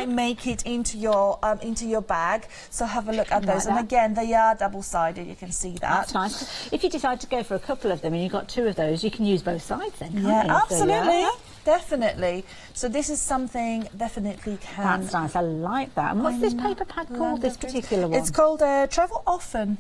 make it into your bag. So have a look at those, and again they are double-sided. You can see that. That's nice. If you decide to go for a couple of them and you've got 2 of those, you can use both sides then, can't you? Absolutely. So, Definitely. So this is something definitely can. That's nice. I like that. And what's this paper pad called? This particular one? It's called Travel Often.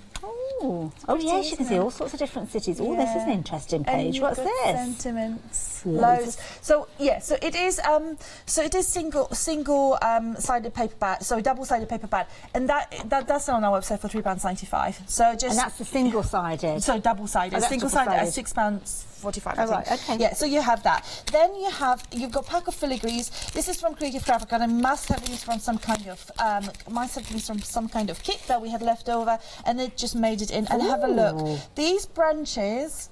Oh, yes, you can see all sorts of different cities. Oh, this is an interesting page. What's this? Sentiments. Loads. So so it is single sided paper pad, so double-sided paper pad, and that's on our website for £3.95. So just, and that's the single-sided. So double-sided. Oh, single-sided at £6.45. Oh, right, okay. Yeah, so you have that. Then you've got pack of filigrees. This is from Creative Craft, and I must have these from some kind of kit that we had left over, and it just made it in. And have a look. These branches.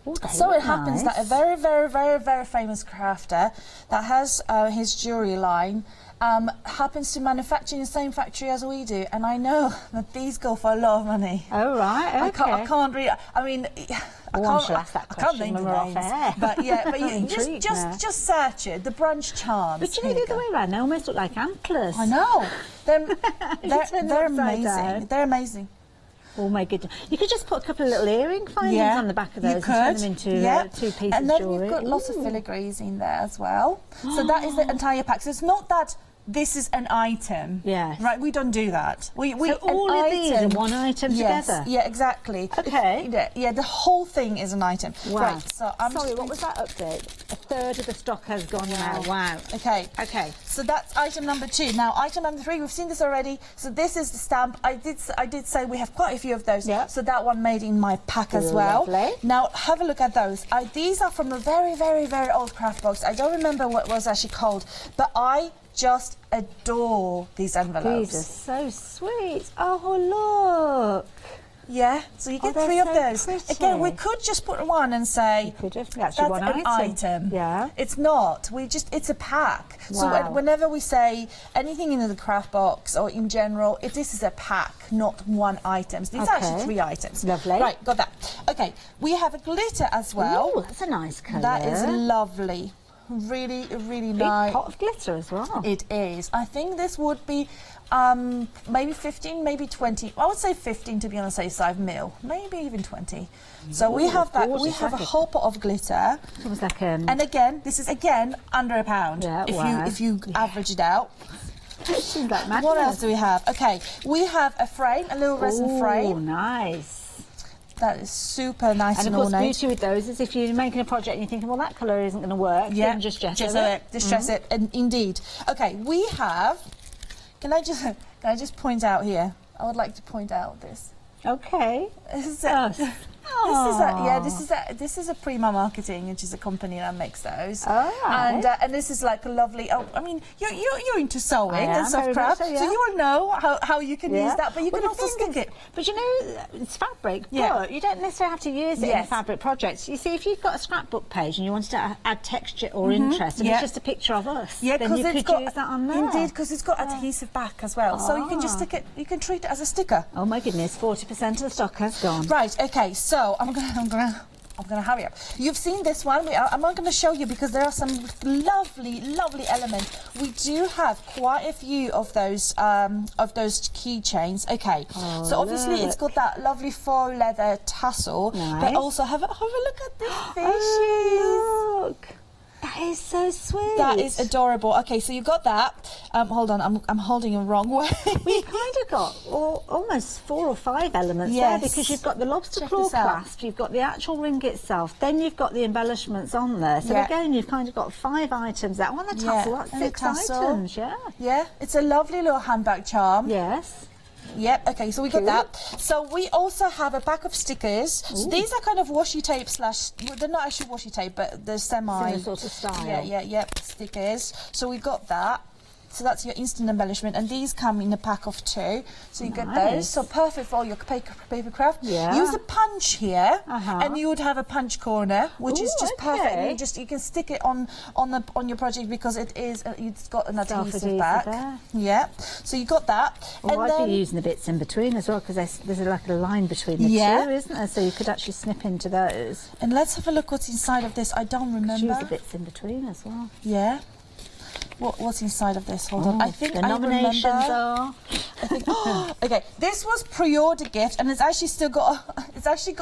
Ooh, so it happens that a very, very, very, very famous crafter that has his jewellery line happens to manufacture in the same factory as we do, and I know that these go for a lot of money. Oh, right, okay. I can't really, I mean... I shall ask that question when we're off air. But yeah, but you just search it, the branch charms. But you know the other way around, they almost look like antlers. I know. They're amazing. They're amazing. Oh my goodness! You could just put a couple of little earring findings on the back of those and turn them into 2 pieces of jewellery. And then you've got lots of filigrees in there as well. So that is the entire pack. So it's not that this is an item. Yes. Right, we don't do that. We so all of these are one item together? Yeah, exactly. Okay. Yeah, the whole thing is an item. Wow. Right, so sorry, what was that update? A third of the stock has gone now. Wow. Okay. Okay. So that's item number 2. Now, item number 3, we've seen this already. So this is the stamp. I did say we have quite a few of those. Yeah. So that one made in my pack as well. Lovely. Now, have a look at those. These are from a very, very, very old craft box. I don't remember what it was actually called, but I just adore these envelopes. These are so sweet. Oh, look. Yeah, so you get 3 of those. Pretty. Again, we could just put one and say that's one an item. Yeah. It's not. It's a pack. Wow. So whenever we say anything in the craft box or in general, this is a pack, not one item. These are actually 3 items. Lovely. Right, got that. Okay, we have a glitter as well. Ooh, that's a nice colour. That is lovely. Really, really Big nice. pot of glitter as well. It is. I think this would be maybe 15, maybe 20. I would say 15 to be on the safe side, mil, maybe even 20. So we have that. We have a whole pot of glitter. It was like and again, this is again under £1. Yeah, if you average it out. It seems like madness. What else do we have? Okay, we have a frame, a little resin frame. Oh, nice. That is super nice and of course, ornate. beauty with those is if you're making a project and you're thinking, well, that colour isn't going to work, then just dress it. Distress it, and indeed. Okay, we have. Can I just point out here? I would like to point out this. Okay. This is a Prima Marketing, which is a company that makes those. Oh, and this is like a lovely. I mean, you're into sewing and soft craft, so you will know how you can use that. But you can also stick it. But you know, it's fabric. But you don't necessarily have to use it in a fabric project. You see, if you've got a scrapbook page and you wanted to add texture or interest, and it's just a picture of us, then you could use that on there. Indeed, because it's got adhesive back as well, so you can just stick it. You can treat it as a sticker. Oh my goodness, 40% of the stock has gone. Right. Okay. So I'm gonna hurry up. You've seen this one. I'm not going to show you because there are some lovely, lovely elements. We do have quite a few of those keychains. Okay, so obviously it's got that lovely faux leather tassel, but also have a look at this fishes. Oh, look. That is so sweet. That is adorable. Okay, so you've got that. Hold on, I'm holding it the wrong way. We've kind of got almost 4 or 5 elements there, because you've got the lobster claw clasp, you've got the actual ring itself, then you've got the embellishments on there. So again, you've kind of got 5 items. That one, the tassel, that's 6 items. Yeah, it's a lovely little handbag charm. Yes. Yep, okay, so we got that. So we also have a pack of stickers. So these are kind of washi tape / they're not actually washi tape, but they're similar sort of style. Yep, stickers. So we got that. So that's your instant embellishment, and these come in a pack of 2. So you get those. So perfect for all your paper craft. Yeah. Use a punch here, and you would have a punch corner, which is just perfect. And you can stick it on your project because it's got an adhesive back. Yeah. So you got that. Well, I'd be using the bits in between as well, because there's like a line between the 2, isn't there? So you could actually snip into those. And let's have a look what's inside of this. I don't remember. Use the bits in between as well. Yeah. what's inside of this. Hold on. I think the nominations are. I think, okay, this was pre-order gift, and it's actually got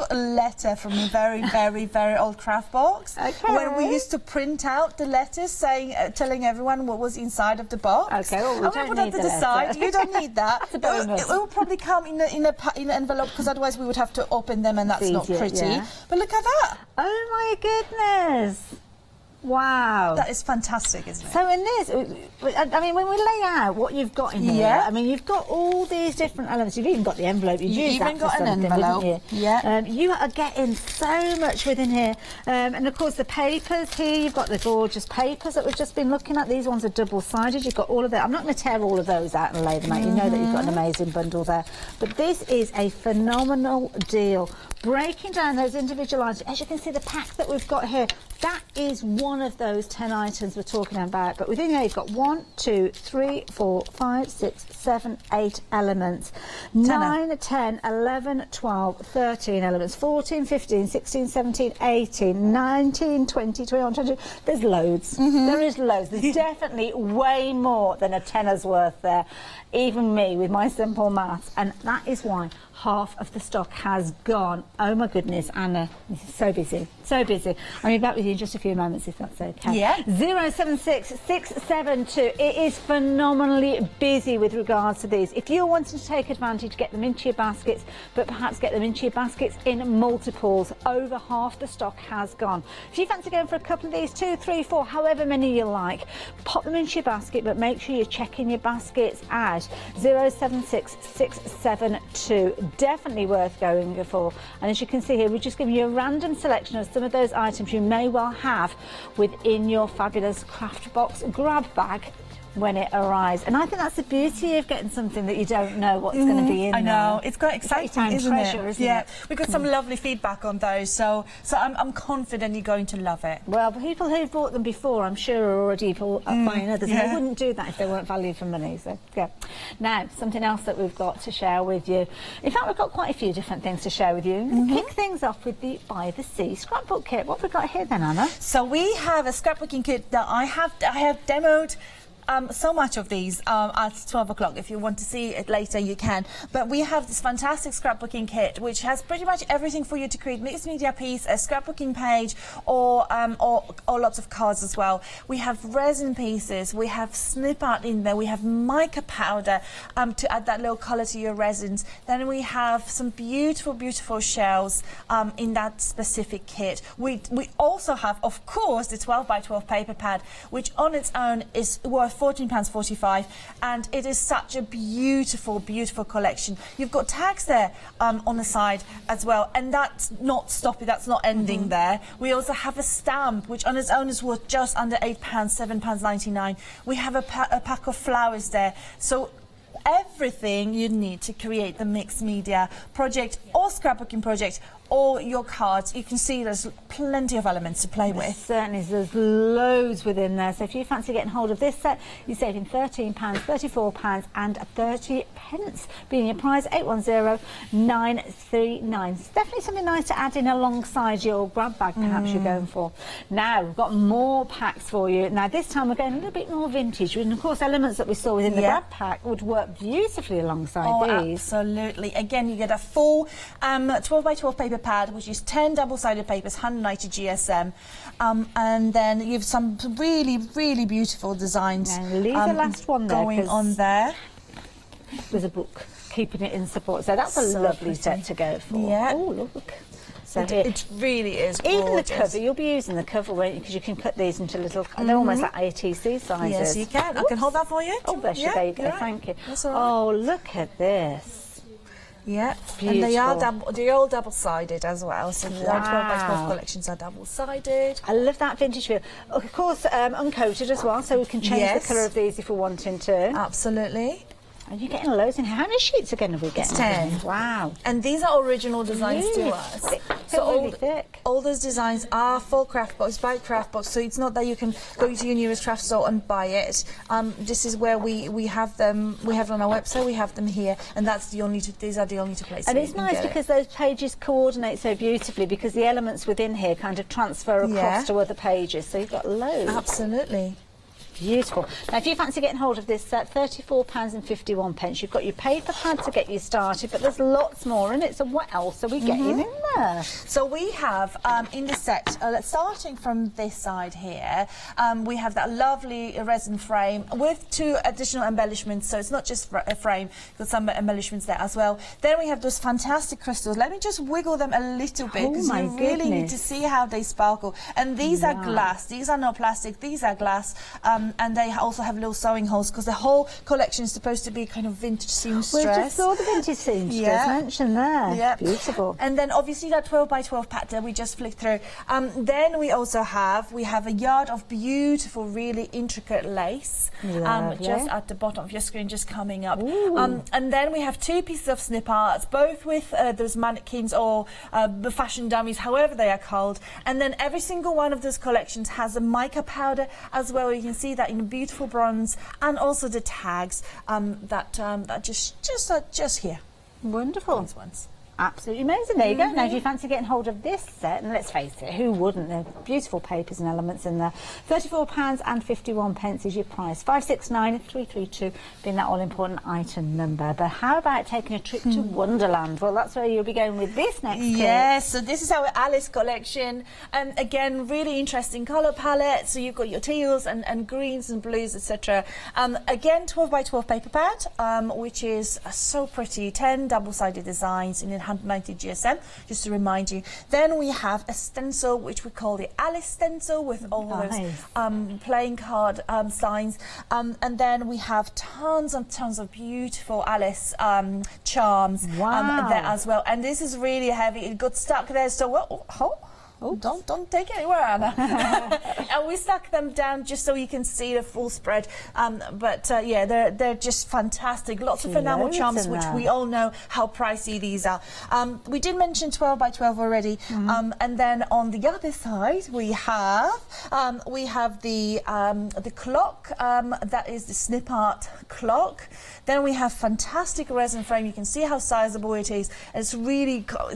a letter from a very, very, very old craft box. Okay. When we used to print out the letters saying, telling everyone what was inside of the box. Okay, well, we don't put that to the side. You don't need that. It will probably come in an envelope, because otherwise we would have to open them, and that's not pretty. Yeah. But look at that. Oh my goodness. Wow. That is fantastic, isn't it? So in this, I mean, when we lay out what you've got in here, I mean, you've got all these different elements. You've even got the envelope. You've even got an envelope. You? Yeah. You are getting so much within here. And of course, the papers here, you've got the gorgeous papers that we've just been looking at. These ones are double-sided. You've got all of that. I'm not going to tear all of those out and lay them out. You know that you've got an amazing bundle there. But this is a phenomenal deal. Breaking down those individual items, as you can see, the pack that we've got here, that is one of those 10 items we're talking about. But within here, you've got 1, 2, 3, 4, 5, 6, 7, 8 elements. 9, 10, 11, 12, 13 elements. 14, 15, 16, 17, 18, 19, 20, 21, 22. There's loads. There is loads. There's definitely way more than a tenner's worth there. Even me with my simple maths. And that is why half of the stock has gone. Oh my goodness, Anna, this is so busy, so busy. I'll be back with you in just a few moments if that's okay. Yeah. 076672. It is phenomenally busy with regards to these. If you're wanting to take advantage, get them into your baskets, but perhaps get them into your baskets in multiples, over half the stock has gone. If you fancy going for a couple of these, 2, 3, 4, however many you like, pop them into your basket, but make sure you're checking your baskets at 076672. Definitely worth going for. And as you can see here, we're just giving you a random selection of some of those items you may well have within your fabulous craft box grab bag when it arrives. And I think that's the beauty of getting something that you don't know what's going to be in there. I know, it's quite exciting, isn't treasure, it? Isn't yeah, it? we got some lovely feedback on those, so I'm confident you're going to love it. Well, people who've bought them before, I'm sure, are already buying others. And they wouldn't do that if they weren't value for money. So, yeah. Now, something else that we've got to share with you. In fact, we've got quite a few different things to share with you. Kick things off with the By the Sea scrapbook kit. What have we got here then, Anna? So we have a scrapbooking kit that I have demoed so much of these at 12 o'clock. If you want to see it later, you can. But we have this fantastic scrapbooking kit, which has pretty much everything for you to create mixed media piece, a scrapbooking page, or lots of cards as well. We have resin pieces, we have snip art in there, we have mica powder to add that little colour to your resins. Then we have some beautiful, beautiful shells in that specific kit. We also have, of course, the 12 by 12 paper pad, which on its own is worth £14.45, and it is such a beautiful, beautiful collection. You've got tags there on the side as well, and that's not stopping, that's not ending there. We also have a stamp, which on its own is worth just under £8, £7.99. We have a pack of flowers there. So everything you need to create the mixed media project or scrapbooking project or your cards, you can see there's plenty of elements to play with. Certainly, there's loads within there. So if you fancy getting hold of this set, you're saving £13, £34 and 30 pence. Being your prize, 810939. It's definitely something nice to add in alongside your grab bag, perhaps you're going for. Now, we've got more packs for you. Now, this time we're going a little bit more vintage. And of course, elements that we saw within the grab pack would work beautifully alongside these. Absolutely. Again, you get a full 12 by 12 paper pad, which is 10 double-sided papers, 190 GSM, and then you have some really, really beautiful designs. And leave the last one there going on there. There's a book keeping it in support, so that's a lovely set to go for. Yeah. Oh, look. So it really is gorgeous. Even the cover, you'll be using the cover, won't you? Because you can cut these into little, they're almost like ATC sizes. Yes, you can. I can hold that for you. Oh, bless you, there you go. Thank you. That's all right. Oh, look at this. Yeah, beautiful. And they're all double-sided as well. So the 12 by 12 collections are double-sided. I love that vintage feel. Of course, uncoated as well, so we can change the colour of these if we're wanting to. Absolutely. And you're getting loads in here. How many sheets again have we getting? It's 10. Wow. And these are original designs to us. So really thick. All those designs are full craft box, by craft box, so it's not that you can go to your nearest craft store and buy it. This is where we have them. We have them on our website. We have them here, and that's the only. These are the only two places. And it's nice because those pages coordinate so beautifully because the elements within here kind of transfer across to other pages. So you've got loads. Absolutely. Beautiful. Now, if you fancy getting hold of this set, £34.51. You've got your paper pad to get you started, but there's lots more in it. So what else are we getting in there? So we have in the set, starting from this side here, we have that lovely resin frame with 2 additional embellishments. So it's not just a frame, got some embellishments there as well. Then we have those fantastic crystals. Let me just wiggle them a little bit because you really need to see how they sparkle. And these are glass. These are not plastic. These are glass. And they also have little sewing holes because the whole collection is supposed to be kind of vintage seamstress. We just saw the vintage seamstress mentioned there. Yeah. Beautiful. And then obviously that 12 by 12 pattern we just flicked through. Then we also have a yard of beautiful, really intricate lace just at the bottom of your screen, just coming up. And then we have 2 pieces of snip arts, both with those mannequins or the fashion dummies, however they are called. And then every single one of those collections has a mica powder as well. You can see that in beautiful bronze, and also the tags that just here. Wonderful. These ones. Absolutely amazing. There you go. Now, if you fancy getting hold of this set, and let's face it, who wouldn't? There are beautiful papers and elements in there. £34.51 is your price. 569332 being that all-important item number. But how about taking a trip to Wonderland? Well, that's where you'll be going with this next kit. Yes, so this is our Alice collection. And again, really interesting colour palette. So you've got your teals and greens and blues, etc. Again, 12 by 12 paper pad, which is so pretty. 10 double-sided designs in 190 GSM, just to remind you. Then we have a stencil, which we call the Alice stencil, with all those playing card signs. And then we have tons and tons of beautiful Alice charms there as well. And this is really heavy. It got stuck there, so don't take it anywhere, Anna. And we stuck them down just so you can see the full spread. Yeah, they're just fantastic. Lots of enamel charms, which we all know how pricey these are. We did mention 12 by 12 already. And then on the other side, we have the clock. That is the snip art clock. Then we have fantastic resin frame. You can see how sizable it is. And it's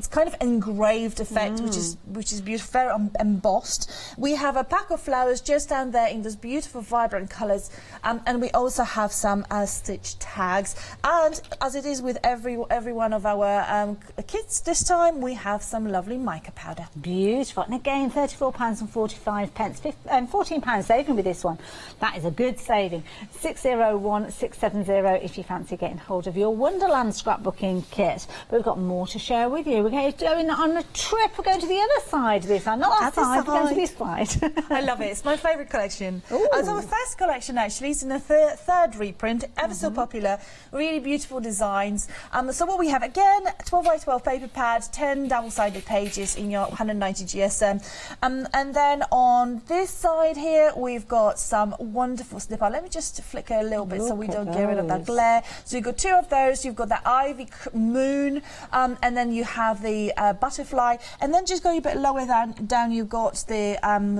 kind of engraved effect, which is beautiful. Very embossed. We have a pack of flowers just down there in those beautiful vibrant colours, and we also have some stitch tags. And as it is with every one of our kits this time, we have some lovely mica powder. Beautiful. And again, £34.45, £14 saving with this one. That is a good saving. 601670 if you fancy getting hold of your Wonderland scrapbooking kit. But we've got more to share with you. We're going on a trip. We're going to the other side of this. Not that side, we're going to this side. I love it. It's my favourite collection. It's our first collection, actually. It's in the third reprint. Ever so popular. Really beautiful designs. So what we have, again, 12 by 12 paper pad, 10 double-sided pages in your 190 GSM. And then on this side here, we've got some wonderful snip art. Let me just flicker a little bit so we don't get rid of that glare. So you've got 2 of those. You've got the ivy moon, and then you have the butterfly. And then just going a bit lower down you've got the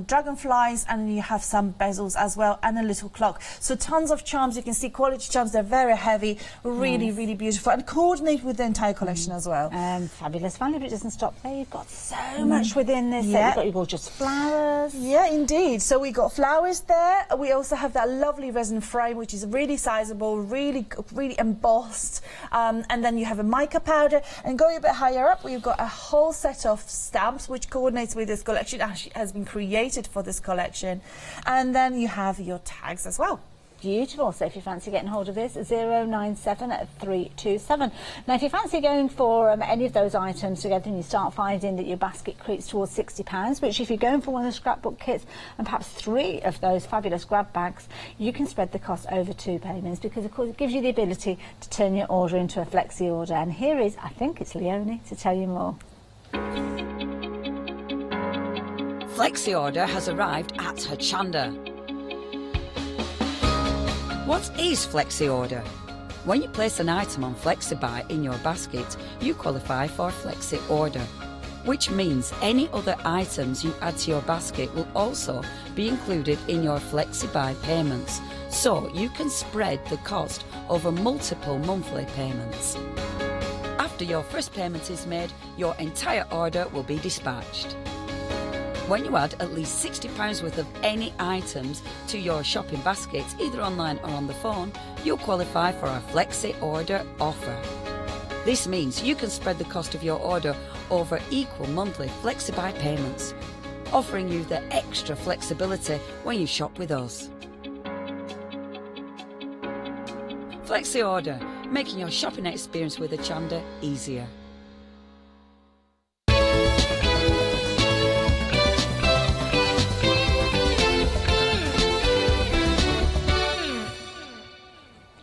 dragonflies, and you have some bezels as well, and a little clock. So tons of charms. You can see quality charms. They're very heavy, really beautiful, and coordinate with the entire collection as well. Fabulous value, but it doesn't stop there. You've got so much within this. You've got your gorgeous flowers. Yeah, indeed. So we got flowers there. We also have that lovely resin frame, which is really sizable, really embossed. And then you have a mica powder, and going a bit higher up, we've got a whole set of stamps which coordinates with this collection. Actually has been created for this collection. And then you have your tags as well. Beautiful. So if you fancy getting hold of this, 097327. Now, if you fancy going for any of those items together, and you start finding that your basket creeps towards £60, which if you're going for one of the scrapbook kits and perhaps 3 of those fabulous grab bags, you can spread the cost over 2 payments, because of course it gives you the ability to turn your order into a flexi order. And here is, I think it's Leonie to tell you more. Flexi order has arrived at Hochanda. What is Flexi order? When you place an item on FlexiBuy in your basket, you qualify for Flexi order, which means any other items you add to your basket will also be included in your FlexiBuy payments, so you can spread the cost over multiple monthly payments. After your first payment is made, your entire order will be dispatched. When you add at least £60 worth of any items to your shopping basket, either online or on the phone, you'll qualify for our Flexi Order offer. This means you can spread the cost of your order over equal monthly Flexi-buy payments, offering you the extra flexibility when you shop with us. Flexi Order, making your shopping experience with Hochanda easier.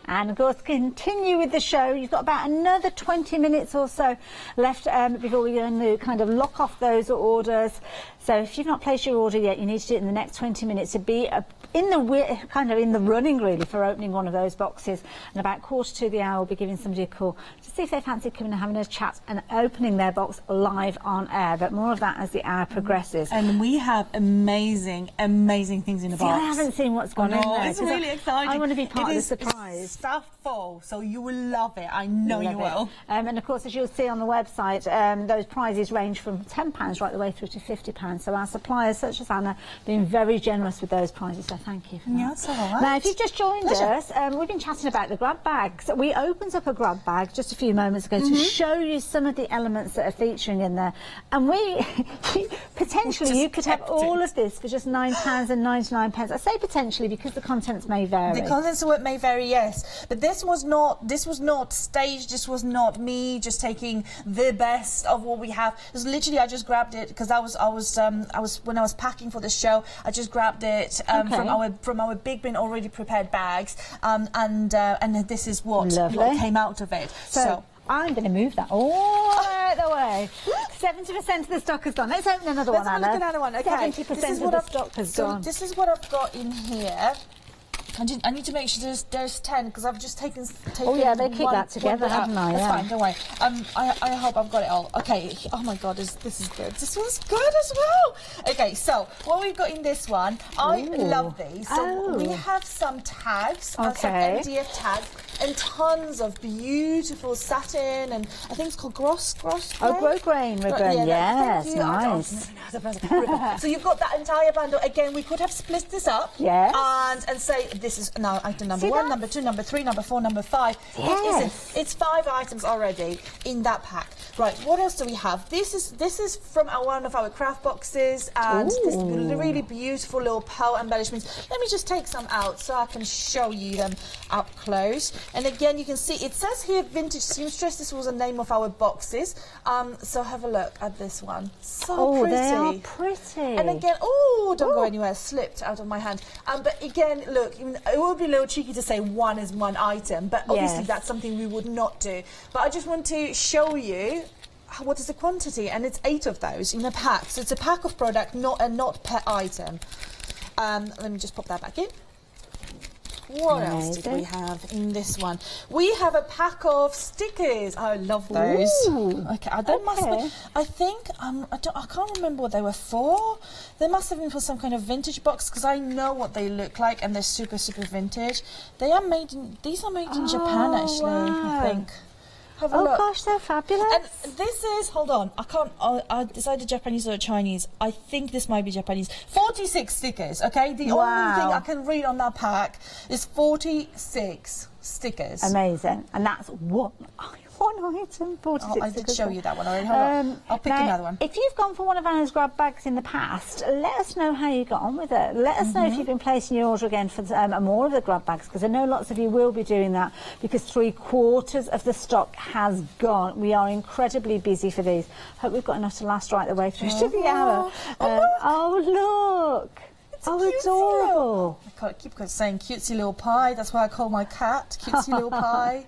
And of course, continue with the show. You've got about another 20 minutes or so left before we're going to kind of lock off those orders. So if you've not placed your order yet, you need to do it in the next 20 minutes to be in the running really for opening one of those boxes. And about 1:45 we'll be giving somebody a call to see if they fancy coming and having a chat and opening their box live on air. But more of that as the hour progresses. And we have amazing things in the box. I haven't seen what's gone in there. It's really exciting. I want to be part of the surprise. It's stuffed full, so you will love it. I know you will. And of course, as you'll see on the website, those prizes range from £10 right the way through to £50. So our suppliers, such as Anna, been very generous with those prizes. So thank you for that. Yeah, that's all right. Now, if you've just joined us, we've been chatting about the grab bags. We opened up a grab bag just a few moments ago to show you some of the elements that are featuring in there. And we potentially you could have all of this for just £9.99. I say potentially because the contents may vary. The contents may vary, yes. But this was not staged. This was not me just taking the best of what we have. It was literally I just grabbed it because I was when I was packing for the show. I just grabbed it from our big bin already prepared bags, and this is what came out of it. So I'm going to move that all out the way. 70% of the stock has gone. Let's open another one, Anna. Let's look at another one. Okay. 70% of the stock has gone. This is what I've got in here. I need to make sure there's 10 because I've just taken. Oh yeah, they keep that together, haven't I? That's yeah. fine. Don't worry. I hope I've got it all. Okay. Oh my God, this is good. This one's good as well. Okay, so what we've got in this one, I love these. So we have some tags, some MDF tags, and tons of beautiful satin, and I think it's called gross. Oh, grosgrain ribbon. Yes, nice. So you've got that entire bundle. Again, we could have split this up. Yes. And say this is now item number 1, number 2, number 3, number 4, number 5. Yes. It's 5 items already in that pack. Right, what else do we have? This is from one of our craft boxes, and this really beautiful little pearl embellishments. Let me just take some out so I can show you them up close. And again, you can see it says here vintage seamstress. This was the name of our boxes. So have a look at this one. So pretty. They are pretty. And again, don't go anywhere. Slipped out of my hand. But again, look, it would be a little tricky to say one is one item, but obviously that's something we would not do. But I just want to show you what is the quantity, and it's 8 of those in a pack. So it's a pack of product, not per item. Let me just pop that back in. What else did we have in this one? We have a pack of stickers. I love those. Okay, I think I can't remember what they were for. They must have been for some kind of vintage box because I know what they look like and they're super vintage. These are made in Japan actually. I think. Have a look. Gosh, they're fabulous. And this is, hold on, I decided Japanese or Chinese. I think this might be Japanese. 46 stickers, okay? The only thing I can read on that pack is 46 stickers. Amazing. And that's one item, 46 I did show you that one already. Hold on. I'll pick another one. If you've gone for one of Anna's grab bags in the past, let us know how you got on with it. Let us know if you've been placing your order again for more of the grab bags, because I know lots of you will be doing that because 3/4 of the stock has gone. We are incredibly busy for these. Hope we've got enough to last right the way through to the hour. Look. It's adorable. I keep saying cutesy little pie. That's why I call my cat cutesy little pie.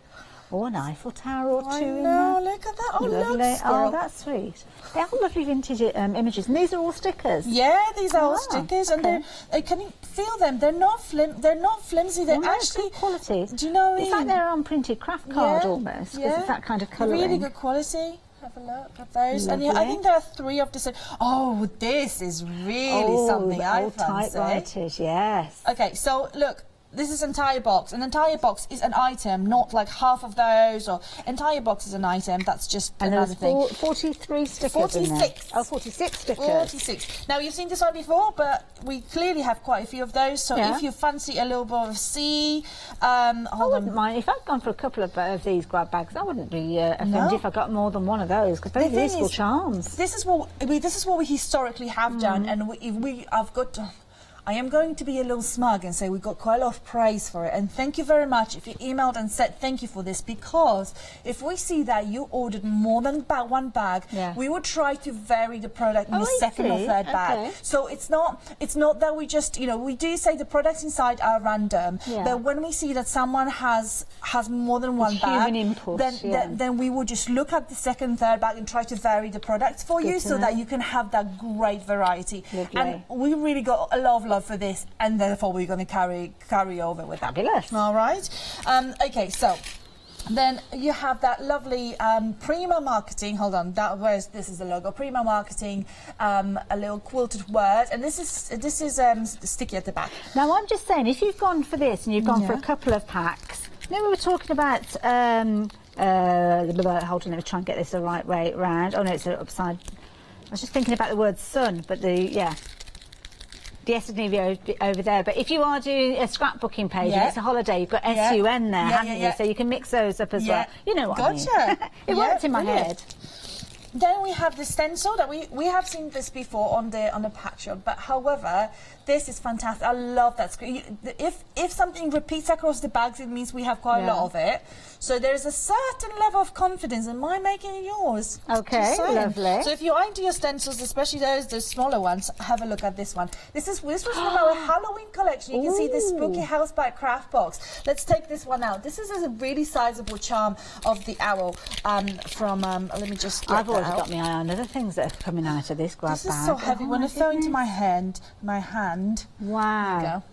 Or an Eiffel Tower or two in there. Look at that. Oh, lovely. Oh, that's sweet. They are lovely vintage images. And these are all stickers. Yeah, these are all stickers. And can you feel them? They're not flimsy. They're actually good quality. Do you know what I mean? It's like they're on printed craft card almost. Because it's that kind of colouring. Really good quality. Have a look at those. Lovely. And I think there are 3 of this. Oh, this is really something I fancy. Typewriters, yes. Okay, so look. this is entire box. An entire box is an item, not like half of those, or entire box is an item. That's just another thing. 43 stickers 46. in there. Oh, 46 stickers. 46. Now, you've seen this one before, but we clearly have quite a few of those. So if you fancy a little bit of sea, I wouldn't mind. If I'd gone for a couple of these grab bags, I wouldn't be offended if I got more than one of those, because they're useful charms. This is what we historically have done, and I am going to be a little smug and say we got quite a lot of praise for it, and thank you very much if you emailed and said thank you for this, because if we see that you ordered more than one bag, we would try to vary the product in the second or third bag. So it's not that we just, we do say the products inside are random, but when we see that someone has more than one bag, then we would just look at the second, third bag and try to vary the products for you so that you can have that great variety. Lovely. And we really got a lot of love for this, and therefore we're going to carry over with that. Fabulous. All right. Okay, so then you have that lovely Prima Marketing. Hold on, this is the logo. Prima Marketing, a little quilted word, and this is sticky at the back. Now I'm just saying, if you've gone for this and you've gone for a couple of packs, we were talking about. Hold on, let me try and get this the right way round. Oh no, it's upside. I was just thinking about the word sun, but the S would be over there. But if you are doing a scrapbooking page and it's a holiday, you've got SUN there, haven't you? So you can mix those up as well. You know what I mean. It worked in my head. Then we have the stencil that we have seen this before on the pack shot, but however, this is fantastic. I love that. If something repeats across the bags, it means we have quite a lot of it. So there's a certain level of confidence in my making it yours. Okay, lovely. So if you are into your stencils, especially those smaller ones, have a look at this one. This was from our Halloween collection. You can see this spooky house by craft box. Let's take this one out. This is a really sizable charm of the owl from. Let me just. I've already got my eye on other things that are coming out of this grab bag. This is so heavy. When it fell into my hand. Wow. There you go.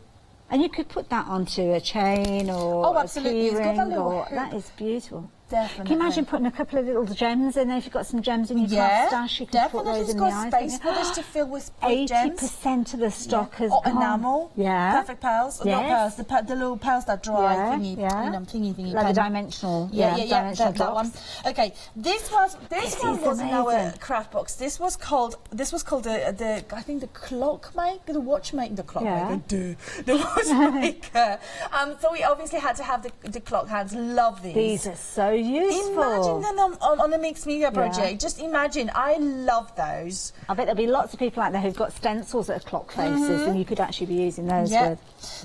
And you could put that onto a chain or absolutely. a key ring. That is beautiful. Definitely. Can you imagine putting a couple of little gems in there? If you've got some gems in your craft stash, you can put those in the eyes. Definitely, it's got space for this to fill with gems. 80% of the stock has or gone. enamel. Perfect pearls. Not pearls, the little pearls that dry thingy. Thingy. Like the dimensional. That box. one. Okay, this one was in our craft box. This was called the I think the clockmaker, the watchmaker, the clockmaker, the watchmaker. So we obviously had to have the clock hands. Love these. These are so useful. Imagine them on a mixed media project. Just imagine. I love those. I bet there'll be lots of people out there who've got stencils that are clock faces, and you could actually be using those with.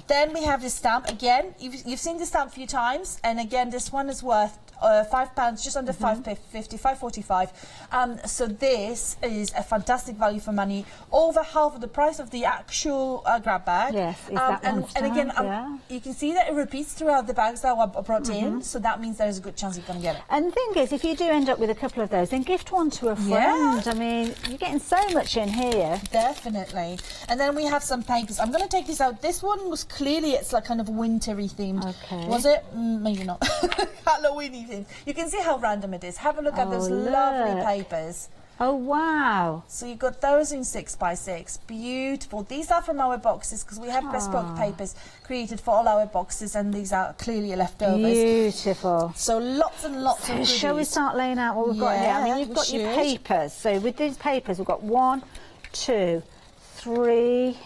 Then we have the stamp again. You've seen the stamp a few times, and again, this one is worth £5, just under £5.50, £5.45. So this is a fantastic value for money. Over half of the price of the actual grab bag. Yes, and again, you can see that it repeats throughout the bags that were brought in. So that means there's a good chance you're going to get it. And the thing is, if you do end up with a couple of those, then gift one to a friend. I mean, you're getting so much in here. Definitely. And then we have some papers. I'm going to take this out. This one was clearly, it's like kind of wintry themed. Okay. Was it? Maybe not. Halloweeny. You can see how random it is. Have a look at those lovely papers. Oh, wow. So you've got those in 6x6. Beautiful. These are from our boxes because we have bespoke papers created for all our boxes, and these are clearly leftovers. Beautiful. So lots and lots of goodies. Shall we start laying out what we've got here? I mean, you've got your papers. So with these papers, we've got 1, 2, 3,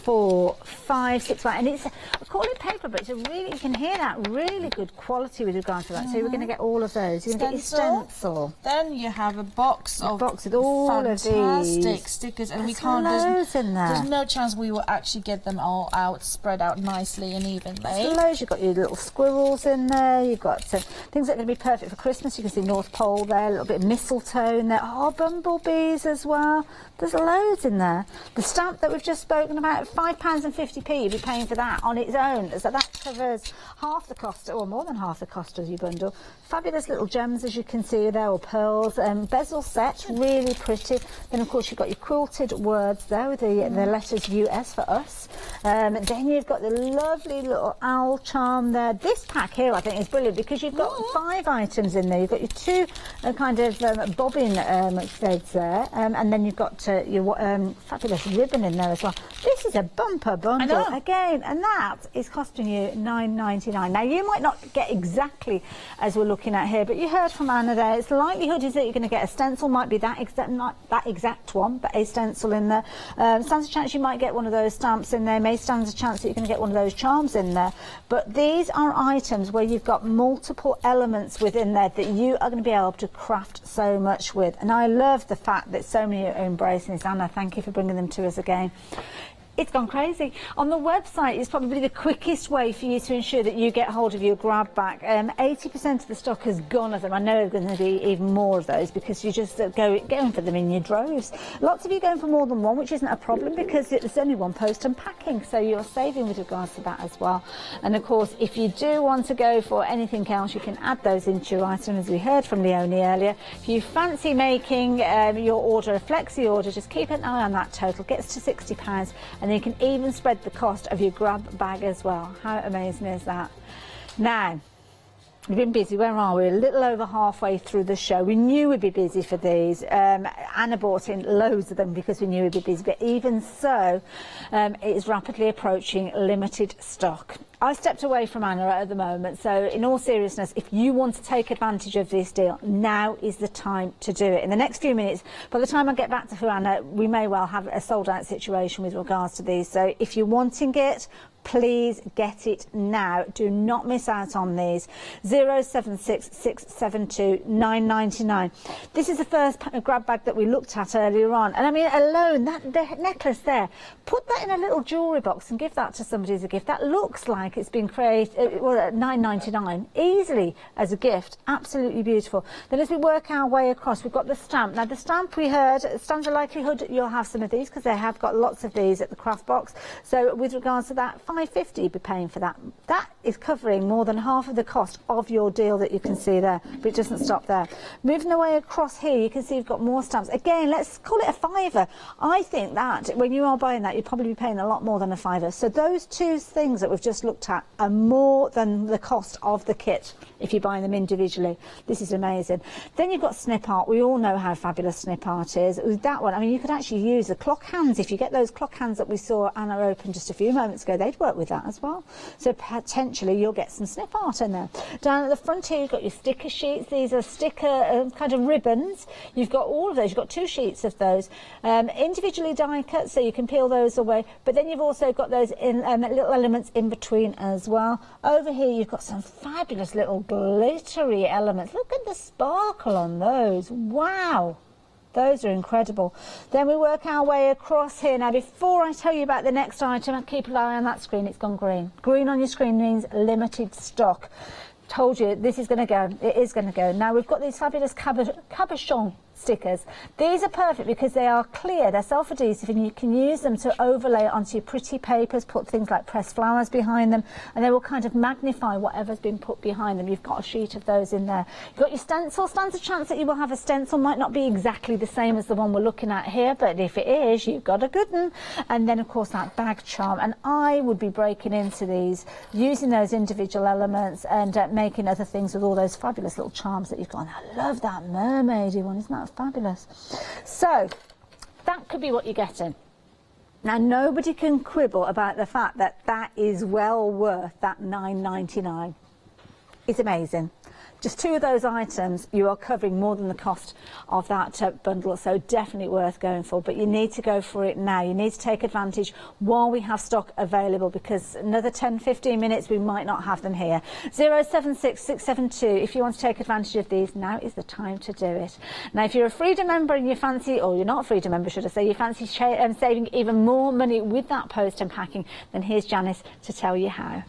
4, 5, 6, 5, and it's, I call it paper, but it's a really, you can hear that, really good quality with regard to that. So we're going to get all of those. You're going to get your stencil. Then you have a box with all of these fantastic stickers, and we can't. Loads in there. There's no chance we will actually get them all out, spread out nicely and evenly. There's loads. You've got your little squirrels in there. You've got things that are going to be perfect for Christmas. You can see North Pole there, a little bit of mistletoe in there. Oh, bumblebees as well. There's loads in there. The stamp that we've just spoken about, £5.50, you'd be paying for that on its own. So that covers half the cost, or more than half the cost of your bundle. Fabulous little gems, as you can see there, or pearls. Bezel set, really pretty. Then, of course, you've got your quilted words there with the letters US for us. Then you've got the lovely little owl charm there. This pack here, I think, is brilliant because you've got 5 items in there. You've got your 2 kind of bobbin threads there, and then you've got your fabulous ribbon in there as well. This is a bumper bundle again, and that is costing you $9.99. Now, you might not get exactly as we're looking at here, but you heard from Anna there. It's the likelihood is that you're going to get a stencil, might be that exact, not that exact one, but a stencil in there. Stands a chance you might get one of those stamps in there. May stand a chance that you're going to get one of those charms in there. But these are items where you've got multiple elements within there that you are going to be able to craft so much with. And I love the fact that so many are embracing this. Anna, thank you for bringing them to us again. It's gone crazy. On the website, it's probably the quickest way for you to ensure that you get hold of your grab bag. 80% of the stock has gone of them. I know there's going to be even more of those because you just going for them in your droves. Lots of you going for more than one, which isn't a problem because it's only one post and packing, so you're saving with regards to that as well. And of course, if you do want to go for anything else, you can add those into your item, as we heard from Leonie earlier. If you fancy making your order a flexi order, just keep an eye on that total. Gets to £60. And you can even spread the cost of your grab bag as well. How amazing is that? Now, we've been busy. Where are we? A little over halfway through the show. We knew we'd be busy for these. Anna bought in loads of them because we knew we'd be busy. But even so, it is rapidly approaching limited stock. I stepped away from Anna at the moment, so in all seriousness, if you want to take advantage of this deal, now is the time to do it. In the next few minutes, by the time I get back to Anna, we may well have a sold-out situation with regards to these. So if you're wanting it, please get it now. Do not miss out on these. 076672 999. This is the first grab bag that we looked at earlier on. And I mean, alone, that necklace there, put that in a little jewellery box and give that to somebody as a gift. That looks like it's been created, well, at $9.99, easily as a gift. Absolutely beautiful. Then as we work our way across, we've got the stamp. Now, the stamp we heard, stands a likelihood you'll have some of these because they have got lots of these at the craft box. So with regards to that, $5.50 you'd be paying for that. That is covering more than half of the cost of your deal that you can see there, but it doesn't stop there. Moving away across here, you can see you've got more stamps. Again, let's call it a £5. I think that when you are buying that, you'd probably be paying a lot more than a £5. So those two things that we've just looked at are more than the cost of the kit if you're buying them individually. This is amazing. Then you've got snip art. We all know how fabulous snip art is. With that one, I mean, you could actually use the clock hands. If you get those clock hands that we saw Anna open just a few moments ago, they'd work with that as well. So potentially you'll get some snip art in there. Down at the front here, you've got your sticker sheets. These are sticker kind of ribbons. You've got all of those. You've got 2 sheets of those. Individually die cut, so you can peel those away. But then you've also got those in little elements in between as well. Over here, you've got some fabulous little glittery elements. Look at the sparkle on those. Wow. Those are incredible. Then we work our way across here. Now, before I tell you about the next item, keep an eye on that screen. It's gone green. Green on your screen means limited stock. Told you, this is going to go. It is going to go. Now, we've got these fabulous cabochon stickers. These are perfect because they are clear, they're self-adhesive, and you can use them to overlay onto your pretty papers, put things like pressed flowers behind them, and they will kind of magnify whatever's been put behind them. You've got a sheet of those in there. You've got your stencil. Stands a chance that you will have a stencil. Might not be exactly the same as the one we're looking at here, but if it is, you've got a good one. And then, of course, that bag charm. And I would be breaking into these, using those individual elements and making other things with all those fabulous little charms that you've got. And I love that mermaidy one. Isn't that fabulous? So that could be what you're getting. Now, nobody can quibble about the fact that that is well worth that $9.99. It's amazing. Just 2 of those items, you are covering more than the cost of that bundle, so definitely worth going for. But you need to go for it now. You need to take advantage while we have stock available, because another 10-15 minutes we might not have them here. 076672, if you want to take advantage of these, now is the time to do it. Now, if you're a Freedom member and you fancy, or you're not a Freedom member, should I say, you fancy saving even more money with that post and packing, then here's Janice to tell you how.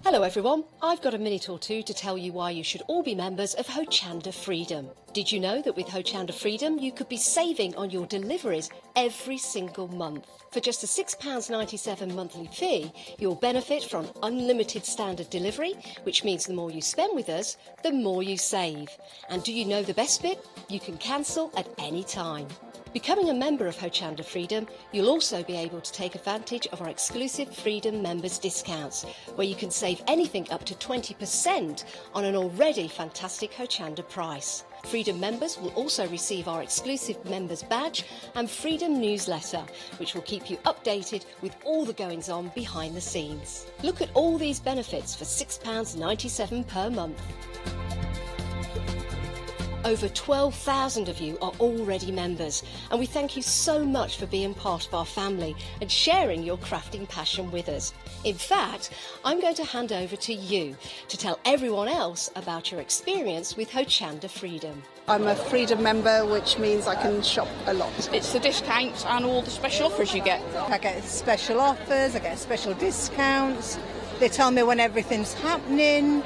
Hello everyone, I've got a minute or two to tell you why you should all be members of Hochanda Freedom. Did you know that with Hochanda Freedom you could be saving on your deliveries every single month? For just a £6.97 monthly fee, you'll benefit from unlimited standard delivery, which means the more you spend with us, the more you save. And do you know the best bit? You can cancel at any time. Becoming a member of Hochanda Freedom, you'll also be able to take advantage of our exclusive Freedom members discounts, where you can save anything up to 20% on an already fantastic Hochanda price. Freedom members will also receive our exclusive members badge and Freedom newsletter, which will keep you updated with all the goings-on behind the scenes. Look at all these benefits for £6.97 per month. Over 12,000 of you are already members, and we thank you so much for being part of our family and sharing your crafting passion with us. In fact, I'm going to hand over to you to tell everyone else about your experience with Hochanda Freedom. I'm a Freedom member, which means I can shop a lot. It's the discounts and all the special offers you get. I get special offers, I get special discounts. They tell me when everything's happening.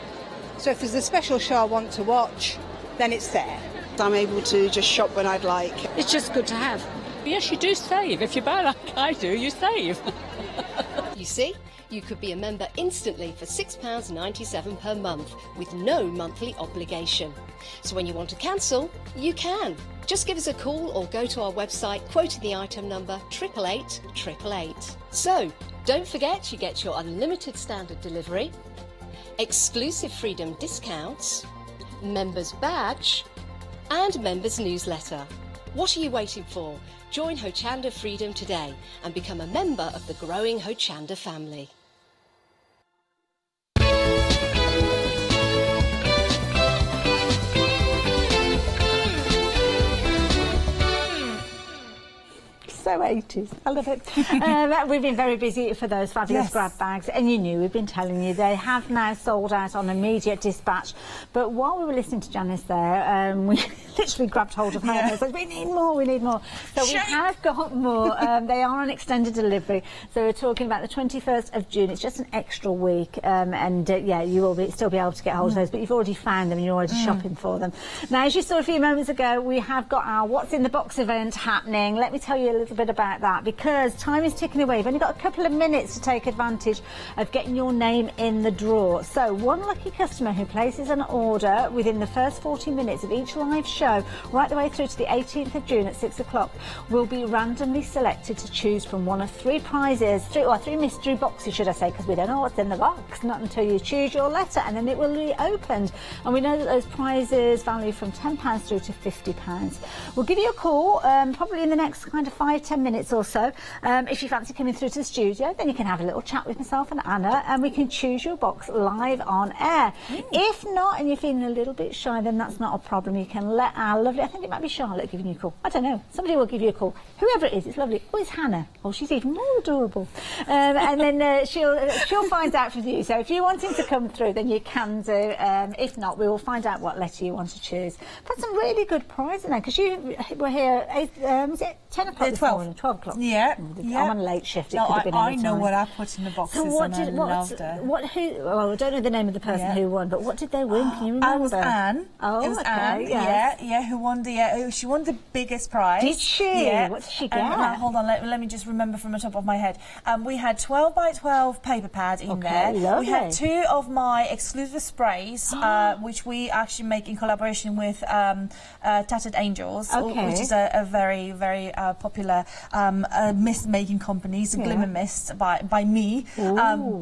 So if there's a special show I want to watch, then it's there. I'm able to just shop when I'd like. It's just good to have. Yes, you do save. If you buy like I do, you save. You see, you could be a member instantly for £6.97 per month with no monthly obligation. So when you want to cancel, you can. Just give us a call or go to our website quoting the item number 888 888. So don't forget you get your unlimited standard delivery, exclusive Freedom discounts, members badge and members newsletter. What are you waiting for? Join Hochanda Freedom today and become a member of the growing Hochanda family. So 80s. I love it. We've been very busy for those fabulous grab bags, and you knew, we've been telling you, they have now sold out on immediate dispatch. But while we were listening to Janice there, we literally grabbed hold of her and said, we need more, we need more. So we have got more. They are on extended delivery. So we're talking about the 21st of June. It's just an extra week. Yeah, you will still be able to get hold of those, but you've already found them and you're already shopping for them. Now, as you saw a few moments ago, we have got our What's in the Box event happening. Let me tell you a little bit about that, because time is ticking away. You've only got a couple of minutes to take advantage of getting your name in the draw. So one lucky customer who places an order within the first 40 minutes of each live show, right the way through to the 18th of June at 6 o'clock, will be randomly selected to choose from one of three prizes, three mystery boxes, should I say, because we don't know what's in the box, not until you choose your letter, and then it will be opened. And we know that those prizes value from £10 through to £50. We'll give you a call probably in the next kind of 5-10 minutes or so. If you fancy coming through to the studio, then you can have a little chat with myself and Anna, and we can choose your box live on air. If not, and you're feeling a little bit shy, then that's not a problem. You can let our lovely, I think it might be Charlotte giving you a call. I don't know. Somebody will give you a call. Whoever it is, it's lovely. Oh, it's Hannah. Oh, she's even more adorable. And then she'll find out from you. So if you're wanting to come through, then you can do. If not, we will find out what letter you want to choose. That's some really good prizes now, because you were here, was it 10 o'clock this morning? 12 o'clock. Yeah. I'm on a late shift. It No, could have been I know what I put in the boxes, so and I loved it. I don't know the name of the person who won, but what did they win? Can you remember? I was Anne. Oh, it was okay, Anne. yes. Who won the? She won the biggest prize. Did she? Yeah. What did she get? Hold on, let me just remember from the top of my head. We had 12 by 12 paper pad in there. Lovely. We had 2 of my exclusive sprays, which we actually make in collaboration with Tattered Angels, which is a very, very popular mist making company. It's a glimmer mist by me.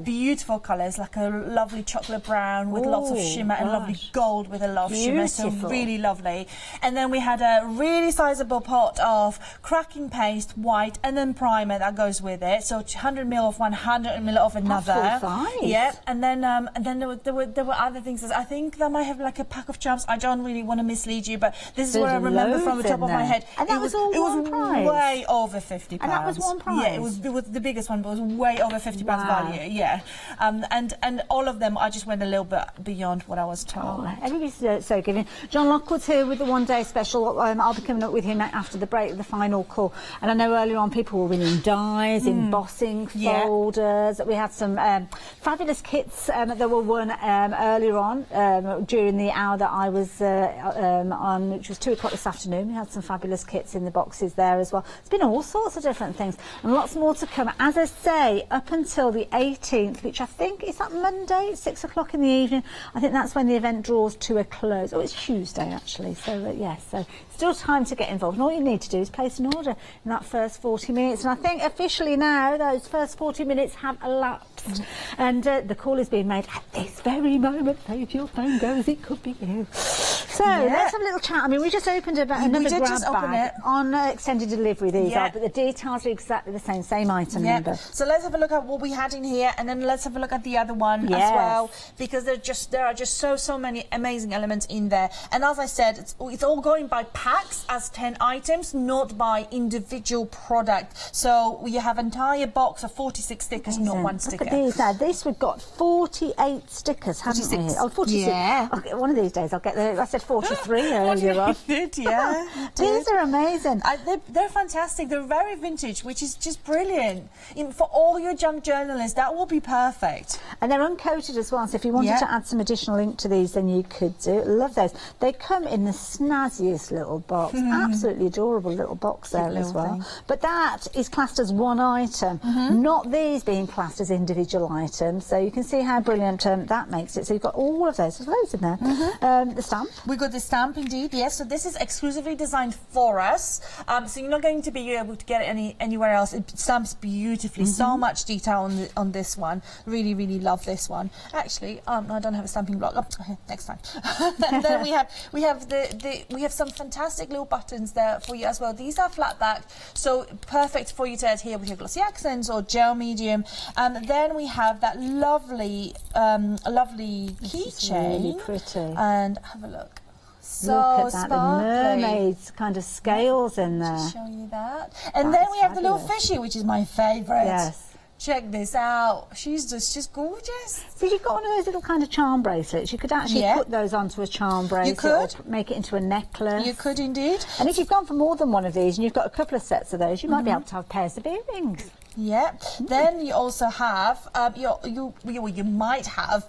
Beautiful colours, like a lovely chocolate brown with lots of shimmer and lovely gold with a lot of shimmer. So really lovely. And then we had a really sizable pot of cracking paste, white, and then primer that goes with it. So 100ml of one, 100ml of another. That's full size. Yeah. And then there were other things. I think that might have like a pack of charms. I don't really want to mislead you, but this is what I remember from the top of my head. And that was all one prize. Way over £50. And that was one prize. Yeah, it was the biggest one, but it was way over £50 value. Yeah. And all of them, I just went a little bit beyond what I was told. Everybody's so giving. John Lockwood's here with the one-day special. I'll be coming up with him after the break, the final call. And I know earlier on people were winning dies, embossing folders. We had some fabulous kits that were won earlier on during the hour that I was on, which was 2 o'clock this afternoon. We had some fabulous kits in the boxes there as well. It's been all sorts of different things and lots more to come. As I say, up until the 18th, which I think is that Monday, 6 o'clock in the evening. I think that's when the event draws to a close. Oh, it's Tuesday actually. So yes, so still time to get involved. And all you need to do is place an order in that first 40 minutes. And I think officially now those first 40 minutes have elapsed. next. And the call is being made at this very moment. So if your phone goes, it could be you. So let's have a little chat. I mean, we just opened another grab bag on extended delivery. These are, but the details are exactly the same item number. So let's have a look at what we had in here, and then let's have a look at the other one as well, because there are just so many amazing elements in there. And as I said, it's all going by packs as 10 items, not by individual product. So we have an entire box of 46 stickers, not one sticker. Look at these now. This we've got 48 stickers, haven't we? Oh, 46. Yeah. One of these days I'll get the. I said 43 earlier on. These are amazing. They're fantastic. They're very vintage, which is just brilliant. For all your junk journalists, that will be perfect. And they're uncoated as well, so if you wanted to add some additional ink to these, then you could do. Love those. They come in the snazziest little box. Absolutely adorable little box there as well. But that is classed as one item, not these being classed as individual items. So you can see how brilliant that makes it. So you've got all of those. There's loads in there. The stamp. We got the stamp indeed, yes. So this is exclusively designed for us. So you're not going to be able to get it anywhere else. It stamps beautifully. So much detail on this one. Really, really love this one. Actually, I don't have a stamping block. Oh, next time. And then we have some fantastic little buttons there for you as well. These are flat back, so perfect for you to adhere with your glossy accents or gel medium. And then we have that lovely keychain. Really pretty. And have a look. So look at that, sparkly. the mermaids kind of scales in there. Just show you that. And then we have the little fishy, which is my favourite. Yes. Check this out. She's just gorgeous. So you've got one of those little kind of charm bracelets. You could actually put those onto a charm bracelet. You could. Or make it into a necklace. You could indeed. And if you've gone for more than one of these and you've got a couple of sets of those, you might be able to have pairs of earrings. Yeah. Then you also have you might have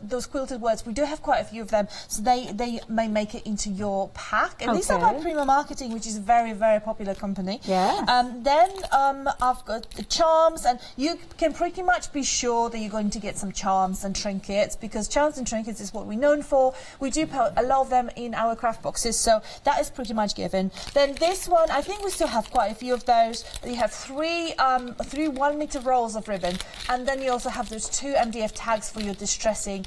those quilted words. We do have quite a few of them, so they may make it into your pack. And these are by Prima Marketing, which is a very, very popular company. Yeah. Then I've got the charms, and you can pretty much be sure that you're going to get some charms and trinkets, because charms and trinkets is what we're known for. We do put a lot of them in our craft boxes, so that is pretty much given. Then this one, I think we still have quite a few of those. You have three 1 meter rolls of ribbon, and then you also have those 2 MDF tags for your distressing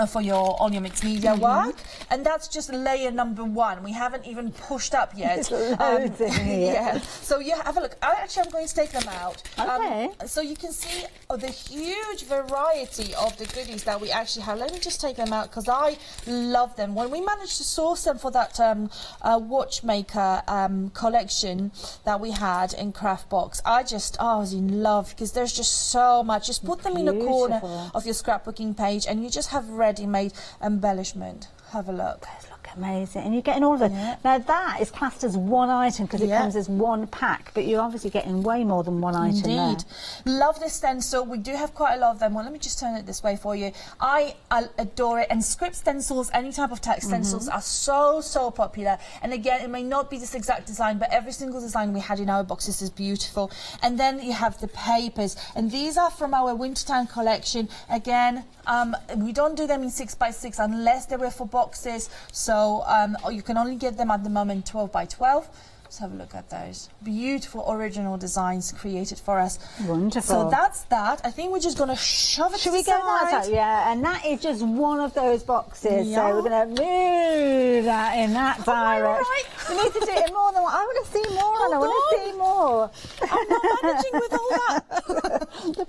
for on your mixed media work, and that's just layer number 1. We haven't even pushed up yet. Loads in here. Yeah. So you have a look. I'm going to take them out. Okay. So you can see the huge variety of the goodies that we actually have. Let me just take them out because I love them. When we managed to source them for that watchmaker collection that we had in Craft Box, I was in love because there's just so much. Just put them in a corner of your scrapbooking page, and you just have ready-made embellishment. Have a look. Those look amazing, and you're getting all of it. Now that is classed as one item because it comes as one pack, but you're obviously getting way more than one item. Indeed. Love this stencil. We do have quite a lot of them. Well, let me just turn it this way for you. I adore it. And script stencils, any type of text stencils are so popular. And again, it may not be this exact design, but every single design we had in our boxes is beautiful. And then you have the papers, and these are from our Wintertime collection. Again, we don't do them in 6x6 unless they were for boxes, so you can only get them at the moment 12x12. Let's have a look at those. Beautiful original designs created for us. Wonderful. So that's that. I think we're just going to shove it Should we go that out? Yeah, and that is just one of those boxes. Yeah. So we're going to move that in that direction. Right. We need to do it more than one. I want to see more, Anna. I want to see more. I'm not managing with all that. The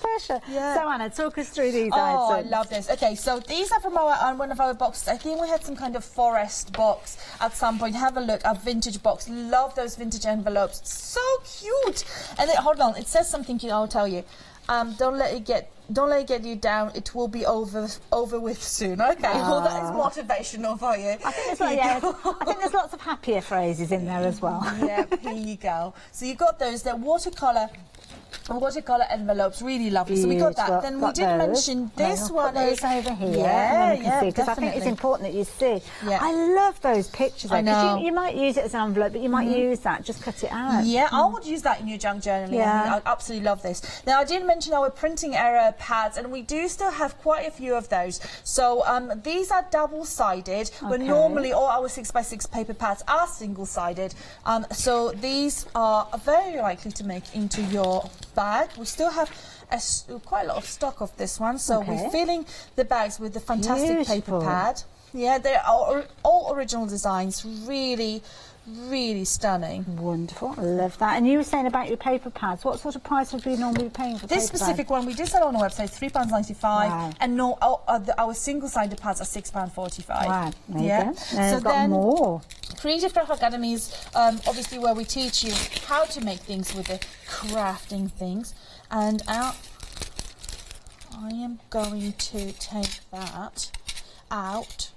pressure. Yeah. So, Anna, talk us through these Oh, items. I love this. Okay, so these are from one of our boxes. I think we had some kind of forest box at some point. Have a look, a vintage box. Love those vintage envelopes. So cute. And then, hold on, it says something. I'll tell you. Don't let it get you down. It will be over with soon. Okay, well that is motivational for you. I think there's lots of happier phrases in there as well. Yeah, here you go. So you got those. They're watercolor envelopes, really lovely. So we got that. Then we did mention this one is over here. Yeah, because I think it's important that you see. Yeah. I love those pictures. I know. You might use it as an envelope, but you might use that. Just cut it out. Yeah, I would use that in your junk journaling. Yeah. I absolutely love this. Now, I did mention our printing error pads, and we do still have quite a few of those. So these are double-sided, where normally all our 6x6 paper pads are single-sided. So these are very likely to make into your bag. We still have quite a lot of stock of this one, so we're filling the bags with the fantastic paper pad. Yeah, they're all original designs, really stunning. Wonderful, I love that. And you were saying about your paper pads, what sort of price would we normally be paying for this specific one? We did sell on our website, £3.95, and our single-sided pads are £6.45. Wow, yeah. So then more. Creative Craft Academies, obviously where we teach you how to make things with the crafting things, and I am going to take that out.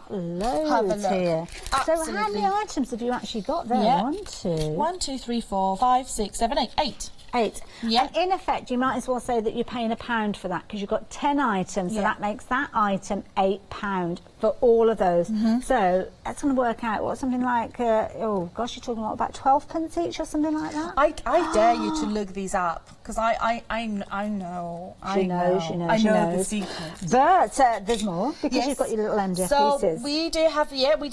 Loads here. Absolutely. So how many items have you actually got there? Yeah. 1, 2, 3, 4, 5, 6, 7, 8. 8. 8. Yeah. And in effect, you might as well say that you're paying £1 for that because you've got 10 items, so that makes that item £8 for all of those. So that's going to work out what, something like oh gosh, you're talking about 12 pence each or something like that. I dare you to look these up because I know. She knows. I know the secret. But there's more because you've got your little MDF pieces. We do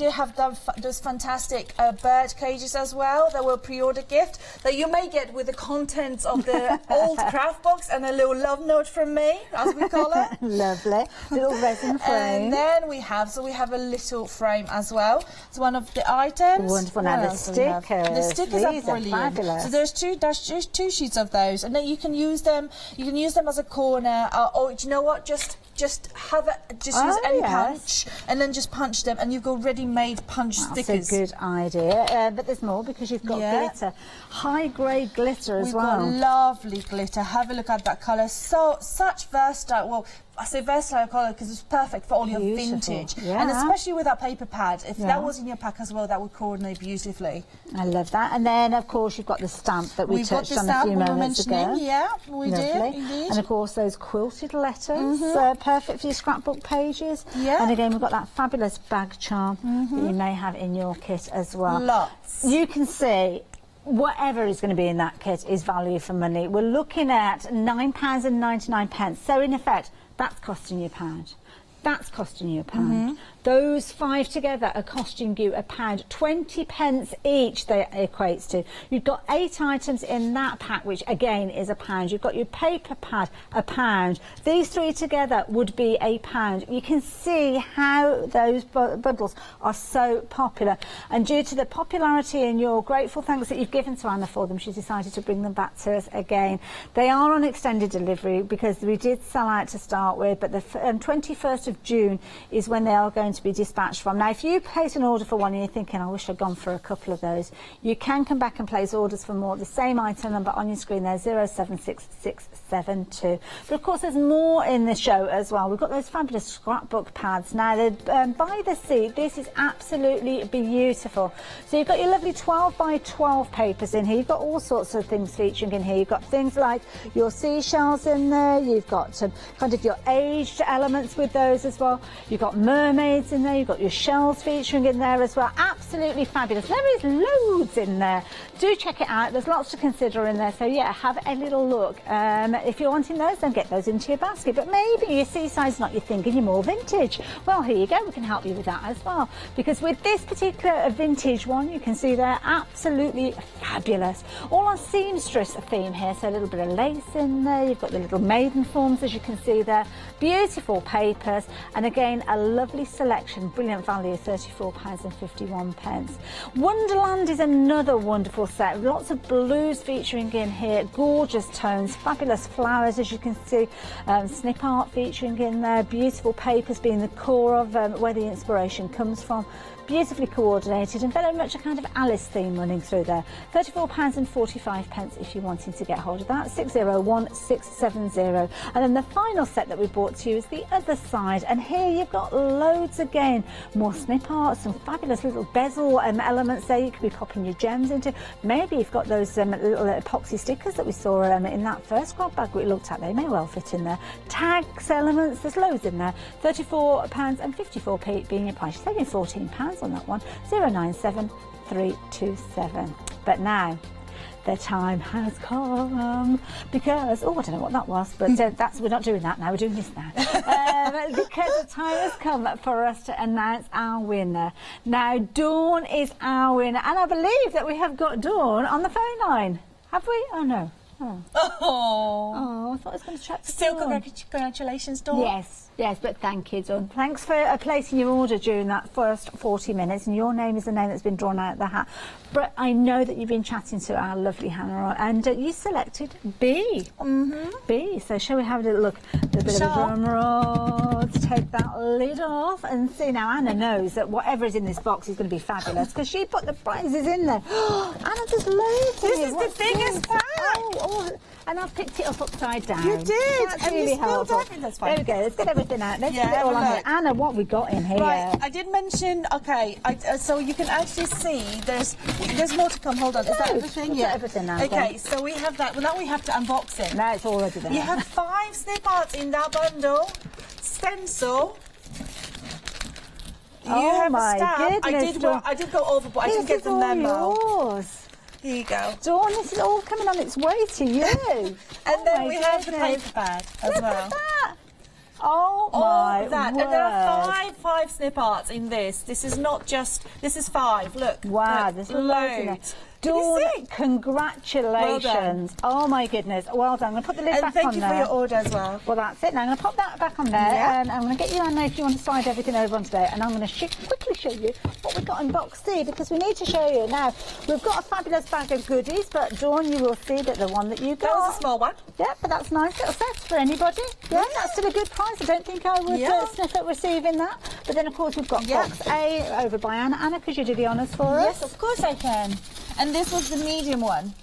have those fantastic bird cages as well that were pre-order gift that you may get with the contents of the old craft box and a little love note from me, as we call it. Lovely little resin frame. And then we have a little frame as well. It's one of the items. Wonderful. Now the stickers. The stickers are brilliant. Fabulous. So there's two sheets of those, and then you can use them. You can use them as a corner, or do you know what? Just use any punch, and then just punch them, and you've got ready-made punch stickers. That's a good idea. But there's more because you've got glitter, high-grade glitter as well. We've got lovely glitter. Have a look at that colour. Such versatile. Well, I say versatile colour because it's perfect for all your vintage, and especially with that paper pad. If that was in your pack as well, that would coordinate beautifully. I love that. And then, of course, you've got the stamp that we touched on a few moments ago. Yeah, we did. Indeed. And of course, those quilted letters, perfect for your scrapbook pages. Yeah. And again, we've got that fabulous bag charm that you may have in your kit as well. Lots. You can see whatever is going to be in that kit is value for money. We're looking at £9.99. So in effect, that's costing you £1. That's costing you £1. Those 5 together are costing you £1. 20 pence each they equates to. You've got 8 items in that pack, which again is £1. You've got your paper pad, £1. These 3 together would be £1. You can see how those bundles are so popular. And due to the popularity and your grateful thanks that you've given to Anna for them, she's decided to bring them back to us again. They are on extended delivery because we did sell out to start with, but the 21st of June is when they are going to be dispatched from. Now, if you place an order for one and you're thinking, I wish I'd gone for a couple of those, you can come back and place orders for more. The same item number on your screen there, 076672. But of course, there's more in the show as well. We've got those fabulous scrapbook pads. Now, they're by the seat. This is absolutely beautiful. So you've got your lovely 12 by 12 papers in here. You've got all sorts of things featuring in here. You've got things like your seashells in there. You've got kind of your aged elements with those as well. You've got mermaids in there. You've got your shells featuring in there as well. Absolutely fabulous. There is loads in there. Do check it out. There's lots to consider in there. So yeah, have a little look. If you're wanting those, then get those into your basket. But maybe your seaside's not your thing and you're more vintage. Well, here you go. We can help you with that as well. Because with this particular vintage one, you can see they're absolutely fabulous. All on seamstress theme here. So a little bit of lace in there. You've got the little maiden forms, as you can see there. Beautiful papers. And again, a lovely selection, brilliant value, £34.51. Wonderland is another wonderful set. Lots of blues featuring in here, gorgeous tones, fabulous flowers, as you can see, snip art featuring in there, beautiful papers being the core of where the inspiration comes from. Beautifully coordinated and very much a kind of Alice theme running through there. £34.45 if you're wanting to get hold of that. 601670. And then the final set that we brought to you is the other side. And here you've got loads again. More snip art, some fabulous little bezel elements there you could be popping your gems into. Maybe you've got those little epoxy stickers that we saw in that first grab bag we looked at. They may well fit in there. Tags elements, there's loads in there. £34.54 being your price. Saving £14 on that one. 097327. But now the time has come because I don't know what that was, but we're not doing that now. We're doing this now because the time has come for us to announce our winner. Now, Dawn is our winner, and I believe that we have got Dawn on the phone line. Have we? Oh no. Oh, I thought I was going to chat to Still, Dawn. congratulations, Dawn. Yes, but thank you, Dawn. Thanks for placing your order during that first 40 minutes, and your name is the name that's been drawn out of the hat. But I know that you've been chatting to our lovely Hannah, and you selected B. B. So shall we have a little look? A bit of a drum roll. Let's take that lid off and see. Now, Anna knows that whatever is in this box is going to be fabulous because she put the prizes in there. Anna, there's loads. This is the biggest pack. And I've picked it up upside down. You did. That's And really you spilled helpful. everything. That's fine. There we go. Let's get everything out. Let's Yeah, put it all on look. here. Anna, what we got in here? Right, I did mention, okay, so you can actually see there's more to come. Hold on, is that everything? Yeah, everything now. Okay, so we have that. Well, now we have to unbox it. No, it's already there. You have 5 snip arts in that bundle. Stencil. You have my a stamp. goodness, I did go over, but I didn't get the memo. Yours. Here you go. Dawn, this is all coming on its way to you. And then we have the paper pad as well. Look at that. Oh All my that. word. And there are five snip arts in this. This is not just, this is 5. Look. Wow, look, there's loads in there. Can you Dawn, see? congratulations. Oh my goodness. Well done. I'm going to put the lid And back thank on you there. for your order as well. Well, that's it. Now I'm going to pop that back on there. Yeah. And I'm going to get you, Anna, if you want to slide everything over onto there. And I'm going to quickly show you what we've got in box C, because we need to show you. Now, we've got a fabulous bag of goodies, but Dawn, you will see that the one that you got... That was a small one. Yeah, but that's a nice little set for anybody. Yeah, that's still a good price. I don't think I would sniff at receiving that. But then, of course, we've got box A over by Anna. Anna, could you do the honours for us? Yes, of course I can. And this was the medium one.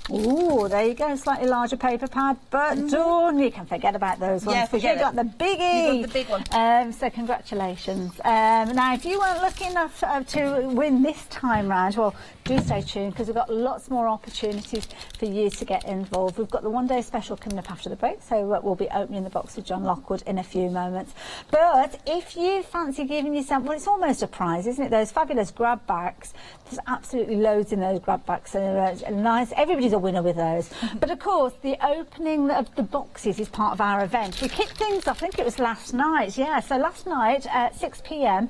Ooh, there you go, slightly larger paper pad. But Dawn, you can forget about those ones because you got the biggie. You got the big one. So congratulations. Now, if you weren't lucky enough to win this time round, well, do stay tuned because we've got lots more opportunities for you to get involved. We've got the one-day special coming up after the break, so we'll be opening the box with John Lockwood in a few moments. But if you fancy giving yourself, well, it's almost a prize, isn't it? Those fabulous grab bags. There's absolutely loads in those grab bags. So nice. Everybody's a winner with those. But of course, the opening of the boxes is part of our event. We kicked things off, I think it was last night. Yeah, so last night at 6 p.m,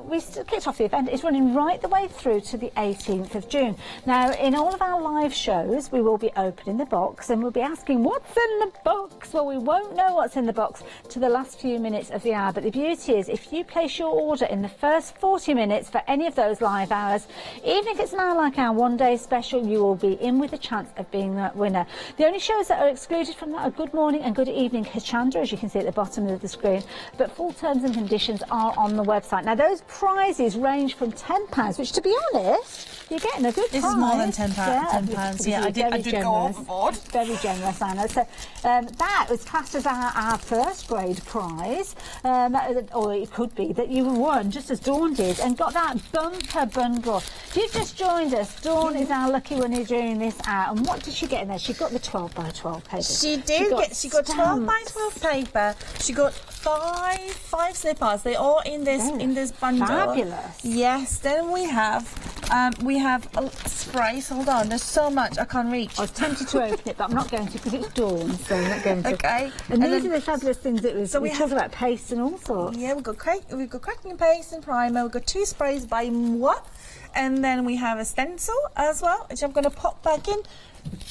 we kicked off the event. It's running right the way through to the 18th of June. Now, in all of our live shows, we will be opening the box and we'll be asking, what's in the box? Well, we won't know what's in the box to the last few minutes of the hour. But the beauty is, if you place your order in the first 40 minutes for any of those live hours, even if it's now like our one-day special, you will be in with a chance of being that winner. The only shows that are excluded from that are Good Morning and Good Evening Hochanda, as you can see at the bottom of the screen, but full terms and conditions are on the website. Now, those prizes range from £10, which, to be honest, you're getting a good prize. This is more than £10. Yeah, I did go overboard. Very generous, Anna. So that was classed as our first grade prize, or it could be that you won, just as Dawn did, and got that bumper bundle. If you've just joined us, Dawn is our lucky winner during this hour. And what did she get in there? She got the 12 by 12 paper. She got 12 by 12 paper. She got five slippers. They're all in this bundle. Fabulous. Yes. Then we have sprays. Hold on. There's so much I can't reach. I was tempted to open it, but I'm not going to because it's Dawn, so I'm not going to. Okay. And these are the fabulous things that we talk about paste and all sorts. Yeah, we've got cracking paste and primer. We've got 2 sprays by Moi. And then we have a stencil as well, which I'm going to pop back in.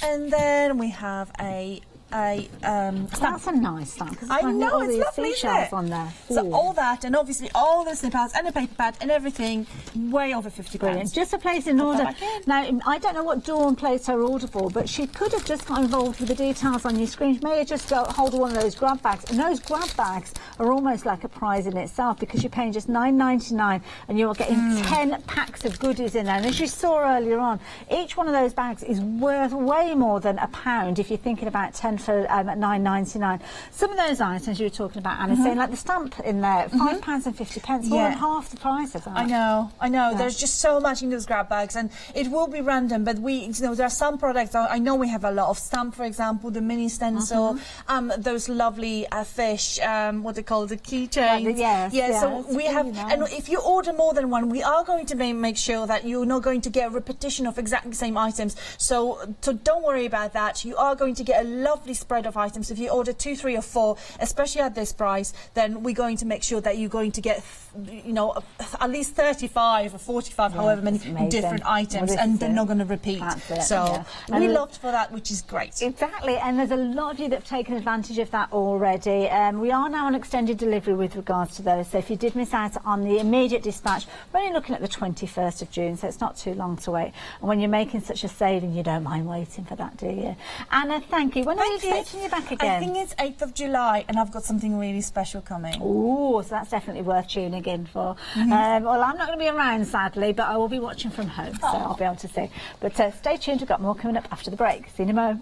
And then we have a stamp. That's a nice stamp. I know, it's lovely, isn't it? On there. So all that, and obviously all the snip outs and a paper pad and everything, way over £50. Brilliant. Just to place an order. Now, I don't know what Dawn placed her order for, but she could have just got involved with the details on your screen. She may have just got hold of one of those grab bags, and those grab bags are almost like a prize in itself because you're paying just £9.99 and you're getting 10 packs of goodies in there. And as you saw earlier on, each one of those bags is worth way more than £1 if you're thinking about 10 for £9.99. Some of those items you were talking about, Anna, saying like the stamp in there, £5.50, more than half the price of that. I know. Yeah. There's just so much in those grab bags, and it will be random. But there are some products. I know we have a lot of stamp, for example, the mini stencil, those lovely fish, what they call the keychains. Yes. So we have, nice. And if you order more than one, we are going to make sure that you're not going to get a repetition of exactly the same items. So don't worry about that. You are going to get a lovely lovely spread of items. If you order 2, 3 or 4, especially at this price, then we're going to make sure that you're going to get, you know, at least 35 or 45, however many different items, and they're not going to repeat. So we looked for that, which is great. Exactly, and there's a lot of you that have taken advantage of that already. We are now on extended delivery with regards to those, so if you did miss out on the immediate dispatch, we're only looking at the 21st of June, so it's not too long to wait. And when you're making such a saving, you don't mind waiting for that, do you? Anna, thank you. When are you getting you back again? I think it's 8th of July, and I've got something really special coming. Ooh, so that's definitely worth tuning in for. Well, I'm not going to be around, sadly, but I will be watching from home, so I'll be able to see. But stay tuned, we've got more coming up after the break. See you in a mo.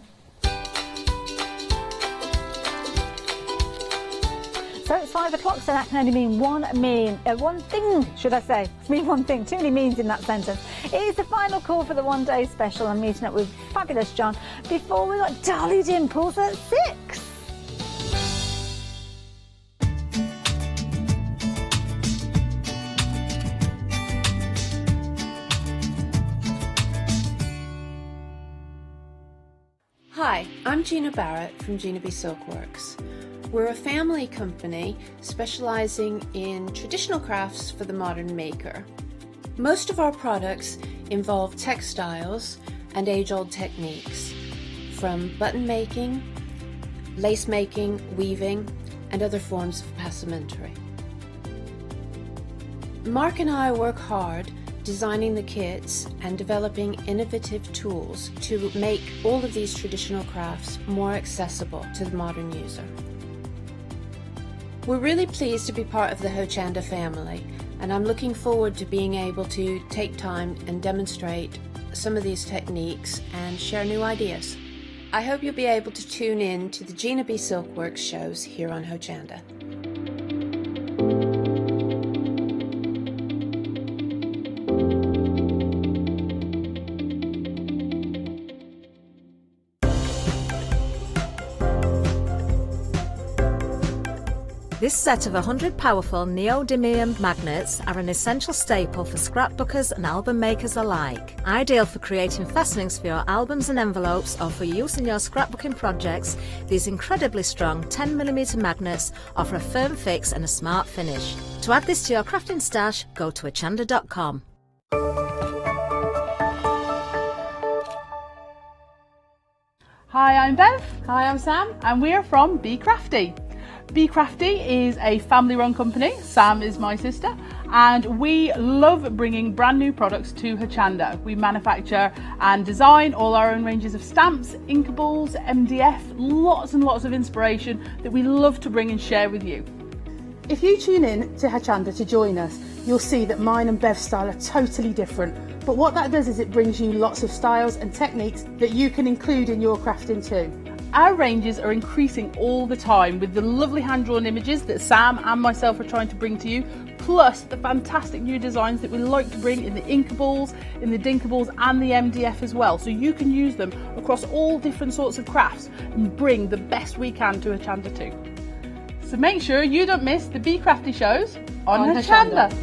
So it's 5 o'clock, so that can only mean one thing, should I say. Mean one thing, too many means in that sentence. It is the final call for the one-day special. I'm meeting up with fabulous John before we got Dolly Dimples at 6. Hi, I'm Gina Barrett from Gina B Silkworks. We're a family company specialising in traditional crafts for the modern maker. Most of our products involve textiles and age-old techniques, from button making, lace making, weaving, and other forms of passementerie. Mark and I work hard designing the kits and developing innovative tools to make all of these traditional crafts more accessible to the modern user. We're really pleased to be part of the Hochanda family, and I'm looking forward to being able to take time and demonstrate some of these techniques and share new ideas. I hope you'll be able to tune in to the Gina B Silkworks shows here on Hochanda. This set of 100 powerful neodymium magnets are an essential staple for scrapbookers and album makers alike. Ideal for creating fastenings for your albums and envelopes or for use in your scrapbooking projects, these incredibly strong 10mm magnets offer a firm fix and a smart finish. To add this to your crafting stash, go to hochanda.com. Hi, I'm Bev. Hi, I'm Sam, and we're from Be Crafty. Be Crafty is a family-run company. Sam is my sister, and we love bringing brand new products to Hochanda. We manufacture and design all our own ranges of stamps, inkables, MDF, lots and lots of inspiration that we love to bring and share with you. If you tune in to Hochanda to join us, you'll see that mine and Bev's style are totally different. But what that does is it brings you lots of styles and techniques that you can include in your crafting too. Our ranges are increasing all the time with the lovely hand-drawn images that Sam and myself are trying to bring to you, plus the fantastic new designs that we like to bring in the inkables, in the dinkables and the MDF as well, so you can use them across all different sorts of crafts and bring the best we can to Hochanda too. So make sure you don't miss the Be Crafty shows on Hochanda.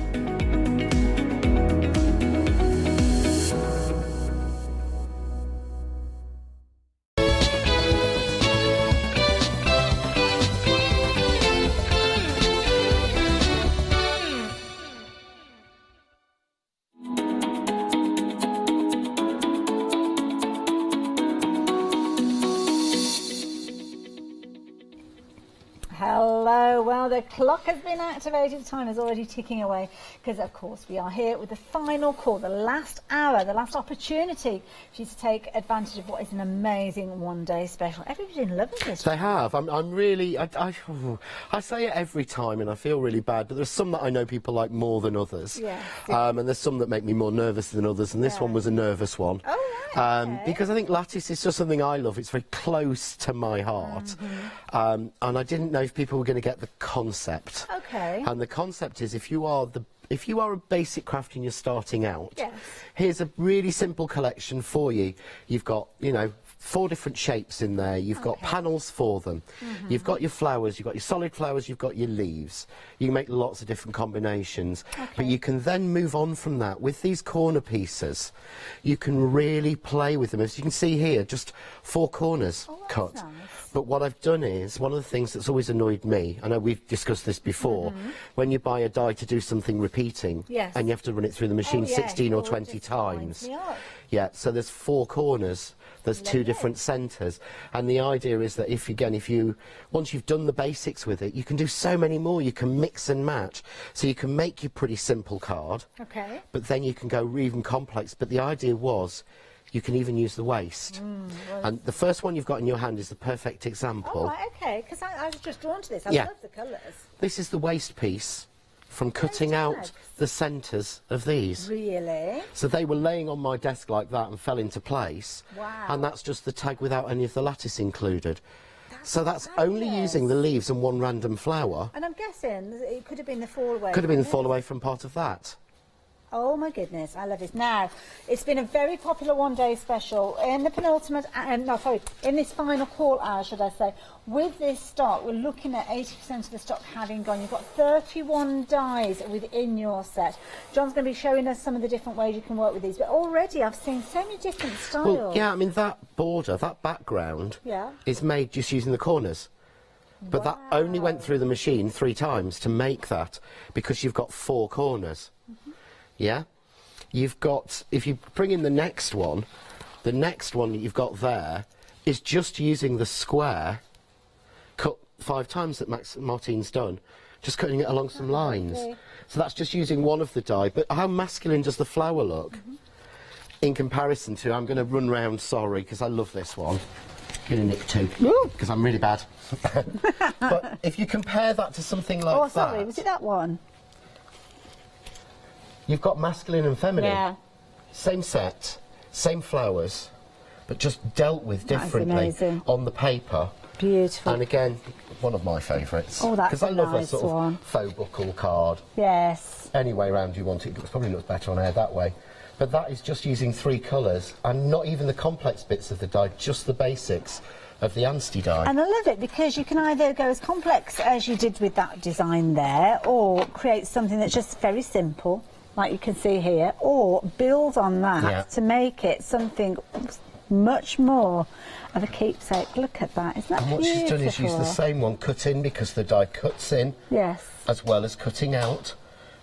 Hello, well the clock has been activated, time is already ticking away because of course we are here with the final call, the last hour, the last opportunity for you to take advantage of what is an amazing one-day special. Everybody's been loving this. They have. I'm really, I say it every time and I feel really bad, but there's some that I know people like more than others. Yeah. And there's some that make me more nervous than others, and this one was a nervous one. Oh, right, okay. Because I think lattice is just something I love. It's very close to my heart. And I didn't know if people were going to get the concept. Okay. And the concept is if you are if you are a basic craft and you're starting out, here's a really simple collection for you. You've got, you know, 4 different shapes in there. You've got panels for them. You've got your flowers, you've got your solid flowers, you've got your leaves. You can make lots of different combinations. But you can then move on from that. With these corner pieces, you can really play with them. As you can see here, just 4 corners cut. Nice. But what I've done is, one of the things that's always annoyed me, I know we've discussed this before, when you buy a die to do something repeating, and you have to run it through the machine 16 or 20 times. Yeah, so there's 4 corners. There's 2 different centres, and the idea is that once you've done the basics with it, you can do so many more. You can mix and match, so you can make your pretty simple card, but then you can go even complex. But the idea was, you can even use the waste. And the first one you've got in your hand is the perfect example. Oh, right, okay, because I was just drawn to this. I love the colours. This is the waste piece from cutting out the centres of these. Really? So they were laying on my desk like that and fell into place. Wow. And that's just the tag without any of the lattice included. So that's only using the leaves and 1 random flower. And I'm guessing it could have been the fall away. Could have been the fall away from part of that. Oh my goodness, I love this. Now, it's been a very popular one-day special. In the penultimate, in this final call hour, should I say, with this stock, we're looking at 80% of the stock having gone. You've got 31 dies within your set. John's going to be showing us some of the different ways you can work with these, but already I've seen so many different styles. Well, yeah, I mean, that border, that background, is made just using the corners. But that only went through the machine 3 times to make that, because you've got 4 corners. Yeah, you've got, if you bring in the next one that you've got there is just using the square cut 5 times that Martine's done, just cutting it along some lines. So that's just using one of the die. But how masculine does the flower look in comparison to, I'm going to run round, sorry, because I love this one. I'm going to nick 2, because I'm really bad. But if you compare that to something like that... Oh, sorry, was it that one? You've got masculine and feminine. Yeah. Same set, same flowers, but just dealt with differently on the paper. Beautiful. And again, one of my favourites. Oh, that's because I love a sort of faux buckle card. Yes. Any way round you want it. It probably looks better on air that way. But that is just using 3 colours, and not even the complex bits of the die, just the basics of the Anstey die. And I love it because you can either go as complex as you did with that design there, or create something that's just very simple, like you can see here, or build on that to make it something much more of a keepsake. Look at that, isn't that beautiful? And what she's done is use the same one cut in, because the die cuts in, as well as cutting out,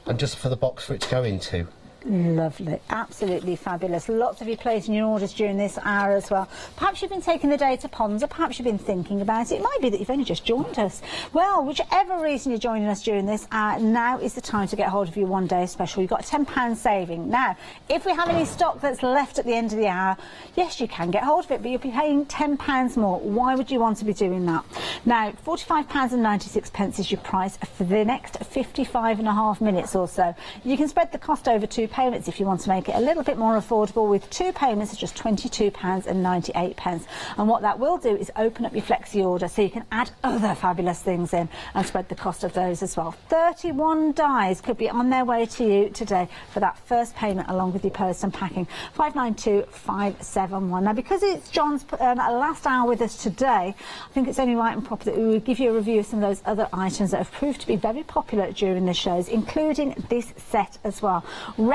and just for the box for it to go into. Lovely, absolutely fabulous. Lots of you placing your orders during this hour as well. Perhaps you've been taking the day to ponder, perhaps you've been thinking about it. It might be that you've only just joined us. Well, whichever reason you're joining us during this hour, now is the time to get hold of your one-day special. You've got a £10 saving. Now, if we have any stock that's left at the end of the hour, yes, you can get hold of it, but you'll be paying £10 more. Why would you want to be doing that? Now, £45.96 is your price for the next 55.5 minutes or so. You can spread the cost over 2 payments if you want to make it a little bit more affordable, with 2 payments of just £22.98. And what that will do is open up your flexi order, so you can add other fabulous things in and spread the cost of those as well. 31 dies could be on their way to you today for that first payment, along with your post and packing. 592571. Now, because it's John's last hour with us today, I think it's only right and proper that we would give you a review of some of those other items that have proved to be very popular during the shows, including this set as well.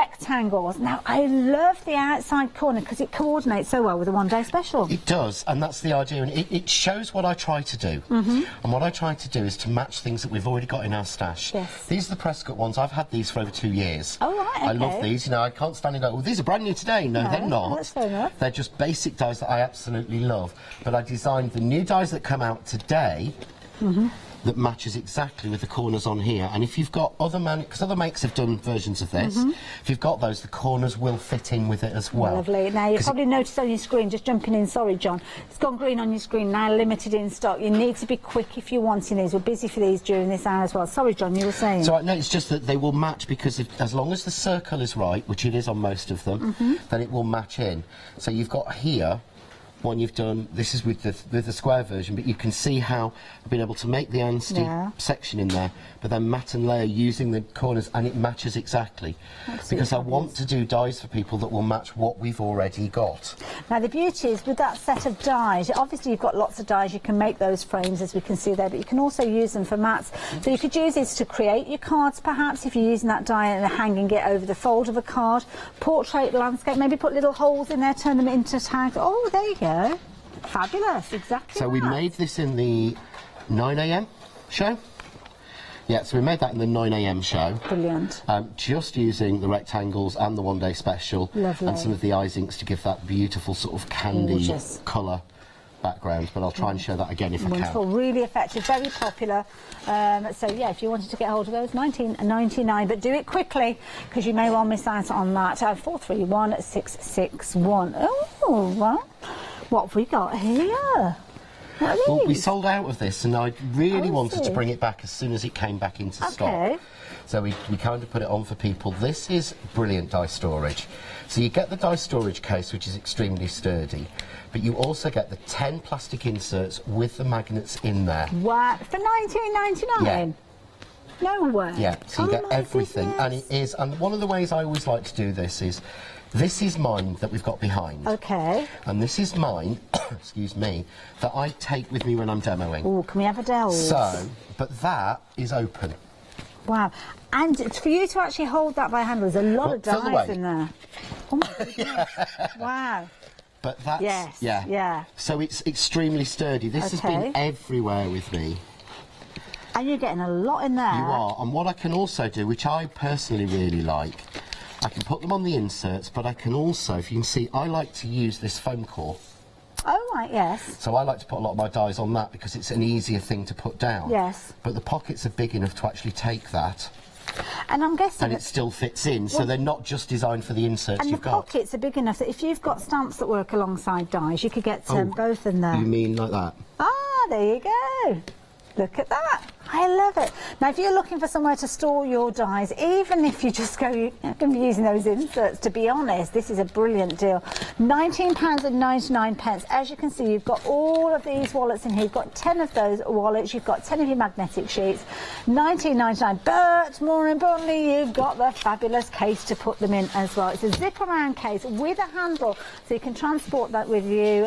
Rectangles. Now, I love the outside corner because it coordinates so well with the one-day special. It does, and that's the idea, and it shows what I try to do. And what I try to do is to match things that we've already got in our stash. These are the Prescott ones. I've had these for over 2 years. Oh, right, okay. I love these. You know, I can't stand and go, oh, these are brand new today. No, they're not. That's fair enough. They're just basic dies that I absolutely love. But I designed the new dies that come out today that matches exactly with the corners on here. And if you've got other because other makes have done versions of this, if you've got those, the corners will fit in with it as well. Lovely. Now, you've probably noticed on your screen, just jumping in, sorry, John, it's gone green on your screen, now limited in stock. You need to be quick if you're wanting these. We're busy for these during this hour as well. Sorry, John, you were saying? So, no, it's just that they will match, because as long as the circle is right, which it is on most of them, then it will match in. So you've got here one you've done. This is with the square version, but you can see how I've been able to make the Anstey section in there, but then mat and layer using the corners, and it matches exactly. Because I want to do dies for people that will match what we've already got. Now the beauty is with that set of dies, obviously you've got lots of dies, you can make those frames as we can see there, but you can also use them for mats. So you could use this to create your cards perhaps, if you're using that die and hanging it over the fold of a card. Portrait, landscape, maybe put little holes in there, turn them into tags. Oh, there you go. Fabulous, exactly. So we made this in the 9 AM show. Yeah, so we made that in the 9 AM show. Brilliant. Just using the rectangles and the one-day special. Lovely. And some of the ice inks to give that beautiful sort of candy colour background, but I'll try and show that again if I can. Really effective, very popular. So yeah, if you wanted to get hold of those, £19.99, but do it quickly because you may well miss out on that. 431661. Oh, well, what have we got here? Well, we sold out of this, and I really wanted to bring it back as soon as it came back into stock. So we kind of put it on for people. This is brilliant die storage. So you get the die storage case, which is extremely sturdy, but you also get the 10 plastic inserts with the magnets in there. Wow, for £19.99? Yeah. No way. Yeah, so you get everything, and it is, and one of the ways I always like to do this is, this is mine that we've got behind. Okay. And this is mine, excuse me, that I take with me when I'm demoing. Oh, can we have a delve? So, but that is open. Wow. And for you to actually hold that by hand, there's a lot of dies in there. Oh my goodness. Wow. But that's, so it's extremely sturdy. This has been everywhere with me. And you're getting a lot in there. You are. And what I can also do, which I personally really like, I can put them on the inserts, but I can also, if you can see, I like to use this foam core. Oh, right, yes. So I like to put a lot of my dies on that because it's an easier thing to put down. Yes. But the pockets are big enough to actually take that. And I'm guessing... And it still fits in, so they're not just designed for the inserts you've got. And the pockets are big enough that if you've got stamps that work alongside dies, you could get both in there. You mean like that? Ah, there you go. Look at that. I love it. Now, if you're looking for somewhere to store your dies, even if you just go, you're going to be using those inserts, to be honest, this is a brilliant deal. £19.99. As you can see, you've got all of these wallets in here. You've got 10 of those wallets. You've got 10 of your magnetic sheets. £19.99. But more importantly, you've got the fabulous case to put them in as well. It's a zip-around case with a handle, so you can transport that with you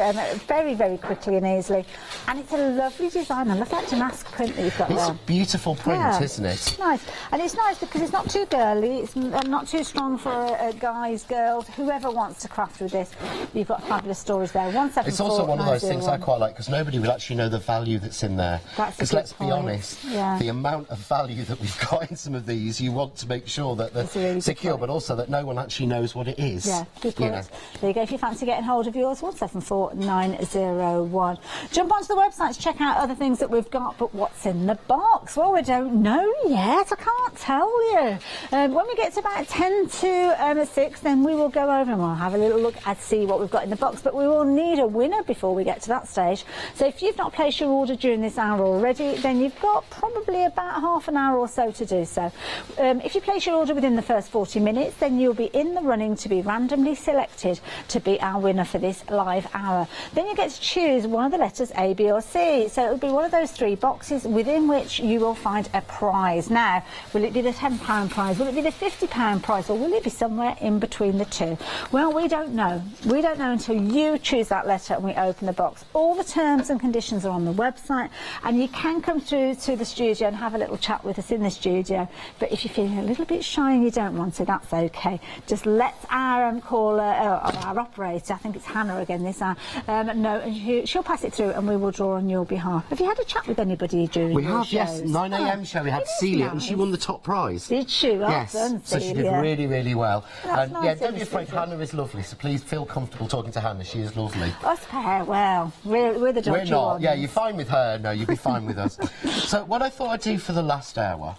very, very quickly and easily. And it's a lovely design. I love that damask print that you've got there. It's a beautiful print, isn't it? It's nice. And it's nice because it's not too girly, it's not too strong for guys, girls, whoever wants to craft with this. You've got fabulous stories there. 174. It's also one of those things I quite like because nobody would actually know the value that's in there. Because let's be honest, the amount of value that we've got in some of these, you want to make sure that they're really secure, but also that no one actually knows what it is. Yeah, good point. There you go. If you fancy getting hold of yours, 174901. Jump onto the website to check out other things that we've got, but what's in the box? Well, we don't know yet. I can't tell you. When we get to about 10 to 6, then we will go over and we'll have a little look and see what we've got in the box. But we will need a winner before we get to that stage. So if you've not placed your order during this hour already, then you've got probably about half an hour or so to do so. If you place your order within the first 40 minutes, then you'll be in the running to be randomly selected to be our winner for this live hour. Then you get to choose one of the letters A, B or C. So it'll be one of those 3 boxes within which you will find a prize. Now, will it be the £10 prize? Will it be the £50 prize? Or will it be somewhere in between the two? Well, we don't know. We don't know until you choose that letter and we open the box. All the terms and conditions are on the website, and you can come through to the studio and have a little chat with us in the studio. But if you're feeling a little bit shy and you don't want to, that's okay. Just let our caller, our operator, I think it's Hannah again this hour, know, and she'll pass it through and we will draw on your behalf. Have you had a chat with anybody during your shows? Yes. 9 AM show, we had Celia, and she won the top prize. Did she? Well done, so she did really, really well. That's and nice, don't be afraid, Hannah is lovely, so please feel comfortable talking to Hannah. She is lovely. Us pair, well, we're the dodgy We're not. ones. Yeah, you're fine with her. No, you'll be fine with us. So what I thought I'd do for the last hour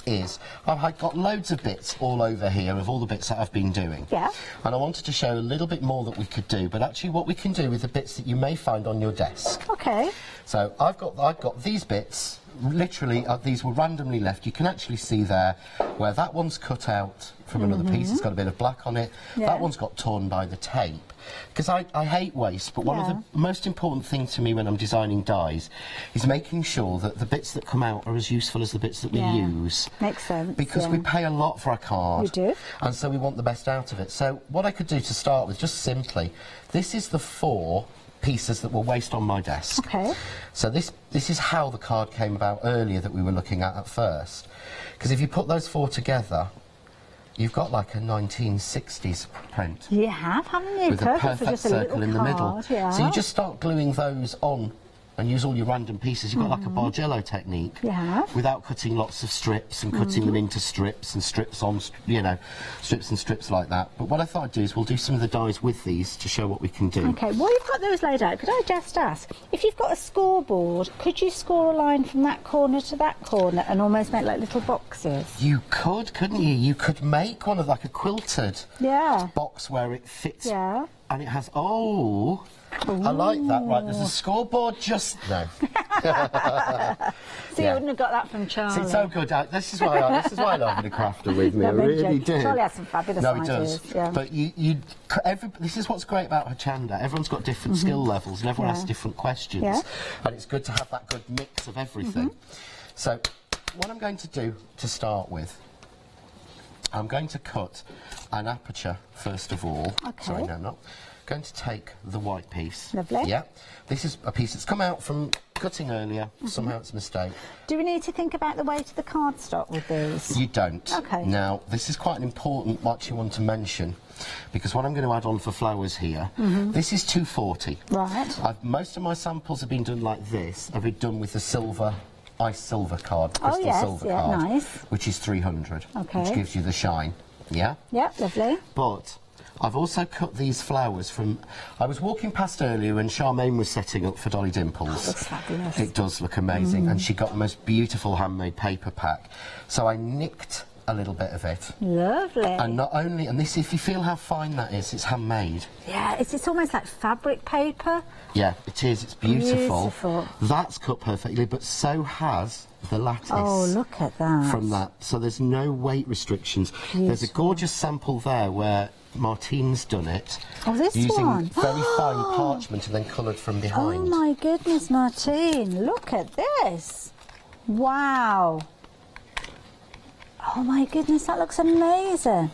is I've got loads of bits all over here of all the bits that I've been doing. Yeah. And I wanted to show a little bit more that we could do, but actually what we can do with the bits that you may find on your desk. Okay. So I've got these bits literally, these were randomly left. You can actually see there where that one's cut out from another piece. It's got a bit of black on it. Yeah. That one's got torn by the tape. Because I hate waste, but one of the most important things to me when I'm designing dies is making sure that the bits that come out are as useful as the bits that we use. Makes sense. Because we pay a lot for our card. We do. And so we want the best out of it. So what I could do to start with, just simply, this is the 4 pieces that were waste on my desk. Okay. So this is how the card came about earlier that we were looking at first. Because if you put those 4 together, you've got like a 1960s print. You have, haven't you? With a perfect circle in the middle. Yeah. So you just start gluing those on and use all your random pieces. You've got like a Bargello technique. Yeah. Without cutting lots of strips and cutting them into strips and strips on, you know, strips and strips like that. But what I thought I'd do is we'll do some of the dies with these to show what we can do. Okay, while you've got those laid out, could I just ask, if you've got a scoreboard, could you score a line from that corner to that corner and almost make like little boxes? You could, couldn't you? You could make one of like a quilted box where it fits. Yeah. And it has, I like that. Right, there's a scoreboard just now. So you wouldn't have got that from Charlie. It's so good. This is why I love the crafter with me. I really do. Charlie has some fabulous ideas. No, he does. Yeah. But this is what's great about Hochanda. Everyone's got different skill levels and everyone asks different questions. Yeah. And it's good to have that good mix of everything. So what I'm going to do to start with, I'm going to cut an aperture first of all. Okay. Sorry, no, I'm not. Going to take the white piece. Lovely. Yeah. This is a piece that's come out from cutting earlier. Somehow it's a mistake. Do we need to think about the weight of the cardstock with these? You don't. Okay. Now, this is quite an important one to mention, because what I'm going to add on for flowers here, this is 240. Right. Most of my samples have been done like this. I've been done with the silver, ice silver card, crystal silver card, nice. which is 300, okay. which gives you the shine. Yeah? Yeah, lovely. But I've also cut these flowers from... I was walking past earlier when Charmaine was setting up for Dolly Dimples. Oh, looks fabulous. It does look amazing, and she got the most beautiful handmade paper pack. So I nicked a little bit of it. Lovely. And not only... And this, if you feel how fine that is, it's handmade. Yeah, it's almost like fabric paper. Yeah, it is. It's beautiful. Beautiful. That's cut perfectly, but so has the lattice. Oh, look at that. From that. So there's no weight restrictions. Beautiful. There's a gorgeous sample there where Martine's done it. Oh, this using one? very fine parchment and then coloured from behind. Oh, my goodness, Martine. Look at this. Wow. Oh, my goodness, that looks amazing.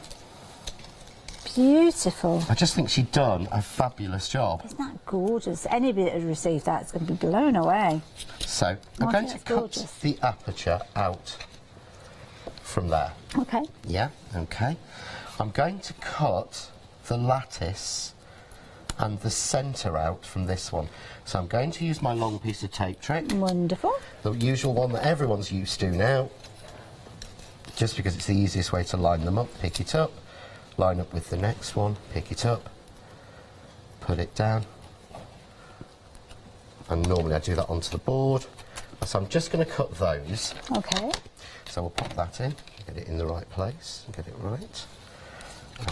Beautiful. I just think she'd done a fabulous job. Isn't that gorgeous? Anybody that received that is going to be blown away. So, I'm going to cut the aperture out from there. Okay. Yeah, okay. I'm going to cut the lattice and the centre out from this one. So I'm going to use my long piece of tape trick. Wonderful. The usual one that everyone's used to now. Just because it's the easiest way to line them up. Pick it up, line up with the next one, pick it up, put it down. And normally I do that onto the board. So I'm just going to cut those. Okay. So we'll pop that in, get it in the right place, get it right.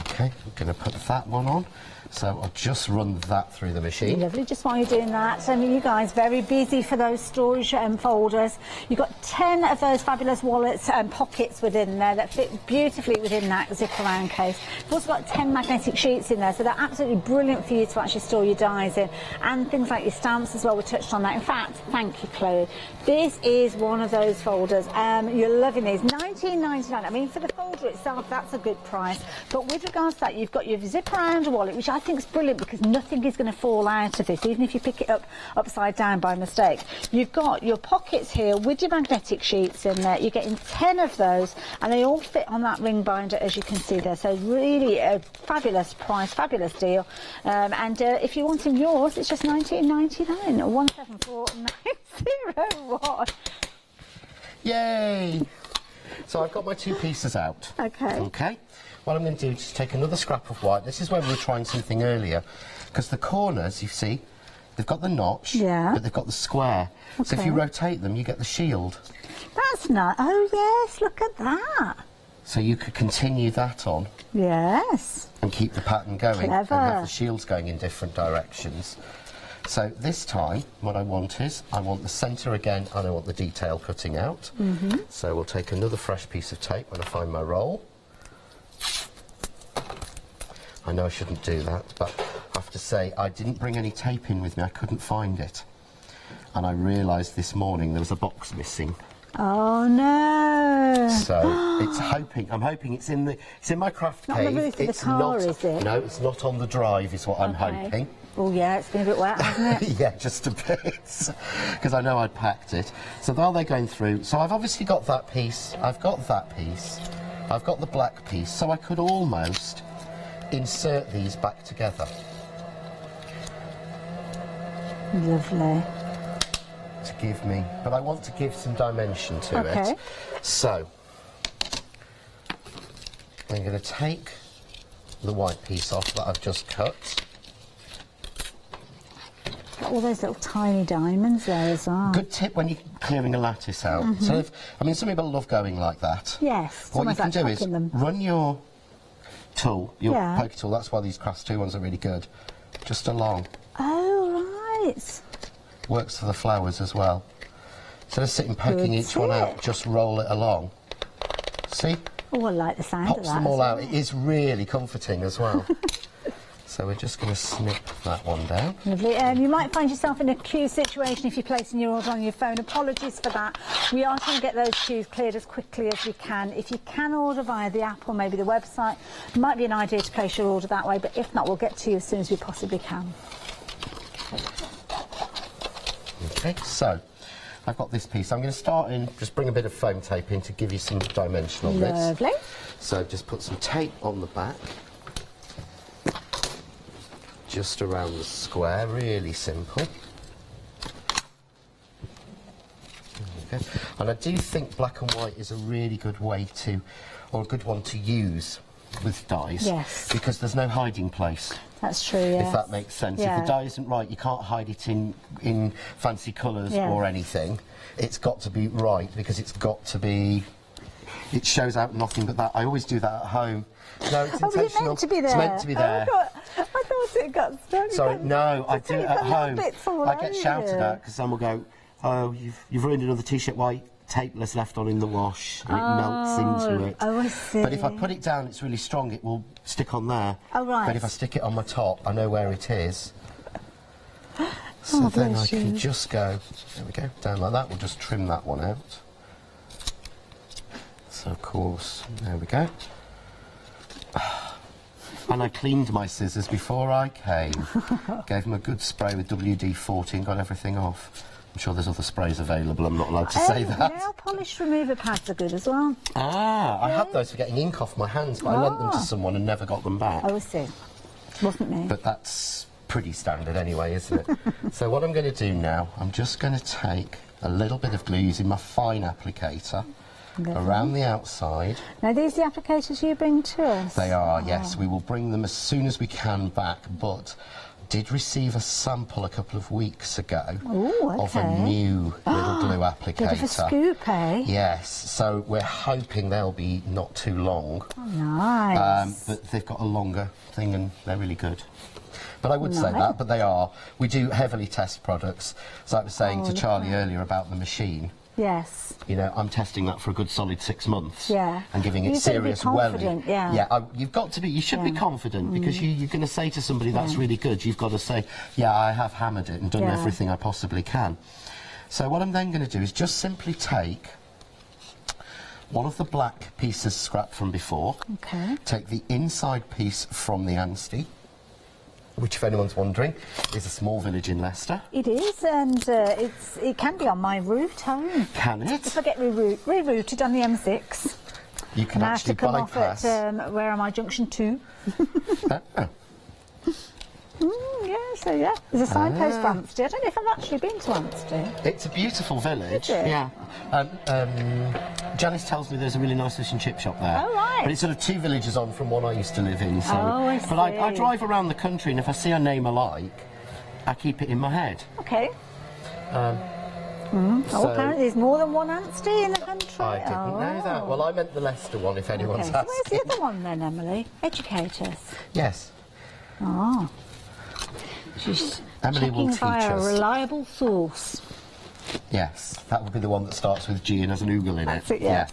Okay, I'm going to put that one on. So I'll just run that through the machine. Lovely, just while you're doing that, you guys very busy for those storage folders. You've got 10 of those fabulous wallets and pockets within there that fit beautifully within that zip around case. You've also got 10 magnetic sheets in there, so they're absolutely brilliant for you to actually store your dies in. And things like your stamps as well, we touched on that. In fact, thank you, Chloe. This is one of those folders. You're loving these. $19.99. I mean, for the folder itself, that's a good price. But with regards to that, you've got your zip around wallet, which I think is brilliant because nothing is going to fall out of this, even if you pick it up upside down by mistake. You've got your pockets here with your magnetic sheets in there. You're getting 10 of those, and they all fit on that ring binder, as you can see there. So really a fabulous price, fabulous deal. And if you want them yours, it's just $19.99 or 174901. Yay! So I've got my two pieces out. Okay. Okay. What I'm going to do is take another scrap of white. This is where we were trying something earlier, because the corners, you see, they've got the notch, but they've got the square. Okay. So if you rotate them, you get the shield. That's nice. Oh, yes, look at that. So you could continue that on. Yes. And keep the pattern going. Clever. And have the shields going in different directions. So this time, what I want is, I want the centre again, and I want the detail cutting out. So we'll take another fresh piece of tape when I find my roll. I know I shouldn't do that, but I have to say, I didn't bring any tape in with me, I couldn't find it. And I realised this morning there was a box missing. Oh no! So I'm hoping it's in my craft cave. Not on the roof of the car, is it? No, it's not on the drive, is what I'm hoping. Oh yeah, it's been a bit wet, hasn't it? Yeah, just a bit, because I know I'd packed it. So while they're going through, so I've obviously got that piece, I've got that piece, I've got the black piece, so I could almost insert these back together. Lovely. To give me, but I want to give some dimension to it. So I'm going to take the white piece off that I've just cut. Got all those little tiny diamonds there as well. Good tip when you're clearing a lattice out. So some people love going like that. Yes. What you can do is run your tool, your poker tool. That's why these Crafts 2 ones are really good. Just along. Oh right. Works for the flowers as well. Instead of sitting poking each one out, just roll it along. See? Oh, I like the sound of that. Pops them all out. It is really comforting as well. So we're just going to snip that one down. Lovely. You might find yourself in a queue situation if you're placing your order on your phone. Apologies for that. We are trying to get those queues cleared as quickly as we can. If you can order via the app or maybe the website, it might be an idea to place your order that way, but if not, we'll get to you as soon as we possibly can. Okay, so I've got this piece. I'm going to start in, just bring a bit of foam tape in to give you some dimension on this. Lovely. So just put some tape on the back, just around the square, really simple. Okay. And I do think black and white is a really good way to, or a good one to use with dyes. Yes. Because there's no hiding place. That's true, yes. If that makes sense. Yeah. If the dye isn't right, you can't hide it in fancy colours or anything. It's got to be right, because it's got to be... It shows out nothing but that. I always do that at home. No, it's intentional. It's meant to be there. It's meant to be there. I thought it got stuck. Sorry, no, I do it at home. I get shouted at because someone will go, oh, you've ruined another T-shirt. Why? Tapeless left on in the wash, and it melts into it. Oh, I see. But if I put it down, it's really strong, it will stick on there. Oh, right. But if I stick it on my top, I know where it is. So then I can just go, there we go, down like that. We'll just trim that one out. So, of course, there we go. And I cleaned my scissors before I came. Gave them a good spray with WD-40 and got everything off. I'm sure there's other sprays available, I'm not allowed to say that. Nail polish remover pads are good as well. Ah, I had those for getting ink off my hands, but I lent them to someone and never got them back. Oh, I see. Wasn't me. But that's pretty standard anyway, isn't it? So what I'm going to do now, I'm just going to take a little bit of glue using my fine applicator around the outside. Now, these are the applicators you bring to us? They are, yes. We will bring them as soon as we can back, but did receive a sample a couple of weeks ago of a new little glue applicator. Bit of a scoop, eh? Yes, so we're hoping they'll be not too long. Oh, nice. But they've got a longer thing and they're really good. But I would say that, but they are. We do heavily test products. So I was saying to Charlie earlier about the machine. Yes. You know, I'm testing that for a good solid 6 months. Yeah. And giving it You've serious got to be confident, welling. Yeah, you've got to be, you should be confident, because you're going to say to somebody that's really good, you've got to say, yeah, I have hammered it and done everything I possibly can. So what I'm then going to do is just simply take one of the black pieces scrapped from before, take the inside piece from the Anstey, which, if anyone's wondering, is a small village in Leicester. It is, and it can be on my route home. Can it? If I get rerouted on the M6. You can actually bypass. I have to come off at, where am I, Junction 2? So there's a signpost for Anstey. I don't know if I've actually been to Anstey. It's a beautiful village. Is it? Yeah. Janice tells me there's a really nice fish and chip shop there. Oh, right. But it's sort of 2 villages on from one I used to live in. So, I but I drive around the country, and if I see a name alike, I keep it in my head. Okay. So apparently there's more than one Anstey in the country. I didn't know that. Well, I meant the Leicester one, if anyone's asking. So where's the other one then, Emily? Educate us. Yes. Oh. She's Emily will checking teach via a us. reliable source. Yes, that would be the one that starts with G and has an oogle in That's it. it, yeah.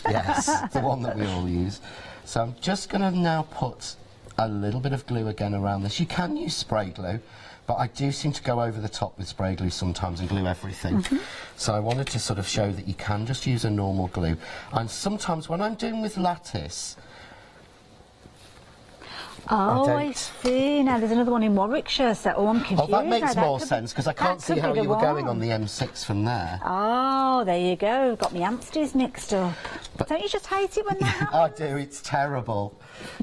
Yes, the one that we all use. So I'm just going to now put a little bit of glue again around this. You can use spray glue, but I do seem to go over the top with spray glue sometimes and glue everything. So I wanted to sort of show that you can just use a normal glue. And sometimes when I'm doing with lattice, Oh, I see. Now there's another one in Warwickshire, so I'm confused. oh, that makes now. more sense because I can't see how you were going on the M6 from there. Oh, there you go. Got me hamsters mixed up. But don't you just hate it when that happens? I do, it's terrible.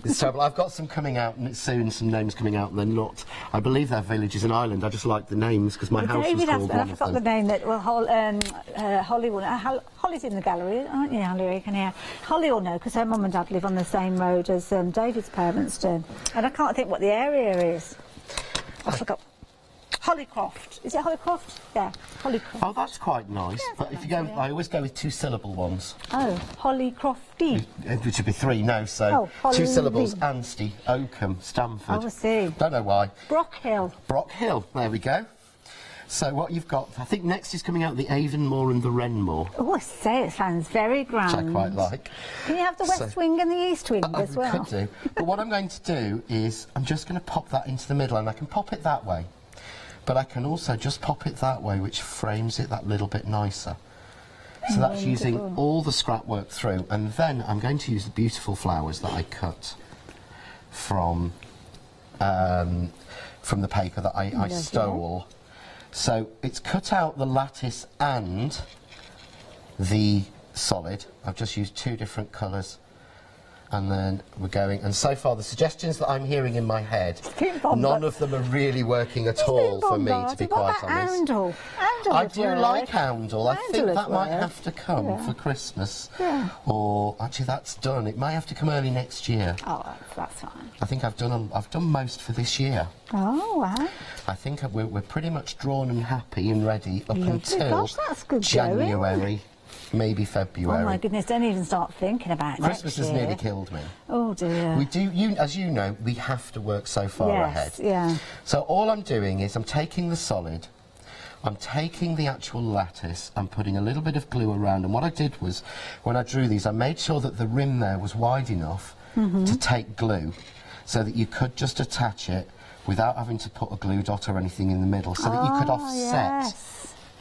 It's terrible. I've got some coming out soon, some names coming out, and they're not. I believe they're villages in Ireland. I just like the names because my house was called one I of forgot them. the name that, well, Holly will know. Holly's in the gallery, aren't you, Holly? Can hear. Holly will know because her mum and dad live on the same road as David's parents do. And I can't think what the area is. I forgot. Hollycroft. Is it Hollycroft? Yeah, Hollycroft. Oh, that's quite nice. Yeah, but if you go, nice, I always go with 2-syllable ones. Oh, Hollycrofty. Which would be 3, no, so Oh, 2 syllables, Anstey, Oakham, Stamford. Oh, I see. Don't know why. Brockhill. Brockhill, there we go. So what you've got, I think next is coming out the Avonmore and the Wrenmore. Oh, I say, it sounds very grand. Which I quite like. Can you have the west wing and the east wing as well? I could do. But what I'm going to do is, I'm just going to pop that into the middle, and I can pop it that way. But I can also just pop it that way, which frames it that little bit nicer. So that's using all the scrap work through, and then I'm going to use the beautiful flowers that I cut from the paper that I stole. So it's cut out the lattice and the solid. I've just used 2 different colours. And then we're going, and so far the suggestions that I'm hearing in my head, none of them are really working at all for me, to be quite honest. Oundle? I do like Oundle. I think that might work. have to come for Christmas. Yeah. Or, actually that's done. It might have to come early next year. Oh, that's fine. I think I've done most for this year. Oh, wow. I think we're pretty much drawn and happy and ready up Lovely. until Gosh, that's good January. going. Maybe February. Oh my goodness, don't even start thinking about Christmas next has year. nearly killed me. Oh dear. We do, as you know, we have to work so far ahead. Yeah. So all I'm doing is I'm taking the solid, I'm taking the actual lattice, I'm putting a little bit of glue around, and what I did was, when I drew these, I made sure that the rim there was wide enough to take glue, so that you could just attach it without having to put a glue dot or anything in the middle, so that you could offset.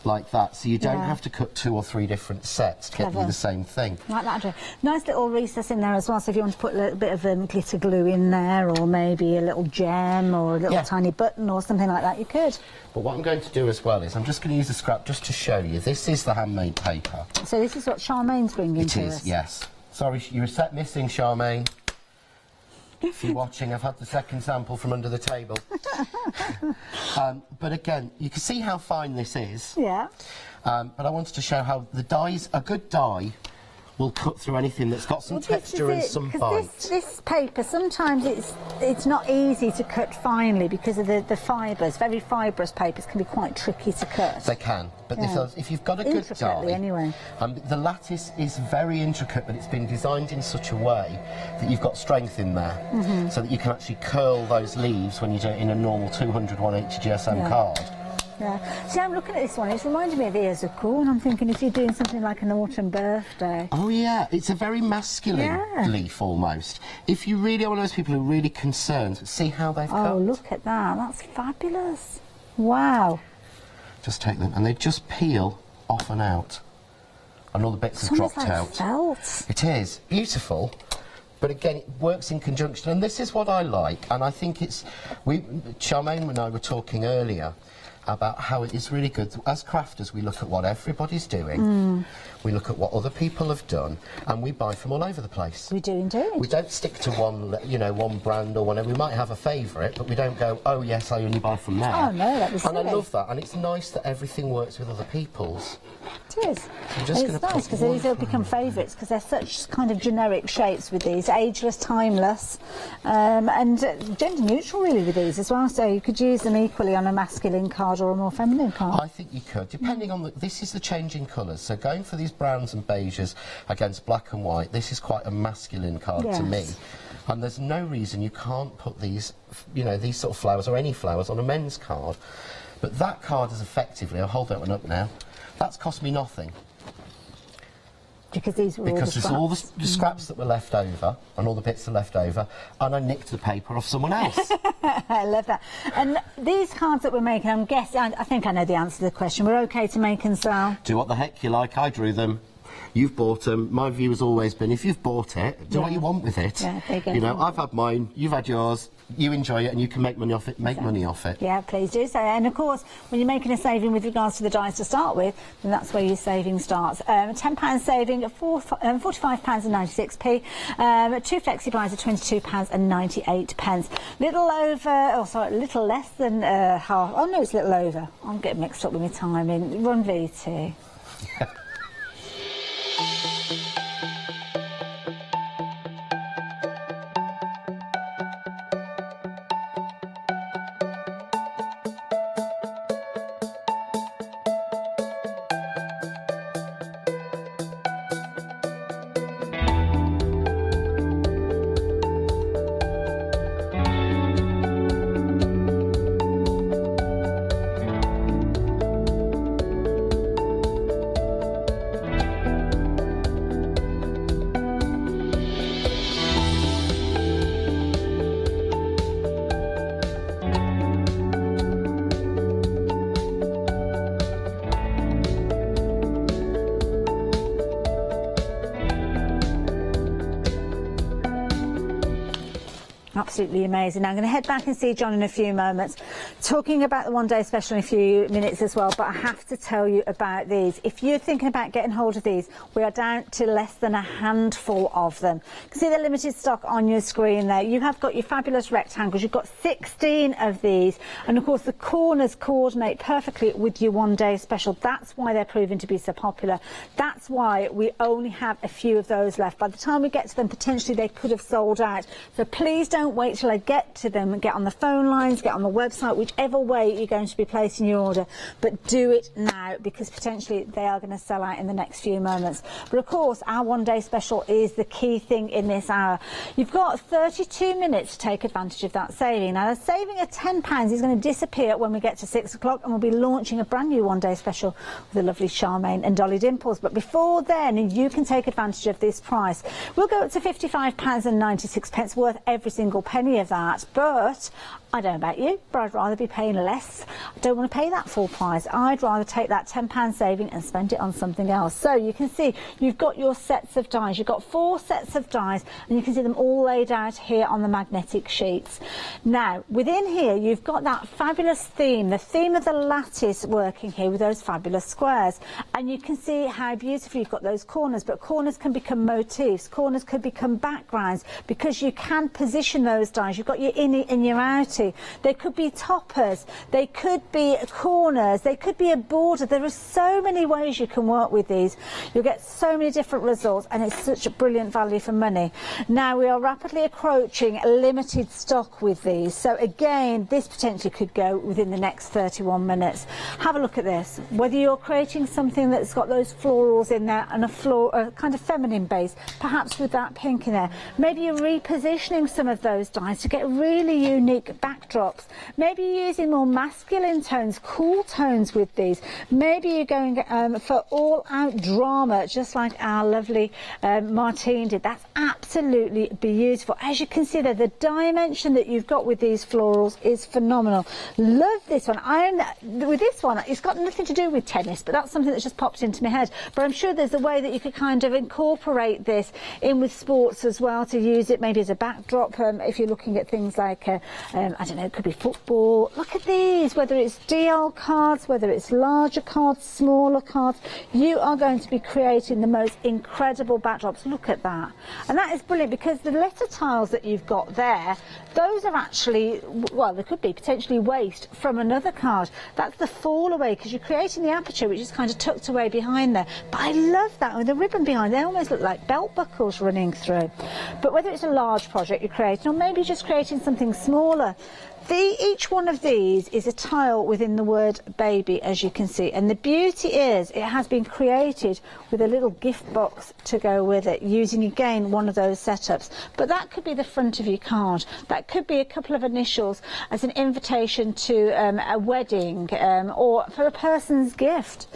Like that, so you don't have to cut 2 or 3 different sets to get you the same thing. Like that, Andrew. Nice little recess in there as well, so if you want to put a little bit of glitter glue in there, or maybe a little gem, or a little tiny button, or something like that, you could. But what I'm going to do as well is, I'm just going to use the scrap just to show you. This is the handmade paper. So this is what Charmaine's bringing to us. It is, yes. Sorry, you were missing, Charmaine. If you're watching, I've had the second sample from under the table. But again, you can see how fine this is. Yeah. But I wanted to show how the dies, a good die, will cut through anything that's got some texture and some bite. This paper, sometimes it's not easy to cut finely because of the fibres. Very fibrous papers can be quite tricky to cut. They can, but if you've got a good die, anyway. The lattice is very intricate, but it's been designed in such a way that you've got strength in there, so that you can actually curl those leaves when you do it in a normal 200 180 GSM card. Yeah. See, I'm looking at this one. It's reminding me of ears of corn. I'm thinking if you're doing something like an autumn birthday. Oh yeah, it's a very masculine leaf almost. If you really are one of those people who are really concerned, see how they've cut. Oh, look at that. That's fabulous. Wow. Just take them, and they just peel off and out. And all the bits have dropped out. Felt. It is beautiful. But again, it works in conjunction, and this is what I like, and I think it's... Charmaine and I were talking earlier about how it is really good. As crafters, we look at what everybody's doing, we look at what other people have done, and we buy from all over the place. We do indeed. We don't stick to one brand or whatever. We might have a favourite, but we don't go, oh yes, I only buy from there. Oh no, that was silly. And I love that, and it's nice that everything works with other people's. It is. I'm just It's nice because these will become favourites because they're such kind of generic shapes with these, ageless, timeless, and gender neutral really with these as well. So you could use them equally on a masculine card or a more feminine card. I think you could, depending on this is the changing colours. So going for these browns and beiges against black and white, this is quite a masculine card to me. And there's no reason you can't put these, you know, these sort of flowers or any flowers on a men's card. But that card is effectively, I'll hold that one up now, that's cost me nothing. Because these were because all the it's all the scraps that were left over, and all the bits that are left over, and I nicked the paper off someone else. I love that. And these cards that we're making, I'm guessing, I think I know the answer to the question. We're okay to make and sell? Do what the heck you like, I drew them. You've bought them. My view has always been, if you've bought it, do what you want with it. Yeah, there you go. You know, I've had mine, you've had yours, you enjoy it and you can make money off it, make money off it. Yeah, please do so. And of course, when you're making a saving with regards to the dies to start with, then that's where your saving starts. £10 saving at £45.96p, 2 flexi buys at £22.98. Little less than half. Oh no, it's a little over. I'm getting mixed up with my timing. Run VT. Absolutely amazing. Now I'm going to head back and see John in a few moments, talking about the one-day special in a few minutes as well, but I have to tell you about these. If you're thinking about getting hold of these, we are down to less than a handful of them. You can see the limited stock on your screen there. You have got your fabulous rectangles. You've got 16 of these, and of course the corners coordinate perfectly with your one-day special. That's why they're proving to be so popular. That's why we only have a few of those left. By the time we get to them, potentially they could have sold out. So please don't wait till I get to them and get on the phone lines, get on the website, whichever way you're going to be placing your order, but do it now, because potentially they are going to sell out in the next few moments. But of course our one-day special is the key thing in this hour. You've got 32 minutes to take advantage of that saving. Now the saving of £10 is going to disappear when we get to 6 o'clock, and we'll be launching a brand new one-day special with the lovely Charmaine and Dolly Dimples. But before then, you can take advantage of this price. We'll go up to £55.96 worth every single penny of that, but I don't know about you, but I'd rather be paying less. I don't want to pay that full price. I'd rather take that £10 saving and spend it on something else. So you can see you've got your sets of dies. You've got 4 sets of dies, and you can see them all laid out here on the magnetic sheets. Now within here you've got that fabulous theme, the theme of the lattice working here with those fabulous squares, and you can see how beautifully you've got those corners, but corners can become motifs, corners could become backgrounds, because you can position those dies. You've got your innie and your outie. They could be toppers, they could be corners, they could be a border. There are so many ways you can work with these. You'll get so many different results, and it's such a brilliant value for money. Now we are rapidly approaching limited stock with these, so again this potentially could go within the next 31 minutes. Have a look at this. Whether you're creating something that's got those florals in there and a kind of feminine base, perhaps with that pink in there, maybe you're repositioning some of those dies to get really unique backdrops. Maybe you're using more masculine tones, cool tones with these. Maybe you're going for all-out drama, just like our lovely Martine did. That's absolutely beautiful. As you can see there, the dimension that you've got with these florals is phenomenal. Love this one. With this one, it's got nothing to do with tennis, but that's something that's just popped into my head. But I'm sure there's a way that you could kind of incorporate this in with sports as well, to use it maybe as a backdrop if you're looking at things like I don't know, it could be football. Look at these, whether it's DL cards, whether it's larger cards, smaller cards, you are going to be creating the most incredible backdrops. Look at that. And that is brilliant, because the letter tiles that you've got there, those are actually, well, they could be potentially waste from another card. That's the fall away, because you're creating the aperture, which is kind of tucked away behind there. But I love that with the ribbon behind. They almost look like belt buckles running through. But whether it's a large project you're creating, or maybe just creating something smaller, Each one of these is a tile within the word baby, as you can see, and the beauty is it has been created with a little gift box to go with it, using again one of those setups. But that could be the front of your card, that could be a couple of initials as an invitation to a wedding, or for a person's gift,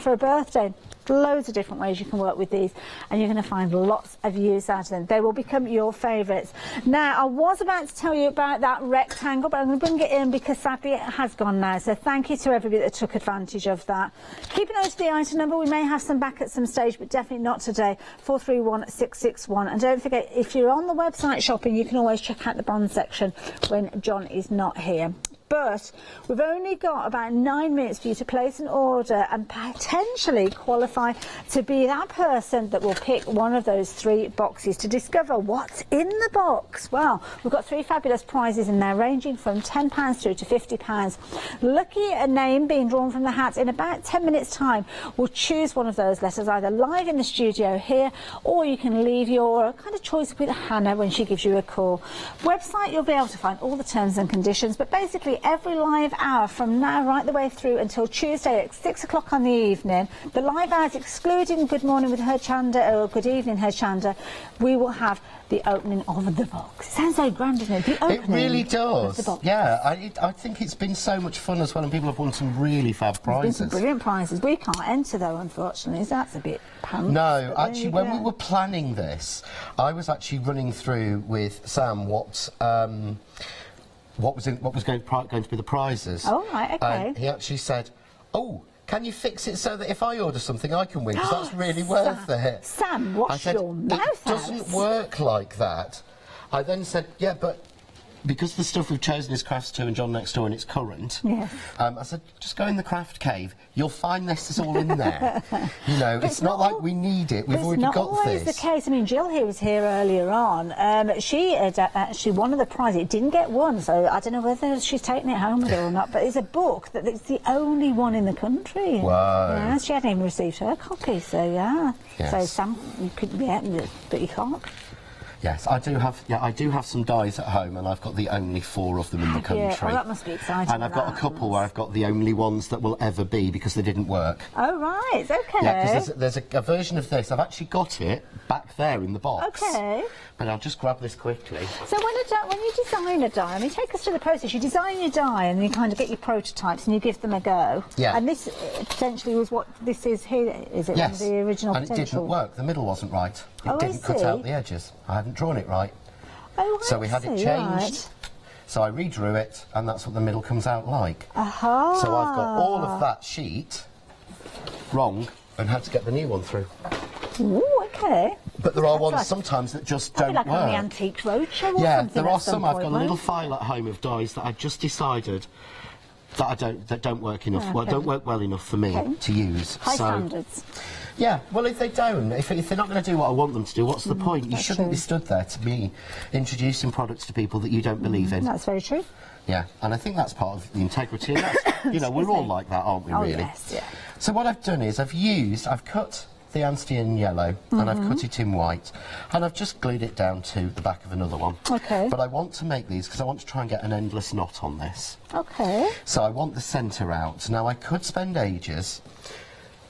for a birthday. Loads of different ways you can work with these, and you're going to find lots of use out of them. They will become your favourites. Now, I was about to tell you about that rectangle, but I'm going to bring it in because sadly it has gone now. So thank you to everybody that took advantage of that. Keep an eye to the item number. We may have some back at some stage, but definitely not today. 431661. And don't forget, if you're on the website shopping, you can always check out the bronze section when John is not here. But we've only got about 9 minutes for you to place an order and potentially qualify to be that person that will pick one of those 3 boxes to discover what's in the box. Well, we've got 3 fabulous prizes in there, ranging from £10 through to £50. Lucky a name being drawn from the hat in about 10 minutes' time. We'll choose one of those letters either live in the studio here, or you can leave your kind of choice with Hannah when she gives you a call. Website, you'll be able to find all the terms and conditions, but basically every live hour from now right the way through until Tuesday at 6 o'clock on the evening, the live hours excluding Good Morning with Hochanda or Good Evening Hochanda, we will have the opening of the box. It sounds so grand, doesn't it? The opening. It really does. Of the box. Yeah, I think it's been so much fun as well, and people have won some really fab prizes. Some brilliant prizes. We can't enter though, unfortunately. So that's a bit pants. No, actually, when we were planning this, I was actually running through with Sam what was going to be the prizes. Oh, right, okay. And he actually said, "Oh, can you fix it so that if I order something, I can win? Because that's really worth it." Sam, wash your mouth out. It doesn't work like that. I then said, "Yeah, but because the stuff we've chosen is Crafts 2 and John Next Door and it's current," yes. I said, "Just go in the craft cave. You'll find this is all in there." You know, it's not like we need it. We've already got this. It's not always the case. I mean, Jill here was here earlier on. She had actually won of the prize. It didn't get won, so I don't know whether she's taken it home with her or not. But it's a book it's the only one in the country. Wow. Yeah, she hadn't even received her copy, so yeah. Yes. So Sam, you could, yeah, but you can't. Yes, I do have some dies at home, and I've got the only 4 of them in the country. Yeah, well, that must be exciting. And I've got a couple where I've got the only ones that will ever be because they didn't work. Oh, right, okay. Yeah, because there's a version of this. I've actually got it back there in the box. Okay. But I'll just grab this quickly. So when you design a die, I mean, take us through the process. You design your die and you kind of get your prototypes and you give them a go. Yeah. And this potentially was what this is here, is it? Yes. One of the original and potential? it didn't work. The middle wasn't right. It didn't cut out the edges. I hadn't drawn it right. Oh, so we had it changed. Right. So I redrew it, and that's what the middle comes out like. Aha. So I've got all of that sheet wrong and had to get the new one through. Ooh, okay. But there are ones sometimes that just don't like work. on the Antiques Roadshow or yeah, something. there are some. I've got a little file at home of dies that I've just decided that don't work enough. Okay. Well, don't work well enough for me to use. High standards. Yeah, well, if they don't, if they're not going to do what I want them to do, what's the point? You shouldn't be stood there to be introducing products to people that you don't believe in. That's very true. Yeah, and I think that's part of the integrity. And that's, you know, we're all like that, aren't we, really? Yes, yeah. So what I've done is I've cut the Anstey yellow and I've cut it in white, and I've just glued it down to the back of another one. Okay. But I want to make these because I want to try and get an endless knot on this. Okay. So I want the centre out. Now, I could spend ages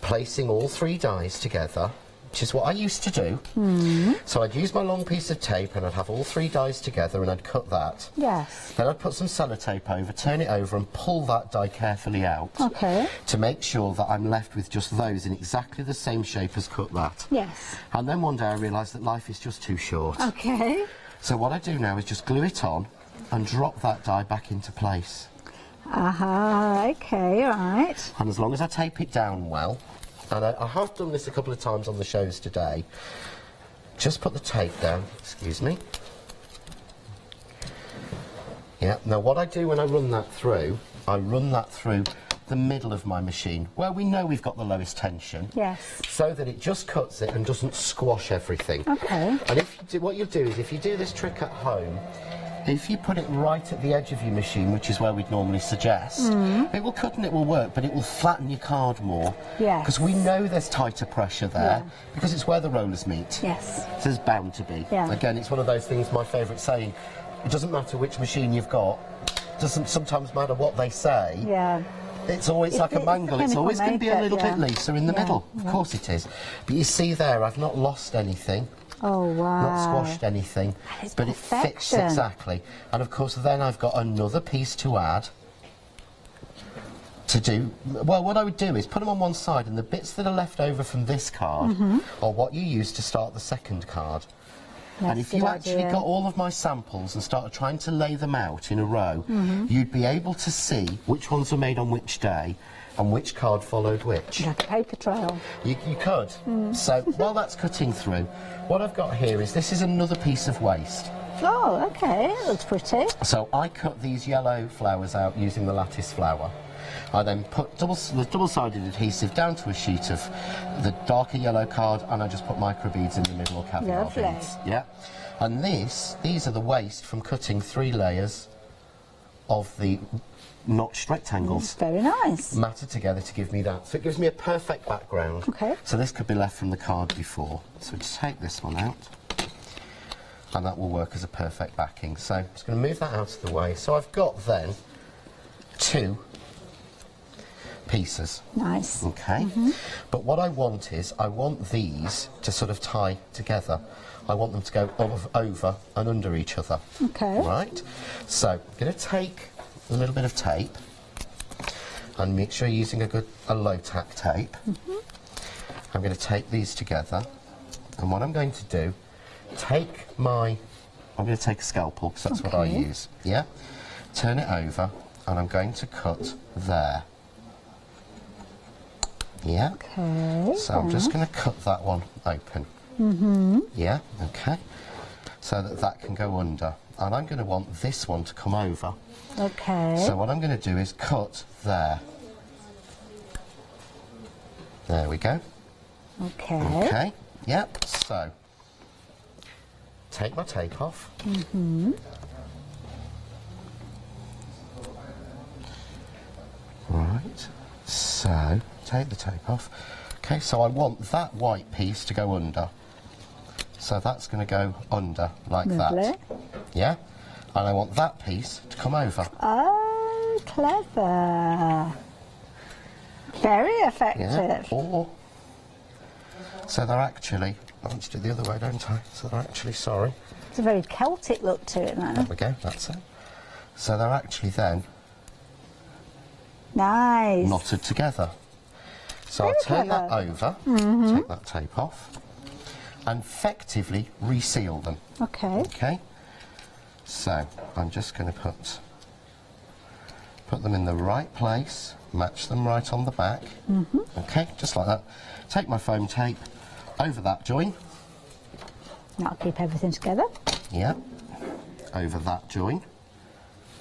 placing all 3 dies together, which is what I used to do. So I'd use my long piece of tape and I'd have all 3 dies together and I'd cut that. Yes. Then I'd put some sellotape over, turn it over and pull that die carefully out. Okay. To make sure that I'm left with just those in exactly the same shape as cut that. Yes. And then one day I realised that life is just too short. Okay. So what I do now is just glue it on and drop that die back into place. Aha, okay, right. And as long as I tape it down well, and I have done this a couple of times on the shows today, just put the tape down, excuse me. Yeah, now what I do when I run that through the middle of my machine, where we know we've got the lowest tension. Yes. So that it just cuts it and doesn't squash everything. Okay. And if you do, what you'll do is, if you do this trick at home, if you put it right at the edge of your machine, which is where we'd normally suggest, it will cut and it will work, but it will flatten your card more. Yes. Because we know there's tighter pressure there, because it's where the rollers meet. Yes. So there's bound to be. Yeah. Again, it's one of those things, my favourite saying, it doesn't matter which machine you've got, doesn't sometimes matter what they say. Yeah. It's always like a mangle. It's always going to be a little bit looser in the middle. Of course it is. But you see there, I've not lost anything. Oh, wow. Not squashed anything. But it fits exactly. And of course, then I've got another piece to add. To do, well, what I would do is put them on one side, and the bits that are left over from this card are what you use to start the second card. And if you actually got all of my samples and started trying to lay them out in a row, you'd be able to see which ones were made on which day and which card followed which. Like a paper trail. You could. So while that's cutting through, what I've got here is this is another piece of waste. Oh, okay, that looks pretty. So I cut these yellow flowers out using the lattice flower. I then put the double-sided adhesive down to a sheet of the darker yellow card, and I just put microbeads in the middle, or caviar beads. Yeah. And these are the waste from cutting 3 layers of the notched rectangles. Very nice. Matted together to give me that. So it gives me a perfect background. Okay. So this could be left from the card before. So just take this one out, and that will work as a perfect backing. So I'm just going to move that out of the way. So I've got then 2 pieces. Nice. Okay. But what I want is, I want these to sort of tie together. I want them to go over and under each other. Okay. Right? So I'm going to take a little bit of tape and make sure you're using a low tack tape. I'm going to tape these together, and what I'm going to do, I'm going to take a scalpel, because that's what I use. Yeah? Turn it over, and I'm going to cut there. Yeah. Okay. So I'm just going to cut that one open. Yeah. Okay. So that can go under, and I'm going to want this one to come over. Okay. So what I'm going to do is cut there. There we go. Okay. Okay. Yep. So take my tape off. Right. So take the tape off. Okay, so I want that white piece to go under. So that's going to go under like that. Yeah? And I want that piece to come over. Oh, clever. Very effective. Yeah. So they're actually, I want to do it the other way, don't I? So they're actually, sorry. It's a very Celtic look to it now. There we go, that's it. So they're actually then nice. knotted together. So I'll turn that over, take that tape off, and effectively reseal them. Okay. Okay. So I'm just going to put them in the right place, match them right on the back. Okay, just like that. Take my foam tape over that join. That'll keep everything together. Yeah. Over that join,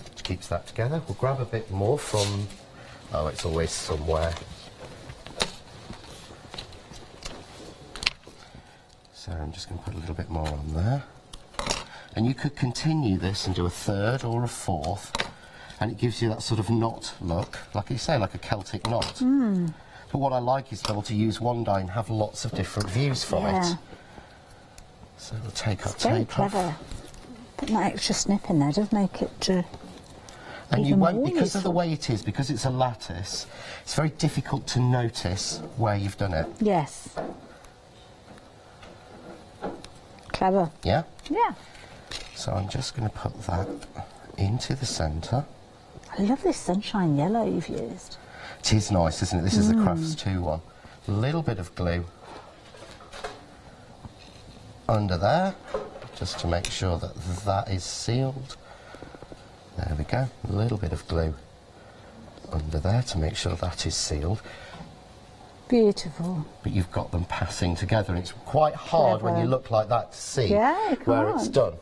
which keeps that together. We'll grab a bit more from. Oh, it's always somewhere. So I'm just going to put a little bit more on there. And you could continue this and do a third or a fourth, and it gives you that sort of knot look, like you say, like a Celtic knot. But what I like is to be able to use one die and have lots of different views from it. So we'll take our tape off. Very clever. Putting that extra snip in there does make it and you won't, because of the way it is, because it's a lattice, it's very difficult to notice where you've done it. Yes. Clever. Yeah? Yeah. So I'm just going to put that into the centre. I love this sunshine yellow you've used. It is nice, isn't it? This is the Crafts 2 one. A little bit of glue under there, just to make sure that that is sealed. There we go. A little bit of glue under there to make sure that is sealed. Beautiful. But you've got them passing together, and it's quite hard when you look like that to see where it's done.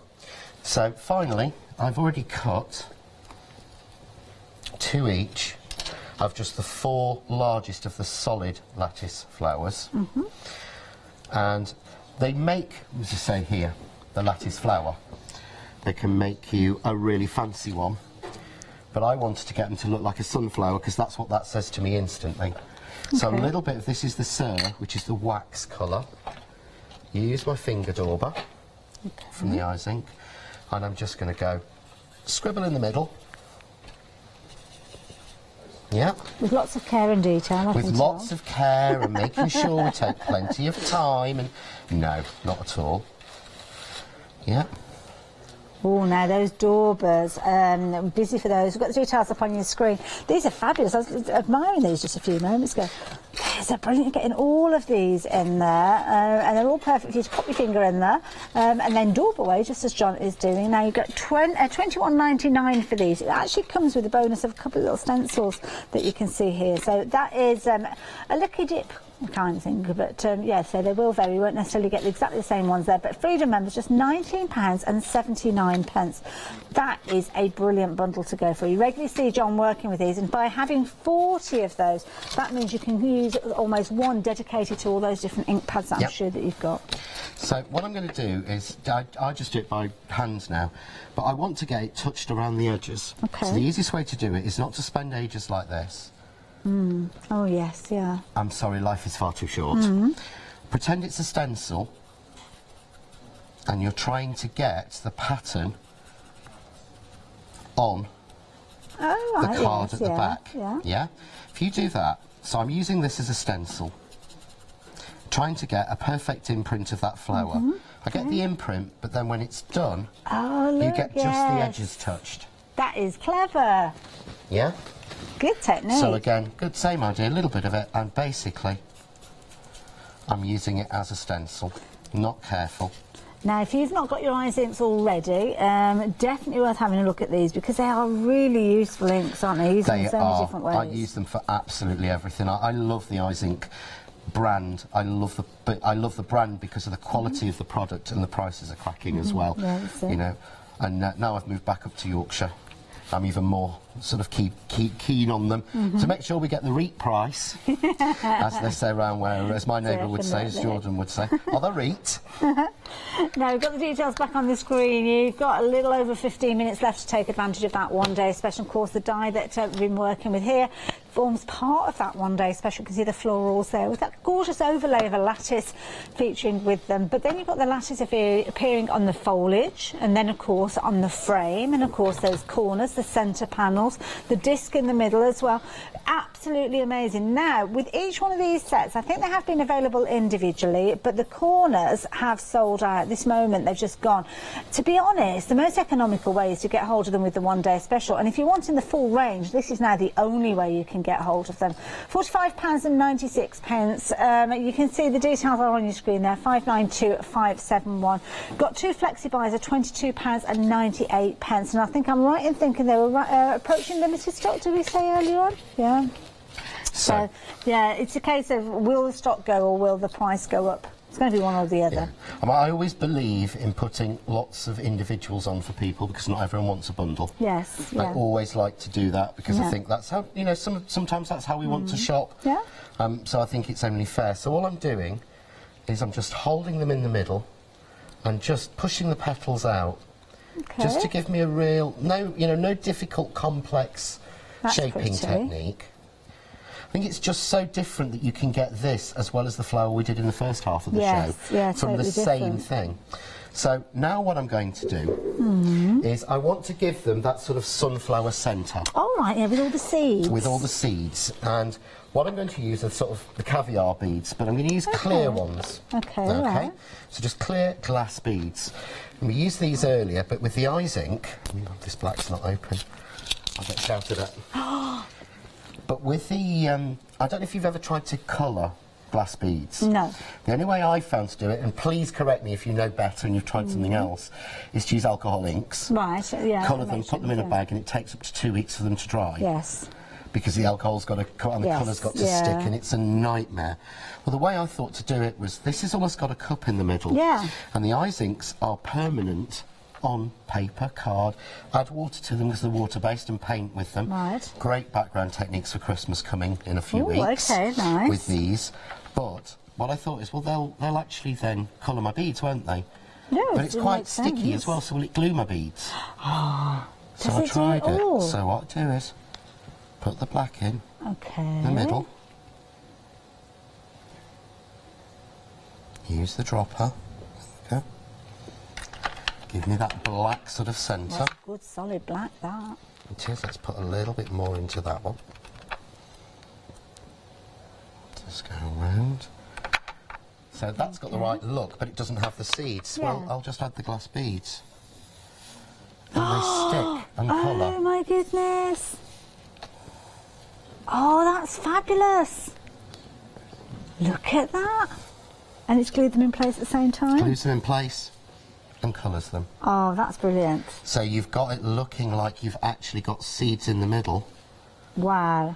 So finally, I've already cut 2 each of just the 4 largest of the solid lattice flowers. And they make, as I say here, the lattice flower. They can make you a really fancy one, but I wanted to get them to look like a sunflower, because that's what that says to me instantly. So a little bit of this is the Sur, which is the wax colour. You use my finger dauber from the Eyes Ink, and I'm just going to go scribble in the middle, Yeah. With lots of care and detail, With lots of care and making sure we take plenty of time. And no, not at all. Yeah. Oh, now those daubers, busy for those. We've got the details up on your screen. These are fabulous. I was admiring these just a few moments ago. They're brilliant, getting all of these in there, and they're all perfect. You just pop your finger in there, and then daub away, just as John is doing. Now you've got $21.99 for these. It actually comes with a bonus of a couple of little stencils that you can see here. So that is a licky dip kind of thing, but yeah, so they will vary. You won't necessarily get exactly the same ones there, but Freedom members, just £19.79. That is a brilliant bundle to go for. You regularly see John working with these, and by having 40 of those, that means you can use almost one dedicated to all those different ink pads that I'm sure that you've got. So what I'm going to do is, I just do it by hands now, but I want to get it touched around the edges. Okay. So the easiest way to do it is not to spend ages like this. Oh yes, yeah. I'm sorry, life is far too short. Pretend it's a stencil and you're trying to get the pattern on the card at the back. Yeah? If you do that, so I'm using this as a stencil, trying to get a perfect imprint of that flower. I get the imprint, but then when it's done, you get just the edges touched. That is clever. Yeah? Good technique. So again, good, same idea, a little bit of it, and basically I'm using it as a stencil, not careful. Now, if you've not got your eyes inks already, definitely worth having a look at these, because they are really useful inks, aren't they? Used in so many different ways. I use them for absolutely everything. I love the Eyes Ink brand. I love the brand because of the quality of the product, and the prices are cracking as well. Yeah, that's it. You know, and now I've moved back up to Yorkshire, I'm even more sort of keen on them to make sure we get the REIT price, as they say around where, as my neighbour would say, as Jordan would say, or the REIT. Now, we've got the details back on the screen. You've got a little over 15 minutes left to take advantage of that one-day special. Of course, the die that we've been working with here forms part of that one-day special. You can see the florals there with that gorgeous overlay of a lattice featuring with them. But then you've got the lattice appearing on the foliage, and then, of course, on the frame, and, of course, those corners, the centre panels, the disc in the middle as well. Absolutely amazing. Now, with each one of these sets, I think they have been available individually, but the corners have sold out. At this moment, they've just gone. To be honest, the most economical way is to get hold of them with the one-day special. And if you're wanting the full range, this is now the only way you can get hold of them. £45.96. You can see the details are on your screen there. 592,571. Got two flexi buys at £22.98. And I think I'm right in thinking they were approaching limited stock. Did we say earlier on? Yeah. So yeah, it's a case of will the stock go or will the price go up? It's going to be one or the other. Yeah. I always believe in putting lots of individuals on for people, because not everyone wants a bundle. Yes. Yeah. I always like to do that because I think that's how, you know, sometimes that's how we want to shop. Yeah. So I think it's only fair. So all I'm doing is I'm just holding them in the middle and just pushing the petals out, just to give me a real, no difficult, complex shaping technique. I think it's just so different that you can get this as well as the flower we did in the first half of the show from the same thing. So now what I'm going to do is I want to give them that sort of sunflower centre. All right, yeah, with all the seeds. With all the seeds. And what I'm going to use are sort of the caviar beads, but I'm going to use clear ones. Okay. Right. So just clear glass beads. And we used these earlier, but with the Eyes Ink, this black's not open. I'll get shouted at. But with the, I don't know if you've ever tried to colour glass beads. No. The only way I've found to do it, and please correct me if you know better and you've tried something else, is to use alcohol inks. Right, yeah. Colour them, put them in a bag, and it takes up to 2 weeks for them to dry. Yes. Because the alcohol's got to cut and the colour's got to stick, and it's a nightmare. Well, the way I thought to do it was, this has almost got a cup in the middle. Yeah. And the Eyes Inks are permanent on paper, card. Add water to them because they're water-based, and paint with them. Right. Great background techniques for Christmas coming in a few weeks. Okay, nice. With these. But what I thought is, well, they'll actually then colour my beads, won't they? No, but it's quite sticky as well, so will it glue my beads? So I tried it. So what I do is put the black in the middle. Use the dropper. Okay. Give me that black sort of centre. That's good solid black, that. It is. Let's put a little bit more into that one. Just go around. So that's got the right look, but it doesn't have the seeds. Yeah. Well, I'll just add the glass beads. And they stick and colour. Oh my goodness. Oh, that's fabulous. Look at that. And it's glued them in place at the same time? Glues them in place and colours them. Oh, that's brilliant. So you've got it looking like you've actually got seeds in the middle. Wow.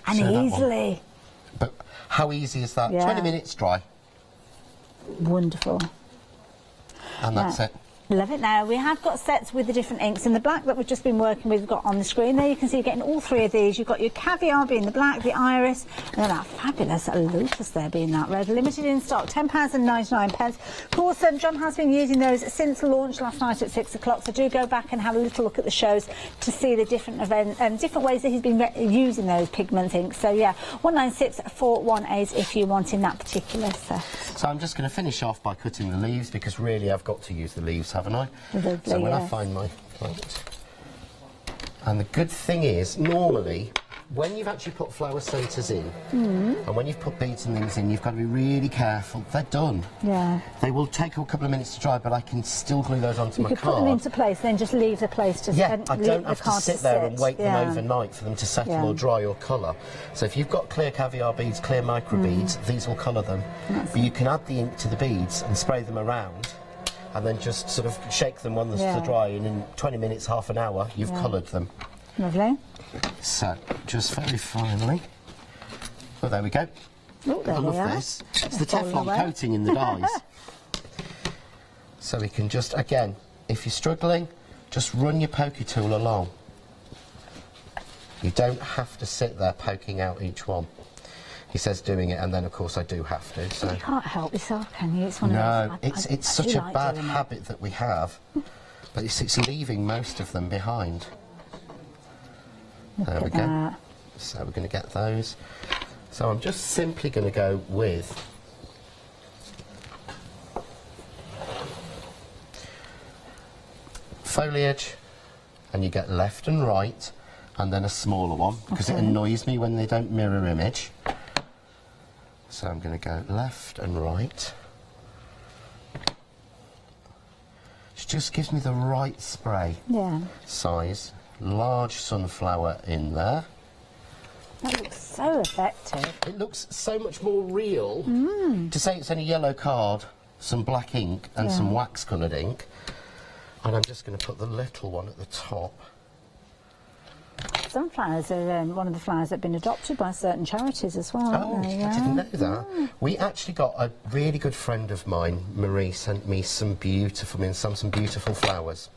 And easily. But how easy is that? Yeah. 20 minutes dry. Wonderful. And that's it. Love it. Now we have got sets with the different inks, and the black that we've just been working with, we've got on the screen there. You can see you're getting all three of these. You've got your caviar being the black, the iris, and then that fabulous lotus there being that red. Limited in stock, £10.99. Of course, John has been using those since launch last night at 6 o'clock. So do go back and have a little look at the shows to see the different events and different ways that he's been using those pigment inks. So yeah, 196418 if you want in that particular set. So I'm just going to finish off by cutting the leaves, because really I've got to use the leaves, haven't I? Lovely, so when I yes. find my right. And the good thing is, normally, when you've actually put flower centres in, and when you've put beads and things in, you've got to be really careful. They're done. Yeah. They will take a couple of minutes to dry, but I can still glue those onto my You could card. put them into place, then just leave the place to Yeah, I don't have to sit there and wait yeah. them overnight for them to settle or dry or colour. So if you've got clear caviar beads, clear micro beads, these will colour them. But you can add the ink to the beads and spray them around, and then just sort of shake them when they're dry, and in 20 minutes, half an hour, you've coloured them. Lovely. So, just very finally, oh, there we go. Oh, there I we love are. this. It's the Teflon coating in the dies. So we can just, again, if you're struggling, just run your pokey tool along. You don't have to sit there poking out each one. He says doing it, and then of course I do have to. So you can't help yourself, can you? It's one of those. It's such a bad habit that we have, but it's leaving most of them behind. There we go. So we're going to get those. So I'm just simply going to go with foliage, and you get left and right, and then a smaller one, because it annoys me when they don't mirror image. So I'm going to go left and right. It just gives me the right spray size. Large sunflower in there. That looks so effective. It looks so much more real. To say it's only yellow card, some black ink and some wax coloured ink. And I'm just going to put the little one at the top. Sunflowers are one of the flowers that have been adopted by certain charities as well, Oh, aren't they? I didn't know that. We actually got a really good friend of mine, Marie, sent me some beautiful flowers.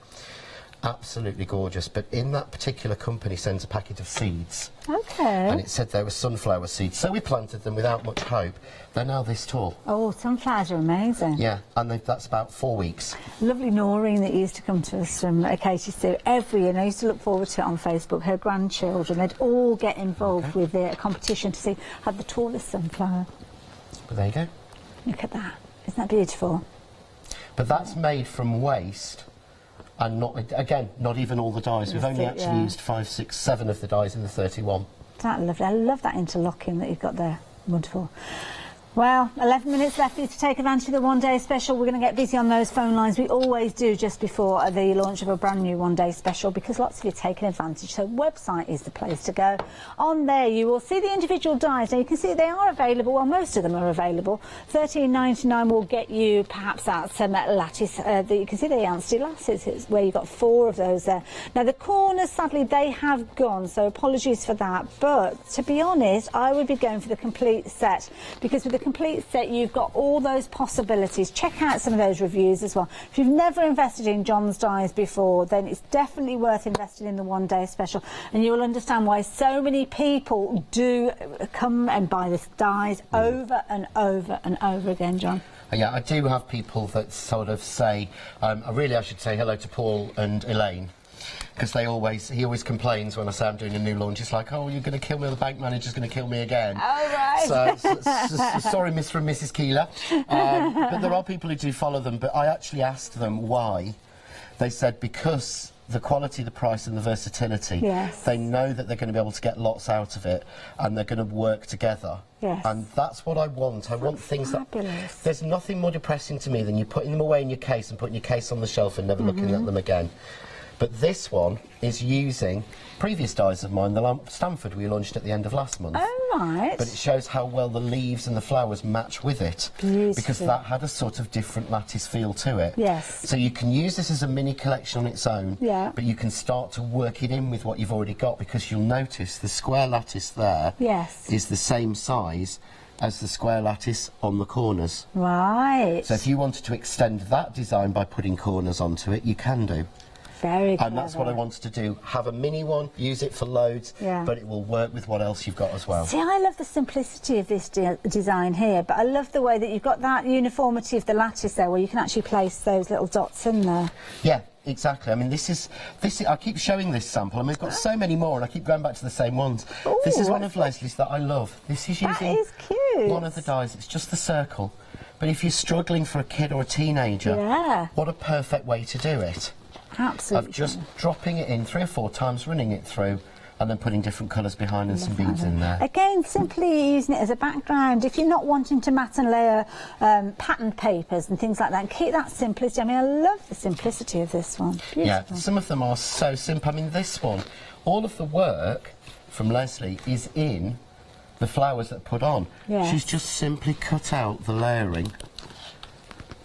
Absolutely gorgeous, but in that particular company sends a packet of seeds. Okay. And it said they were sunflower seeds, so we planted them without much hope. They're now this tall. Oh, sunflowers are amazing. Yeah, and that's about 4 weeks. Lovely Noreen that used to come to us from Acacia Stew every year, and I used to look forward to it on Facebook. Her grandchildren, they'd all get involved with the competition to see who had the tallest sunflower. But there you go. Look at that. Isn't that beautiful? But that's made from waste. And not even all the dyes. We've only actually used 5, 6, 7 of the dyes in the 31. That lovely. I love that interlocking that you've got there. Wonderful. Well, 11 minutes left for you to take advantage of the one-day special. We're going to get busy on those phone lines. We always do just before the launch of a brand new one-day special, because lots of you are taking advantage. So website is the place to go. On there you will see the individual dies. Now you can see they are available. Well, most of them are available. $13.99 will get you perhaps that lattice. You can see the Anstey lattice, where you've got 4 of those there. Now the corners, sadly, they have gone, so apologies for that. But to be honest, I would be going for the complete set, because with the complete set you've got all those possibilities. Check out some of those reviews as well. If you've never invested in John's dies before, then it's definitely worth investing in the one-day special, and you will understand why so many people do come and buy this dies over and over and over again, John. Yeah, I do have people that sort of say, I should say hello to Paul and Elaine, because he always complains when I say I'm doing a new launch. It's like, oh, you're going to kill me, or the bank manager's going to kill me again. Oh, right. So sorry, Mr. and Mrs. Keeler. But there are people who do follow them, but I actually asked them why. They said because the quality, the price and the versatility. Yes. They know that they're going to be able to get lots out of it and they're going to work together. Yes. And that's what I want. I want things fabulous. that... There's nothing more depressing to me than you putting them away in your case and putting your case on the shelf and never looking at them again. But this one is using previous dies of mine, the lamp Stanford we launched at the end of last month. Oh, right. But it shows how well the leaves and the flowers match with it. Beautiful. Because that had a sort of different lattice feel to it. Yes. So you can use this as a mini collection on its own, Yeah. but you can start to work it in with what you've already got, because you'll notice the square lattice there Yes. is the same size as the square lattice on the corners. Right. So if you wanted to extend that design by putting corners onto it, you can do. Very clever. And that's what I wanted to do. Have a mini one, use it for loads, Yeah. but it will work with what else you've got as well. See, I love the simplicity of this design here, but I love the way that you've got that uniformity of the lattice there, where you can actually place those little dots in there. Yeah, exactly. I mean, this is I keep showing this sample, and we've got so many more, and I keep going back to the same ones. Ooh, this is one of Leslie's that I love. This is That using is cute. one of the dies. It's just the circle. But if you're struggling for a kid or a teenager, Yeah. what a perfect way to do it. Absolutely. Of just dropping it in 3 or 4 times, running it through, and then putting different colours behind and some beads in there. Again, simply using it as a background. If you're not wanting to mat and layer patterned papers and things like that, keep that simplicity. I mean, I love the simplicity of this one. Beautiful. Yeah, some of them are so simple. I mean, this one, all of the work from Leslie is in the flowers that are put on. Yes. She's just simply cut out the layering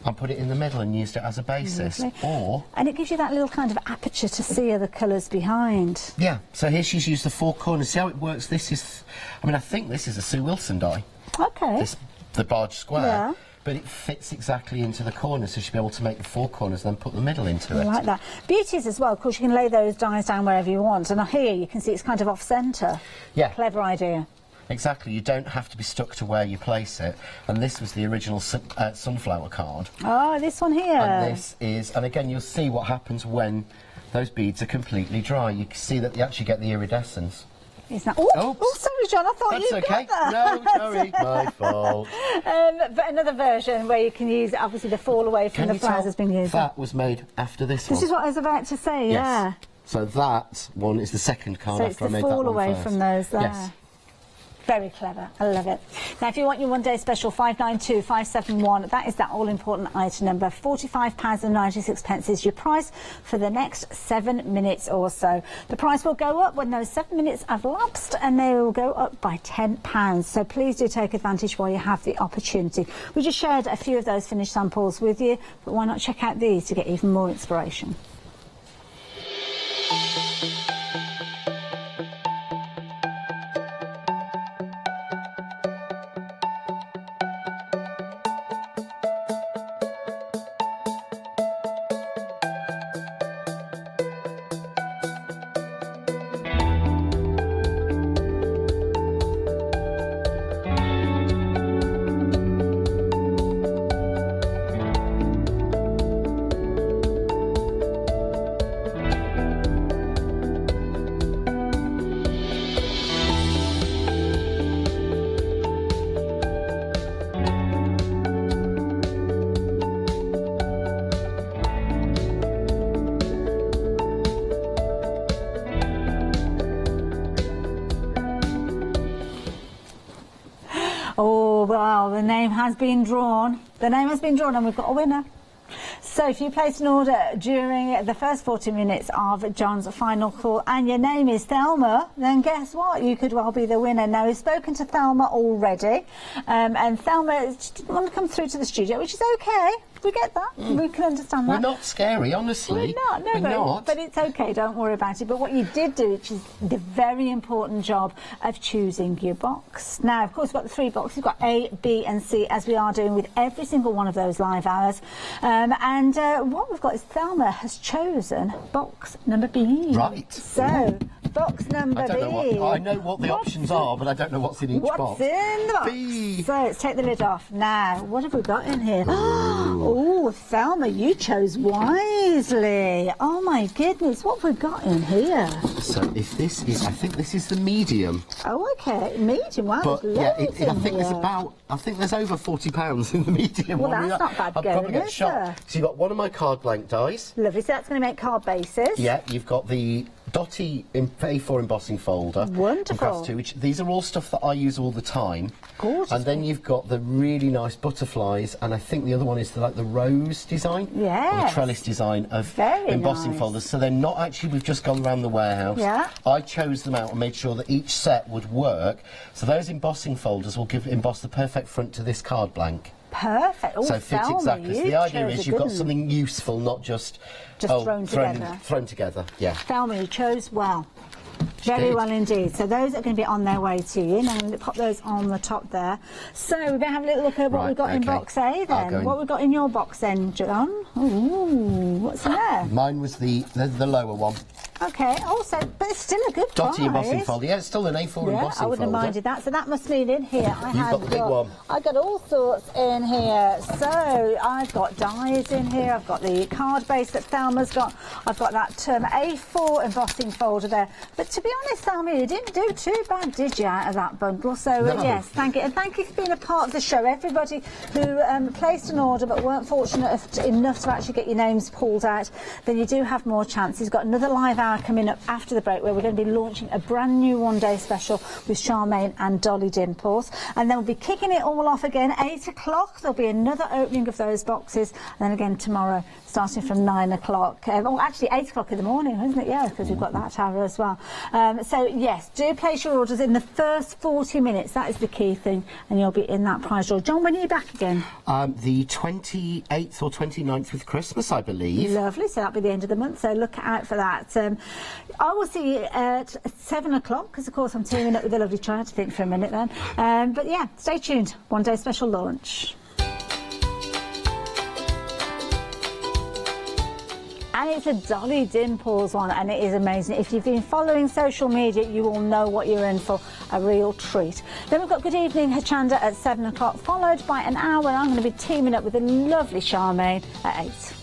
and put it in the middle and used it as a basis. Lovely. And it gives you that little kind of aperture to see other colours behind. Yeah, so here she's used the 4 corners. See how it works? This is, I mean, I think this is a Sue Wilson die. Okay. The barge square. Yeah. But it fits exactly into the corners, so she'll be able to make the 4 corners and then put the middle into it. I like that. Beauty is as well, of course, you can lay those dies down wherever you want. And here you can see it's kind of off-centre. Yeah. Clever idea. Exactly, you don't have to be stuck to where you place it. And this was the original sunflower card. Oh, this one here. And this is, and again, you'll see what happens when those beads are completely dry. You can see that you actually get the iridescence. Is that? Oh, sorry, John. I thought That's you okay. got that. No, sorry, my fault. But another version where you can use, obviously, the fall away from the flowers has been used. That was made after this one. This is what I was about to say. Yes. Yeah. So that one is the second card So after I it's made the that fall one away first. from those there. Yes. Very clever. I love it. Now, if you want your one-day special, 592571, that is that all-important item number. £45.96 is your price for the next 7 minutes or so. The price will go up when those 7 minutes have lapsed, and they will go up by £10. So please do take advantage while you have the opportunity. We just shared a few of those finished samples with you, but why not check out these to get even more inspiration? Oh, well, the name has been drawn. The name has been drawn and we've got a winner. So if you place an order during the first 40 minutes of John's final call and your name is Thelma, then guess what? You could well be the winner. Now, we've spoken to Thelma already, and Thelma didn't want to come through to the studio, which is okay. We get that. We can understand that. We're not scary, honestly. We're not, no, We're not. But it's okay, don't worry about it. But what you did do, which is the very important job of choosing your box. Now, of course, we've got the 3 boxes. We've got A, B and C, as we are doing with every single one of those live hours. And what we've got is Thelma has chosen box number B. Right. So, box number B. I know what the options are, but I don't know what's in each box. What's in the box? B. So, let's take the lid off. Now, what have we got in here? Oh, Oh, Thelma, you chose wisely. Oh my goodness, what have we got in here? So if this is, I think this is the medium. Oh, okay, medium. Wow, But there's yeah, loads I in think here. there's about, I think there's over £40 in the medium Well, one. that's not bad I'll going, probably get is shot. there? So you've got one of my card blank dies. Lovely, so that's going to make card bases. Yeah, you've got the Dotty A4 embossing folder. Wonderful. From Crafts 2, which these are all stuff that I use all the time. Gorgeous. And then you've got the really nice butterflies, and I think the other one is the rose design. Yes. Or the trellis design of Very embossing nice. folders. So they're not actually, we've just gone around the warehouse. Yeah. I chose them out and made sure that each set would work. So those embossing folders will emboss the perfect front to this card blank. Perfect. Oh, So it fits Thelma, exactly. So you the idea chose is a you've good got one. something useful, not just, thrown together. Thrown together, yeah. Thelma, you chose well. Very did. well indeed. So those are going to be on their way to you. Now I'm going to pop those on the top there. So we're going to have a little look at what Right, we've got in okay. box A I'll then. go in. What we've got in your box then, John? Ooh, what's in there? Mine was the lower one. Okay, also, but it's still a good Dotty price. embossing folder. Yeah, it's still an A4 Yeah, embossing I wouldn't folder. have minded that. So that must mean in here I You've have got the big one. I got all sorts in here. So I've got dies in here. I've got the card base that Thelma's got. I've got that A4 embossing folder there. But to be honest, Thelma, you didn't do too bad, did you, out of that bundle? So No. yes, thank you, and thank you for being a part of the show. Everybody who placed an order but weren't fortunate enough to actually get your names pulled out, then you do have more chances. Got another live hour coming up after the break where we're going to be launching a brand new one-day special with Charmaine and Dolly Dimples, and then we'll be kicking it all off again 8 o'clock. There'll be another opening of those boxes, and then again tomorrow starting from 9 o'clock. Well, actually 8 o'clock in the morning, isn't it? Yeah, because we've got that hour as well. So yes, do place your orders in the first 40 minutes. That is the key thing, and you'll be in that prize draw. John, when are you back again? The 28th or 29th with Christmas, I believe. Lovely, so that'll be the end of the month, so look out for that. I will see you at 7 o'clock, because of course I'm teaming up with the lovely Try to think for a minute then. But yeah, stay tuned. One day special launch. And it's a Dolly Dimples one, and it is amazing. If you've been following social media, you will know what you're in for, a real treat. Then we've got Good Evening Hochanda at 7 o'clock, followed by an hour where I'm going to be teaming up with the lovely Charmaine at 8.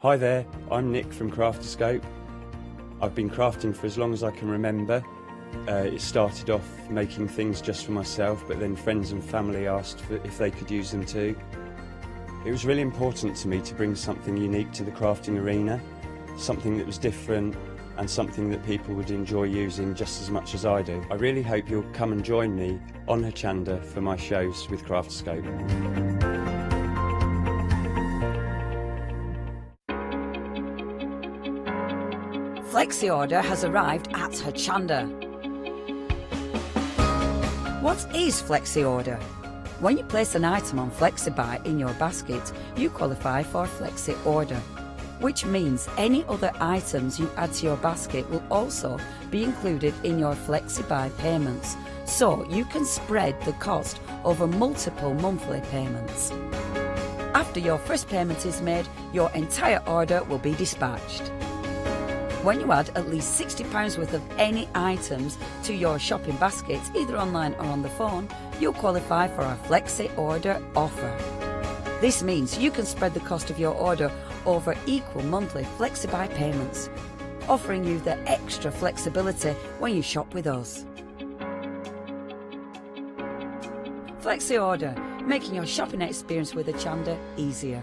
Hi there, I'm Nick from Crafterscope. I've been crafting for as long as I can remember. It started off making things just for myself, but then friends and family asked if they could use them too. It was really important to me to bring something unique to the crafting arena, something that was different and something that people would enjoy using just as much as I do. I really hope you'll come and join me on Hochanda for my shows with Crafterscope. Flexi order has arrived at Hochanda. What is Flexi order? When you place an item on FlexiBuy in your basket, you qualify for Flexi order, which means any other items you add to your basket will also be included in your FlexiBuy payments, so you can spread the cost over multiple monthly payments. After your first payment is made, your entire order will be dispatched. When you add at least £60 worth of any items to your shopping basket, either online or on the phone, you'll qualify for our Flexi Order offer. This means you can spread the cost of your order over equal monthly FlexiBuy payments, offering you the extra flexibility when you shop with us. Flexi Order, making your shopping experience with Hochanda easier.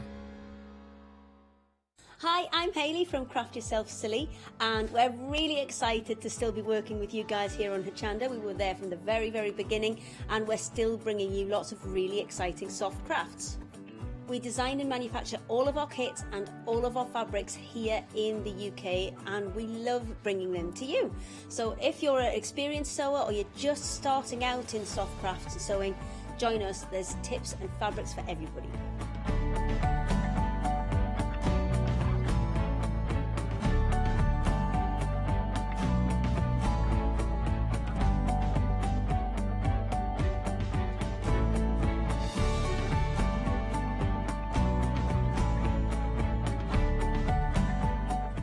Hi, I'm Hayley from Craft Yourself Silly, and we're really excited to still be working with you guys here on Hochanda. We were there from the very, very beginning, and we're still bringing you lots of really exciting soft crafts. We design and manufacture all of our kits and all of our fabrics here in the UK, and we love bringing them to you. So if you're an experienced sewer or you're just starting out in soft crafts and sewing, join us. There's tips and fabrics for everybody.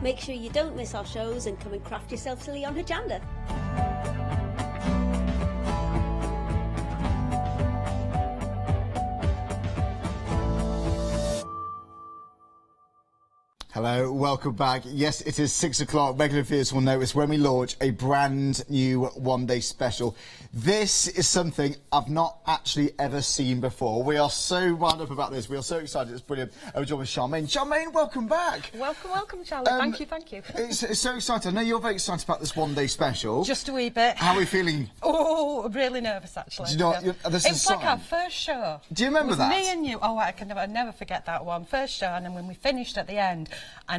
Make sure you don't miss our shows and come and craft yourself silly on Hochanda. Hello, welcome back. Yes, it is 6 o'clock. Regular viewers will notice when we launch a brand new one-day special. This is something I've not actually ever seen before. We are so wound up about this. We are so excited. It's brilliant. We're joined with Charmaine. Charmaine, welcome back. Welcome, Charlie. Thank you. It's so exciting. I know you're very excited about this one-day special. Just a wee bit. How are we feeling? Oh, really nervous, actually. Do you know what, it's like our first show. Do you remember that? Me and you. Oh, I never forget that one. First show, and then when we finished at the end, I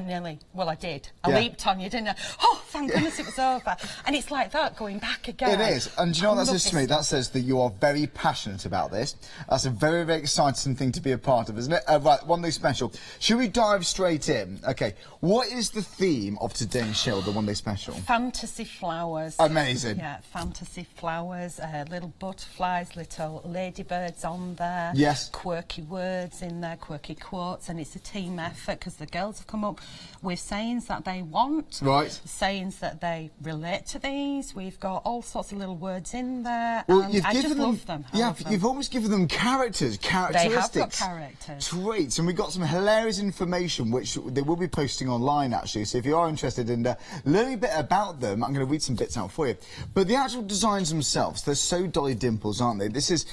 did. I leaped on you, didn't I? Oh, thank goodness it was over. And it's like that, going back again. It is. And do you know what that says to me? That says that you are very passionate about this. That's a very, very exciting thing to be a part of, isn't it? Right, one day special. Should we dive straight in? OK, what is the theme of today's show, the one day special? Fantasy flowers. Amazing. Yeah, fantasy flowers, little butterflies, little ladybirds on there. Yes. Quirky words in there, quirky quotes, and it's a team effort because the girls have come up with sayings that they want. Right. Sayings that they relate to these. We've got all sorts of little words in there. Well, and you've I given just them, love them. You've almost given them characteristics. They have got characters. Traits, and we've got some hilarious information which they will be posting online actually. So if you are interested in learning a bit about them, I'm going to read some bits out for you. But the actual designs themselves, they're so Dolly Dimples, aren't they? This is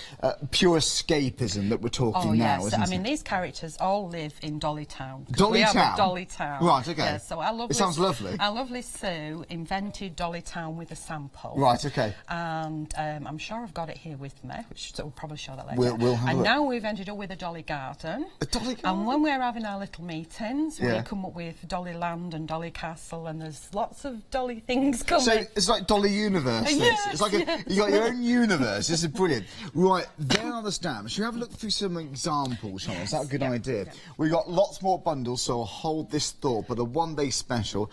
pure escapism that we're talking now, isn't it? I mean, these characters all live in Dolly Town. Dolly Town? We have a Dolly Town. Right, OK. Yeah, so it sounds lovely. Our lovely Sue invented Dolly Town with a sample. Right, OK. And I'm sure I've got it here with me, which we'll probably show that later. We'll have a look. Now we've ended up with a Dolly Garden. A Dolly Garden? And when we're having our little meetings, we come up with Dolly Land and Dolly Castle, and there's lots of Dolly things coming. So it's like Dolly Universe, this. Yes, It's like you got your own universe. This is brilliant. Right, there are the stamps. Should we have a look through some examples, Sean? Is that a good idea? Yeah. We've got lots more bundles, so I'll hold this thought, but the one-day special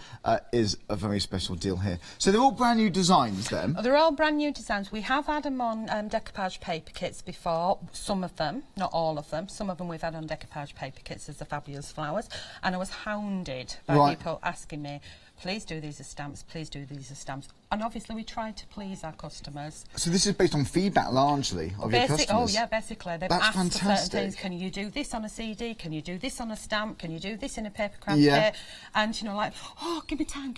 is a very special deal here. So they're all brand new designs, then? They're all brand new designs. We have had them on decoupage paper kits before, some of them, not all of them. Some of them we've had on decoupage paper kits as the fabulous flowers, and I was hounded by people asking me, please do these as stamps, please do these as stamps. And obviously we try to please our customers. So this is based on feedback largely of your customers? Oh yeah, basically. They've asked fantastic. for certain things. Can you do this on a CD? Can you do this on a stamp? Can you do this in a papercraft kit? And, you know, like, oh, give me time.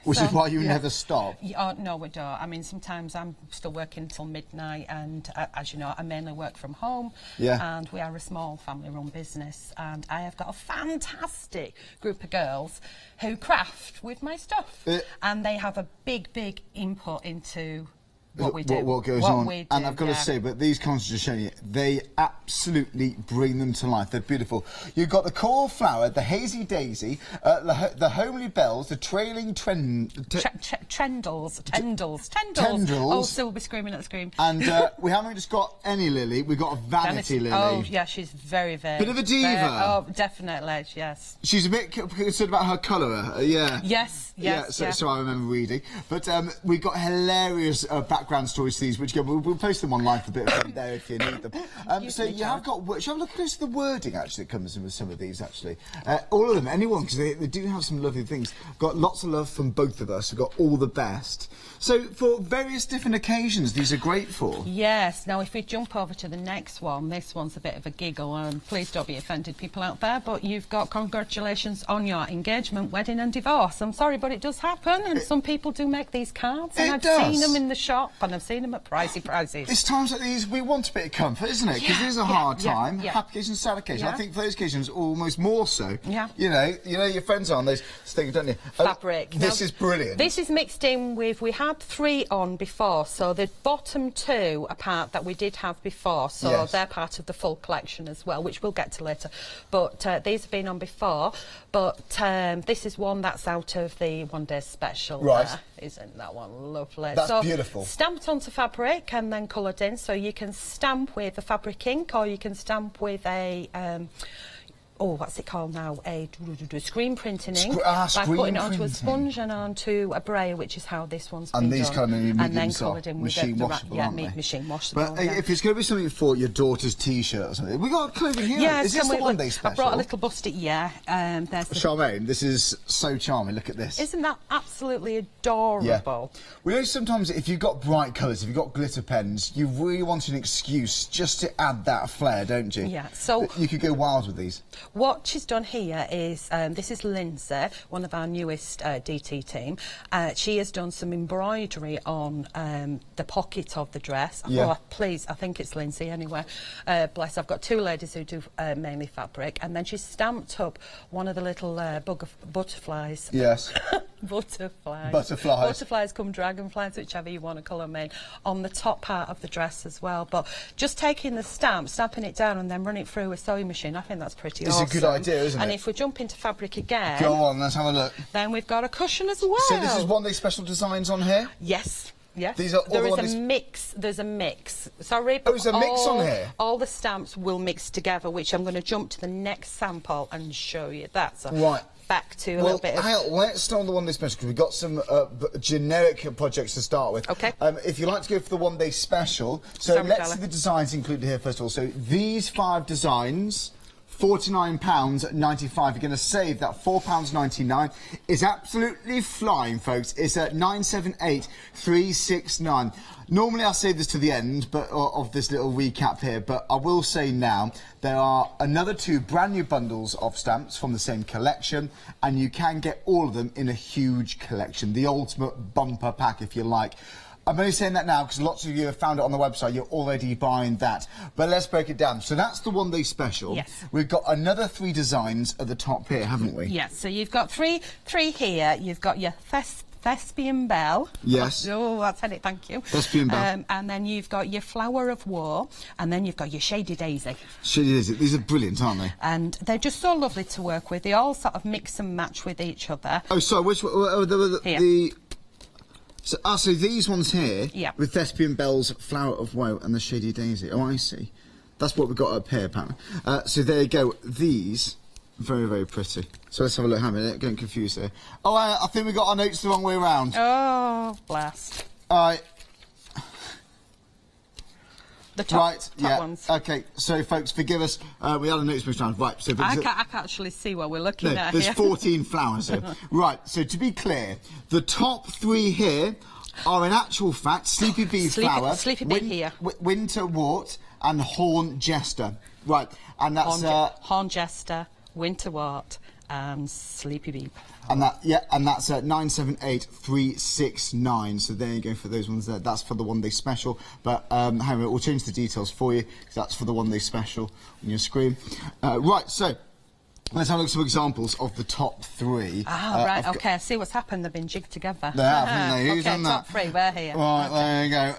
Which is why you never stop. No, we don't. I mean, sometimes I'm still working until midnight, and as you know, I mainly work from home. Yeah. And we are a small family-run business, and I have got a fantastic group of girls who craft with my stuff. And they have a big input into what we do. What goes on. And I've got to say, but these cards are just showing you, they absolutely bring them to life. They're beautiful. You've got the coral flower, the hazy daisy, the homely bells, the trailing Tendrils. Oh, Sue will be screaming at the screen. And we haven't just got any lily, we've got a vanity lily. Oh, yeah, she's very, very... Bit of a diva. Oh, definitely, yes. She's a bit concerned about her colour, yeah. Yes. So I remember reading. But we've got hilarious background stories to these, which we'll post them online for a bit of fun there if you need them. So you have got... Shall I look close to the wording, actually, that comes in with some of these, actually? All of them, anyone, because they do have some lovely things. Got lots of love from both of us. We've got all the best. So for various different occasions, these are great for. Yes. Now, if we jump over to the next one, this one's a bit of a giggle, and please don't be offended, people out there, but you've got congratulations on your engagement, wedding and divorce. I'm sorry, but it does happen, and some people do make these cards, and I've seen them in the shop, and I've seen them at pricey prices. It's times like these we want a bit of comfort, isn't it? Because it is a hard time. Happy occasions, sad occasions. I think for those occasions, almost more so. Yeah. You know your friends are on those things, don't you? Fabric. This is brilliant. This is mixed in with, we had 3 on before, so the bottom 2 are part that we did have before, so they're part of the full collection as well, which we'll get to later. But these have been on before, but this is one that's out of the one-day special. Right. Isn't that one lovely? That's beautiful. Stamped onto fabric and then coloured in, so you can stamp with a fabric ink, or you can stamp with a what's it called now? Screen printing ink screen by putting it onto printing. a sponge and onto a braille, which is how this one's been And these done. kind of And then coloured in with machine washable, yeah, aren't they? machine washable. But if it's going to be something for your daughter's T-shirt or something, we got clothing here. Yeah, is this the one day special? I brought a little busted. Yeah, there's the Charmaine, this is so charming. Look at this. Isn't that absolutely adorable? Yeah. We know sometimes if you've got bright colours, if you've got glitter pens, you really want an excuse just to add that flair, don't you? Yeah. So you could go wild with these. What she's done here is, this is Lindsay, one of our newest DT team. She has done some embroidery on the pocket of the dress. Yeah. Oh, please, I think it's Lindsay anyway. Bless, I've got two ladies who do mainly fabric, and then she's stamped up one of the little butterflies. Yes. Butterflies come dragonflies, whichever you want to colour them in, on the top part of the dress as well. But just taking the stamp, stamping it down and then running it through a sewing machine, I think that's pretty awesome. It's a good idea, isn't it? And if we jump into fabric again... Go on, let's have a look. Then we've got a cushion as well. So this is one day special designs on here? Yes. Yes. These are all there is a mix. There's a mix. Sorry, but there's a mix on here. All the stamps will mix together, which I'm going to jump to the next sample and show you that. So right. Back to a little bit of... let's start on the one day special because we've got some generic projects to start with. Okay. If you'd like to go for the one day special, so let's see the designs included here first of all. So these 5 designs, £49.95. You're going to save that £4.99. It's absolutely flying, folks. It's at 978,369. Normally I say this to the end of this little recap here, but I will say now there are another 2 brand new bundles of stamps from the same collection, and you can get all of them in a huge collection, the ultimate bumper pack if you like. I'm only saying that now because lots of you have found it on the website. You're already buying that. But let's break it down. So that's the one day special. Yes. We've got another 3 designs at the top here, haven't we? Yes. So you've got three here. You've got your Thespian Bell. Yes. Oh, that's it. Thank you. Thespian Bell. And then you've got your Flower of War, and then you've got your Shady Daisy. Shady Daisy. These are brilliant, aren't they? And they're just so lovely to work with. They all sort of mix and match with each other. Oh, sorry. Which one? So these ones here, with Thespian Bell's Flower of Woe and the Shady Daisy. Oh, I see. That's what we've got up here, apparently. So there you go. These, very, very pretty. So let's have a look. Hang on a minute, getting confused here. Oh, I think we got our notes the wrong way around. Oh, blast. All right. The top ones. Okay, so folks, forgive us. We had a notes pushed around. Right, so I can't actually see what we're looking at there's here. 14 flowers here. Right, so to be clear, the top 3 here are in actual fact Sleepy Bee Flower, Sleepy Bee here, Winter Wart, and Horn Jester. Right, and that's Horn Jester, Winter Wart, and Sleepy Bee. And that's at 978,369. So there you go for those ones there. That's for the one day special. But hang on, we'll change the details for you because that's for the one day special on your screen. Right, so let's have a look at some examples of the top 3. Ah, right, okay. I see what's happened. They've been jigged together. They have, haven't they? Who's done that? Top 3, we're here. Right, there you go.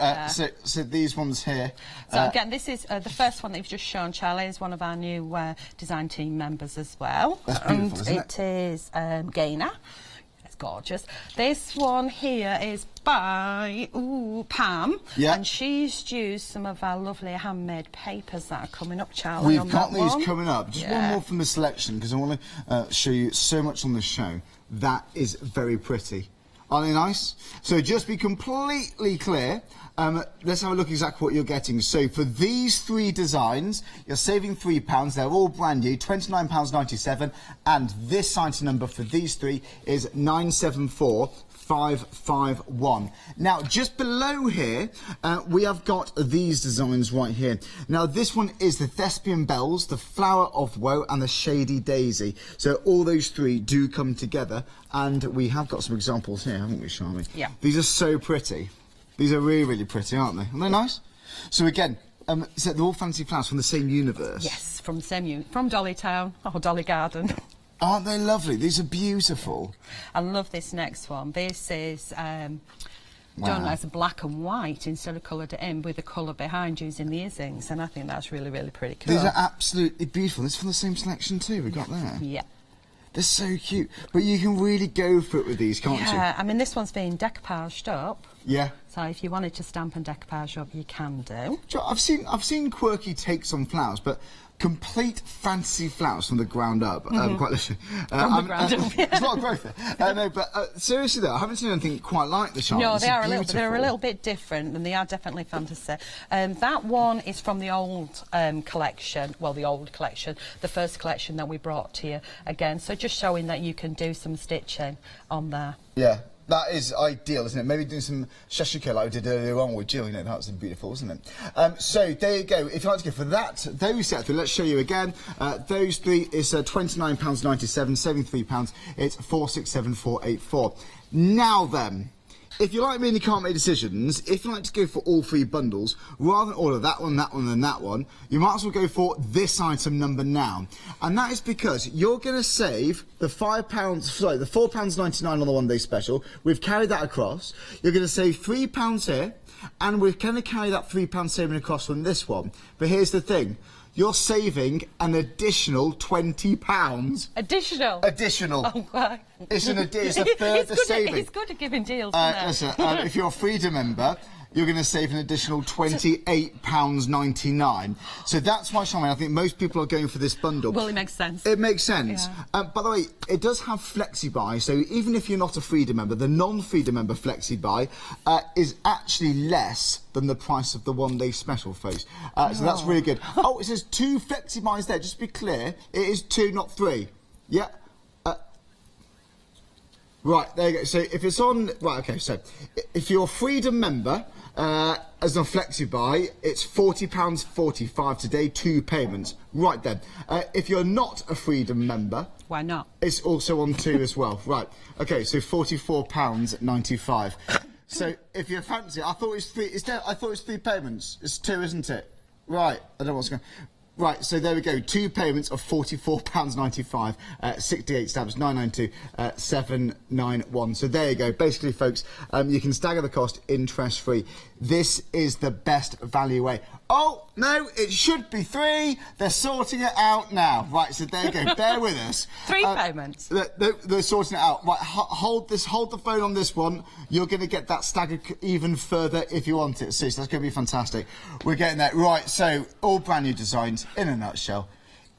So these ones here. So again, this is the first one that you've just shown. Charlie is one of our new design team members as well. That's beautiful, isn't it? It is Gainer. It's gorgeous. This one here is by Pam, and she's used some of our lovely handmade papers that are coming up, Charlie. We've got these coming up. Just one more from the selection because I want to show you so much on the show. That is very pretty. Aren't they nice? So just be completely clear. Let's have a look exactly what you're getting. So for these 3 designs, you're saving £3. They're all brand new, £29.97, and this item number for these 3 is 974,551. Now, just below here, we have got these designs right here. Now, this one is the Thespian Bells, the Flower of Woe, and the Shady Daisy. So all those 3 do come together, and we have got some examples here, haven't we, Charmy? Yeah. These are so pretty. These are really, really pretty, aren't they? Aren't they nice? So again, so they're all fancy flowers from the same universe? Yes, from the same from Dolly Town, or Dolly Garden. Aren't they lovely? These are beautiful. I love this next one. This is done as a black and white instead of coloured in with the colour behind using the earrings, and I think that's really, really pretty cool. These are absolutely beautiful. This is from the same selection too, we got there. Yeah. They're so cute. But you can really go for it with these, can't you? Yeah, I mean, this one's been decoupaged up. Yeah. So if you wanted to stamp and decoupage up, you can do. I've seen quirky takes on flowers, but complete fancy flowers from the ground up. Quite literally. From the ground up. There's a lot of growth there. No, but seriously though, I haven't seen anything quite like the Charlotte. No, they're a little bit different, and they are definitely fantasy. That one is from the old collection, well, the old collection, the first collection that we brought to you again. So just showing that you can do some stitching on there. Yeah. That is ideal, isn't it? Maybe doing some shashiko like we did earlier on with Jill, you know, that was beautiful, wasn't it? So there you go. If you'd like to go for that, those set through, let's show you again. Those three is £29.97, £73, it's 467484. Now then, if you're like me and you can't make decisions, if you like to go for all three bundles, rather than order that one, and that one, you might as well go for this item number now. And that is because you're going to save the £4.99 on the one-day special. We've carried that across. You're going to save £3 here, and we're going to carry that £3 saving across from this one. But here's the thing. You're saving an additional £20. Additional? Additional. Oh, wow. It's a further saving. It's good at giving deals, isn't it? Listen, if you're a Freedom member, you're going to save an additional £28.99. So that's why, Charmaine, I think most people are going for this bundle. Well, it makes sense. It makes sense. Yeah. By the way, it does have flexi-buy, so even if you're not a Freedom member, the non-Freedom member flexi-buy is actually less than the price of the one-day special, folks. So that's really good. Oh, it says 2 flexi-buys there. Just to be clear, it is 2, not 3. Yeah. Right, there you go. So if it's on... Right, OK, so if you're a Freedom member... as a flexi-buy, it's £40.45 today, 2 payments. Right then. If you're not a Freedom member... Why not? It's also on 2 as well. Right. OK, so £44.95. So if you fancy... I thought it was 3... I thought it was 3 payments. It's 2, isn't it? Right. I don't know what's going... Right, so there we go. 2 payments of £44.95, 68 stamps, 992, 791. So there you go. Basically, folks, you can stagger the cost interest-free. This is the best value way. Oh, no, it should be 3. They're sorting it out now. Right, so there you go. Bear with us. 3 payments. They're sorting it out. Right, hold the phone on this one. You're going to get that staggered even further if you want it. Seriously, that's going to be fantastic. We're getting that. Right, so all brand new designs in a nutshell.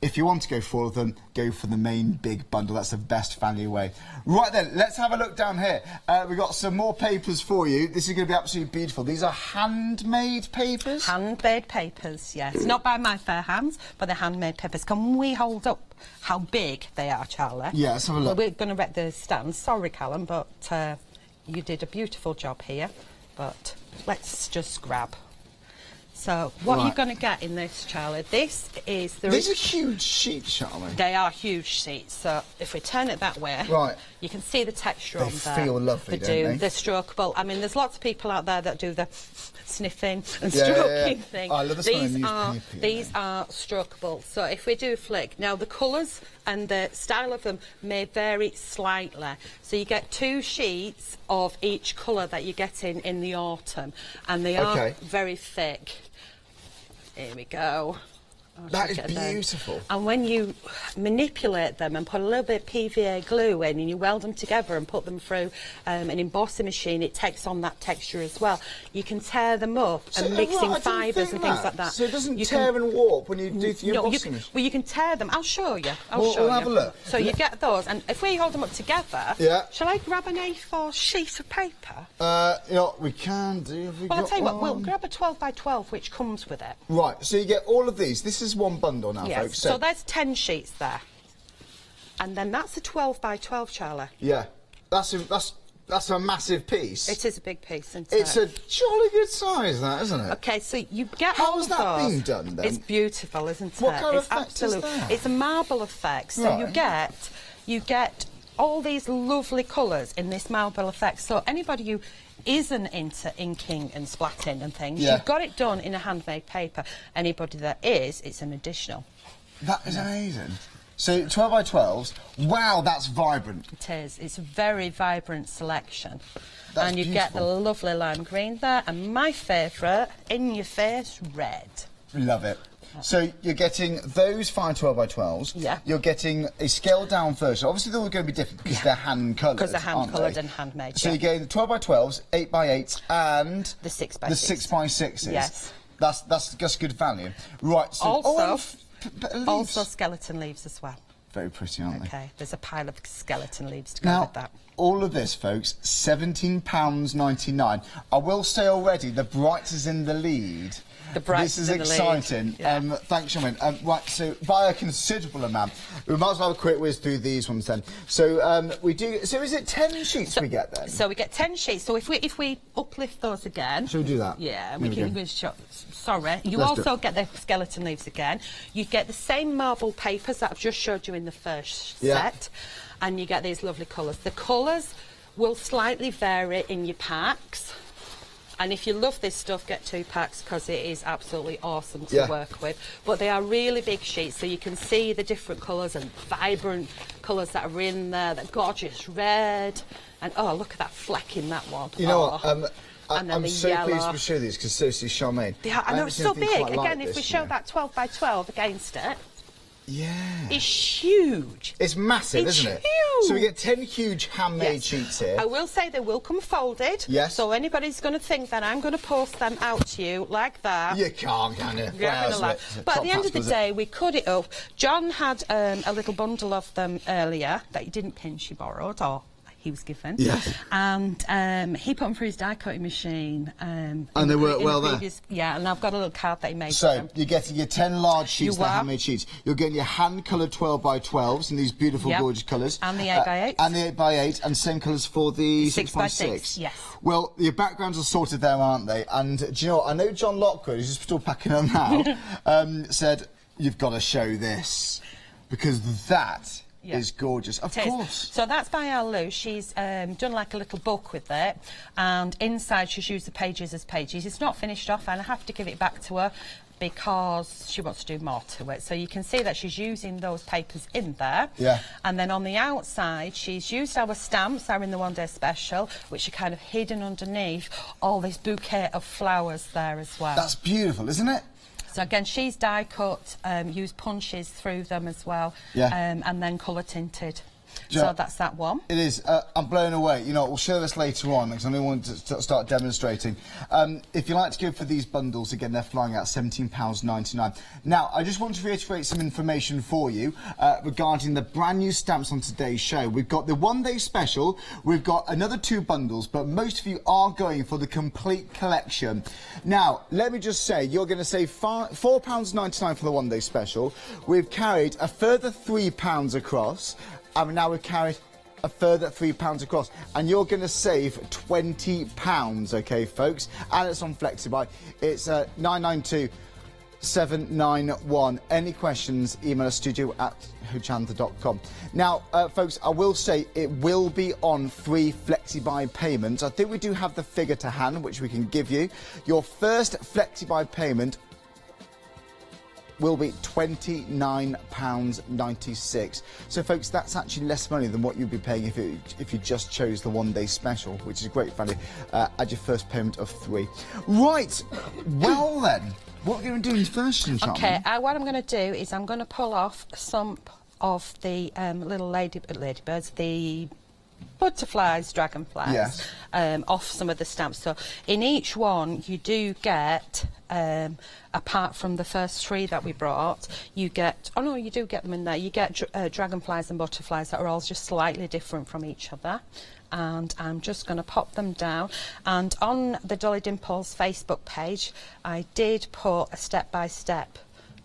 If you want to go for all of them, go for the main big bundle. That's the best value way. Right then, let's have a look down here. We've got some more papers for you. This is going to be absolutely beautiful. These are handmade papers? Handmade papers, yes. Not by my fair hands, but they're handmade papers. Can we hold up how big they are, Charlie? Yeah, let's have a look. Well, we're going to wreck the stand. Sorry, Callum, but you did a beautiful job here. But let's just grab. So, what you're going to get in this, Charlie, this is... These are huge sheets, Charlie. They are huge sheets. So, if we turn it that way, you can see the texture on there. They feel lovely, don't they? They're strokeable. I mean, there's lots of people out there that do the sniffing and stroking thing. I love the smell of newspaper. These are strokeable. So, if we do flick... Now, the colours and the style of them may vary slightly. So, you get 2 sheets of each colour that you get in the autumn. And they are very thick. Here we go. That is beautiful. And when you manipulate them and put a little bit of PVA glue in and you weld them together and put them through an embossing machine, it takes on that texture as well. You can tear them up and mixing fibres and things like that. So it doesn't tear and warp when you do your embossing machine? Well, you can tear them. I'll show you. We'll have a look. So you get those, and if we hold them up together, shall I grab an A4 sheet of paper? You know, we can do. Well, I'll tell you what, we'll grab a 12 by 12 which comes with it. Right, so you get all of these. This is one bundle now, folks. So there's 10 sheets there. And then that's a 12 by 12, Charlie. Yeah. That's a massive piece. It is a big piece, isn't it? It's a jolly good size, that, isn't it? OK, so you get all of those. How has that been done, then? It's beautiful, isn't it? What kind of effect is that? It's a marble effect. So you get all these lovely colours in this marble effect. So anybody who isn't into inking and splatting and things, you've got it done in a handmade paper. Anybody that is, it's an additional. That is amazing. So 12 by 12s, wow, that's vibrant. It is. It's a very vibrant selection. That's and you get the lovely lime green there, and my favourite, in your face, red. Love it. So you're getting those 5 12x12s. Yeah. You're getting a scaled down version. Obviously they're all going to be different because they're hand coloured. Because they're hand coloured and handmade. So you're getting the 12x12s, 8x8s, and the 6x6. The 6x6s. Yes. That's just good value. Right. So also skeleton leaves as well. Very pretty, aren't they? Okay. There's a pile of skeleton leaves to go with that. All of this, folks, £17.99. I will say already, the Brights is in the lead. This is exciting. Thanks, Charmaine. Right, so by a considerable amount. We might as well have a quick whiz through these ones then. So we do. So is it 10 sheets we get then? So we get 10 sheets. So if we uplift those again. Shall we do that? Yeah, we can. Sorry, you also get the skeleton leaves again. You get the same marble papers that I've just showed you in the first set, and you get these lovely colours. The colours will slightly vary in your packs. And if you love this stuff, get 2 packs because it is absolutely awesome to work with. But they are really big sheets, so you can see the different colours and vibrant colours that are in there. That gorgeous red, and oh, look at that fleck in that one. You know what? I'm so yellow. pleased to show these because so is Charmaine. I know it's so big. Again, if we show that 12x12 against it. Yeah. It's huge. It's massive, isn't it? Huge. So we get 10 huge handmade sheets here. I will say they will come folded. Yes. So anybody's going to think that I'm going to post them out to you like that. You can't, can you? But at the end of the day, we cut it up. John had a little bundle of them earlier that he didn't pinch, he borrowed, or he was given. Yeah. And he put them through his die cutting machine. And they work well there? Yeah, and I've got a little card that he made. So you're getting your 10 large sheets, they're handmade sheets. You're getting your hand-coloured 12x12s in these beautiful, gorgeous colours. And the 8x8. And the 8x8, and same colours for the 6x6. Yes. Well, your backgrounds are sorted there, aren't they? And do you know what? I know John Lockwood, who's just still packing them now, said, you've got to show this. Because that is gorgeous, of course. So that's by our Lou. She's done like a little book with it, and inside she's used the pages as pages. It's not finished off, and I have to give it back to her because she wants to do more to it. So you can see that she's using those papers in there. Yeah. And then on the outside, she's used our stamps, are in the one-day special, which are kind of hidden underneath all this bouquet of flowers there as well. That's beautiful, isn't it? So again, she's die cut, used punches through them as well, and then colour tinted. So that's that one. It is. I'm blown away. You know, we'll show this later on because I know we want to start demonstrating. If you like to go for these bundles, again, they're flying out £17.99. Now, I just want to reiterate some information for you regarding the brand new stamps on today's show. We've got the one-day special. We've got another 2 bundles, but most of you are going for the complete collection. Now, let me just say, you're going to save £4.99 for the one-day special. We've carried a further £3 across. And now we've carried a further £3 across, and you're going to save £20, okay, folks? And it's on FlexiBuy. It's 992-791. Any questions? Email us studio@hochanda.com. Now, folks, I will say it will be on 3 FlexiBuy payments. I think we do have the figure to hand, which we can give you. Your first FlexiBuy payment will be £29.96. So, folks, that's actually less money than what you'd be paying if you just chose the one-day special, which is great value. Add your first payment of 3. Right. Well, then, what are we going to do first, Charmaine? Okay. What I'm going to do is I'm going to pull off some of the little ladybirds, the butterflies, dragonflies, off some of the stamps. So in each one you do get, apart from the first 3 that we brought, you get, oh no, you do get them in there, you get dragonflies and butterflies that are all just slightly different from each other. And I'm just going to pop them down. And on the Dolly Dimples Facebook page, I did put a step-by-step.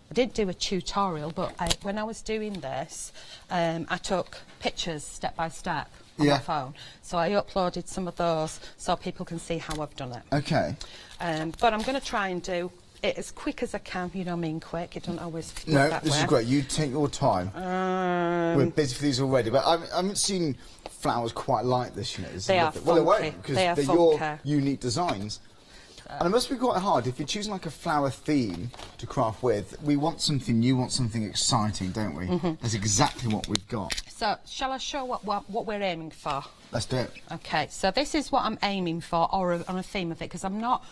I didn't do a tutorial, but when I was doing this, I took pictures step-by-step. On my phone. So I uploaded some of those so people can see how I've done it. Okay. But I'm going to try and do it as quick as I can. You know, I mean quick. It don't always work that this way. is great. You take your time. We're busy for these already, but I haven't seen flowers quite like this, you know. They are funky. Well, they won't, because they're funky. Your unique designs. And it must be quite hard if you're choosing like a flower theme to craft with. We want something new, want something exciting, don't we? That's exactly what we've got. So, shall I show what we're aiming for? Let's do it. Okay, so this is what I'm aiming for, or on a theme of it, because I'm not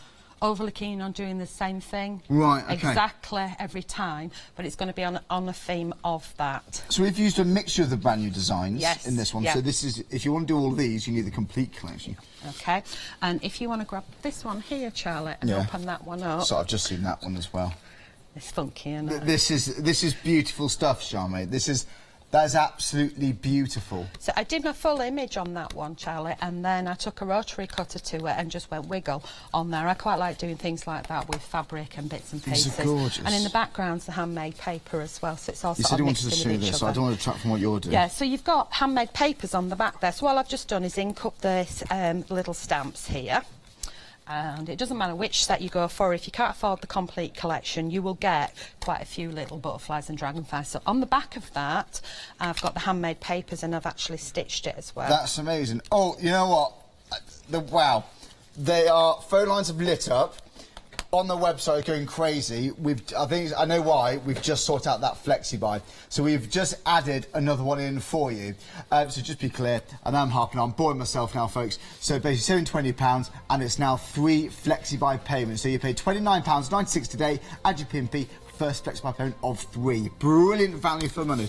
overly keen on doing the same thing. Right, okay. Exactly every time, but it's going to be on a theme of that. So we've used a mixture of the brand new designs Yes, in this one. yeah. So this is, if you want to do all of these, you need the complete collection. Okay, and if you want to grab this one here, Charlie, and open that one up. So I've just seen that one as well. It's funky, isn't it? This is beautiful stuff, Charmaine. That is absolutely beautiful. So I did my full image on that one, Charlie, and then I took a rotary cutter to it and just went wiggle on there. I quite like doing things like that with fabric and bits and pieces. These are gorgeous. And in the background's the handmade paper as well, so it's all You sort said of you wanted mixed to in show with each this, so I other. don't want to detract from what you're doing. Yeah, so you've got handmade papers on the back there. So all I've just done is ink up this little stamps here. And it doesn't matter which set you go for. If you can't afford the complete collection, you will get quite a few little butterflies and dragonflies. So on the back of that, I've got the handmade papers, and I've actually stitched it as well. That's amazing. Oh, you know what? Wow. They are, phone lines have lit up. On the website going crazy. I know why. We've just sorted out that flexi buy, so we've just added another one in for you. So just be clear, and I'm harping on, I'm boring myself now, folks. So basically £720, and it's now 3 flexi buy payments. So you pay £29.96 today, add your PMP, first flexi buy payment of 3. Brilliant value for money.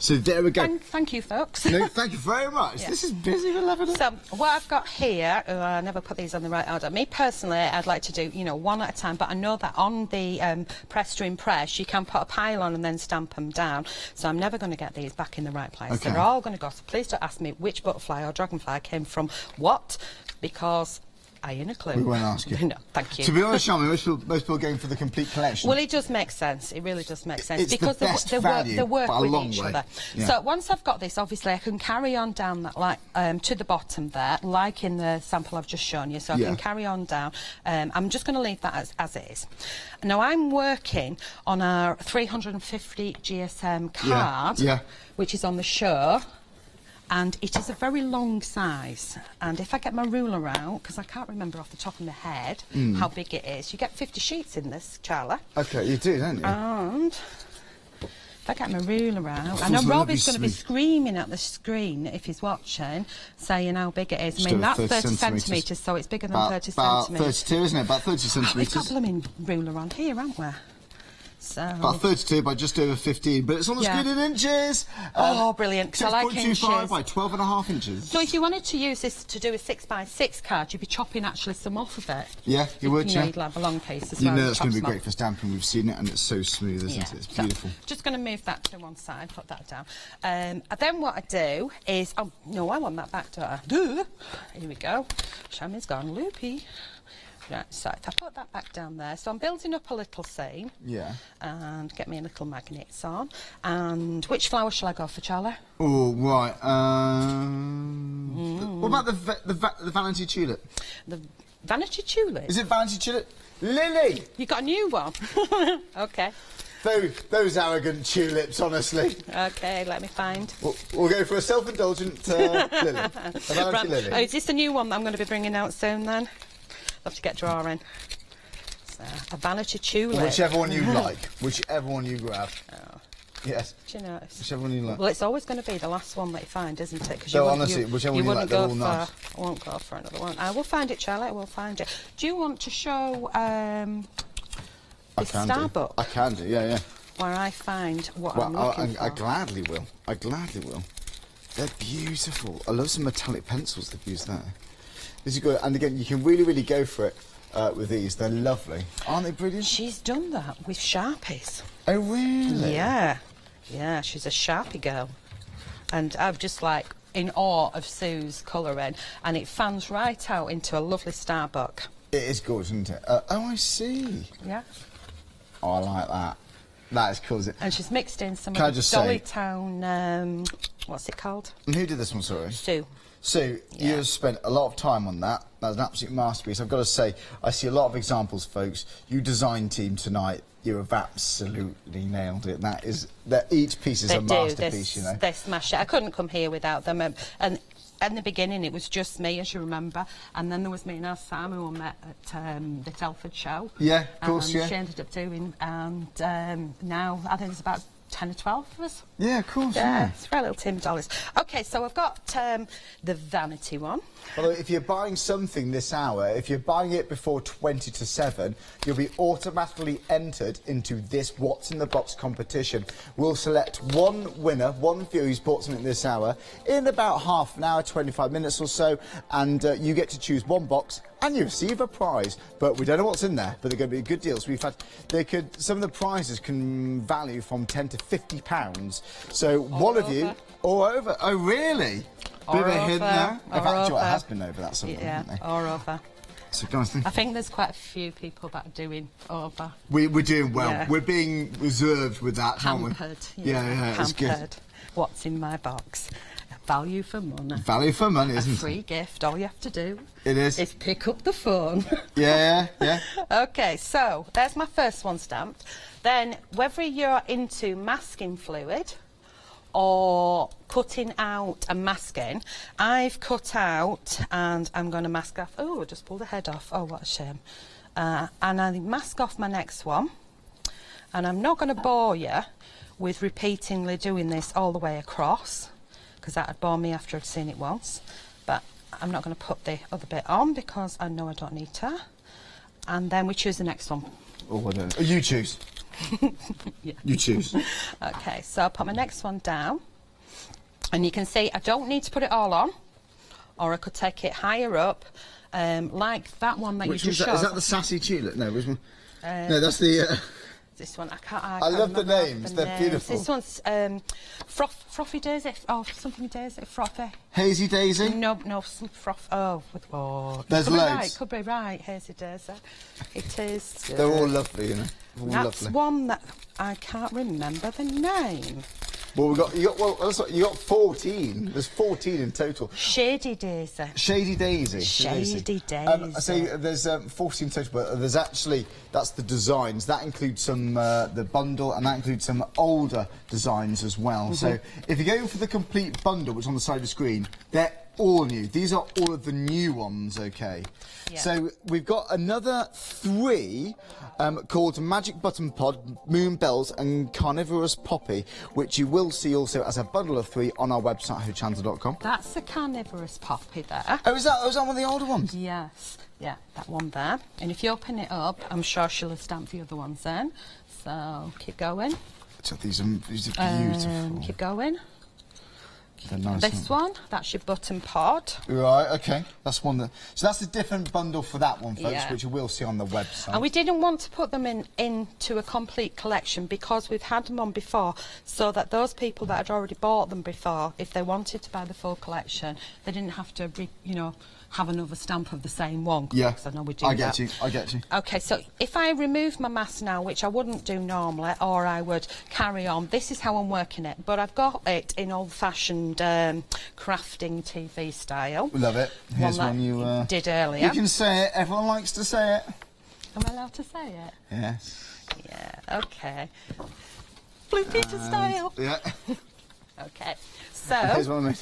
So there we go. Thank you, folks. No, thank you very much. Yeah. This is busy. We're loving it. So what I've got here, I never put these on the right order. Me personally, I'd like to do, one at a time, but I know that on the press to impress, you can put a pile on and then stamp them down. So I'm never going to get these back in the right place. Okay. They're all going to go. So please don't ask me which butterfly or dragonfly came from what, because I ain't a clue. We won't ask you. No, thank you. To be honest, Charmaine, most people are going for the complete collection. Well, it does make sense. It really does make sense. It's because the best they value, work by a with long each way. other. Yeah. So once I've got this, obviously, I can carry on down that, to the bottom there, like in the sample I've just shown you. So I can carry on down. I'm just going to leave that as it is. Now, I'm working on our 350 GSM card, which is on the show. And it is a very long size, and if I get my ruler out, because I can't remember off the top of my head how big it is, you get 50 sheets in this, Charlie. Okay, you do, don't you? And if I get my ruler out, I know Rob is going to be screaming at the screen if he's watching, saying how big it is. I mean, that's 30 centimetres, so it's bigger than 30 centimetres. About 32, isn't it? About 30 centimetres. We've got a blooming ruler on here, haven't we? So about 32 by just over 15, but it's on the screen in inches. Oh, brilliant, because I like inches. 6.25 by 12.5 inches. So if you wanted to use this to do a 6x6 card, you'd be chopping actually some off of it. Yeah, you would, You'd have a long piece as well. well. You know that's going to be great for stamping. We've seen it, and it's so smooth, isn't it? It's beautiful. So, just going to move that to one side, put that down. And then what I do is... Oh, no, I want that back, don't I? Duh. Here we go. Shammy's gone loopy. Right, so if I put that back down there, so I'm building up a little seam. Yeah. And get me a little magnets on. And which flower shall I go for, Charlie? Oh, right. What about the vanity tulip? The vanity tulip? Is it vanity tulip? Lily! You got a new one? Okay. Those arrogant tulips, honestly. Okay, let me find. We'll go for a self-indulgent lily. A vanity lily. Oh, is this the new one that I'm going to be bringing out soon, then? I'll have to get drawing. So, a vanity tulip. Whichever one you like. Whichever one you grab. Oh. Yes. Do you notice? Whichever one you like. Well, it's always going to be the last one that you find, isn't it? So honestly, whichever one you like, they're all nice. I won't go for another one. I will find it, Charlie. I will find it. Do you want to show this Starbuck? I can do, yeah. Where I find what I'm looking for. I gladly will. I gladly will. They're beautiful. I love some metallic pencils they've used there. This is good, and again, you can really go for it with these. They're lovely, aren't they brilliant? She's done that with Sharpies. Oh really? Yeah, she's a Sharpie girl, and I'm just like in awe of Sue's colouring, and it fans right out into a lovely Starbuck. It is gorgeous, isn't it? Oh, I see. Yeah. Oh, I like that. That is cool. And she's mixed in some of the Dollytown. What's it called? And who did this one? Sorry. Sue. Sue, you have spent a lot of time on that. That's an absolute masterpiece. I've got to say, I see a lot of examples, folks. You design team tonight, you have absolutely nailed it. Each piece is a masterpiece, you know. They smash it. I couldn't come here without them. And in the beginning, it was just me, as you remember, and then there was me and Sam, who I met at the Telford show. Yeah, of course, She ended up doing, and now I think there's about 10 or 12 of us. Yeah, of course. Yeah, it's for our little Tim dollars. Okay, so I've got the vanity one. Well, if you're buying something this hour, if you're buying it before 20 to 7, you'll be automatically entered into this What's in the Box competition. We'll select one winner, one viewer who's bought something this hour in about half an hour, 25 minutes or so, and you get to choose one box and you receive a prize. But we don't know what's in there, but they're going to be good deals. Some of the prizes can value from £10 to £50. So one of you, or over. Oh, really? Bit of a hint there. In fact, it has been over that sort of thing, hasn't it? Or over. So, guys, I think there's quite a few people that are doing over. We're doing well. Yeah. We're being reserved with that, Pampered, aren't we? Yeah, it's good. What's in my box? Value for money. Value for money, isn't it? A free gift. All you have to do is pick up the phone. Yeah. Okay, so there's my first one stamped. Then, whether you're into masking fluid or cutting out and masking, I've cut out and I'm going to mask off. Oh, I just pulled the head off. Oh, what a shame. And I mask off my next one. And I'm not going to bore you with repeatedly doing this all the way across, because that would bore me after I'd seen it once. But I'm not going to put the other bit on because I know I don't need to. And then we choose the next one. Oh, I don't know. You choose. Yeah. You choose. Okay, so I'll put my next one down. And you can see I don't need to put it all on, or I could take it higher up, like that one that you just showed. Is that the Sassy Tulip? No, which one? No, that's the... This one, I love the names, they're beautiful. This one's Frothy Daisy, something Daisy, Frothy. Hazy Daisy? No, some froth. There's loads. Could be right, Hazy Daisy. It is. They're all lovely, you know. That's lovely. One that I can't remember the name. Well, you got 14. There's 14 in total. Shady Daisy. Shady Daisy. Shady Daisy. I say there's 14 total, but there's actually, that's the designs. That includes some the bundle, and that includes some older designs as well. So if you're going for the complete bundle, which is on the side of the screen, they're all new. These are all of the new ones, okay? Yeah. So we've got another 3 called Magic Button Pod, Moon Bells and Carnivorous Poppy, which you will see also as a bundle of 3 on our website, hochanda.com. That's the Carnivorous Poppy there. Oh, is that one of the older ones? Yes. Yeah, that one there. And if you open it up, I'm sure she'll have stamped the other ones in. So keep going. So these are beautiful. Keep going. Nice, this one, that's your button pod. Right, okay. That's one so that's a different bundle for that one, folks, which you will see on the website. And we didn't want to put them into a complete collection because we've had them on before, so that those people that had already bought them before, if they wanted to buy the full collection, they didn't have to, have another stamp of the same one. Yeah, I know we do I get you. Okay, so if I remove my mask now, which I wouldn't do normally, or I would carry on, this is how I'm working it. But I've got it in old-fashioned crafting TV style. We love it. Here's one you did earlier. You can say it. Everyone likes to say it. Am I allowed to say it? Yes. Yeah, okay. Blue Peter style. Yeah. Okay, so... Here's one I made.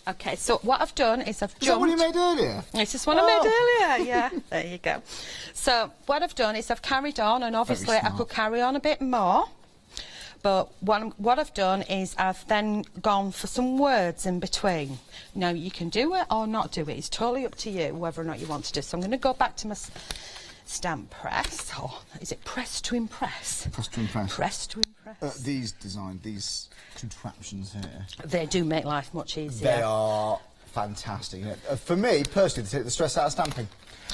Okay, so what I've done is I've jumped... Is that one you made earlier? This is one I made earlier, yeah. There you go. So what I've done is I've carried on, and obviously I could carry on a bit more. But what I've done is I've then gone for some words in between. Now, you can do it or not do it. It's totally up to you whether or not you want to do it. So I'm going to go back to my stamp press. Or is it press to impress? Press to impress. Press to impress. These contraptions here. They do make life much easier. They are fantastic. For me, personally, they take the stress out of stamping.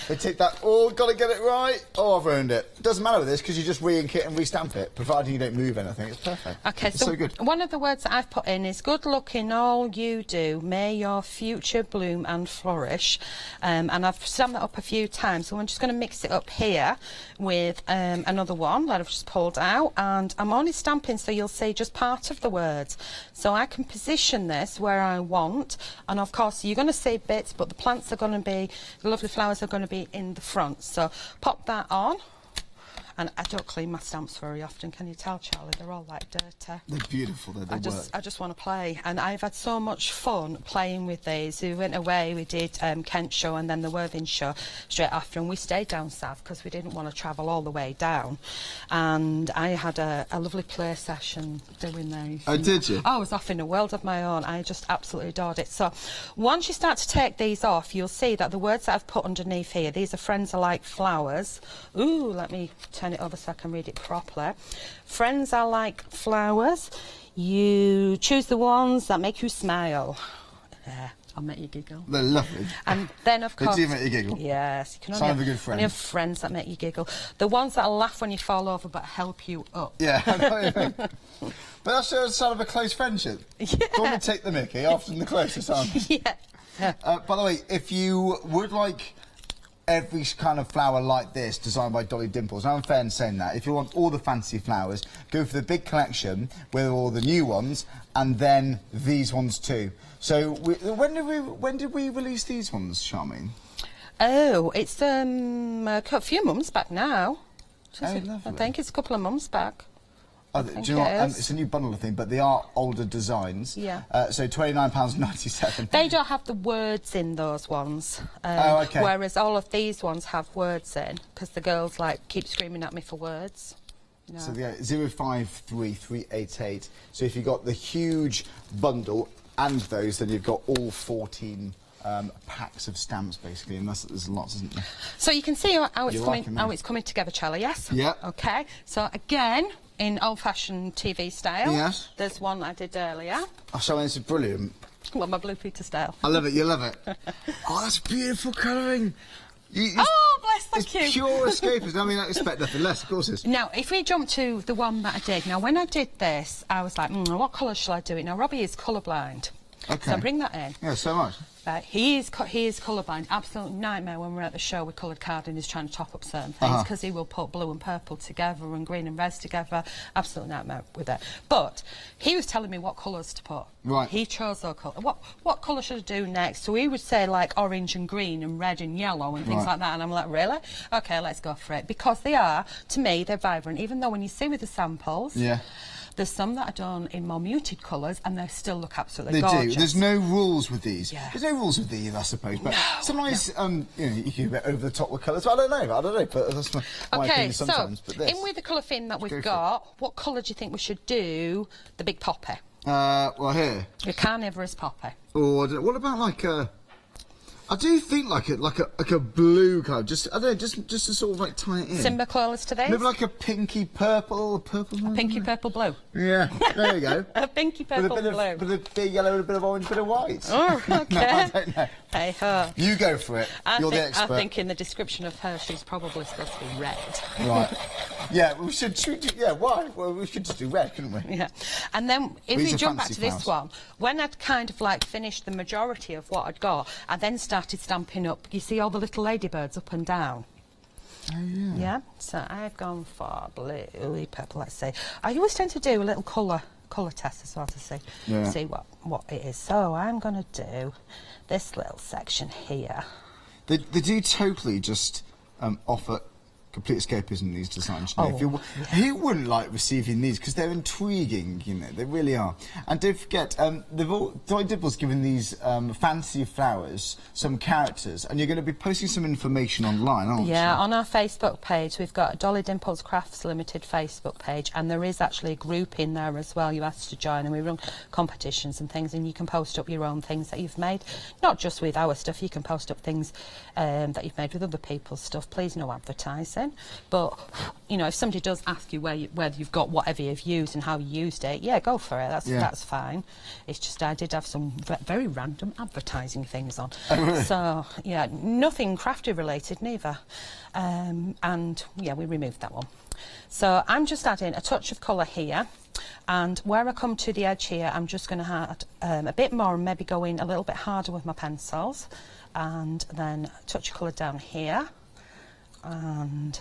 They take that, got to get it right, I've ruined it. It doesn't matter with this, because you just re-ink it and re-stamp it, providing you don't move anything. It's perfect. Okay, it's so good. One of the words that I've put in is good luck in all you do. May your future bloom and flourish. And I've summed that up a few times, so I'm just going to mix it up here with another one that I've just pulled out. And I'm only stamping so you'll see just part of the words. So I can position this where I want. And of course, you're going to see bits, but the plants are going to be, the lovely flowers are going to be in the front. So pop that on, And I don't clean my stamps very often, can you tell, Charlie? They're all like dirty. They're beautiful, though. I just want to play, and I've had so much fun playing with these. We went away, we did Kent show and then the Worthing show straight after, and we stayed down south because we didn't want to travel all the way down. And I had a lovely play session doing these. Oh, did you? I was off in a world of my own. I just absolutely adored it. So once you start to take these off, you'll see that the words that I've put underneath here, these are friends are like flowers. Ooh, let me turn it over so I can read it properly. Friends are like flowers. You choose the ones that make you smile. Yeah, I'll make you giggle. They're lovely. And then, of course... They do make you giggle. Yes. You can Sign of a good friend. only have friends that make you giggle. The ones that laugh when you fall over but help you up. Yeah, I know what you mean. But that's a sign of a close friendship. Yeah. Don't we take the mickey? Often the closest, aren't we? Yeah. By the way, if you would like every kind of flower like this designed by Dolly Dimples, I'm fair in saying that. If you want all the fancy flowers, go for the big collection with all the new ones, and then these ones too. So when did we release these ones, Charmaine? Oh, it's a few months back now. Lovely. I think it's a couple of months back. Do you know what? It's a new bundle of things, but they are older designs. Yeah. So £29.97. They don't have the words in those ones. Okay. Whereas all of these ones have words in, because the girls like keep screaming at me for words. No. So yeah, 053388. So if you got the huge bundle and those, then you've got all 14 packs of stamps basically, and there's lots, isn't there? So you can see how it's coming together, Charlie. Yes. Yeah. Okay. So again, in old-fashioned TV style. Yes. There's one I did earlier. Oh, so this is brilliant. Well, my Blue Peter style. I love it. You love it. Oh, that's beautiful colouring. Oh, bless, thank you. It's pure escapism. I mean, I expect nothing less, of course it is. Now, if we jump to the one that I did, now when I did this, I was like, what colour shall I do it? Now, Robbie is colourblind. Okay. So bring that in. Yeah, so much. He is colourblind. Absolute nightmare when we're at the show with coloured card and he's trying to top up certain things because he will put blue and purple together and green and red together. Absolute nightmare with it. But he was telling me what colours to put. Right. He chose those colours. What colour should I do next? So he would say like orange and green and red and yellow and things like that. And I'm like, really? Okay, let's go for it. Because they are, to me, they're vibrant. Even though when you see with the samples... Yeah. There's some that are done in more muted colours and they still look absolutely gorgeous. They do. There's no rules with these. Yeah. There's no rules with these, I suppose. But sometimes, you know, you can be over the top with colours. I don't know. But that's my opinion sometimes. So, but this, in with the colour theme that we've got, what colour do you think we should do the big poppy? Well, here. The carnivorous poppy. Or what about like a... I do think like a blue colour, just to sort of like tie it in. Similar colours to this? Maybe like a pinky purple, A pinky purple blue. Yeah, there you go. A pinky purple blue. With a bit of yellow and a bit of orange, a bit of white. Oh, okay. No, I don't know. Hey ho. You go for it. You're the expert. I think in the description of her, she's probably supposed to be red. Right. Yeah, we should why? Well, we should just do red, couldn't we? Yeah. And then if we jump back to this one, when I'd kind of like finished the majority of what I'd got, I then started stamping up, you see all the little ladybirds up and down? Oh, yeah. Yeah, so I've gone for blue, purple, let's see. I always tend to do a little colour test as well to see what it is. So I'm going to do this little section here. They do totally just offer complete escapism, these designs. You know, who wouldn't like receiving these? Because they're intriguing, you know, they really are. And don't forget, Dolly Dimple's given these fancy flowers some characters, and you're going to be posting some information online, aren't you? Yeah, on our Facebook page, we've got Dolly Dimples Crafts Limited Facebook page, and there is actually a group in there as well you asked to join, and we run competitions and things, and you can post up your own things that you've made, not just with our stuff, you can post up things that you've made with other people's stuff. Please, no advertising. But, you know, if somebody does ask you whether you've got whatever you've used and how you used it, yeah, go for it. That's fine. It's just I did have some very random advertising things on. Oh, really? So, yeah, nothing crafty related, neither. And, yeah, we removed that one. So I'm just adding a touch of colour here. And where I come to the edge here, I'm just going to add a bit more and maybe go in a little bit harder with my pencils. And then a touch of colour down here. And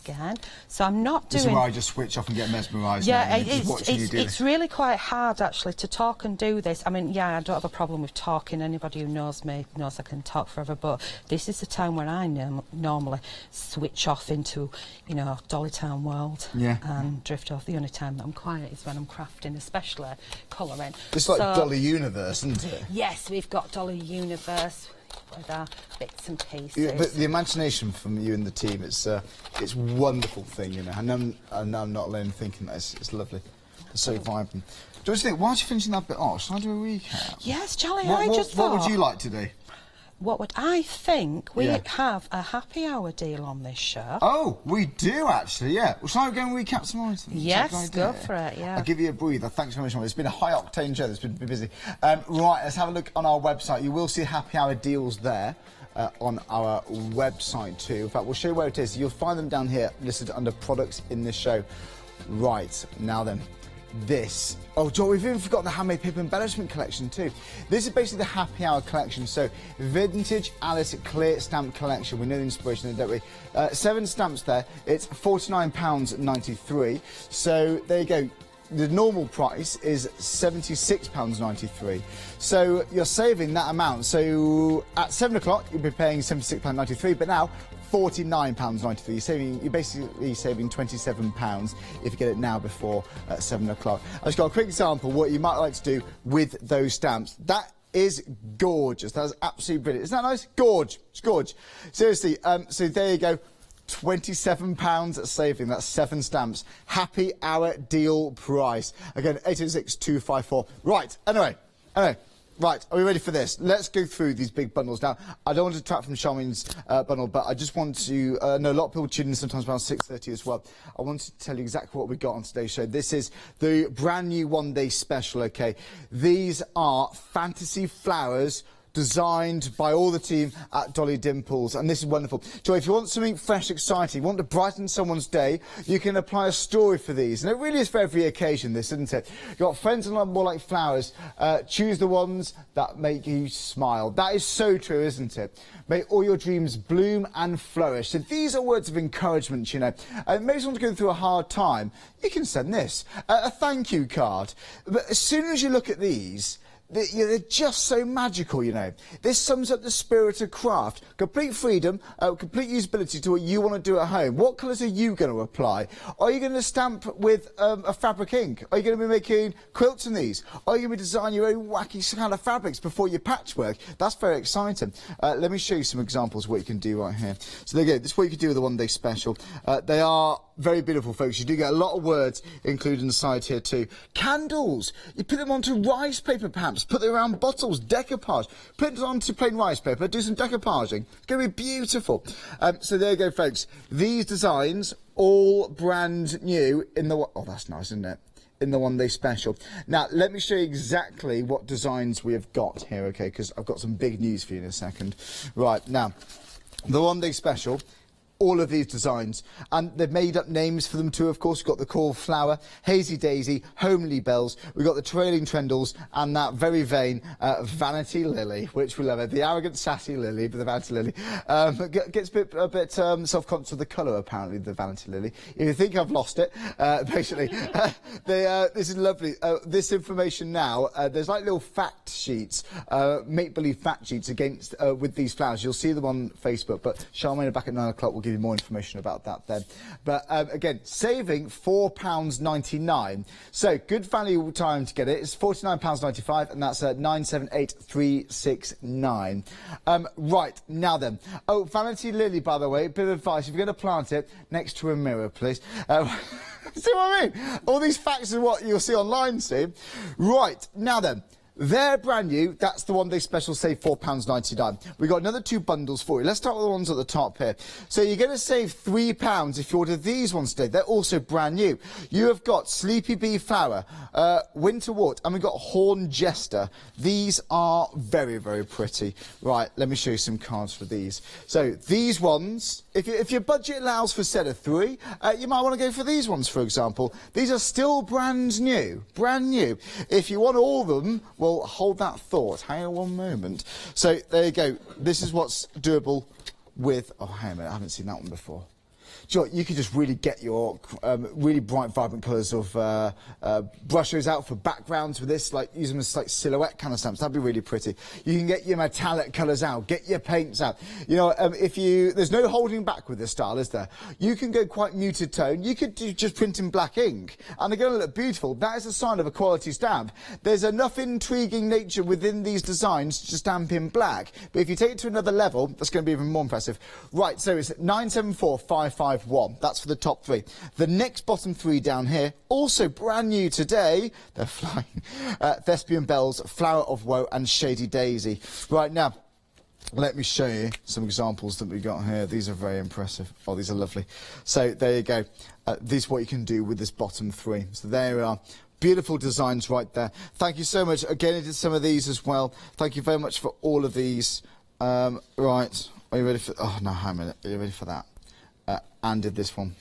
again. So I'm not doing... This is where I just switch off and get mesmerised. Yeah, it's really quite hard actually to talk and do this. I mean, yeah, I don't have a problem with talking. Anybody who knows me knows I can talk forever, but this is the time when I normally switch off into, you know, Dollytown world and drift off. The only time that I'm quiet is when I'm crafting, especially colouring. It's like Dolly Universe, isn't it? Yes, we've got Dolly Universe with our bits and pieces. Yeah, but the imagination from you and the team, it's a wonderful thing, you know. And I'm not alone in thinking that. It's lovely. It's so vibrant. Do you think, whilst you're finishing that bit off, shall I do a recap? Yes, Charlie, I just thought... What would you like to do? What would I think? We have a happy hour deal on this show. Oh, we do actually, yeah. Well, shall I go and recap some items? Yes, go for it, yeah. I'll give you a breather. Thanks very much. It's been a high-octane show. It's been busy. Right, let's have a look on our website. You will see happy hour deals there on our website too. In fact, we'll show you where it is. You'll find them down here listed under products in this show. Right, now then. This. Oh, Joel, we've even forgotten the handmade paper embellishment collection too. This is basically the happy hour collection. So, vintage Alice clear stamp collection. We know the inspiration there, don't we? 7 stamps there. It's £49.93. So, there you go. The normal price is £76.93. So, you're saving that amount. So, at 7 o'clock, you'll be paying £76.93, but now, £49.93. You're basically saving £27 if you get it now before 7 o'clock. I've just got a quick example of what you might like to do with those stamps. That is gorgeous. That is absolutely brilliant. Isn't that nice? Gorge. It's gorge. Seriously, so there you go. £27 saving. That's 7 stamps. Happy hour deal price. Again, 806-254. Right, anyway. Right, are we ready for this? Let's go through these big bundles. Now, I don't want to detract from Charmaine's bundle, but I just want to know a lot of people tune in sometimes around 6:30 as well. I want to tell you exactly what we got on today's show. This is the brand new one-day special, OK? These are fantasy flowers designed by all the team at Dolly Dimples, and this is wonderful. So if you want something fresh, exciting, you want to brighten someone's day, you can apply a story for these, and it really is for every occasion, this, isn't it? You've got friends and more like flowers. Choose the ones that make you smile. That is so true, isn't it? May all your dreams bloom and flourish. So these are words of encouragement, you know. Maybe someone's going through a hard time. You can send this, a thank you card. But as soon as you look at these, they're just so magical, you know. This sums up the spirit of craft. Complete freedom, complete usability to what you want to do at home. What colours are you going to apply? Are you going to stamp with a fabric ink? Are you going to be making quilts in these? Are you going to be designing your own wacky kind of fabrics before your patchwork? That's very exciting. Let me show you some examples of what you can do right here. So there you go. This is what you can do with a one-day special. They are very beautiful, folks. You do get a lot of words included inside here too. Candles. You put them onto rice paper, perhaps. Put them around bottles. Decoupage. Put it onto plain rice paper. Do some decoupaging. It's going to be beautiful. So there you go, folks. These designs, all brand new in the... Oh, that's nice, isn't it? In the one-day special. Now, let me show you exactly what designs we have got here, OK? Because I've got some big news for you in a second. Right, now, the one-day special... all of these designs, and they've made up names for them too, of course. We've got the Coral Flower, Hazy Daisy, Homely Bells, we've got the Trailing Trendles, and that very vain Vanity Lily, which we love it. The arrogant, sassy Lily, but the Vanity Lily. Gets a bit self-conscious of the colour, apparently, the Vanity Lily. If you think I've lost it, basically. This is lovely. This information now, there's like little fact sheets, make-believe fact sheets against with these flowers. You'll see them on Facebook, but Charmaine back at 9 o'clock will give you more information about that then. But again, saving £4.99. So good value time to get it. It's £49.95, and that's 978369. Right, now then. Oh, Vanity Lily, by the way, bit of advice. If you're going to plant it next to a mirror, please. See what I mean? All these facts are what you'll see online, see? Right, now then. They're brand new. That's the one-day special, save £4.99. We've got another 2 bundles for you. Let's start with the ones at the top here. So you're going to save £3 if you order these ones today. They're also brand new. You have got Sleepy Bee Flower, Winter Wart, and we've got Horn Jester. These are very, very pretty. Right, let me show you some cards for these. So these ones, if your budget allows for a set of 3, you might want to go for these ones, for example. These are still brand new. Brand new. If you want all of them, well, hold that thought. Hang on one moment. So there you go. This is what's doable with... Oh, hang on a minute. I haven't seen that one before. Do you know what, you could just really get your really bright, vibrant colours of brush those out for backgrounds with this, like use them as like silhouette kind of stamps. That'd be really pretty. You can get your metallic colours out, get your paints out. You know, there's no holding back with this style, is there? You can go quite muted tone. You could just print in black ink, and they're going to look beautiful. That is a sign of a quality stamp. There's enough intriguing nature within these designs to stamp in black, but if you take it to another level, that's going to be even more impressive. Right, so it's 974551. That's for the top three. The next bottom three down here, also brand new today. They're flying. Thespian Bells, Flower of Woe, and Shady Daisy. Right now, let me show you some examples that we got here. These are very impressive. Oh, these are lovely. So there you go. This is what you can do with this bottom three. So there we are. Beautiful designs right there. Thank you so much. Again, I did some of these as well. Thank you very much for all of these. Right. Are you ready for... Oh, no, hang on a minute. Are you ready for that? Anne did this one.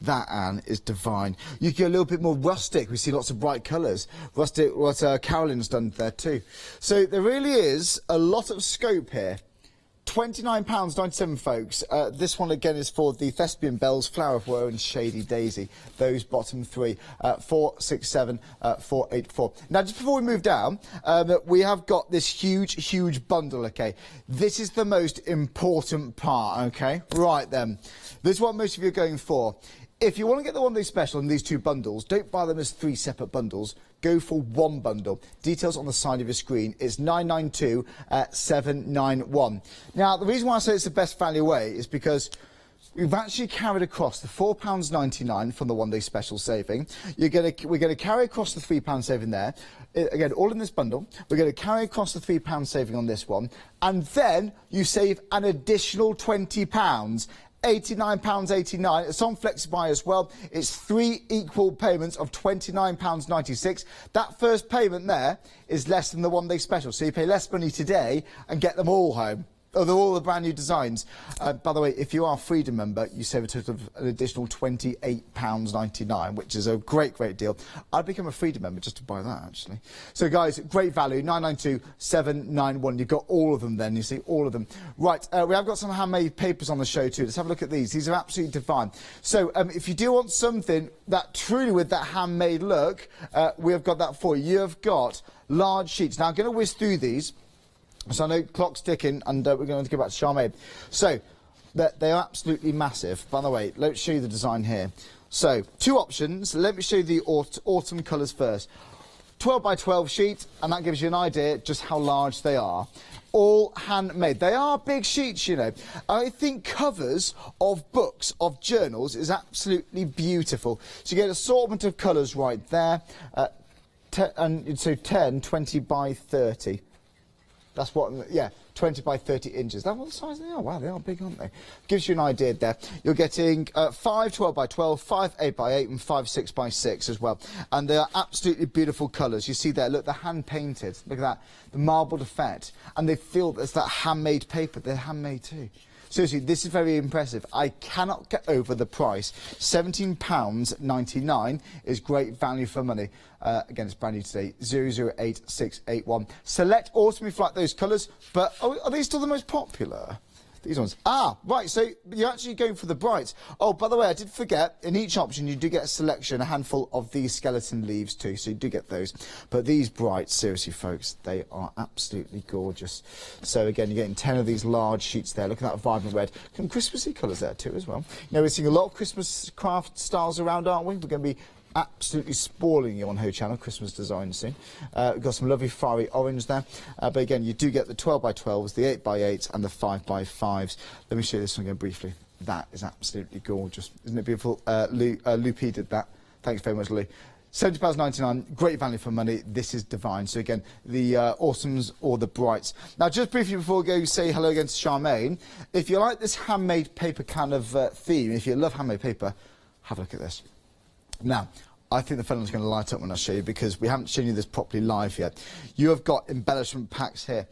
That, Anne, is divine. You can go a little bit more rustic. We see lots of bright colours. Rustic, what Carolyn's done there too. So there really is a lot of scope here. £29.97, folks. This one, again, is for the Thespian Bells, Flower of Woe, and Shady Daisy. Those bottom three, 467, 484. Now, just before we move down, we have got this huge bundle, OK? This is the most important part, OK? Right, then. This is what most of you are going for. If you want to get the one day special in these two bundles, don't buy them as 3 separate bundles. Go for one bundle. Details on the side of your screen. It's 992,791. Now, the reason why I say it's the best value way is because we've actually carried across the £4.99 from the one day special saving. We're going to carry across the £3 saving there. Again, all in this bundle. We're going to carry across the £3 saving on this one. And then you save an additional £20. £89.89. It's on FlexiBuy as well. It's 3 equal payments of £29.96. That first payment there is less than the one day special. So you pay less money today and get them all home. Oh, they're all the brand new designs. By the way, if you are a Freedom member, you save a total of an additional £28.99, which is a great deal. I'd become a Freedom member just to buy that, actually. So, guys, great value, 992,791. You've got all of them then, you see, all of them. Right, we have got some handmade papers on the show, too. Let's have a look at these. These are absolutely divine. So, if you do want something that truly with that handmade look, we have got that for you. You have got large sheets. Now, I'm going to whiz through these. So I know clock's ticking, and we're going to go back to Charmaine. So, they are absolutely massive. By the way, let's show you the design here. So, 2 options. Let me show you the autumn colours first. 12 by 12 sheet, and that gives you an idea just how large they are. All handmade. They are big sheets, you know. I think covers of books, of journals, is absolutely beautiful. So you get an assortment of colours right there. And so 10, 20 by 30. That's what, yeah, 20 by 30 inches. That's what the size they are. Wow, they are big, aren't they? Gives you an idea there. You're getting 5 12 by 12, 5 8 by 8, and 5 6 by 6 as well. And they are absolutely beautiful colours. You see there, look, they're hand-painted. Look at that, the marbled effect. And they feel there's that handmade paper. They're handmade too. Seriously, this is very impressive. I cannot get over the price. £17.99 is great value for money. Again, it's brand new today, 008681. Select autumn if you like those colours, but are these still the most popular? These ones. Ah, right, so you're actually going for the brights. Oh, by the way, I did forget, in each option you do get a selection, a handful of these skeleton leaves too, so you do get those. But these brights, seriously, folks, they are absolutely gorgeous. So again, you're getting 10 of these large sheets there. Look at that vibrant red. Some Christmassy colours there too as well. You know, we're seeing a lot of Christmas craft styles around, aren't we? We're going to be absolutely spoiling you on Hochanda Christmas design soon. We've got some lovely fiery orange there. But again, you do get the 12 by 12s, the 8 by 8s, and the 5 by 5s. Let me show you this one again briefly. That is absolutely gorgeous. Isn't it beautiful? Lou P did that. Thanks very much, Lou. £70.99, great value for money. This is divine. So again, the awesomes or the brights. Now, just briefly before we go say hello again to Charmaine, if you like this handmade paper kind of theme, if you love handmade paper, have a look at this. Now, I think the phone's going to light up when I show you because we haven't shown you this properly live yet. You have got embellishment packs here.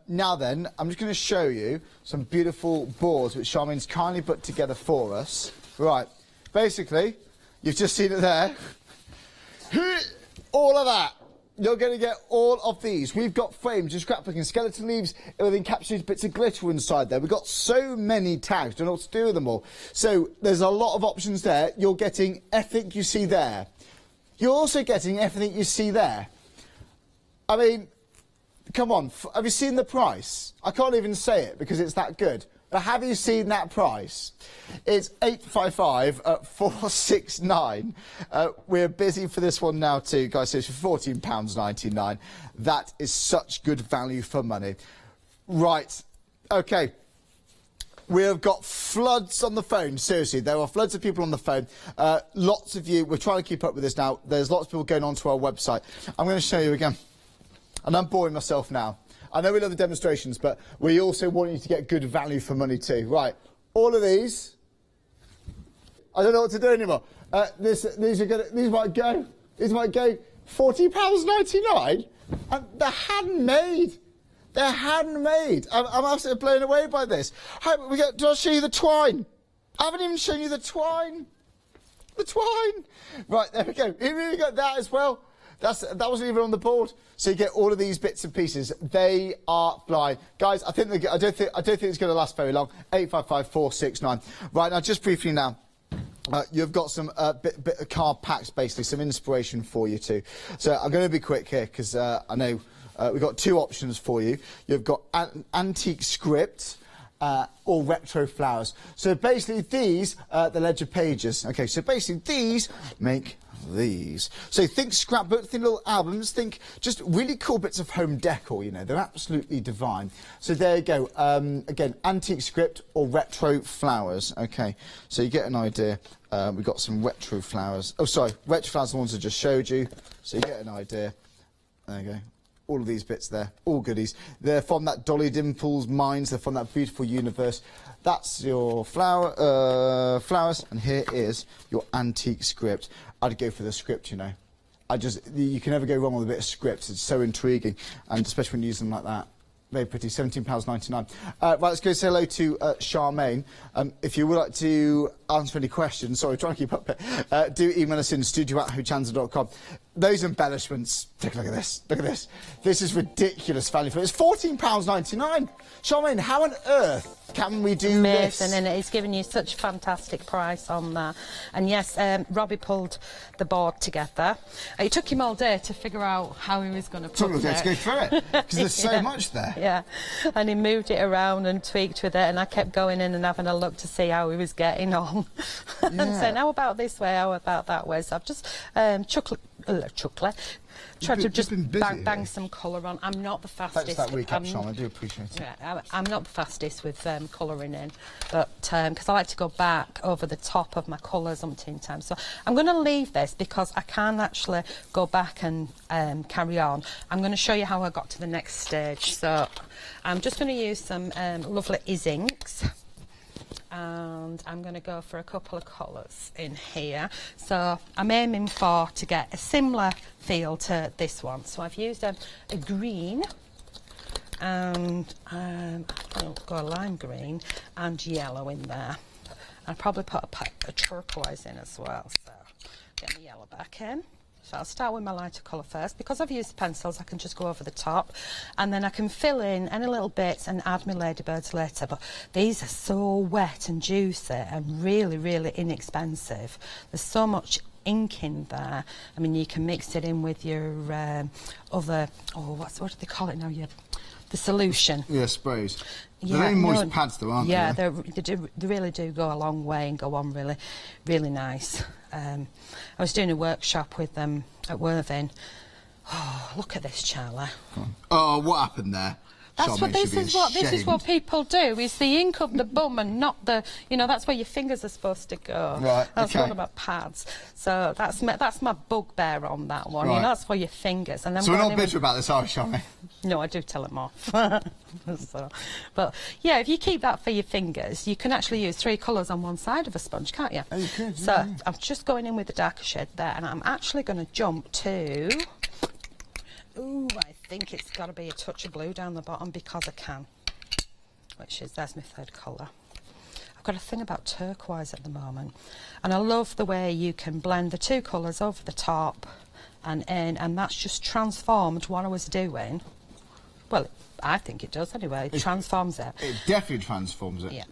Now then, I'm just going to show you some beautiful boards which Charmaine's kindly put together for us. Right, basically, you've just seen it there. All of that. you're going to get all of these. We've got frames and scrapbooking, skeleton leaves with encapsulated bits of glitter inside there. We've got so many tags, don't know what to do with them all. So there's a lot of options there. You're getting everything you see there. You're also getting everything you see there. I mean, come on, have you seen the price? I can't even say it because it's that good. But have you seen that price? It's £855 at £469. We're busy for this one now too, guys. So it's for £14.99. That is such good value for money. Right, okay. We have got floods on the phone. Seriously, there are floods of people on the phone. Lots of you, we're trying to keep up with this now. There's lots of people going onto our website. I'm going to show you again. And I'm boring myself now. I know we love the demonstrations, but we also want you to get good value for money too. Right, all of these. I don't know what to do anymore. These might go. These might go £40.99, and they're handmade. They're handmade. I'm absolutely blown away by this. Did I show you the twine? I haven't even shown you the twine. The twine. Right, there we go. Here we got that as well. That wasn't even on the board. So you get all of these bits and pieces. They are flying, guys. I don't think it's going to last very long. 855-469. Right now, just briefly now. You've got some bit of card packs, basically, some inspiration for you too. So I'm going to be quick here because I know we've got two options for you. You've got antique script or retro flowers. So basically these, the ledger pages. Okay, so basically these make these. So think scrapbook, think little albums, think just really cool bits of home decor, you know, they're absolutely divine. So there you go, again, antique script or retro flowers. Okay, so you get an idea. We've got some retro flowers. Oh, sorry, retro flowers are the ones I just showed you. So you get an idea. There you go. All of these bits there, all goodies. They're from that Dolly Dimples Minds, they're from that beautiful universe. That's your flowers, and here is your antique script. I'd go for the script, you know. You can never go wrong with a bit of script. It's so intriguing, and especially when you use them like that. Very pretty, £17.99. Right, let's go say hello to Charmaine. If you would like to answer any questions, sorry, trying to keep up here, do email us in studio@hochanda.com. Those embellishments, take a look at this, look at this. This is ridiculous value for it. It's £14.99. Charmaine, how on earth can we do this? Amazing, and it's given you such a fantastic price on that. And yes, Robbie pulled the board together. It took him all day to figure out how he was going to put it. Took all day to go through it, because there's so much there. Yeah, and he moved it around and tweaked with it, and I kept going in and having a look to see how he was getting on. And saying, how about this way, how about that way? So I've just tried to just bang some colour on. I'm not the fastest. Thanks for that recap, Sean, I do appreciate it. Yeah, I'm not the fastest with colouring in, but because I like to go back over the top of my colours umpteen times. So I'm going to leave this because I can't actually go back and carry on. I'm going to show you how I got to the next stage. So I'm just going to use some lovely inks. And I'm going to go for a couple of colours in here. So I'm aiming to get a similar feel to this one. So I've used a green and I'll go a lime green and yellow in there. I'll probably put a turquoise in as well. So get my yellow back in. So I'll start with my lighter colour first. Because I've used pencils, I can just go over the top and then I can fill in any little bits and add my ladybirds later. But these are so wet and juicy and really, really inexpensive. There's so much ink in there. I mean, you can mix it in with your other, what do they call it now? The solution. Yeah, sprays. Yeah, they're only moist pads though, aren't they? Yeah, they really do go a long way and go on really, really nice. I was doing a workshop with them at Worthing. Oh, look at this, Charlie. Oh, what happened there? This is what people do. Is the ink up the bum and not the, that's where your fingers are supposed to go. Right. That's one of my pads. So that's my bugbear on that one. Right. That's for your fingers. And then so we're not bitter about this, are we, Charlie? No, I do tell them off. But yeah, if you keep that for your fingers, you can actually use 3 colours on one side of a sponge, can't you? Oh, you could. So yeah. I'm just going in with the darker shade there, and I'm actually going to jump to. Ooh, I think it's got to be a touch of blue down the bottom because I can. There's my third colour. I've got a thing about turquoise at the moment, and I love the way you can blend the 2 colours over the top and that's just transformed what I was doing. Well, I think it does anyway. It transforms it. It definitely transforms it. Yeah.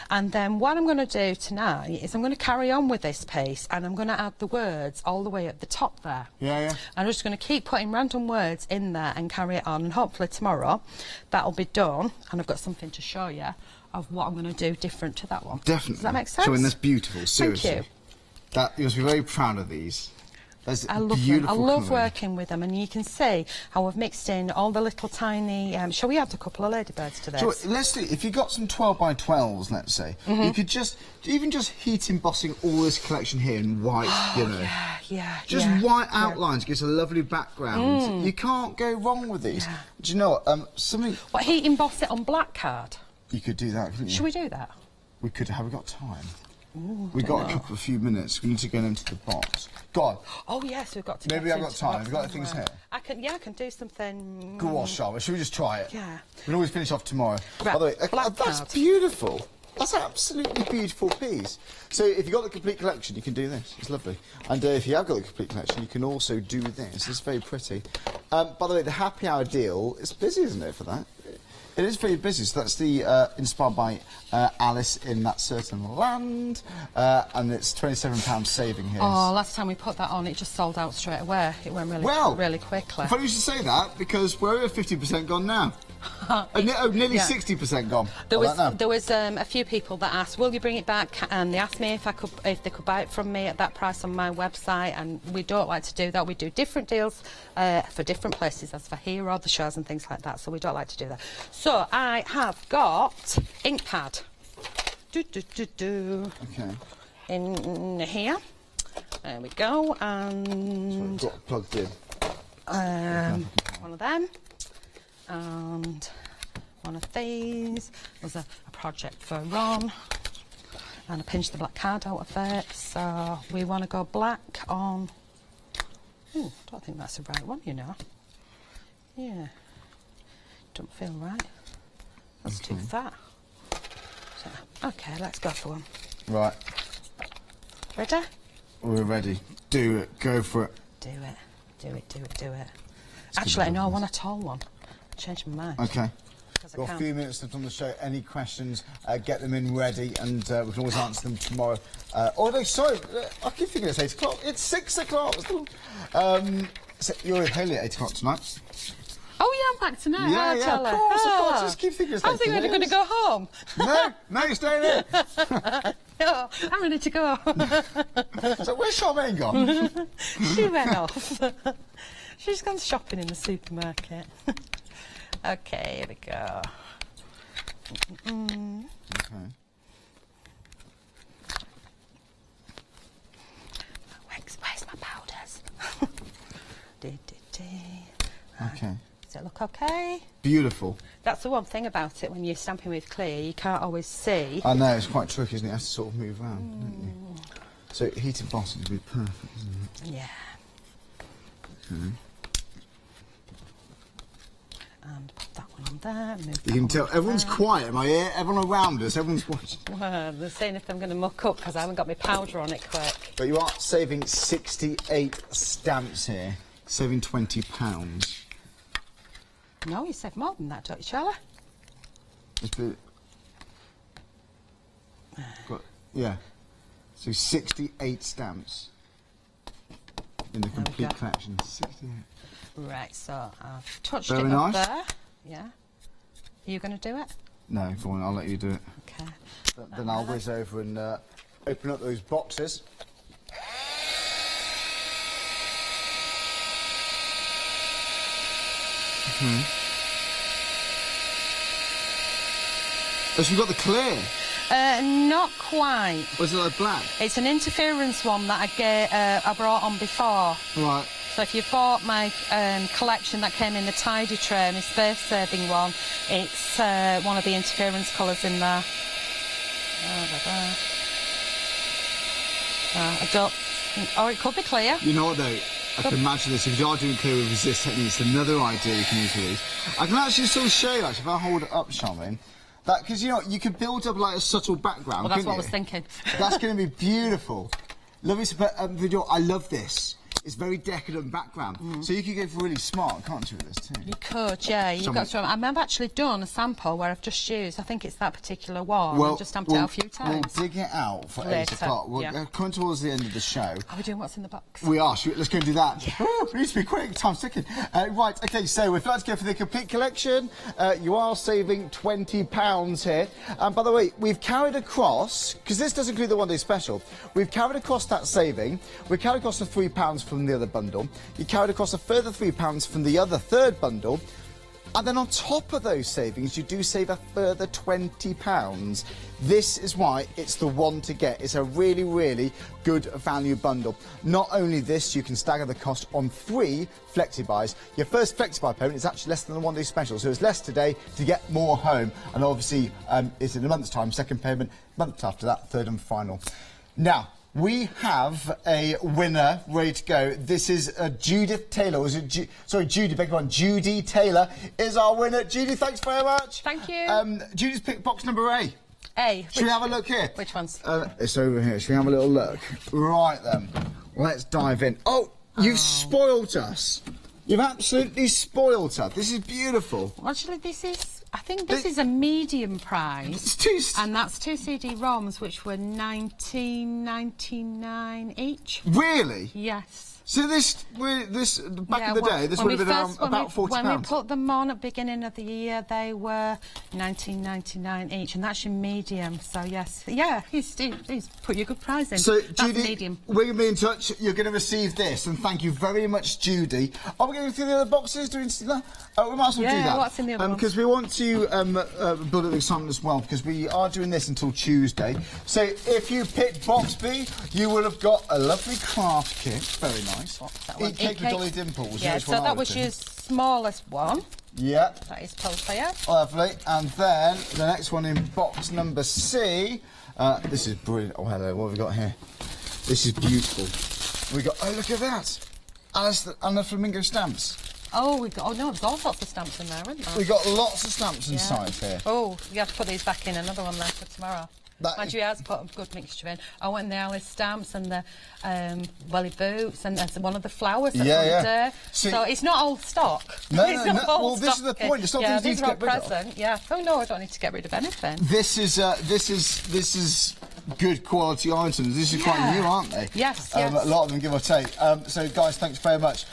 And then what I'm going to do tonight is I'm going to carry on with this piece, and I'm going to add the words all the way at the top there. Yeah, yeah. I'm just going to keep putting random words in there and carry it on, and hopefully tomorrow that'll be done, and I've got something to show you of what I'm going to do different to that one. Definitely. Does that make sense? Showing this beautiful, seriously. Thank you. You must be very proud of these. I love them. I love working with them, and you can see how I've mixed in all the little tiny. Shall we add a couple of ladybirds to this? Sure, let's do. If you got some 12 by 12s, let's say, you could just even heat embossing all this collection here in white. You know, just white outlines gives a lovely background. You can't go wrong with these. Do you know what? Something. What, heat emboss it on black card? You could do that, couldn't you? Should we do that? We could. Have we got time? Ooh, We've got a few minutes. We need to get into the box. Go on. Oh yes, we've got to. Maybe I've got time. Have you got the things here? I can. Yeah, I can do something. Go on, Charlotte. Should we just try it? Yeah. We'll always finish off tomorrow. Right. By the way, Black that's card. beautiful. That's an absolutely beautiful piece. So if you've got the complete collection, you can do this. It's lovely. And if you have got the complete collection, you can also do this. It's very pretty. By the way, the happy hour deal is busy, isn't it, for that? It is very busy, so that's the inspired by Alice in That Certain Land, and it's £27 saving here. Oh, last time we put that on, it just sold out straight away. It went really quickly. Funny you should say that, because we're over 50% gone now. Nearly 60% gone. There was a few people that asked, will you bring it back? And they asked me if they could buy it from me at that price on my website, and we don't like to do that. We do different deals for different places, as for here or the shows and things like that, so we don't like to do that. So I have got ink pad. Okay. In here. There we go. And so got plugged in. One of them. And one of these was a project for Ron, and I pinched the black card out of it, so we want to go black on. I don't think that's the right one, you know. Yeah, don't feel right. That's too fat. So, okay, let's go for one. Right. Ready? We're ready. Do it. Go for it. Do it. Do it. Do it. Do it. Actually, no, I want a tall one. Change my mind. Okay. We've got a few minutes left on the show. Any questions, get them in ready, and we can always answer them tomorrow. Sorry, I keep thinking it's 8 o'clock. It's 6 o'clock. So you're with Haley at 8 o'clock tonight? Oh, yeah, I'm back tonight. Yeah, of course. I just keep thinking it's 8 I think we're going to go home. No, you're staying here. No, I'm ready to go. So where's Charmaine gone? She went off. She's gone shopping in the supermarket. Okay, here we go. Okay. Where's my powders? Okay. Does it look okay? Beautiful. That's the one thing about it, when you're stamping with clear, you can't always see. I know, it's quite tricky, isn't it? It has to sort of move around, don't you? So heat embossing would be perfect, isn't it? Yeah. Okay. And put that one on there. Move You can tell everyone's quiet. Am I here? Everyone around us, everyone's watching. Well, they're saying if I'm going to muck up because I haven't got my powder on it quick. But you are saving 68 stamps here, saving £20. No, you save more than that, don't you, Charlie? Yeah. So 68 stamps in the complete collection. 68. Right, so I've touched Very it nice. up there. Yeah. Are you going to do it? No, go on, I'll let you do it. Okay. Then I'll whiz over and open up those boxes. Oh, so you've got the clear? Not quite. Was it like black? It's an interference one that I brought on before. Right. So if you bought my collection that came in the tidy tray, my space saving one, it's one of the interference colours in there. I don't. Or it could be clear. You know what though? I can imagine this. If you are doing clear with resist techniques, another idea you can use with these. I can actually sort of show you. Actually, if I hold it up, Charmaine, that because you know you could build up like a subtle background. Well, that's what I you? was thinking. That's going to be beautiful. Lovely video. I love this. It's very decadent background. So you could go for really smart, can't you, with this too? You could, yeah. You've got to. I've actually done a sample where I've just used, I think it's that particular one, and just stamped it out a few times. We'll dig it out for Later. 8 o'clock. We're coming towards the end of the show. Are we doing what's in the box? We are. Let's go and do that. Yeah. We need to be quick. Time's ticking. Right, okay, so if you'd like to go for the complete collection, you are saving £20 here. And by the way, we've carried across, because this does include the one-day special, we've carried across that saving. We carried across the £3 from the other bundle. You carried across a further £3 from the other third bundle. And then on top of those savings, you do save a further £20. This is why it's the one to get. It's a really, really good value bundle. Not only this, you can stagger the cost on 3 flexi-buys. Your first flexi-buy payment is actually less than the one-day special, so it's less today to get more home. And obviously, it's in a month's time, second payment, month after that, third and final. Now, we have a winner ready to go. This is Judith Taylor. Was it Judy, beg your pardon. Judy Taylor is our winner. Judy, thanks very much. Thank you. Judy's picked box number A. A. Should we have a look here? Which ones? It's over here. Should we have a little look? Right then. Let's dive in. Oh, you've spoilt us. You've absolutely spoilt us. This is beautiful. Actually, I think this is a medium price. And that's 2 CD-ROMs, which were $19.99 each. Really? Yes. So back in the day, this would have been about £40. When we put them on at the beginning of the year, they were $19.99 each, and that's your medium. So yes, yeah, he's put your good price in. So that's Judy, medium. we're going to be in touch. You're going to receive this, and thank you very much, Judy. Are we going through the other boxes? We might as well do that. Yeah, what's in the other because we want to build up excitement as well, because we are doing this until Tuesday. So if you picked box B, you will have got a lovely craft kit. Very nice. Eat cake with Dolly Dimples. Yeah, so that was your smallest one. Yeah. That is Pulsar. Lovely. And then the next one in box number C. This is brilliant. Oh, hello. What have we got here? This is beautiful. We got. Oh, look at that. Alice and the Flamingo stamps. Oh, there's all sorts of stamps in there, isn't there? We got lots of stamps inside here. Oh, you have to put these back in. Another one there for tomorrow. And you has put a good mixture in. Oh, and the Alice stamps and the welly boots and one of the flowers that's on there. So it's not old stock. No. Well, this is the point. It's not things you need to get rid of. Yeah. Oh no, I don't need to get rid of anything. This is good quality items. These are quite new, aren't they? Yes. A lot of them, give or take. So guys, thanks very much.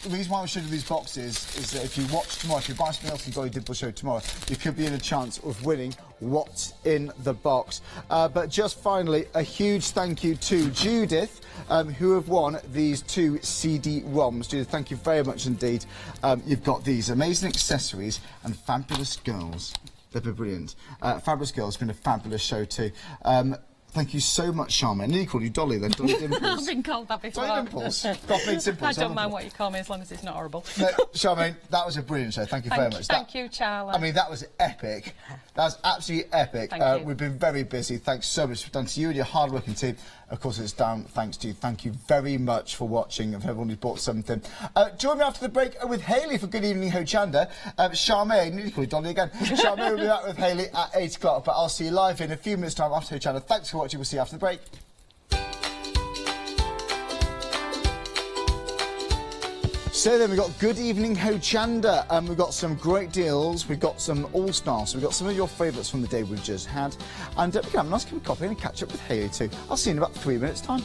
The reason why we showed you these boxes is that if you watch tomorrow, if you buy something else in Dolly Dimple Show tomorrow, you could be in a chance of winning what's in the box. But just finally, a huge thank you to Judith, who have won these 2 CD-ROMs. Judith, thank you very much indeed. You've got these amazing accessories and fabulous girls. They're brilliant. Fabulous girls. It's been a fabulous show too. Thank you so much, Charmaine. I nearly called you Dolly then, Dolly Dimples. I've been called that before. Dolly Dimples. Coffee and Simples. I don't mind what you call me as long as it's not horrible. No, Charmaine, that was a brilliant show. Thank you very much. Thank you, Charlie. I mean, that was epic. That was absolutely epic. Thank you. We've been very busy. Thanks so much for done to you and your hard-working team. Of course, it's down thanks to you. Thank you very much for watching and for everyone who's bought something. Join me after the break with Hayley for Good Evening Hochanda. Charmaine, nearly call you Dolly again. Charmaine will be back with Hayley at 8 o'clock, but I'll see you live in a few minutes' time after Hochanda. Thanks for watching. We'll see you after the break. So then we've got Good Evening Hochanda, and we've got some great deals, we've got some all-stars, we've got some of your favourites from the day we've just had, and we can have a nice cup of coffee and catch up with Hayley too. I'll see you in about 3 minutes' time.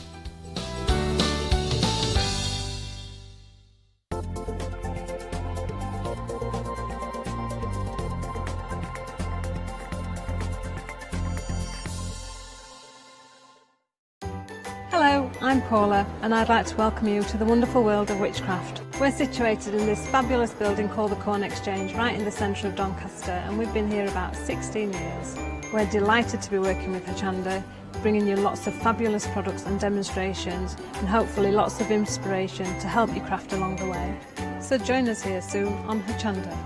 Hello, I'm Paula, and I'd like to welcome you to the wonderful world of witchcraft. We're situated in this fabulous building called the Corn Exchange, right in the centre of Doncaster, and we've been here about 16 years. We're delighted to be working with Hochanda, bringing you lots of fabulous products and demonstrations, and hopefully lots of inspiration to help you craft along the way. So join us here soon on Hochanda.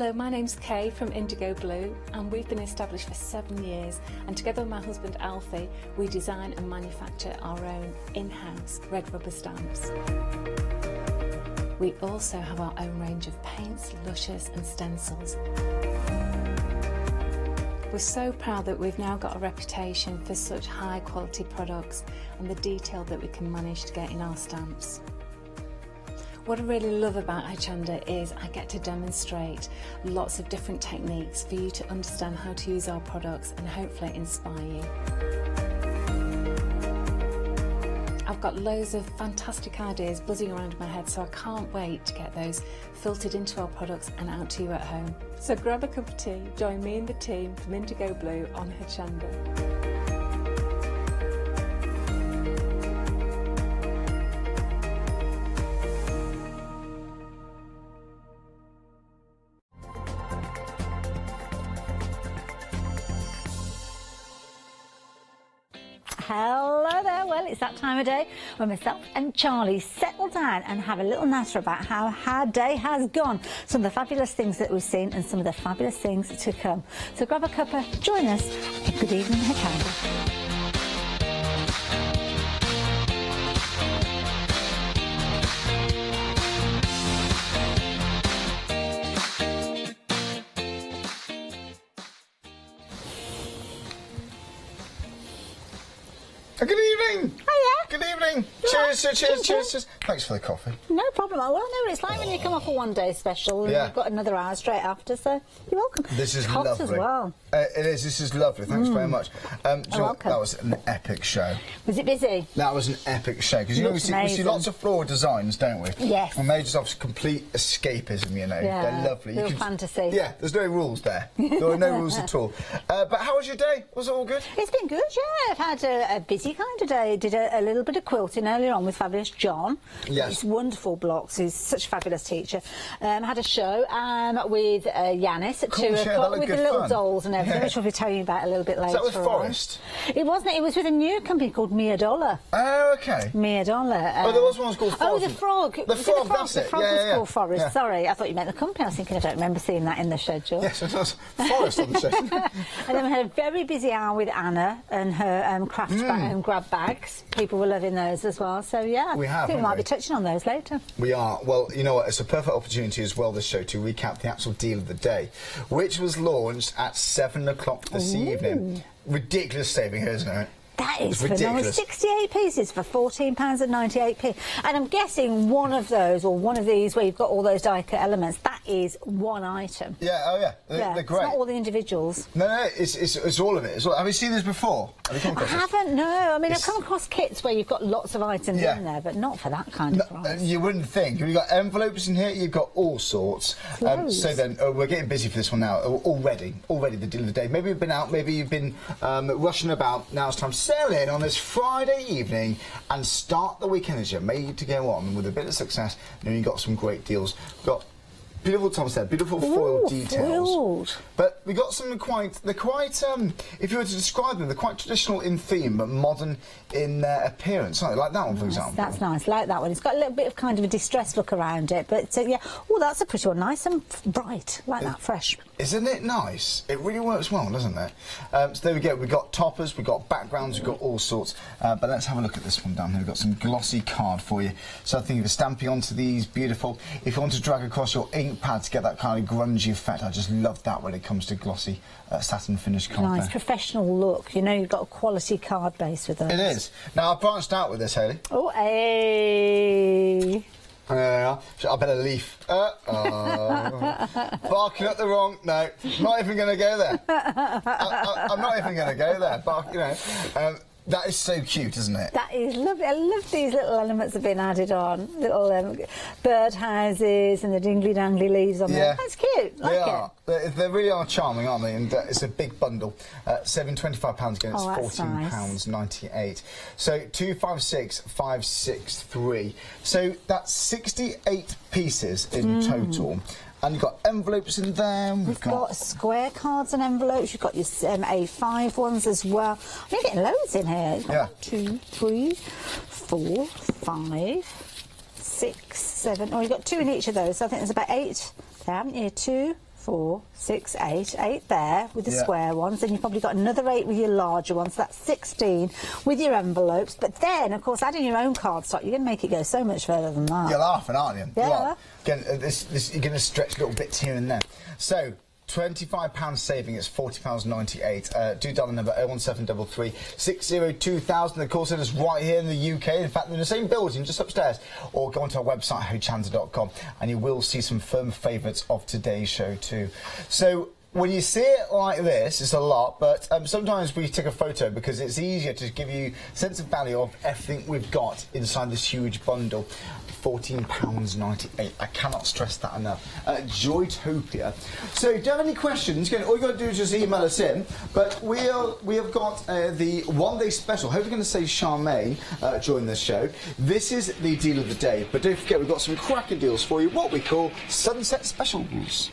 Hello, my name's Kay from Indigo Blue, and we've been established for 7 years, and together with my husband Alfie we design and manufacture our own in-house red rubber stamps. We also have our own range of paints, lushes and stencils. We're so proud that we've now got a reputation for such high quality products and the detail that we can manage to get in our stamps. What I really love about Hochanda is I get to demonstrate lots of different techniques for you to understand how to use our products and hopefully inspire you. I've got loads of fantastic ideas buzzing around in my head, so I can't wait to get those filtered into our products and out to you at home. So grab a cup of tea, join me and the team from Indigo Blue on Hochanda. Hello there. Well, it's that time of day when myself and Charlie settle down and have a little natter about how our day has gone, some of the fabulous things that we've seen and some of the fabulous things to come. So grab a cuppa, join us. Good evening, Hochanda. Good evening. Hiya. Good evening. Cheers. Thanks for the coffee. No problem. Well, I know what it's like when you come off a one-day special and you've got another hour straight after, so you're welcome. This is hot lovely. as well. It is. This is lovely. Thanks very much. Welcome. That was an epic show. Was it busy? That was an epic show because we see lots of floral designs, don't we? Yes. And they just offer complete escapism. You know, yeah, they're lovely. Real fantasy. Yeah, there's no rules there. There are no rules at all. But how was your day? Was it all good? It's been good. Yeah, I've had a busy kind of day. Did a little bit of quilting earlier on with fabulous John. Yes. These wonderful blocks. He's such a fabulous teacher. Had a show with Yanis at 2 o'clock with the little dolls and everything, which we'll be telling you about a little bit later. Is that with Forrest? It wasn't. It was with a new company called Mia Dollar. Oh, okay. Mia Dollar. There was one called Forrest. Oh, the frog. The frog, that's it. The frog was called Forrest. Yeah. Sorry, I thought you meant the company. I was thinking I don't remember seeing that in the schedule. Yes, it was. Forrest on the schedule. And then we had a very busy hour with Anna and her craft grab bags. People were loving those as well. So, yeah, I think we might be touching on those later. We are. Well, you know what? It's a perfect opportunity as well, this show, to recap the actual deal of the day, which was launched at 7 o'clock this evening. Ridiculous saving here, isn't it? That is phenomenal. 68 pieces for £14.98. And I'm guessing one of those, or one of these where you've got all those die-cut elements, that is one item. Yeah, oh yeah. They're great. It's not all the individuals. No, it's all of it. Have you seen this before? Have you come across this? I haven't, no. I mean, I've come across kits where you've got lots of items in there, but not for that kind of price. You wouldn't think. You've got envelopes in here, you've got all sorts. So then, we're getting busy for this one now. Already the deal of the day. Maybe you've been out, maybe you've been rushing about. Now it's time to sell in on this Friday evening and start the weekend as you're made to go on with a bit of success. And then you've got some great deals. We've got beautiful, Tom said, beautiful foil details. Foiled. But we got some they're quite, if you were to describe them, they're quite traditional in theme, but modern in their appearance. Like that one, for example. That's nice, like that one. It's got a little bit of kind of a distressed look around it, but yeah. Oh, that's a pretty one, nice and bright, like that, fresh. Isn't it nice? It really works well, doesn't it? So there we go. We've got toppers, we've got backgrounds, we've got all sorts. But let's have a look at this one down here. We've got some glossy card for you. So I think if you're stamping onto these, beautiful. If you want to drag across your ink pad to get that kind of grungy effect, I just love that when it comes to glossy satin finish card. Nice, professional look. You know, you've got a quality card base with those. It is. Now, I've branched out with this, Hayley. Oh, hey. I better leaf. Barking up the wrong. No, not even going to go there. I'm not even going to go there. That is so cute, isn't it? That is lovely. I love these little elements that have been added on. Little bird houses and the dingly-dangly leaves on there. That's cute. They are. They really are charming, aren't they? And it's a big bundle. Saving £25 again, it's £14.98. So 256563. So that's 68 pieces in total. And you've got envelopes in there. We've got square cards and envelopes. You've got your A5 ones as well. You're getting loads in here. Yeah. 1, 2, 3, 4, 5, 6, 7. Oh, you've got 2 in each of those. So I think there's about 8 there, haven't you? 2, 4, 6, 8, 8 there with the square ones, and you've probably got another 8 with your larger ones, so that's 16 with your envelopes. But then, of course, adding your own cardstock, you're going to make it go so much further than that. You're laughing, aren't you? Yeah. Again, you're going to stretch little bits here and there. So, £25 saving, it's £40.98. Do dial the number 01733 602 2000. The call centre's right here in the UK. In fact, they're in the same building, just upstairs. Or go onto our website, hochanda.com, and you will see some firm favourites of today's show too. So, when you see it like this, it's a lot, but sometimes we take a photo because it's easier to give you a sense of value of everything we've got inside this huge bundle. £14.98. I cannot stress that enough. Joytopia. So, do you have any questions? Again, all you've got to do is just email us in. But we have got the one-day special. Hopefully going to say Charmaine during this show. This is the deal of the day. But don't forget, we've got some cracking deals for you, what we call Sunset Specials.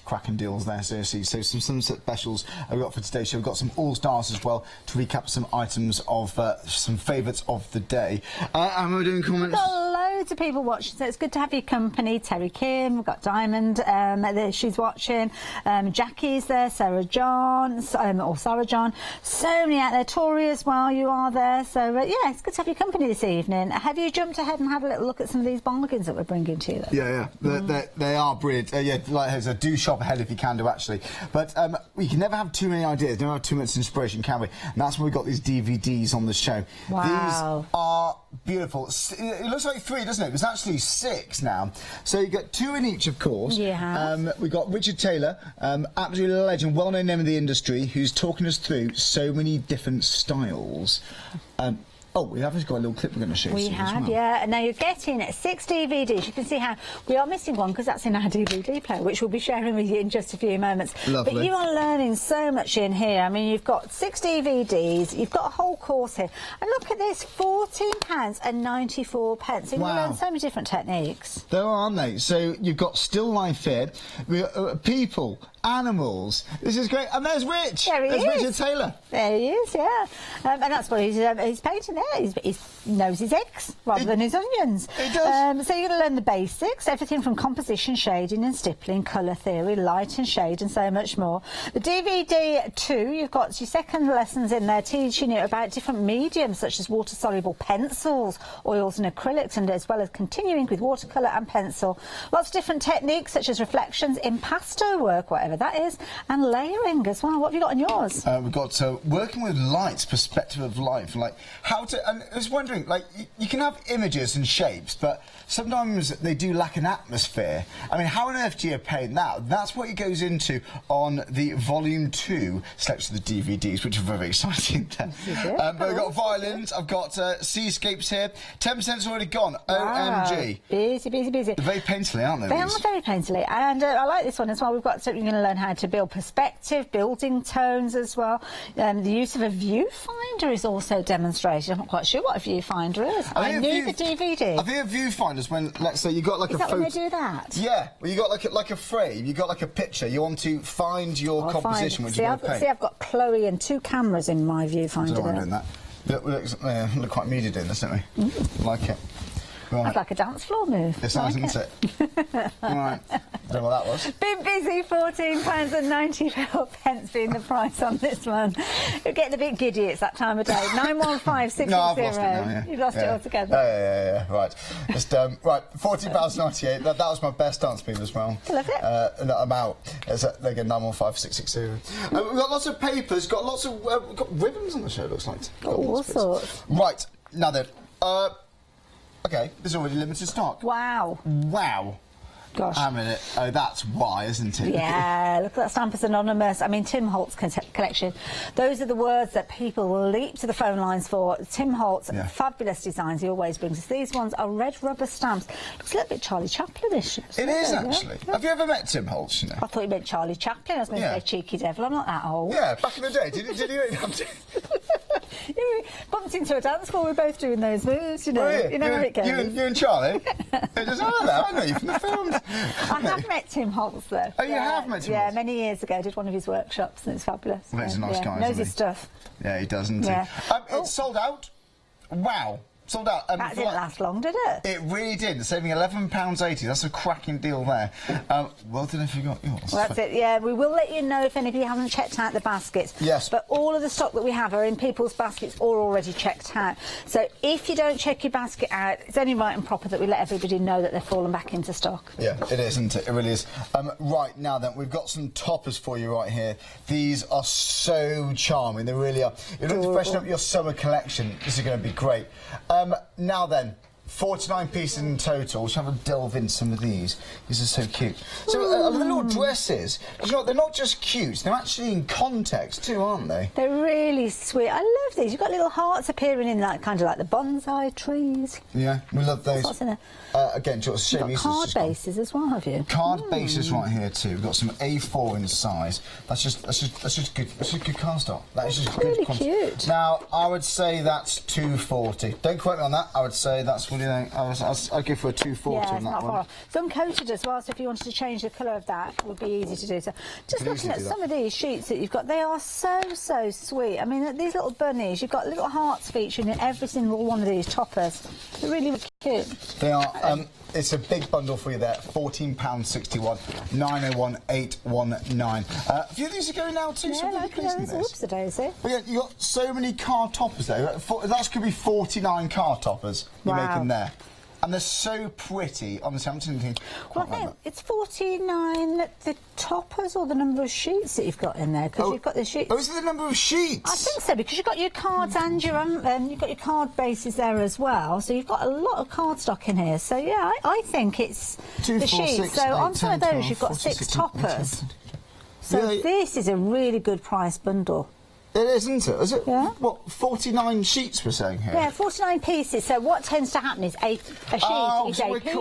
Cracking deals there, seriously. So some sunset specials we've got for today's show. We've got some all-stars as well to recap some items of some favourites of the day. Am I doing comments? We've got loads of people watching, so it's good to have your company. Terry Kim, we've got Diamond, she's watching. Jackie's there, Sarah John, or Sarah John. So many out there. Tori as well, you are there. So yeah, it's good to have your company this evening. Have you jumped ahead and had a little look at some of these bargains that we're bringing to you? Yeah. They are brilliant. Yeah, like I said, do shop ahead if you can do, actually. But we can never have too many ideas, never have too much inspiration, can we? And that's why we've got these DVDs on the show. Wow. These are beautiful. It looks like 3, doesn't it? It's actually 6 now. So you get 2 in each, of course. Yeah. We've got Richard Taylor, absolute legend, well-known name in the industry, who's talking us through so many different styles. Oh, we have got a little clip we're going to show you. We have, well. Yeah. And now you're getting 6 DVDs. You can see how we are missing one because that's in our DVD player, which we'll be sharing with you in just a few moments. Lovely. But you are learning so much in here. I mean, you've got 6 DVDs, you've got a whole course here. And look at this, £14.94. So you learn so many different techniques. There are, aren't they? So you've got still life here, people, animals. This is great. And there's Rich. There he is. Richard Taylor. There he is, yeah. And that's what he's painting there. He knows his eggs rather than his onions. He does. So you're going to learn the basics, everything from composition, shading and stippling, colour theory, light and shade and so much more. The DVD 2, you've got your second lessons in there teaching you about different mediums such as water-soluble pencils, oils and acrylics, and as well as continuing with watercolour and pencil. Lots of different techniques such as reflections, impasto work, whatever that is, and layering as well. What have you got on yours? We've got working with light, perspective of life, like how to. And I was wondering, like you can have images and shapes, but sometimes they do lack an atmosphere. I mean, how on earth do you paint that? That's what it goes into on the Volume 2 selection of the DVDs, which are very exciting. But we've got violins. I've got seascapes here. 10%'s already gone. Wow. OMG. Busy. They're very painterly, aren't they? They are very painterly, and I like this one as well. We've got something you're going to learn how to build perspective, building tones as well. The use of a viewfinder is also demonstrated. I'm not quite sure what a viewfinder is. I knew the DVD. I think a viewfinder is when, let's say, you got like is a that photo. when they do that? Yeah, well, you got like a frame. You got like a picture. You want to find your composition. Which I've got Chloe and 2 cameras in my viewfinder. I don't know why I'm doing that. Look quite media doing this, don't we? Like it. Right. That's like a dance floor move. It sounds, isn't it? Right. Don't know what that was. Been busy, £14.94 being the price on this one. You're getting a bit giddy, it's that time of day. 915 No, I've lost it now, yeah. You've lost it altogether. Yeah. Right. Just, right, £14.98. That was my best dance move as well. Love it. I'm out. It's again 915 660. We've got lots of papers, got lots of we've got ribbons on the show, it looks like. Got all sorts. Right. Now then, okay, there's already limited stock. Wow. Gosh. I mean, that's why, isn't it? Yeah, look at that stamp, it's anonymous. I mean, Tim Holt's collection. Those are the words that people will leap to the phone lines for. Tim Holt's fabulous designs he always brings us. These ones are red rubber stamps. Looks a little bit Charlie Chaplin-ish. It is, actually. Yeah. Have you ever met Tim Holtz, you know? I thought you meant Charlie Chaplin. I was going to say cheeky devil. I'm not that old. Yeah, back in the day. Did you? We bumped into a dance floor, we're both doing those moves, you know. Oh, You know how it goes. You and Charlie? I know you from the films. I have met Tim Holtz, though. Oh, you have met Tim Yeah, Holtz? many years ago. I did one of his workshops, and it's fabulous. Well, he's a nice guy, knows isn't his he? stuff. Yeah, he does, doesn't Yeah. he? It's sold out. Wow. Sold out. That didn't last long, did it? It really did. Saving £11.80. That's a cracking deal there. Well done if you got yours. Well, that's it, yeah. We will let you know if any of you haven't checked out the baskets. Yes. But all of the stock that we have are in people's baskets or already checked out. So if you don't check your basket out, it's only right and proper that we let everybody know that they're falling back into stock. Yeah, it is, isn't it? It really is. Right, now then, we've got some toppers for you right here. These are so charming. They really are. If you're looking to freshen up your summer collection, this is going to be great. Now then, 49 pieces in total. Let's have a delve in some of these. These are so cute. So, the little dresses, you know, they're not just cute, they're actually in context too, aren't they? They're really sweet. I love these. You've got little hearts appearing in that, kind of like the bonsai trees. Yeah, we love those. What's in there? Again, do you want to show me? You've got card bases as well, have you? Card bases right here too. We've got some A4 in size. That's just good. That's just good cardstock. That is just good. Really cute. Now, I would say that's £2.40. Don't quote me on that. I would say that's what do you think? I'd go for a £2.40 on that one. It's uncoated as well, so if you wanted to change the colour of that, it would be easy to do. So, just looking at some of these sheets that you've got, they are so sweet. I mean, these little bunnies, you've got little hearts featuring in every single one of these toppers. They're really cute. They are. It's a big bundle for you there. £14.61, 901819. A few of these are going now too. Yeah, look at those. Whoops, daisy. But yeah, you got so many card toppers there. That could be 49 card toppers you're making there. And they're so pretty. Honestly, I'm thinking. Well, I think it's 49 the toppers or the number of sheets that you've got in there, because you've got the sheets. Oh, is it the number of sheets? I think so, because you've got your cards and you've got your card bases there as well. So you've got a lot of card stock in here. So yeah, I think it's the sheets. So on some of those, you've got 6 toppers. So this is a really good price bundle. It is, isn't it? Is it? Yeah. What, 49 sheets we're saying here? Yeah, 49 pieces. So what tends to happen is a sheet is a piece.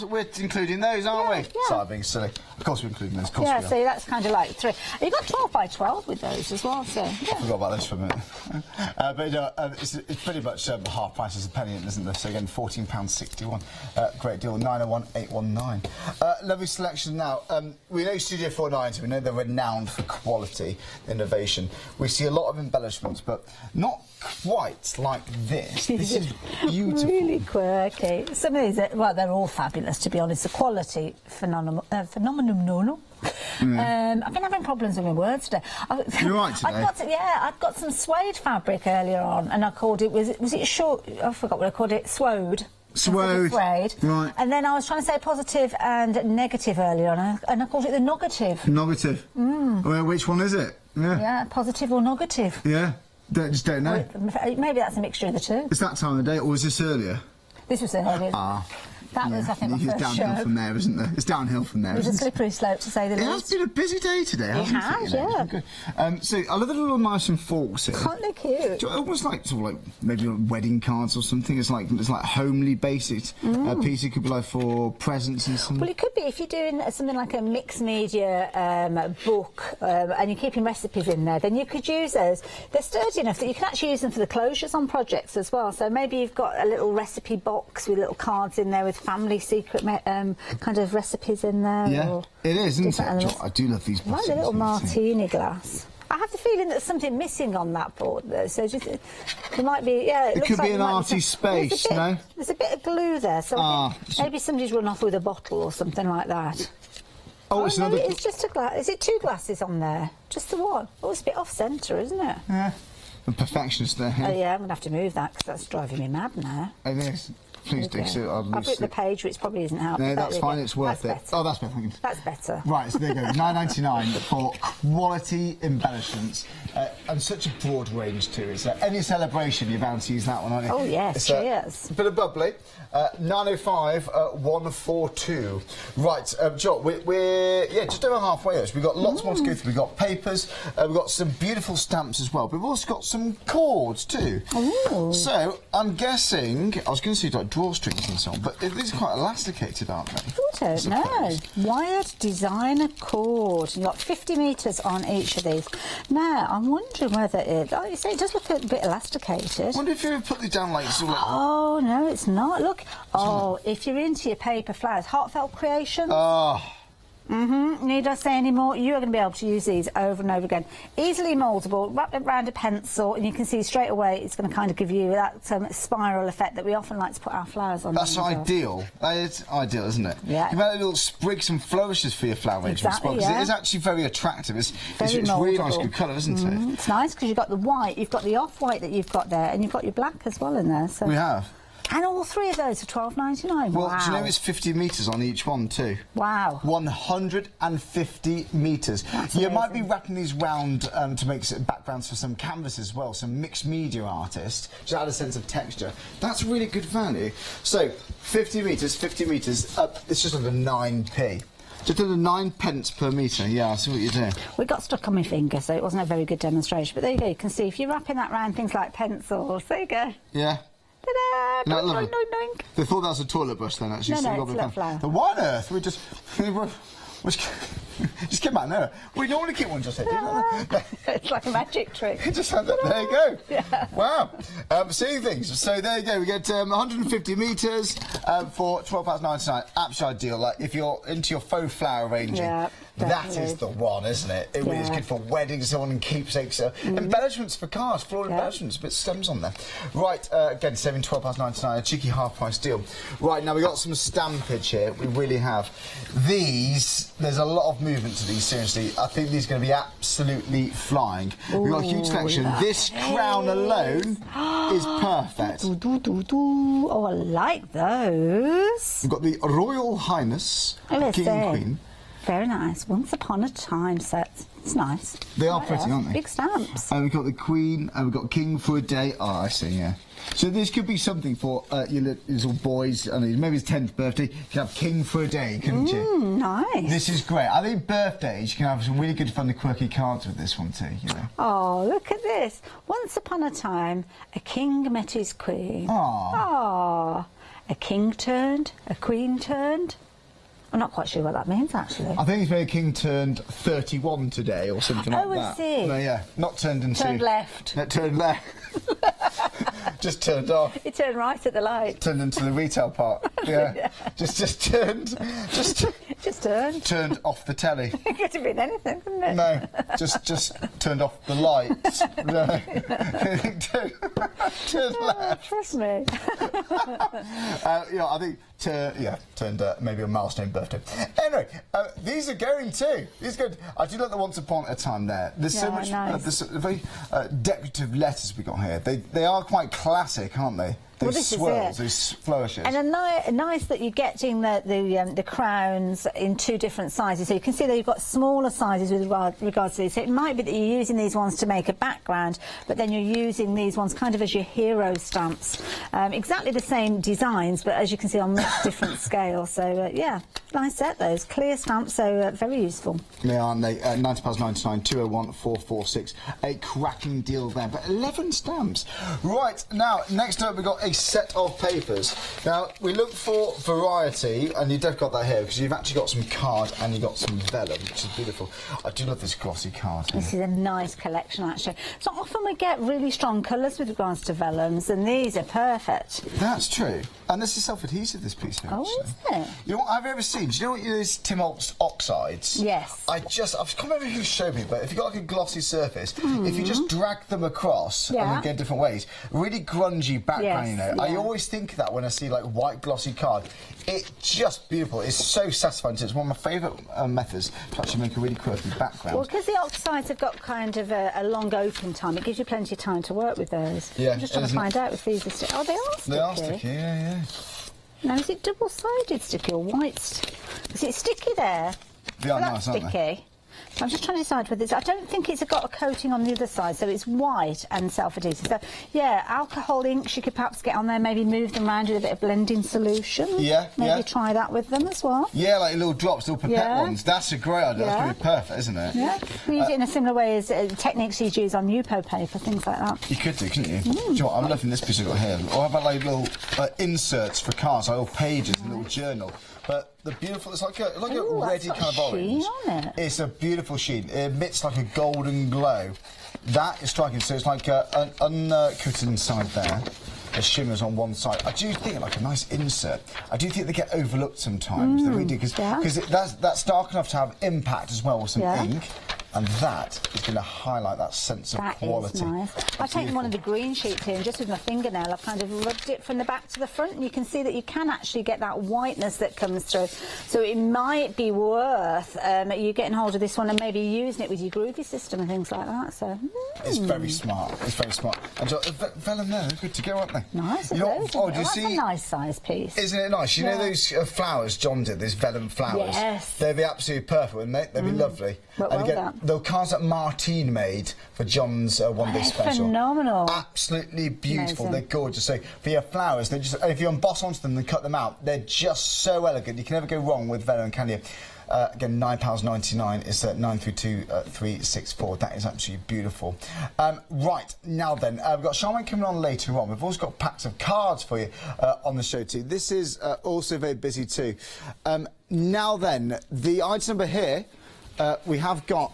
We're including those, aren't we? Yeah. Sorry, being silly. Of course we're including those. Yeah, so that's kind of like 3. And you've got 12 by 12 with those as well, so... Yeah. I forgot about this for a minute. It's pretty much half price as a penny, isn't there? So again, £14.61. Great deal, 901819. Lovely selection now. We know Studio 490, we know they're renowned for quality, innovation. We see a lot of embellishments, but not quite like this. This is beautiful. Really quirky. Some of these, well, they're all fabulous, to be honest. The quality, phenomenal. I've been having problems with my words today. You're right today? I'd got some suede fabric earlier on, and I called it, was it short? I forgot what I called it, swode. Swode. Right. And then I was trying to say positive and negative earlier on, and I called it the nogative. Nogative. Well, which one is it? Yeah, positive or negative. Yeah, just don't know. Maybe that's a mixture of the two. It's that time of day, or was this earlier? This was earlier. That was, I think, my first downhill show. from there, isn't there? It's downhill from there. It was a slippery slope, to say the least. It has been a busy day today, hasn't it? It has, yeah. Good. So I love the little knives and forks here. Aren't they cute? Almost like sort of like maybe wedding cards or something. It's like homely, basic piece. It could be like for presents and something. Well, it could be if you're doing something like a mixed media book and you're keeping recipes in there. Then you could use those. They're sturdy enough that you can actually use them for the closures on projects as well. So maybe you've got a little recipe box with little cards in there with family secret kind of recipes in there. Yeah, it is, isn't it? I do love these boxes. Like the little martini glass. I have the feeling that there's something missing on that board, though. So just, there might be, yeah. It could be an arty space, no? There's a bit of glue there, so maybe somebody's run off with a bottle or something like that. Oh, it's another. It's just a glass. Is it 2 glasses on there? Just the one? Oh, it's a bit off centre, isn't it? Yeah. The perfectionist there. Oh yeah, I'm gonna have to move that because that's driving me mad now. It is. Please do. So I've written the page, which probably isn't helpful. No, that's fine. It's worth it. Oh, that's better. That's better. Right, so there you go. £9.99 for quality embellishments and such a broad range too. It's any celebration you're bound to use that one, aren't you? Oh yes, cheers. A bit of bubbly. 905-142. Right, Joel, we're just over halfway there. So we've got lots more to go through. We've got papers. We've got some beautiful stamps as well. But we've also got some cords too. Ooh. So I'm guessing I was going to say like drawstrings and so on, but these are quite elasticated, aren't they? I don't know. Wired designer cord. You've got 50 metres on each of these. Now, I'm wondering wondering whether it... Oh, you see, it does look a bit elasticated. I wonder if you ever put these down like... Sort of like oh, no, it's not. Look. Oh, if you're into your paper flowers, heartfelt creations. Oh. Need I say any more? You are going to be able to use these over and over again. Easily mouldable, wrap it around a pencil, and you can see straight away it's going to kind of give you that spiral effect that we often like to put our flowers on. That's ideal. That is ideal, isn't it? Yeah. You've had little sprigs and flourishes for your flower arrangement as well, because it is actually very attractive. It's really nice, good colour, isn't it? It's nice because you've got the white, you've got the off-white that you've got there, and you've got your black as well in there. So. We have. And all three of those are $12.99. Well, wow. do you know it's 50 metres on each one too? Wow. 150 metres. That's you amazing. might be wrapping these round to make backgrounds for some canvas as well, some mixed media artists, just add a sense of texture. That's really good value. So, 50 metres, 50 metres, it's just under 9p. Just under 9 pence per metre, yeah, I see what you're doing. We got stuck on my finger, so it wasn't a very good demonstration. But there you go, you can see if you're wrapping that round things like pencils, there you go. Yeah. Ta-da! Doink, doink, doink, doink. They thought that was a toilet brush then, actually. No, so no, it's a little flower. The what on earth? We just came out there. We normally keep one just here. It's like a magic trick. Just had that. There you go. Yeah. Wow. Seeing things. So there you go. We get 150 metres for £12.99. Absolutely ideal. Like if you're into your faux flower arranging. Yeah. That is the one, isn't it? It really is good for weddings and keepsakes. Embellishments for cars, floral embellishments, a bit stems on there. Right, again, saving £12.99, a cheeky half-price deal. Right, now we've got some stampage here, we really have. These, there's a lot of movement to these, seriously. I think these are going to be absolutely flying. We've got a huge selection. This crown alone is perfect. Oh, I like those. We've got the Royal Highness, King and Queen. Very nice. Once Upon a Time sets. It's nice. They are pretty, aren't they? Big stamps. And we've got the Queen, and we've got King for a Day. Oh, I see, yeah. So this could be something for your little boys, and maybe his 10th birthday. You can have King for a Day, couldn't you? Nice. This is great. I think birthdays, you can have some really good fun and quirky cards with this one too, you know. Oh, look at this. Once upon a time, a king met his queen. Oh. A king turned, a queen turned. I'm not quite sure what that means, actually. I think it's maybe King turned 31 today or something like that. Oh, I see. No, yeah, not turned into... Turned left. No, turned left. Just turned off. He turned right at the light. Turned into the retail part. Yeah. Just turned. Just turned. Turned off the telly. It could have been anything, couldn't it? No, just turned off the lights. No. Turned left. Trust me. Yeah, I think turned maybe a milestone birthday. Anyway, these are going too. These are good. I do like the Once Upon a Time there. There's so much. Nice. There's very decorative letters we got here. They are quite classic, aren't they? Those swirls, those flourishes. And nice that you're getting the crowns in two different sizes. So you can see that you've got smaller sizes with regards to these. So it might be that you're using these ones to make a background, but then you're using these ones kind of as your hero stamps. Exactly the same designs, but as you can see on much different scales. So yeah, nice set those. Clear stamps, so very useful. They are, aren't they? £90.99, 201 446. A cracking deal there. But 11 stamps. Right, now, next up we've got a set of papers. Now, we look for variety, and you've got that here, because you've actually got some card and you've got some vellum, which is beautiful. I do love this glossy card here. This is a nice collection, actually. So often we get really strong colours with regards to vellums, and these are perfect. That's true. And this is self-adhesive, this piece here, actually. Oh, is it? You know what I've ever seen? Do you know what is Tim Holtz oxides? Yes. I can't remember who showed me, but if you've got like a glossy surface, if you just drag them across and then get different ways, really grungy background, you know. I always think of that when I see like white glossy card. It's just beautiful. It's so satisfying. It's one of my favourite methods to actually make a really quirky background. Well, because the oxides have got kind of a long open time, it gives you plenty of time to work with those. Yeah. I'm just trying to find out if these are sticky. Oh, they are sticky. They are sticky, yeah. Now, is it double-sided sticky or white? Is it sticky there? They are nice, aren't they? So I'm just trying to decide whether it's... I don't think it's got a coating on the other side, so it's white and self-adhesive. So, yeah, alcohol inks you could perhaps get on there, maybe move them around with a bit of blending solution. Maybe try that with them as well. Yeah, like little drops, little pipette ones. That's a great idea. That's going to be perfect, isn't it? Yeah. You use it in a similar way as techniques you'd use on Yupo paper, things like that. You could do, couldn't you? Do you know what? I'm loving this piece I've got here. Or how about like little inserts for cards, like little pages, and a little journal. But the beautiful, it's like a ready kind of orange. On it. It's a beautiful sheen. It emits like a golden glow. That is striking. So it's like an uncoated inside there. The shimmers on one side. I do think like a nice insert. I do think they get overlooked sometimes. They really do, because that's dark enough to have impact as well with some ink. And that is going to highlight that sense of quality. That is nice. I've taken one of the green sheets here and just with my fingernail I've kind of rubbed it from the back to the front, and you can see that you can actually get that whiteness that comes through. So it might be worth you getting hold of this one and maybe using it with your groovy system and things like that. So it's very smart. It's very smart. And vellum there, good to go, aren't they? Nice. You know, do you see? That's a nice size piece. Isn't it nice? You know those flowers John did, those vellum flowers? Yes. They'd be absolutely perfect, wouldn't they? They'd be lovely. And again, the cards that Martine made for John's one-day special. Phenomenal. Absolutely beautiful. Amazing. They're gorgeous. So for your flowers, they just, if you emboss onto them and cut them out, they're just so elegant. You can never go wrong with vellum, can you? Again, £9.99 is 932-364. That is absolutely beautiful. Right, now then, we've got Charmaine coming on later on. We've also got packs of cards for you on the show too. This is also very busy too. Now then, the item number here, we have got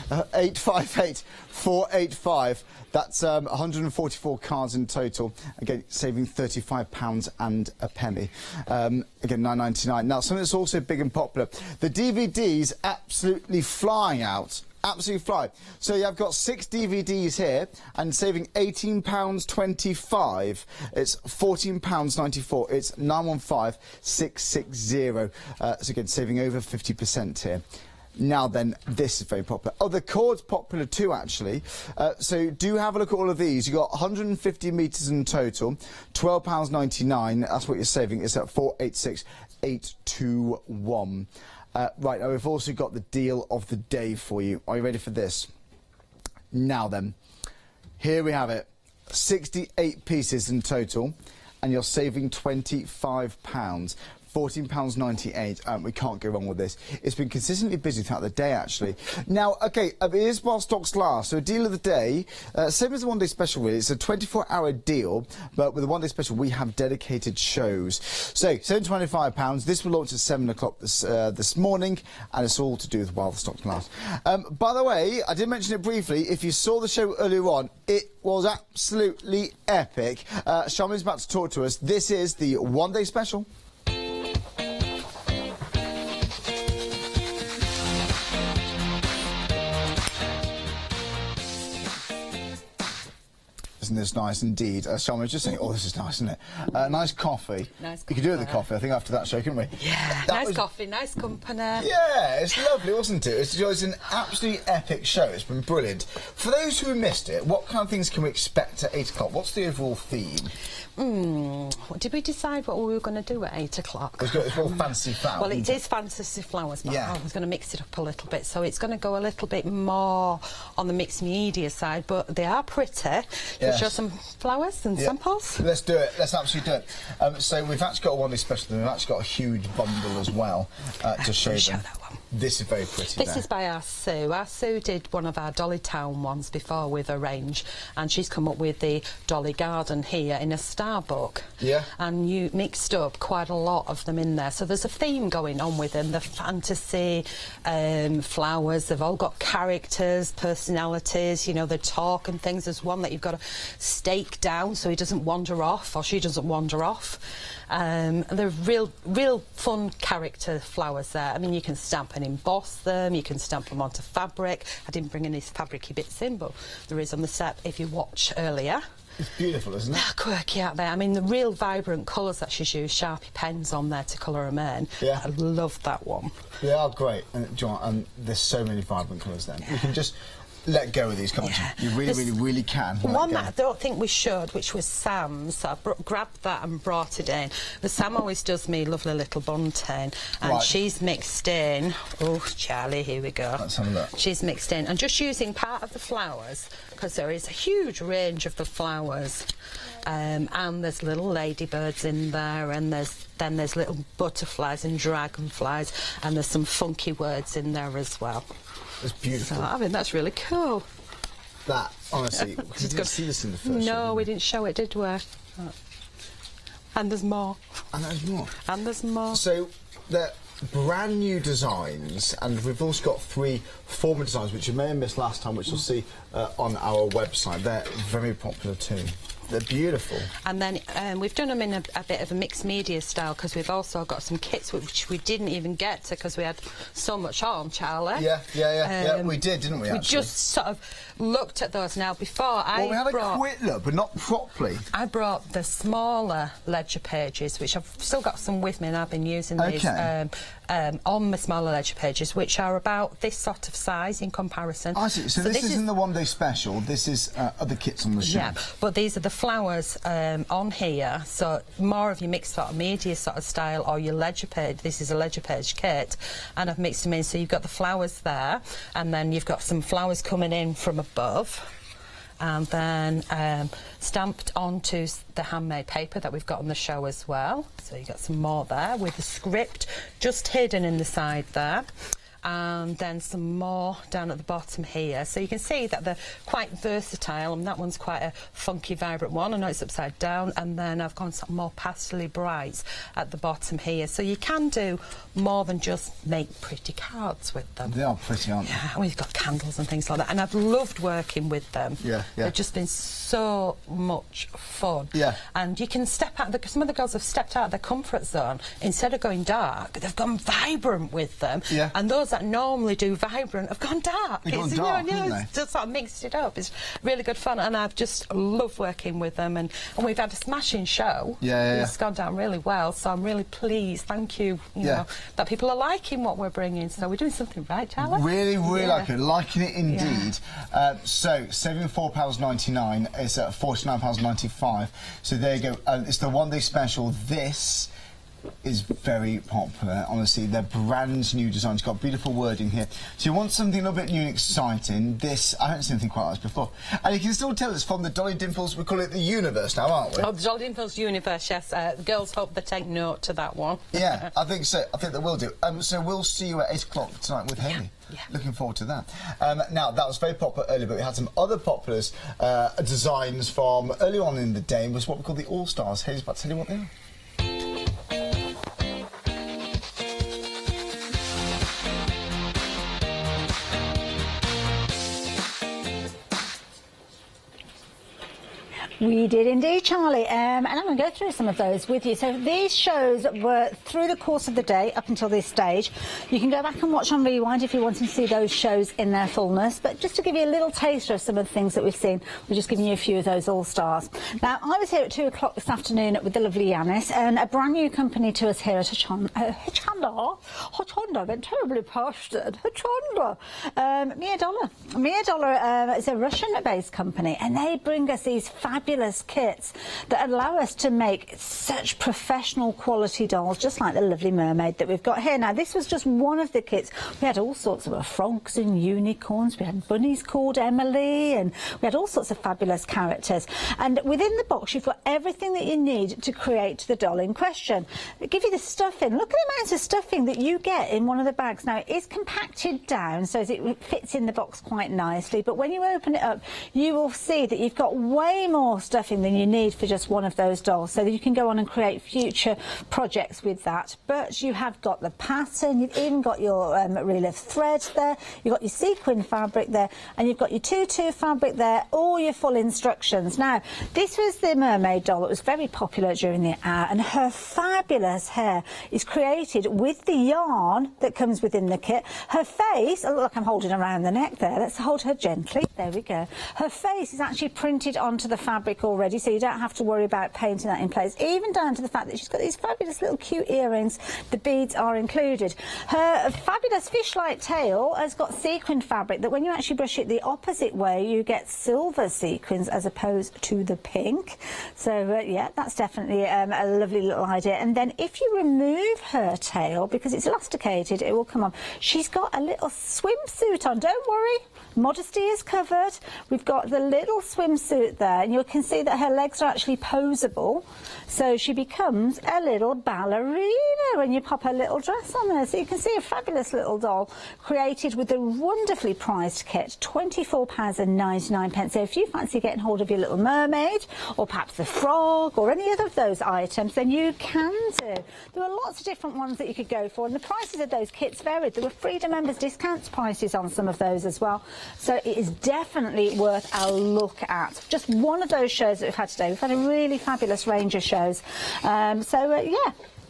858-485. That's 144 cards in total. Again, saving £35 and a penny. Again, £9.99. Now, something that's also big and popular. The DVDs absolutely flying out. Absolutely fly. So I've got 6 DVDs here and saving £18.25. It's £14.94. It's 915660. So again, saving over 50% here. Now then, this is very popular. Oh, the cord's popular too, actually. So do have a look at all of these. You've got 150 metres in total, £12.99. That's what you're saving. It's at 486821. Right, now we've also got the deal of the day for you. Are you ready for this? Now then, here we have it. 68 pieces in total, and you're saving £25. £14.98. We can't go wrong with this. It's been consistently busy throughout the day, actually. Now, OK, it is while stocks last. So a deal of the day, same as the one-day special, really. It's a 24-hour deal, but with the one-day special, we have dedicated shows. So, £725. This will launch at 7 o'clock this morning, and it's all to do with while the stocks last. By the way, I did mention it briefly. If you saw the show earlier on, it was absolutely epic. Charmaine's about to talk to us. This is the one-day special. Isn't this nice indeed? Charmaine was just saying, oh, this is nice, isn't it? Nice coffee. Nice coffee. You could do with the coffee, I think, after that show, couldn't we? Yeah, nice coffee, nice company. Yeah, it's lovely, wasn't it? It's an absolutely epic show. It's been brilliant. For those who missed it, what kind of things can we expect at 8 o'clock? What's the overall theme? Did we decide what we were going to do at 8 o'clock? It's all fancy flowers. Well, it is fantasy flowers, but I was going to mix it up a little bit. So it's going to go a little bit more on the mixed media side, but they are pretty. Yes. Show some flowers and samples? Let's do it. Let's absolutely do it. So we've actually got one special, and we've actually got a huge bundle as well to show them. That one. This is very pretty. This is by our Sue. Our Sue did one of our Dolly Town ones before with a range, and she's come up with the Dolly Garden here in a star book. Yeah. And you mixed up quite a lot of them in there. So there's a theme going on with them. The fantasy flowers, they've all got characters, personalities, you know, they talk and things. There's one that you've got to stake down so he doesn't wander off, or she doesn't wander off. They're real fun character flowers there. I mean, you can stamp and emboss them, you can stamp them onto fabric. I didn't bring any fabricy bits in, but there is on the set if you watch earlier. It's beautiful, isn't it? They're quirky out there. I mean, the real vibrant colours that she's used, Sharpie pens on there to colour them in. Yeah. I love that one. They are great. And there's so many vibrant colours then. You can just let go of these, can't you? You really can. One that I don't think we should, which was Sam's, so I grabbed that and brought it in. But Sam always does me lovely little bunting, and she's mixed in. Oh, Charlie, here we go. Let's have a look. She's mixed in, and just using part of the flowers, because there is a huge range of the flowers. And there's little ladybirds in there, and there's little butterflies and dragonflies, and there's some funky words in there as well. It's beautiful. So, I mean, that's really cool. That, honestly, because you didn't see this in the first show. No, we didn't show it, did we? And there's more. And there's more. And there's more. So they're brand new designs, and we've also got 3 former designs, which you may have missed last time, which you'll see on our website. They're very popular too. They're beautiful. And then we've done them in a bit of a mixed media style, because we've also got some kits which we didn't even get to because we had so much on, Charlie. Yeah, we did, didn't we, actually? We just sort of looked at those. Now, before we had a quick look, but not properly. I brought the smaller ledger pages, which I've still got some with me, and I've been using these on the smaller ledger pages, which are about this sort of size in comparison. I see. So this isn't the one-day special. This is other kits on the shelf. Yeah, but these are the flowers on here, so more of your mixed sort of media sort of style, or your ledger page. This is a ledger page kit, and I've mixed them in, so you've got the flowers there, and then you've got some flowers coming in from above, and then stamped onto the handmade paper that we've got on the show as well. So you've got some more there with the script just hidden in the side there. And then some more down at the bottom here. So you can see that they're quite versatile, and that one's quite a funky, vibrant one. I know it's upside down, and then I've gone some more pastely brights at the bottom here. So you can do more than just make pretty cards with them. They are pretty, aren't they? Yeah, we've got candles and things like that, and I've loved working with them. Yeah. They've just been so much fun. Yeah. And you can step out, some of the girls have stepped out of their comfort zone. Instead of going dark, they've gone vibrant with them. Yeah. And those that normally do vibrant have gone dark. They've gone dark, haven't they? It's just sort of mixed it up. It's really good fun, and I've just loved working with them, and we've had a smashing show. It's gone down really well, so I'm really pleased. Thank you, you know, that people are liking what we're bringing, so we're doing something right, Charlie? Really like it. Liking it indeed. So, saving £4.99 is at £49.95. So there you go. It's the one-day special. This is very popular, honestly. They're brand new designs, got beautiful wording here. So you want something a little bit new and exciting. This, I haven't seen anything quite like this before. And you can still tell it's from the Dolly Dimples, we call it the universe now, aren't we? Oh, the Dolly Dimples universe, yes. The girls hope they take note to that one. Yeah, I think so. I think they will do. So we'll see you at 8 o'clock tonight with Hayley. Yeah. Looking forward to that. Now, that was very popular earlier, but we had some other popular designs from early on in the day. It was what we call the All-Stars. Hayley's about to tell you what they are. We did indeed, Charlie, and I'm going to go through some of those with you. So these shows were through the course of the day up until this stage. You can go back and watch on Rewind if you want to see those shows in their fullness, but just to give you a little taster of some of the things that we've seen, we're just giving you a few of those all-stars. Now, I was here at 2 o'clock this afternoon with the lovely Yanis, and a brand new company to us here at Hochanda. I've been terribly posted. Hochanda. Mia Dollar is a Russian-based company, and they bring us these fabulous kits that allow us to make such professional quality dolls, just like the lovely mermaid that we've got here. Now, this was just one of the kits. We had all sorts of frogs and unicorns. We had bunnies called Emily, and we had all sorts of fabulous characters. And within the box, you've got everything that you need to create the doll in question. They give you the stuffing. Look at the amount of stuffing that you get in one of the bags. Now, it is compacted down so it fits in the box quite nicely, but when you open it up, you will see that you've got way more stuffing than you need for just one of those dolls, so that you can go on and create future projects with that. But you have got the pattern, you've even got your reel of thread there, you've got your sequin fabric there, and you've got your tutu fabric there, all your full instructions. Now, this was the mermaid doll that was very popular during the hour, and her fabulous hair is created with the yarn that comes within the kit. Her face, I look like I'm holding around the neck there, let's hold her gently, there we go. Her face is actually printed onto the fabric already, so you don't have to worry about painting that in place, even down to the fact that she's got these fabulous little cute earrings. The beads are included. Her fabulous fish-like tail has got sequin fabric that when you actually brush it the opposite way, you get silver sequins as opposed to the pink. So yeah, that's definitely a lovely little idea. And then if you remove her tail, because it's elasticated, it will come on. She's got a little swimsuit on, don't worry. Modesty is covered. We've got the little swimsuit there, and you can can see that her legs are actually poseable, so she becomes a little ballerina when you pop her little dress on there. So you can see a fabulous little doll created with a wonderfully priced kit, £24.99. So if you fancy getting hold of your Little Mermaid, or perhaps the frog, or any other of those items, then you can do. There are lots of different ones that you could go for, and the prices of those kits varied. There were Freedom members discounts prices on some of those as well. So it is definitely worth a look at. Just one of those shows that we've had today. We've had a really fabulous range of shows. Yeah,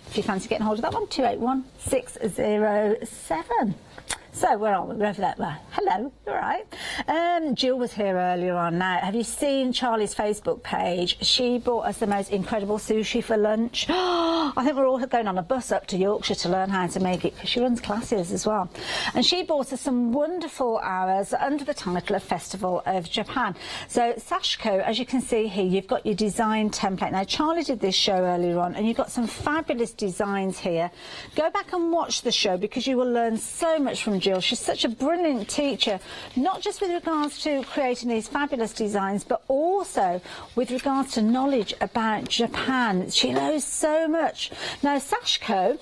if you fancy getting hold of that one, 281 607. So where are we? We're over that way. Hello, all right. Jill was here earlier on now. Have you seen Charlie's Facebook page? She brought us the most incredible sushi for lunch. I think we're all going on a bus up to Yorkshire to learn how to make it, because she runs classes as well. And she brought us some wonderful hours under the title of Festival of Japan. So Sashiko, as you can see here, you've got your design template. Now Charlie did this show earlier on, and you've got some fabulous designs here. Go back and watch the show, because you will learn so much from Jill. She's such a brilliant teacher, not just with regards to creating these fabulous designs, but also with regards to knowledge about Japan. She knows so much. Now, Sashiko,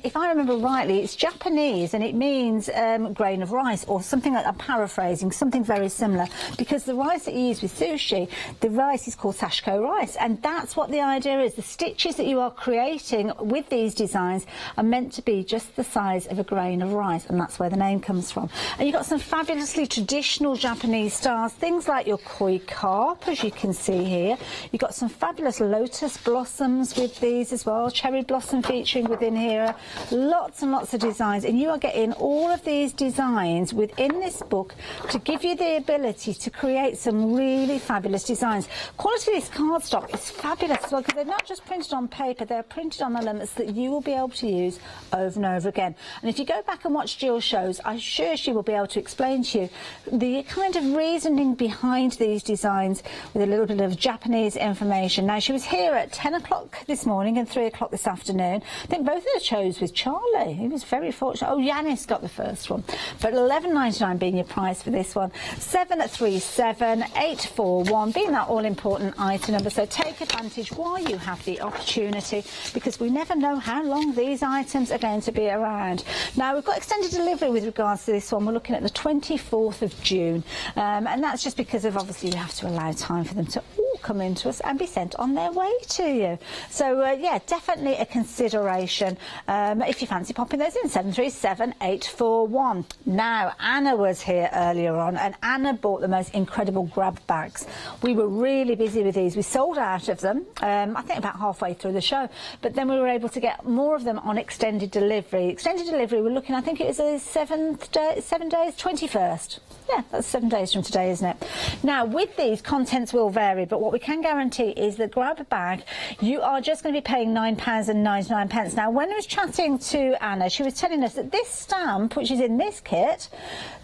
if I remember rightly, it's Japanese, and it means grain of rice, or something like, I'm paraphrasing, something very similar, because the rice that you use with sushi, the rice is called Sashiko rice, and that's what the idea is. The stitches that you are creating with these designs are meant to be just the size of a grain of rice, and that's where the name comes from. And you've got some fabulously traditional Japanese styles, things like your koi carp, as you can see here. You've got some fabulous lotus blossoms with these as well, cherry blossom featuring within here, lots and lots of designs, and you are getting all of these designs within this book to give you the ability to create some really fabulous designs. Quality of this cardstock is fabulous as well, because they're not just printed on paper, they're printed on elements that you will be able to use over and over again. And if you go back and watch Jill's shows, I'm sure she will be able to explain to you the kind of reasoning behind these designs with a little bit of Japanese information. Now, she was here at 10 o'clock this morning and 3 o'clock this afternoon. I think both of the shows with Charlie. He was very fortunate. Oh, Yanis got the first one. But £11.99 being your price for this one. 737841 being that all-important item number. So take advantage while you have the opportunity, because we never know how long these items are going to be around. Now, we've got extended delivery with regards to this one. We're looking at the 24th of June, and that's just because of, obviously, we have to allow time for them to all come into us and be sent on their way to you. So yeah, definitely a consideration if you fancy popping those in. 737841. Now, Anna was here earlier on, and Anna bought the most incredible grab bags. We were really busy with these. We sold out of them, I think about halfway through the show, but then we were able to get more of them on extended delivery. Extended delivery, we're looking, I think it was a 7 days, 21st. Yeah, that's 7 days from today, isn't it? Now, with these, contents will vary, but what we can guarantee is that grab a bag, you are just going to be paying £9.99. Now, when I was chatting to Anna, she was telling us that this stamp, which is in this kit,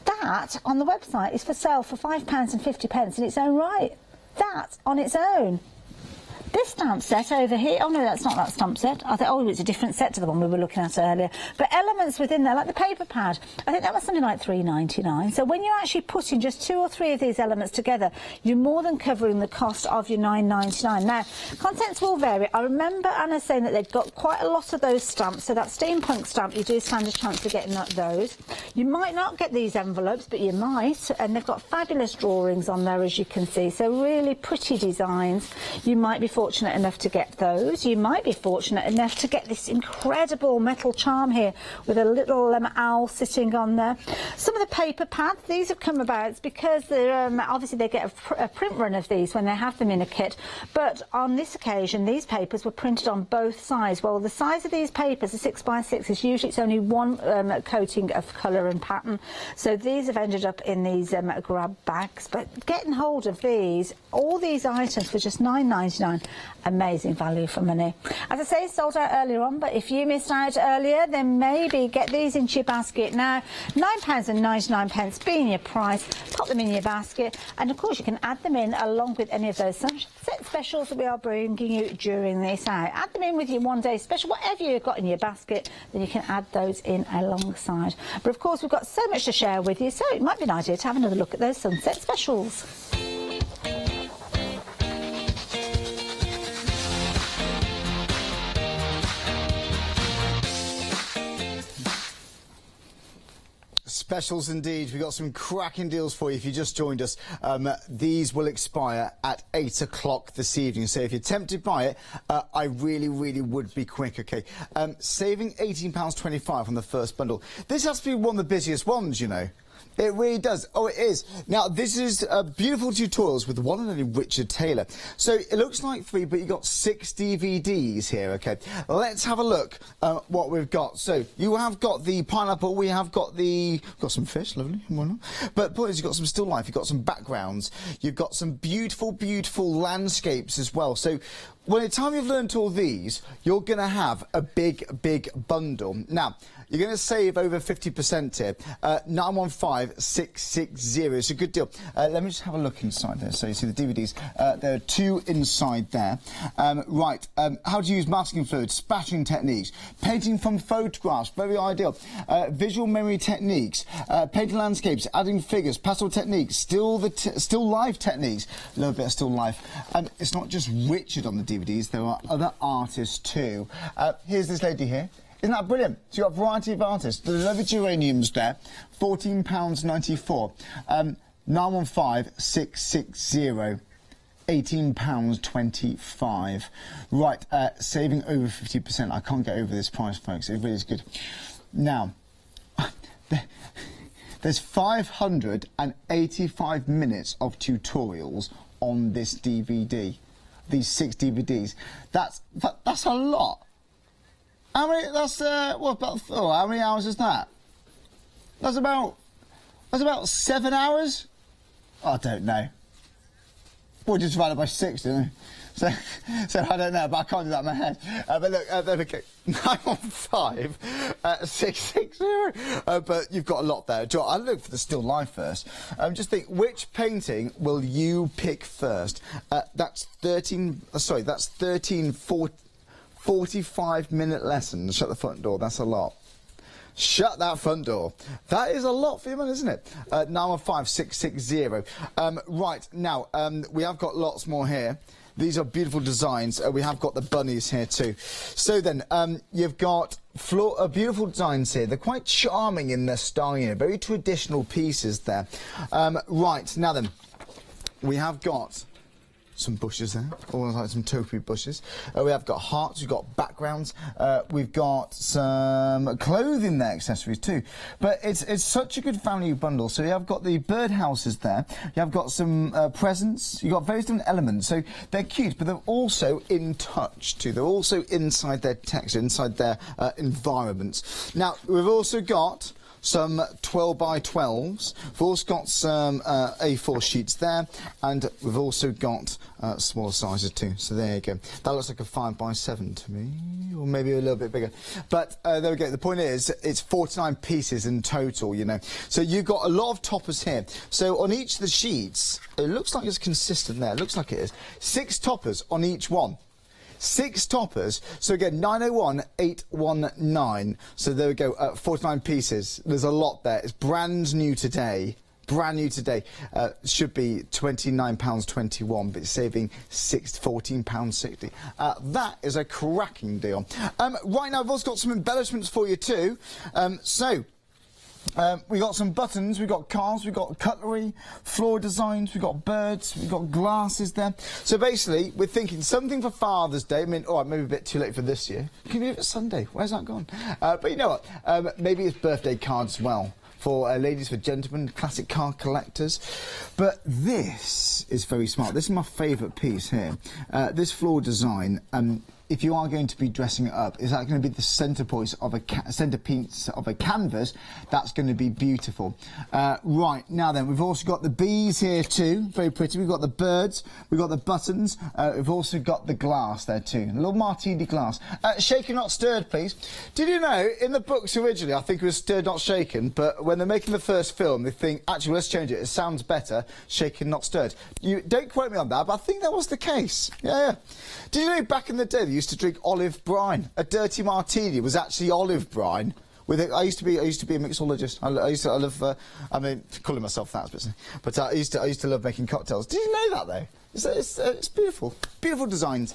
that on the website is for sale for £5.50 in its own right. That on its own. This stamp set over here, oh no, that's not that stamp set. I thought, oh, it's a different set to the one we were looking at earlier. But elements within there, like the paper pad, I think that was something like £3.99. So when you're actually putting just 2 or 3 of these elements together, you're more than covering the cost of your £9.99. Now, contents will vary. I remember Anna saying that they've got quite a lot of those stamps. So that steampunk stamp, you do stand a chance of getting those. You might not get these envelopes, but you might. And they've got fabulous drawings on there, as you can see. So really pretty designs. You might be fortunate enough to get those. You might be fortunate enough to get this incredible metal charm here with a little owl sitting on there. Some of the paper pads, these have come about because they're, obviously they get a print run of these when they have them in a kit, but on this occasion these papers were printed on both sides. Well, the size of these papers, the 6x6, is usually it's only one coating of colour and pattern, so these have ended up in these grab bags. But getting hold of these, all these items for just £9.99, amazing value for money. As I say, sold out earlier on, but if you missed out earlier, then maybe get these into your basket now. £9.99 being your price. Pop them in your basket, and of course you can add them in along with any of those set specials that we are bringing you during this hour. Add them in with your one-day special, whatever you've got in your basket, then you can add those in alongside. But of course we've got so much to share with you, so it might be an idea to have another look at those sunset specials. Specials indeed. We've got some cracking deals for you if you just joined us. These will expire at 8 o'clock this evening. So if you're tempted by it, I really, really would be quick, OK? Saving £18.25 on the first bundle. This has to be one of the busiest ones, you know. It really does. Oh, it is. Now, this is beautiful tutorials with the one and only Richard Taylor. So it looks like 3, but you've got 6 DVDs here, OK? Let's have a look at what we've got. So you have got the pineapple. We have got some fish, lovely. But boys, you've got some still life. You've got some backgrounds. You've got some beautiful, beautiful landscapes as well. So by the time you've learnt all these, you're going to have a big, big bundle. Now, you're going to save over 50% here. 915660. It's a good deal. Let me just have a look inside there. So you see the DVDs. There are 2 inside there. Right. How to use masking fluid, spattering techniques, painting from photographs, very ideal. Visual memory techniques, painting landscapes, adding figures, pastel techniques, still life techniques. A little bit of still life. It's not just Richard on the DVDs. There are other artists too. Here's this lady here. Isn't that brilliant? So you've got a variety of artists. The lovely geraniums there, £14.94. 915660. £18.25. Right, saving over 50%. I can't get over this price, folks. It really is good. Now, there's 585 minutes of tutorials on this DVD. These 6 DVDs. That's a lot. How many? That's how many hours is that? That's about 7 hours. I don't know. Well, just divided by 6, didn't I? So I don't know, but I can't do that in my head. But look, there we go. 915660. But you've got a lot there. I'll look for the still life first. Just think, which painting will you pick first? That's 45-minute lessons. Shut the front door. That's a lot. Shut that front door. That is a lot for you, man, isn't it? 915660. Right, now, we have got lots more here. These are beautiful designs. We have got the bunnies here too. So then, you've got beautiful designs here. They're quite charming in their style, you know, very traditional pieces there. Right, now then, we have got some bushes there, almost like some topiary bushes. We have got hearts, we've got backgrounds, we've got some clothing there, accessories too. But it's such a good value bundle. So you have got the birdhouses there, you have got some presents, you've got various different elements. So they're cute, but they're also in touch too. They're also inside their text, inside their environments. Now, we've also got some 12x12s. We've also got some A4 sheets there, and we've also got smaller sizes too. So there you go. That looks like a 5x7 to me, or maybe a little bit bigger. But there we go. The point is, it's 49 pieces in total, you know. So you've got a lot of toppers here. So on each of the sheets, it looks like it's consistent there. It looks like it is. 6 toppers on each one. 6 toppers, so again, 901819. So there we go, 49 pieces. There's a lot there. It's brand new today. Brand new today. Should be £29.21, but it's saving £14.60. That is a cracking deal. Right now, I've also got some embellishments for you too. We got some buttons, we got cars, we got cutlery, floor designs, we got birds, we got glasses there. So basically, we're thinking something for Father's Day. I mean, all right, maybe a bit too late for this year. Can you do it Sunday? Where's that gone? But you know what? Maybe it's birthday cards as well. For ladies, for gentlemen, classic car collectors. But this is very smart. This is my favourite piece here. This floor design, if you are going to be dressing it up, is that going to be the centrepiece of a canvas? That's going to be beautiful. Right, now then, we've also got the bees here too, very pretty. We've got the birds, we've got the buttons, we've also got the glass there too, a little martini glass. Shaken, not stirred, please. Did you know, in the books originally, I think it was stirred, not shaken, but when they're making the first film, they think, actually, let's change it. It sounds better, shaken, not stirred. You don't quote me on that, but I think that was the case. Yeah. Did you know back in the day, they used to drink olive brine? A dirty martini was actually olive brine. I used to be a mixologist. I love. I mean, calling myself that, but I used to love making cocktails. Did you know that though? It's beautiful, beautiful designs.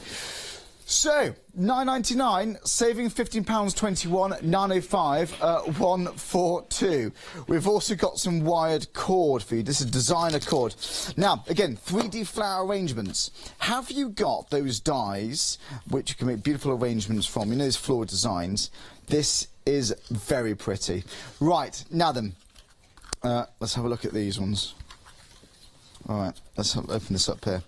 So, £9.99, saving £15.21, 905 142. We've also got some wired cord for you. This is designer cord. Now, again, 3D flower arrangements. Have you got those dies which you can make beautiful arrangements from? You know those floral designs? This is very pretty. Right, now then, let's have a look at these ones. All right, let's open this up here.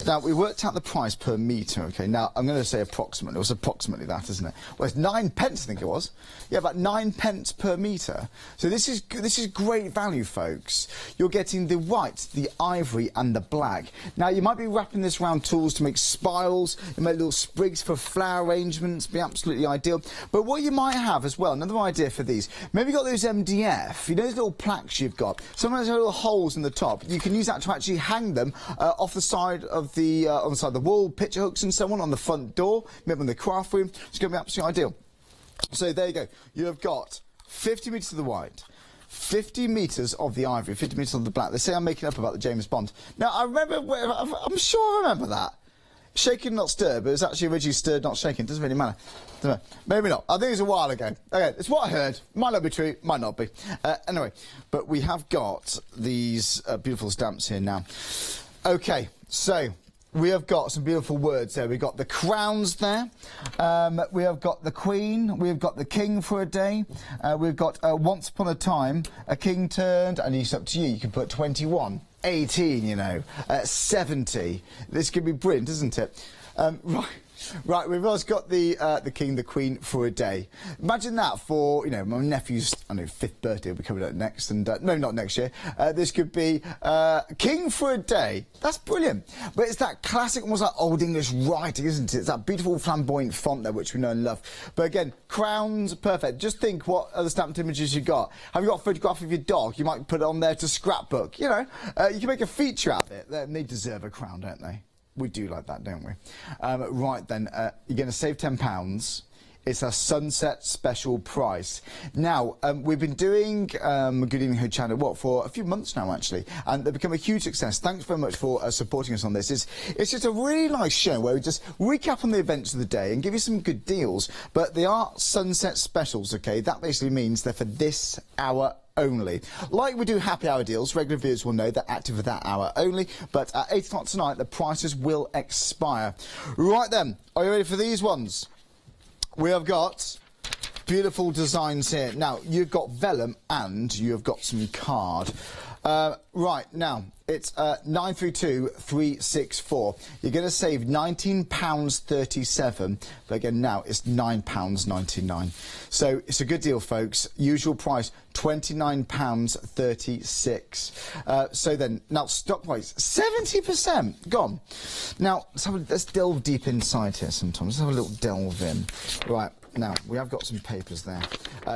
Now, we worked out the price per metre, OK? Now, I'm going to say approximately. It was approximately that, isn't it? Well, it's 9 pence, I think it was. Yeah, about 9 pence per metre. So this is great value, folks. You're getting the white, the ivory and the black. Now, you might be wrapping this around tools to make spirals. You make little sprigs for flower arrangements. Be absolutely ideal. But what you might have as well, another idea for these, maybe you've got those MDF, you know those little plaques you've got? Sometimes there are little holes in the top. You can use that to actually hang them off the side of the on the side of the wall, picture hooks and so on the front door, maybe in the craft room. It's going to be absolutely ideal. So there you go. You have got 50 metres of the white, 50 metres of the ivory, 50 metres of the black. They say I'm making up about the James Bond. Now I remember, I'm sure I remember that. Shaken, not stirred, but it's actually originally stirred, not shaken. Doesn't really matter. Maybe not. I think it was a while ago. Okay, it's what I heard. Might not be true, might not be. Anyway, but we have got these beautiful stamps here now. Okay, so we have got some beautiful words there. We've got the crowns there. We have got the Queen. We've got the King for a day. We've got once upon a time, a king turned, and it's up to you. You can put 21. 18, you know, 70. This could be brilliant, isn't it? Right, we've also got the King, the Queen for a day. Imagine that for, you know, my nephew's, I know, 5th birthday will be coming up next, and no, not next year. This could be King for a day. That's brilliant. But it's that classic, almost like Old English writing, isn't it? It's that beautiful flamboyant font there, which we know and love. But again, crowns, perfect. Just think what other stamped images you got. Have you got a photograph of your dog? You might put it on there to scrapbook. You know, you can make a feature out of it. They deserve a crown, don't they? We do like that, don't we? Right then, you're going to save £10. It's a sunset special price. Now, we've been doing Good Evening Hochanda, for a few months now, actually, and they've become a huge success. Thanks very much for supporting us on this. It's just a really nice show where we just recap on the events of the day and give you some good deals, but they are sunset specials, OK? That basically means they're for this hour only. Like we do happy hour deals, regular viewers will know they're active for that hour only, but at 8 o'clock tonight, the prices will expire. Right then, are you ready for these ones? We have got beautiful designs here. Now, you've got vellum and you have got some card. Right, now, it's 932364. You're going to save £19.37, but again, now it's £9.99. So it's a good deal, folks. Usual price, £29.36. So then, now stock price, 70% gone. Now, let's delve deep inside here sometimes. Let's have a little delve in. Right. Now, we have got some papers there.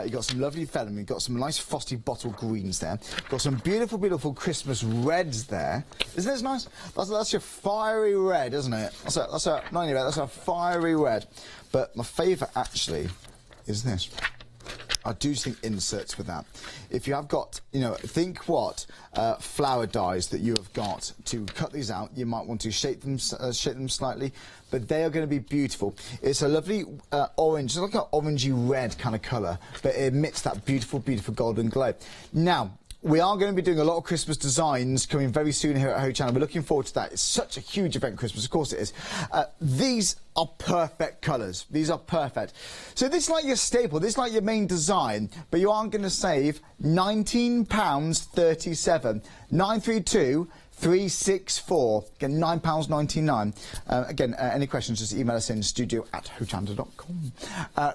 You've got some lovely vellum. You've got some nice frosty bottle greens there. Got some beautiful, beautiful Christmas reds there. Isn't this nice? That's your fiery red, isn't it? That's a fiery red. But my favourite, actually, is this. I do think inserts with that. If you have got, you know, think what flower dyes that you have got to cut these out. You might want to shape them slightly, but they are going to be beautiful. It's a lovely orange, it's like an orangey red kind of colour, but it emits that beautiful, beautiful golden glow. Now, we are going to be doing a lot of Christmas designs coming very soon here at Hochanda. We're looking forward to that. It's such a huge event, Christmas. Of course it is. These are perfect colours. These are perfect. So this is like your staple. This is like your main design. But you are going to save £19.37. 932-364. Again, £9.99. Again, any questions, just email us in studio@hochanda.com.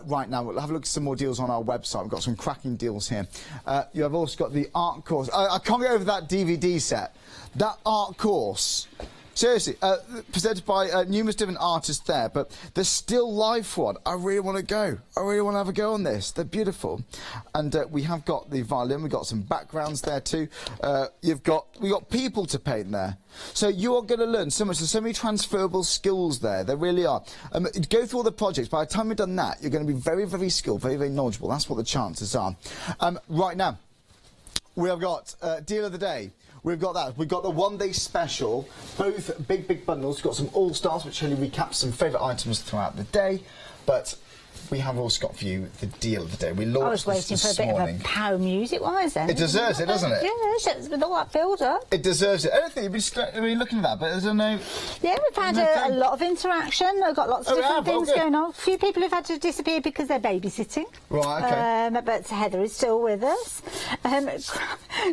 Right now, we'll have a look at some more deals on our website. We've got some cracking deals here. You have also got the art course. I can't get over that DVD set. That art course. Seriously, presented by numerous different artists there, but there's still live for one. I really want to go. I really want to have a go on this. They're beautiful. And we have got the violin. We've got some backgrounds there too. We've got people to paint there. So you're going to learn so much. There's so many transferable skills there. There really are. Go through all the projects. By the time you've done that, you're going to be very, very skilled, very, very knowledgeable. That's what the chances are. Right now, we have got deal of the day. We've got that. We've got the one-day special. Both big bundles. We've got some all-stars, which really recaps some favourite items throughout the day. But we have also got for you the deal of the day. We launched I was waiting for a bit of a pow music-wise then. It deserves it, doesn't it? Yeah, with all that build-up. It deserves it. I don't think you've been looking at that, but there's no... Yeah, we've had a lot of interaction. We've got lots of different things going on. A few people have had to disappear because they're babysitting. Right, OK. But Heather is still with us.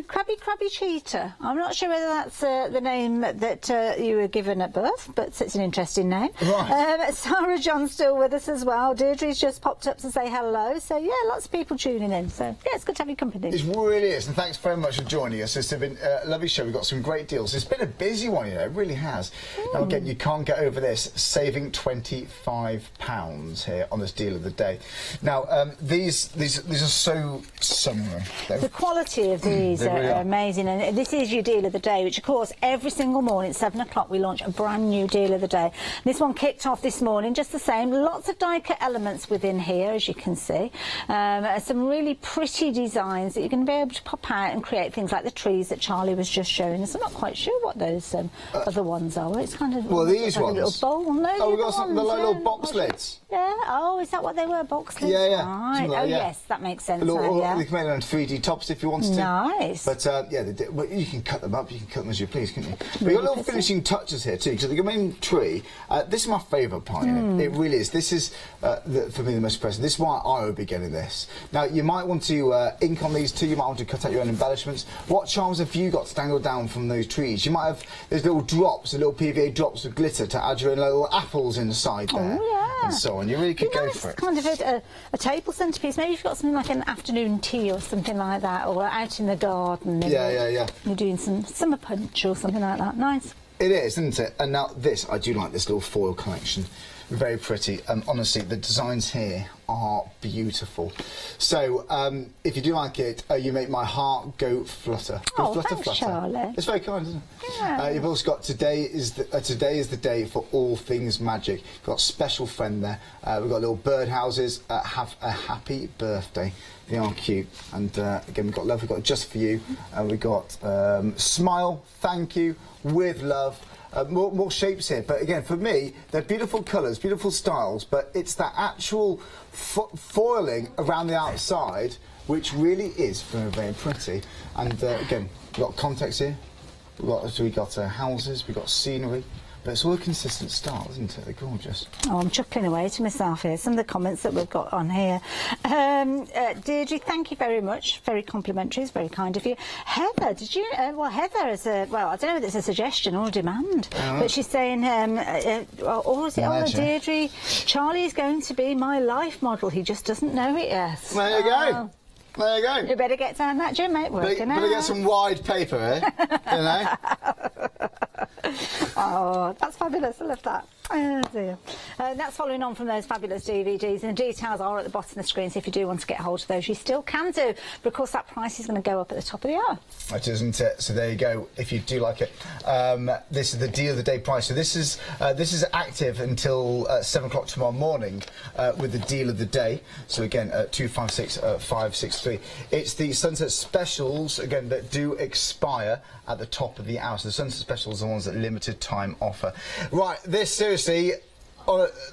Crabby Cheetah. I'm not sure whether that's the name that you were given at birth, but it's an interesting name. Right. Sarah John's still with us as well. Deirdre's just popped up to say hello. So, yeah, lots of people tuning in. So, yeah, it's good to have you company. It really is. And thanks very much for joining us. It's been a lovely show. We've got some great deals. It's been a busy one, you know. It really has. Now, again, you can't get over this. Saving £25 here on this deal of the day. Now, these are so summery. The quality of these are amazing. And this is your deal of the day, which, of course, every single morning at 7 o'clock we launch a brand new deal of the day. This one kicked off this morning, just the same. Lots of die-cut elements within here, as you can see. Some really pretty designs that you're going to be able to pop out and create things like the trees that Charlie was just showing us. I'm not quite sure what those other ones are. It's kind of these like ones. a little bowl. No, we've got some little box lids. Yeah. Oh, is that what they were? Box lids. Yeah. Right. Like, yes, that makes sense. You can make them on 3D tops if you wanted to. Nice. But you can cut them up. You can cut them as you please, can't you? But you've got little finishing touches here too. So the main tree. This is my favourite part. You know? It really is. This is for me the most impressive. This is why I would be getting this. Now you might want to ink on these too. You might want to cut out your own embellishments. What charms have you got to dangle down from those trees? You might have those little drops, the little PVA drops of glitter to add your own little apples inside there. Oh, yeah. And so on. You really could go for it. Kind of a table centrepiece. Maybe you've got something like an afternoon tea or something like that, or out in the garden. Yeah. You're doing some summer punch or something like that. Nice. It is, isn't it? And now this, I do like this little foil collection. Very pretty. Honestly, the designs here are beautiful. So, if you do like it, you make my heart go flutter. Thanks, Charlie. It's very kind, isn't it? Yeah. You've also got today is the day for all things magic. You've got special friend there. We've got little birdhouses. Have a happy birthday. They are cute. And again, we've got love. We've got just for you. We've got smile, thank you, with love. More shapes here, but again, for me, they're beautiful colours, beautiful styles, but it's that actual foiling around the outside which really is very, very pretty. And again, we've got context here, we've got houses, we've got scenery. But it's all a consistent style, isn't it? They're gorgeous. Oh, I'm chuckling away to myself here. Some of the comments that we've got on here. Deirdre, thank you very much. Very complimentary. It's very kind of you. Heather, did you... Heather is a... Well, I don't know if it's a suggestion or a demand. But she's saying... or is it Deirdre? Charlie is going to be my life model. He just doesn't know it yet. There you go. There you go. You better get down that gym, mate. Better get some wide paper, eh? You know? Oh, that's fabulous. I love that. Oh, dear. That's following on from those fabulous DVDs, and the details are at the bottom of the screen, so if you do want to get hold of those, you still can do. But of course, that price is going to go up at the top of the hour. It isn't it? So there you go. If you do like it, this is the deal of the day price. So this is active until 7 o'clock tomorrow morning with the deal of the day. So again, 256 563. It's the Sunset Specials again that do expire at the top of the hour. So the Sunset Specials are the ones that limited time offer. Right, this seriously.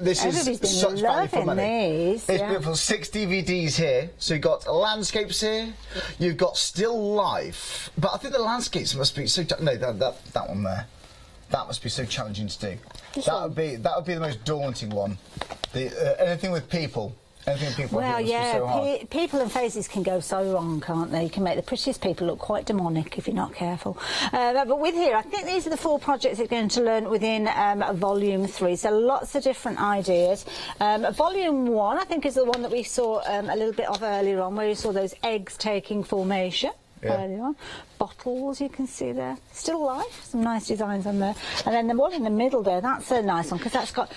This is such value for money. It's beautiful. 6 DVDs here. So you've got landscapes here. You've got still life. But I think the landscapes must be so. No, that one there. That must be so challenging to do. That would be the most daunting one. Anything with people. Well, yeah, people and faces can go so wrong, can't they? You can make the prettiest people look quite demonic if you're not careful. But with here, I think these are the 4 projects you're going to learn within Volume 3. So lots of different ideas. Volume 1, I think, is the one that we saw a little bit of earlier on, where you saw those eggs taking formation. Earlier on. Bottles, you can see there. Still life, some nice designs on there. And then the one in the middle there, that's a nice one, because that's got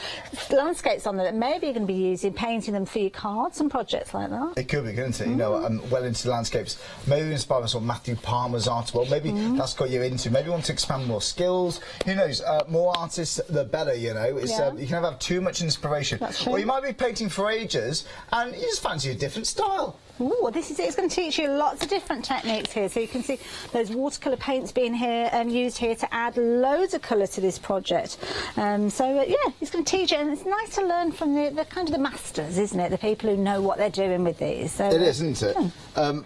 landscapes on there that maybe you're going to be using, painting them for your cards and projects like that. It could be, couldn't it? You know, I'm well into landscapes. Maybe inspired by sort of Matthew Palmer's art. Well, maybe that's got you into. Maybe you want to expand more skills. Who knows? More artists, the better, you know. It's, you can have too much inspiration. That's true. Or you might be painting for ages and you just fancy a different style. Ooh, this is it. It's going to teach you lots of different techniques here. So you can see those watercolour paints being here used here to add loads of colour to this project. Yeah, it's going to teach you, and it's nice to learn from the kind of the masters, isn't it? The people who know what they're doing with these. So, it is, isn't it? Yeah.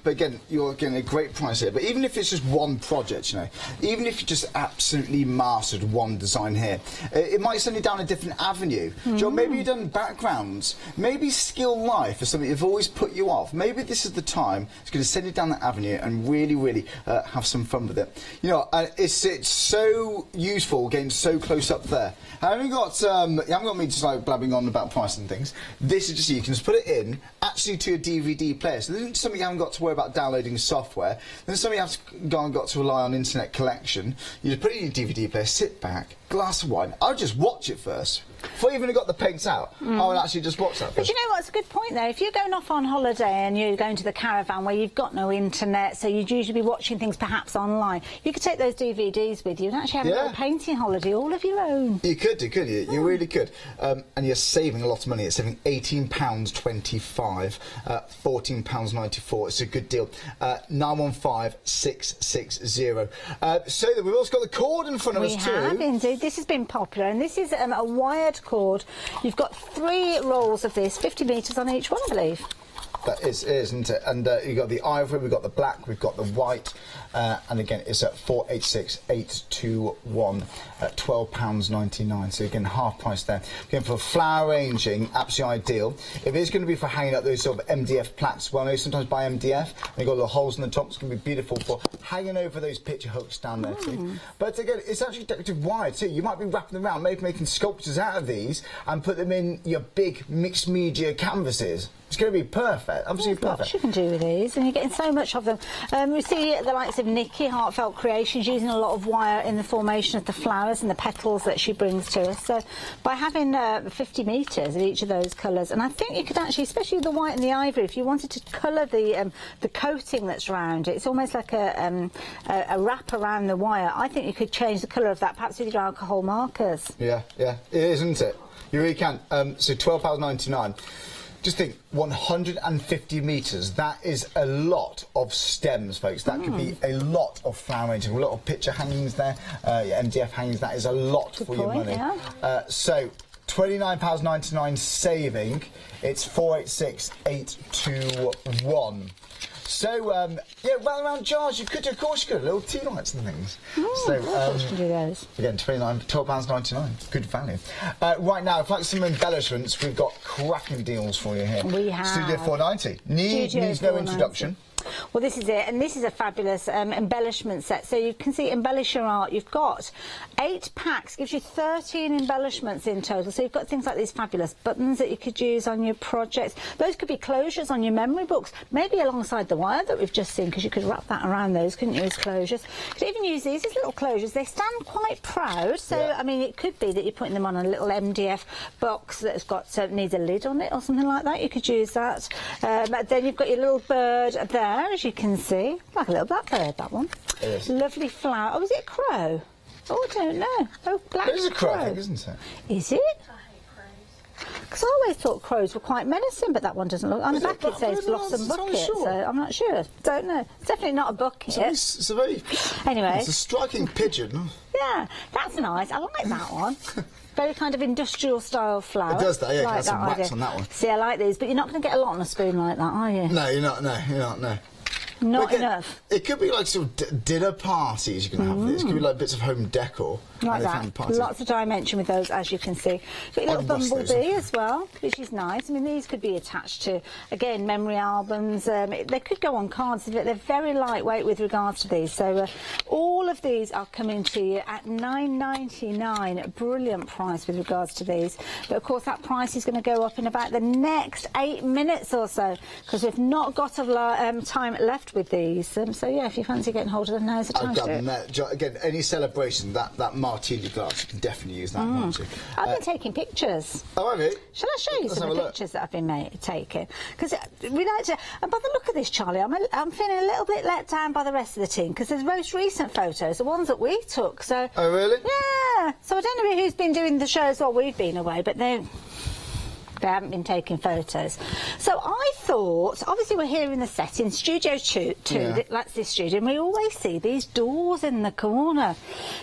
But again, you're getting a great price here. But even if it's just one project, you know, even if you just absolutely mastered one design here, it might send you down a different avenue. Joe, maybe you've done backgrounds, maybe still life is something you've always put you off. Maybe this is the time it's going to send you down that avenue and really have some fun with it. You know, it's so useful getting so close up there. I haven't got me just like blabbing on about price and things. This is just you can just put it in actually to a DVD player. So this isn't something you haven't got to worry about downloading software. This is something you have got to rely on internet collection. You just put it in your DVD player, sit back, glass of wine. I'll just watch it first. Before you even got the paints out, I would actually just watch that first. But you know what, it's a good point there. If you're going off on holiday and you're going to the caravan where you've got no internet, so you'd usually be watching things perhaps online, you could take those DVDs with you and actually have a little painting holiday all of your own. You could, couldn't you? You really could. And you're saving a lot of money. It's saving £18.25, £14.94. It's a good deal. 915660. So that we've also got the cord in front of us too. We have indeed. This has been popular, and this is a wired cord. You've got 3 rolls of this, 50 metres on each one, I believe. That is, isn't it? And you've got the ivory, we've got the black, we've got the white, and again, it's at 486821 at £12.99. So again, half price there. Again, for flower arranging, absolutely ideal. If it's going to be for hanging up those sort of MDF plaques, well, you sometimes buy MDF, and you've got little holes in the top. It's going to be beautiful for hanging over those picture hooks down there too. But again, it's actually decorative wire too. You might be wrapping them around, maybe making sculptures out of these, and put them in your big mixed media canvases. It's going to be perfect, absolutely perfect. Lots you can do with these, and you're getting so much of them. We see the likes of Nikki, Heartfelt Creations, using a lot of wire in the formation of the flowers and the petals that she brings to us. So by having 50 metres of each of those colours, and I think you could actually, especially the white and the ivory, if you wanted to colour the coating that's around it, it's almost like a wrap around the wire. I think you could change the colour of that, perhaps with your alcohol markers. Yeah, it is, isn't it? You really can. So £12.99. Just think, 150 metres, that is a lot of stems, folks. That could be a lot of flower arranging, a lot of picture hangings there, MDF hangings, that is a lot for your money. Yeah. So, £29.99 saving, it's 486821. So, yeah, well around jars, you could, of course you could, little tea lights and things. So, you can do those. Again, £12.99, good value. Right now, if you like some embellishments, we've got cracking deals for you here. We have. Studio 490. Needs no introduction. Well, this is it, and this is a fabulous embellishment set. So you can see embellish your art. You've got 8 packs, gives you 13 embellishments in total. So you've got things like these fabulous buttons that you could use on your projects. Those could be closures on your memory books, maybe alongside the wire that we've just seen, because you could wrap that around those, couldn't you, as closures. You could even use these as little closures. They stand quite proud. So, I mean, it could be that you're putting them on a little MDF box that's got needs a lid on it or something like that. You could use that. Then you've got your little bird there, as you can see, like a little blackbird, that one. Yes. Lovely flower. Oh, is it a crow? Oh, I don't know. Oh, black crow. It is a crow, I think, isn't it? Is it? Because I always thought crows were quite menacing, but that one doesn't look. On the back it says blossom bucket, so I'm not sure. Don't know. It's definitely not a bucket. It's a very. Anyway. It's a striking pigeon. Yeah, that's nice. I like that one. Very kind of industrial style flower. It does that, yeah. Like Has some wax on that one. See, I like these, but you're not going to get a lot on a spoon like that, are you? No, you're not. No, you're not. No. Not enough. It could be like sort of dinner parties you can have this. It could be like bits of home decor. Like that. Lots of dimension with those, as you can see. Got your little bumblebee as well, which is nice. I mean, these could be attached to, again, memory albums. They could go on cards. They're very lightweight with regards to these. So all of these are coming to you at $9.99. Brilliant price with regards to these. But, of course, that price is going to go up in about the next 8 minutes or so, because we've not got time left with these. So, yeah, if you fancy getting hold of them, now's the time to do it. Again, any celebration, that martini glass, you can definitely use that. I've been taking pictures. Oh, have you? Shall I show you some of the pictures that I've been taking? Because we like to... And by the look of this, Charlie, I'm feeling a little bit let down by the rest of the team, because the most recent photos, the ones that we took, so... Oh, really? Yeah. So I don't know who's been doing the shows while we've been away, but they... They haven't been taking photos. So I thought, obviously we're here in the set in Studio 2, that's this studio, and we always see these doors in the corner.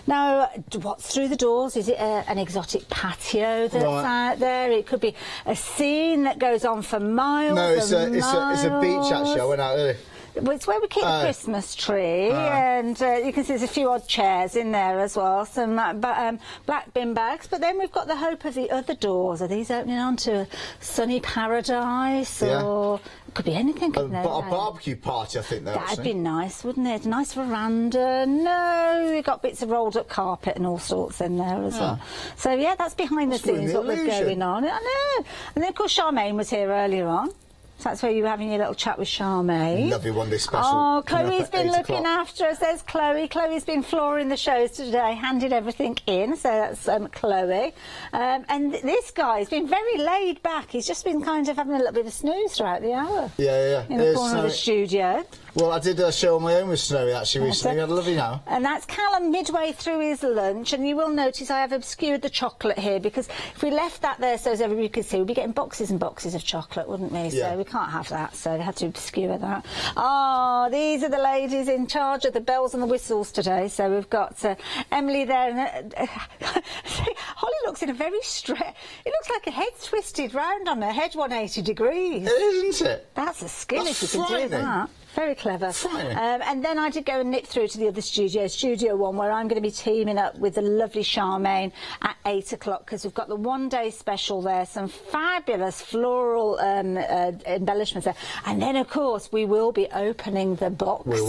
Now, what's through the doors? Is it an exotic patio that's out there? It could be a scene that goes on for miles. No, it's a beach actually. I went out earlier. Well, it's where we keep the Christmas tree, and you can see there's a few odd chairs in there as well, some black bin bags. But then we've got the hope of the other doors. Are these opening onto a sunny paradise, or it could be anything? A barbecue party, I think. That'd be nice, wouldn't it? A nice veranda. No, we've got bits of rolled up carpet and all sorts in there as well. So yeah, that's behind the scenes what was going on. I know. And then of course Charmaine was here earlier on. So that's where you were having your little chat with Charmaine. Lovely one day special. Oh, Chloe's been looking after us. There's Chloe. Chloe's been flooring the shows today, handed everything in. So that's Chloe. And this guy's been very laid back. He's just been kind of having a little bit of a snooze throughout the hour. Yeah. In the corner of the studio. Well, I did a show on my own with Snowy actually recently. We had a lovely hour. And that's Callum midway through his lunch, and you will notice I have obscured the chocolate here because if we left that there so as everybody could see, we'd be getting boxes and boxes of chocolate, wouldn't we? So we can't have that, so they had to obscure that. Oh, these are the ladies in charge of the bells and the whistles today. So we've got Emily there, and Holly looks in a very it looks like her head's twisted round on her head 180 degrees. Isn't it? That's a skill if you can do that. Very clever. And then I did go and nip through to the other studio, Studio 1, where I'm going to be teaming up with the lovely Charmaine at 8 o'clock because we've got the one-day special there, some fabulous floral embellishments there. And then, of course, we will be opening the boxes.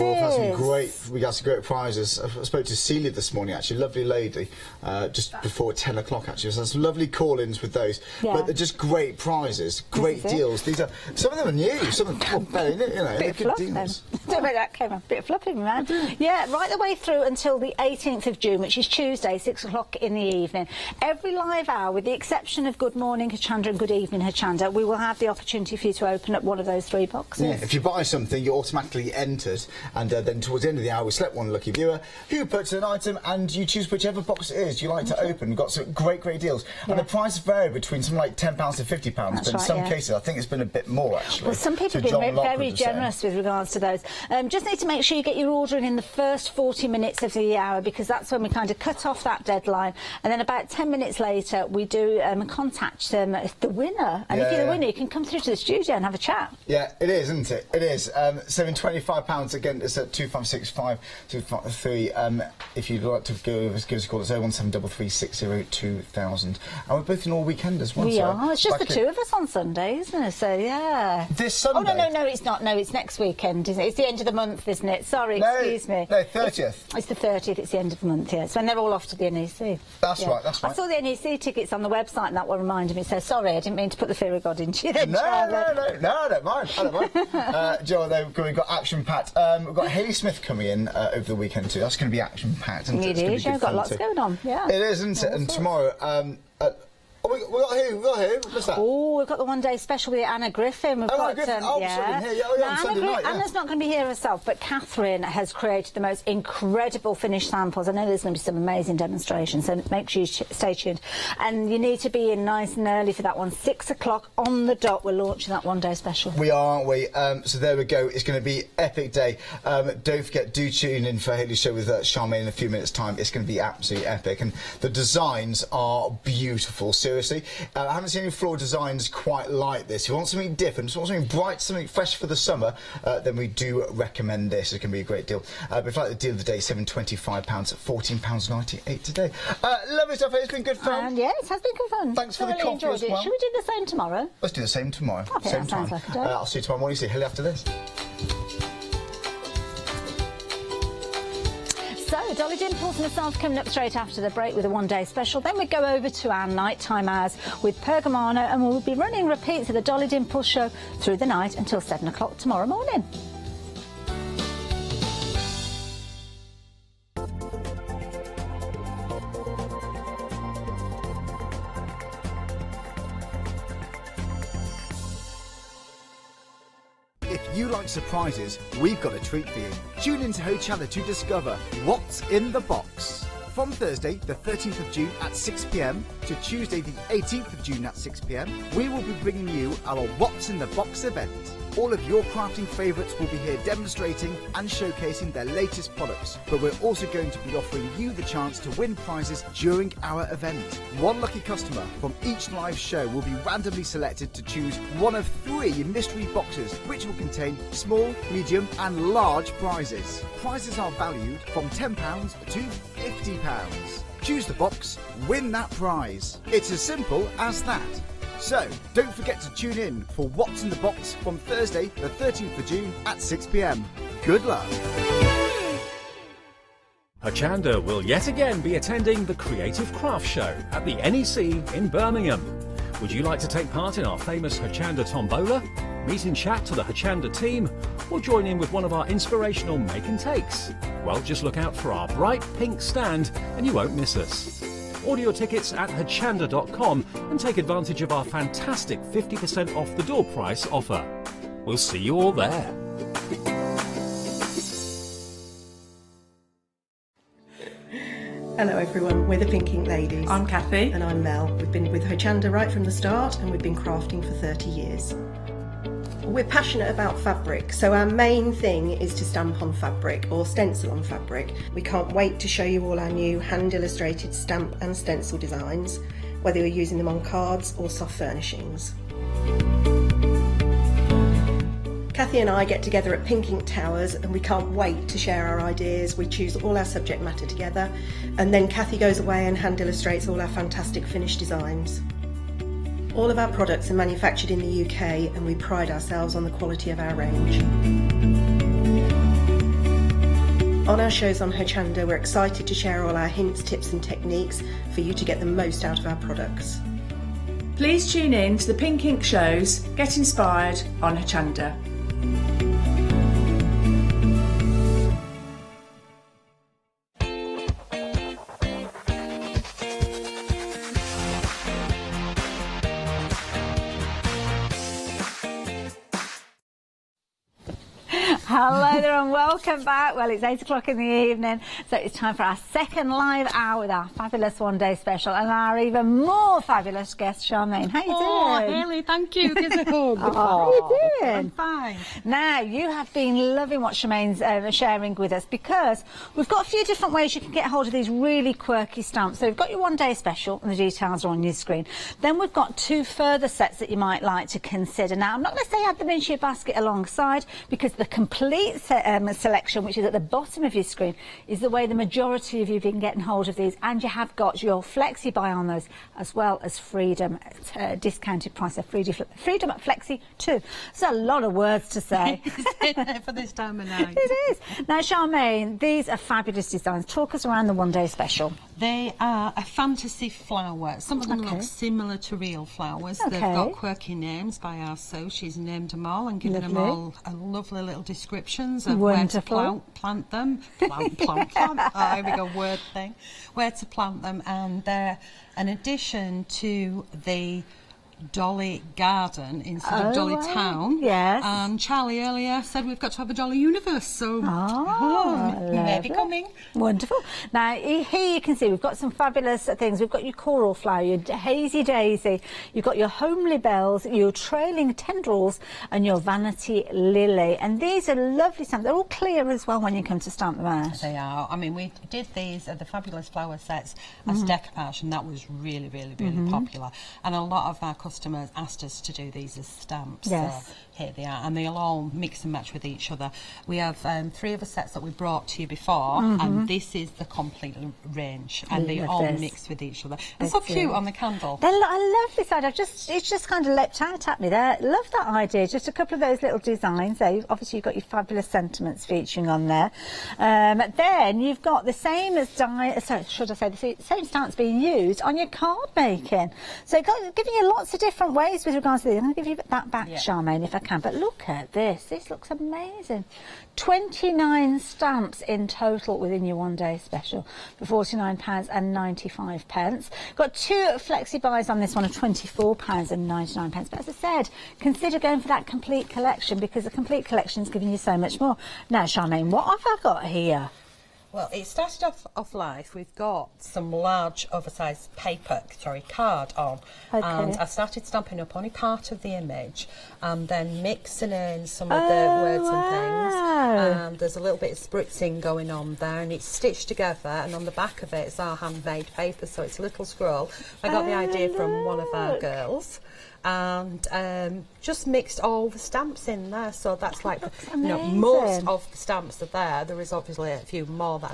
We got some great prizes. I spoke to Celia this morning, actually, lovely lady, just before 10 o'clock, actually. So some lovely call-ins with those. Yeah. But they're just great prizes, great deals. These are, some of them are new, some of them are they're good deals. That came a bit fluffy, man. Yeah, right the way through until the 18th of June, which is Tuesday, 6 o'clock in the evening. Every live hour, with the exception of Good Morning Hochanda and Good Evening Hochanda, we will have the opportunity for you to open up one of those 3 boxes. Yeah, if you buy something, you're automatically entered, and then towards the end of the hour, we select one lucky viewer who puts an item, and you choose whichever box it is you like to open. We've got some great deals. And the prices vary between something like £10 to £50, but in some cases, I think it's been a bit more, actually. Well, some people have been very generous with regards to those. Just need to make sure you get your order in the first 40 minutes of the hour because that's when we kind of cut off that deadline, and then about 10 minutes later we do contact the winner, and if you're the winner you can come through to the studio and have a chat. Yeah, it is, isn't it? It is. Saving £25 again. It's at 2565 253. If you'd like to give us a call, it's 01733 602 2000. And we're both in all weekend as well. We are. It's just the two of us on Sunday, isn't it? So yeah. This Sunday. Oh no, it's not. No, it's next weekend, isn't it? It's the end of the month, isn't it? Sorry, excuse me. No, 30th. It's the 30th. It's the end of the month. Yeah, it's when they're all off to the NEC. That's right. That's right. I saw the NEC tickets on the website, and that one reminded me. So sorry, I didn't mean to put the fear of God into you. No, I don't mind. Joe, we've got action packed. We've got Hayley Smith coming in over the weekend too. That's going to be action packed. It is. You've got lots going on. Yeah. It is, isn't it? And tomorrow. We got who? What's that? Oh, we've got the one-day special with Anna Griffin. We've got, Anna Griffin. On Sunday night. Anna's not going to be here herself, but Catherine has created the most incredible finished samples. I know there's going to be some amazing demonstrations, so make sure you stay tuned. And you need to be in nice and early for that one. 6 o'clock on the dot. We're launching that one-day special. We are, aren't we? So there we go. It's going to be epic day. Don't forget, do tune in for Hayley's show with Charmaine in a few minutes' time. It's going to be absolutely epic, and the designs are beautiful. Seriously, I haven't seen any floor designs quite like this. If you want something different, if you want something bright, something fresh for the summer, then we do recommend this. It's going to be a great deal. But if you like the deal of the day, £725 at £14.98 today. Lovely stuff. It's been good fun. Yes, it has been good fun. Thanks for the coffee as well. Should we do the same tomorrow? Let's do the same tomorrow. I think same that sounds time. like a day. I'll see you tomorrow morning. See you after this. So, Dolly Dimples and myself coming up straight after the break with a one-day special. Then we go over to our nighttime hours with Pergamano, and we'll be running repeats of the Dolly Dimples show through the night until 7 o'clock tomorrow morning. If you like surprises, we've got a treat for you. Tune into Hochanda to discover what's in the box. From Thursday, the 13th of June at 6 p.m. to Tuesday, the 18th of June at 6 p.m, we will be bringing you our What's in the Box event. All of your crafting favourites will be here demonstrating and showcasing their latest products, but we're also going to be offering you the chance to win prizes during our event. One lucky customer from each live show will be randomly selected to choose one of 3 mystery boxes, which will contain small, medium and large prizes. Prizes are valued from £10 to £50. Choose the box, win that prize. It's as simple as that. So, don't forget to tune in for What's in the Box from Thursday, the 13th of June at 6 p.m. Good luck. Hochanda will yet again be attending the Creative Craft Show at the NEC in Birmingham. Would you like to take part in our famous Hochanda Tombola, meet and chat to the Hochanda team, or join in with one of our inspirational make and takes? Well, just look out for our bright pink stand and you won't miss us. Order your tickets at hochanda.com and take advantage of our fantastic 50% off the door price offer. We'll see you all there. Hello everyone, we're the Pink Ink Ladies. I'm Kathy. And I'm Mel. We've been with Hochanda right from the start and we've been crafting for 30 years. We're passionate about fabric, so our main thing is to stamp on fabric or stencil on fabric. We can't wait to show you all our new hand illustrated stamp and stencil designs, whether you're using them on cards or soft furnishings. Kathy and I get together at Pink Ink Towers and we can't wait to share our ideas. We choose all our subject matter together and then Kathy goes away and hand illustrates all our fantastic finished designs. All of our products are manufactured in the UK and we pride ourselves on the quality of our range. On our shows on Hochanda, we're excited to share all our hints, tips and techniques for you to get the most out of our products. Please tune in to the Pink Ink shows, get inspired on Hochanda. Hello there and welcome back. Well, it's 8 o'clock in the evening, so it's time for our second live hour with our fabulous one-day special and our even more fabulous guest, Charmaine. How you doing? Oh, Haley, thank you. Give us a hug. How are you doing? I'm fine. Now, you have been loving what Charmaine's sharing with us because we've got a few different ways you can get hold of these really quirky stamps. So we've got your one-day special and the details are on your screen. Then we've got 2 further sets that you might like to consider. Now, I'm not going to say add them into your basket alongside because the complete selection, which is at the bottom of your screen, is the way the majority of you have been getting hold of these, and you have got your flexi buy on those as well as freedom at discounted price of freedom at flexi too. It's a lot of words to say for this time of night. It is. Now, Charmaine, these are fabulous designs. Talk us around the one-day special. They are a fantasy flower. Some of them look similar to real flowers. They've got quirky names by our sew. She's named them all and given them all a lovely little descriptions of where to plant them. Plant. Oh, here we go, word thing. Where to plant them, and they're an addition to the Dolly Garden instead of Dolly Town. Yes. And Charlie earlier said we've got to have a Dolly Universe, so maybe coming. Wonderful. Now, here you can see we've got some fabulous things. We've got your coral flower, your hazy daisy, you've got your homely bells, your trailing tendrils, and your vanity lily. And these are lovely stamps. They're all clear as well when you come to stamp them out. They are. I mean, we did these at the fabulous flower sets as decoupage, and that was really popular. And a lot of our customers asked us to do these as stamps. Yes. So here they are, and they'll all mix and match with each other. We have 3 of the sets that we brought to you before, and this is the complete range, and they all mix with each other. And so cute on the candle. I love this idea. It's just kind of leapt out at me there. Love that idea. Just a couple of those little designs there. Obviously, you've got your fabulous sentiments featuring on there. Then you've got the same as the same stamps being used on your card making. So giving you lots of different ways with regards to these. I'm going to give you that back, Charmaine, if I can. But look at this. This looks amazing. 29 stamps in total within your one-day special for £49.95. Got 2 flexi buys on this one of £24.99. But as I said, consider going for that complete collection because the complete collection is giving you so much more. Now, Charmaine, what have I got here? Well, it started off life. We've got some large oversized card on, and I started stamping up only part of the image and then mixing in some of the words and things, and there's a little bit of spritzing going on there, and it's stitched together, and on the back of it is our handmade paper, so it's a little scroll. I got the idea from one of our girls, and just mixed all the stamps in there, so that's like most of the stamps are there is obviously a few more that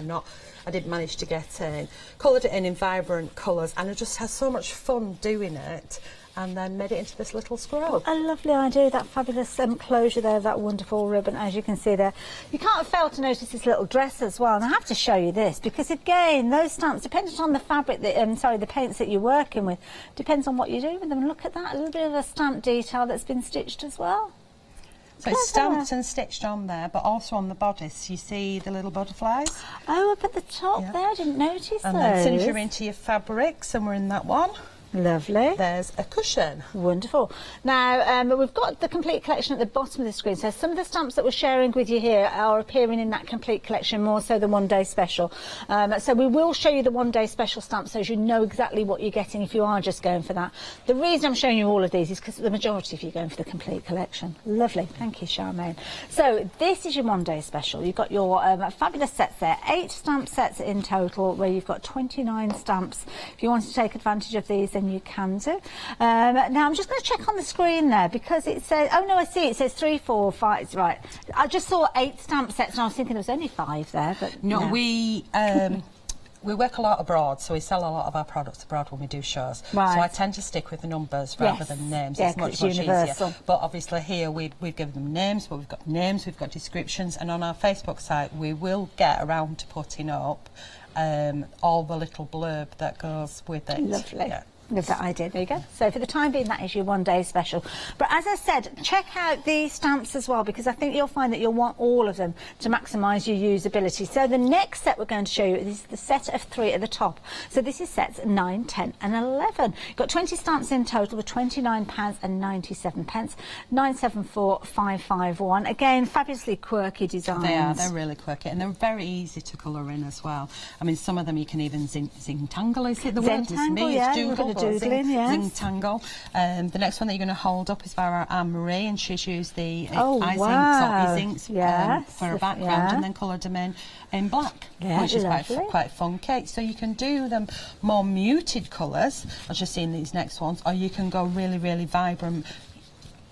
I didn't manage to get in. Coloured it in vibrant colours, and I just had so much fun doing it, and then made it into this little scroll. A lovely idea, that fabulous closure there, that wonderful ribbon, as you can see there. You can't fail to notice this little dress as well, and I have to show you this, because again, those stamps, depending on the fabric, the paints that you're working with, depends on what you do with them. Look at that, a little bit of a stamp detail that's been stitched as well. So it's stamped and stitched on there, but also on the bodice, you see the little butterflies. Oh, up at the top there, I didn't notice those. And then as soon as you're into your fabric, somewhere in that one, lovely. There's a cushion. Wonderful. Now, we've got the complete collection at the bottom of the screen. So some of the stamps that we're sharing with you here are appearing in that complete collection, more so the one-day special. So we will show you the one-day special stamps so you know exactly what you're getting if you are just going for that. The reason I'm showing you all of these is because the majority of you are going for the complete collection. Lovely. Thank you, Charmaine. So this is your one-day special. You've got your fabulous sets there. 8 stamp sets in total, where you've got 29 stamps. If you want to take advantage of these, then you can do. Now I'm just going to check on the screen there, because it says, oh no, I see, it says 3, 4, 5, right. I just saw 8 stamp sets and I was thinking there was only 5 there, but no. We work a lot abroad, so we sell a lot of our products abroad when we do shows. Right. So I tend to stick with the numbers rather than names. It's much easier. But obviously here we've given them names, but we've got names, we've got descriptions, and on our Facebook site we will get around to putting up all the little blurb that goes with it. Lovely. Yeah. Love that idea. There you go. So for the time being, that is your one-day special. But as I said, check out these stamps as well, because I think you'll find that you'll want all of them to maximise your usability. So the next set we're going to show you is the set of 3 at the top. So this is sets 9, 10 and 11. You've got 20 stamps in total with £29.97, 974551. Again, fabulously quirky designs. They are. They're really quirky, and they're very easy to colour in as well. I mean, some of them you can even zintangle, is it the word? Zentangle, yeah. Doodling, yes. Zintangle. The next one that you're going to hold up is by our Anne-Marie, and she's used the e-inks for a background, and then coloured them in black, which is quite funky. So you can do them more muted colours, as you've seen these next ones, or you can go really, really vibrant,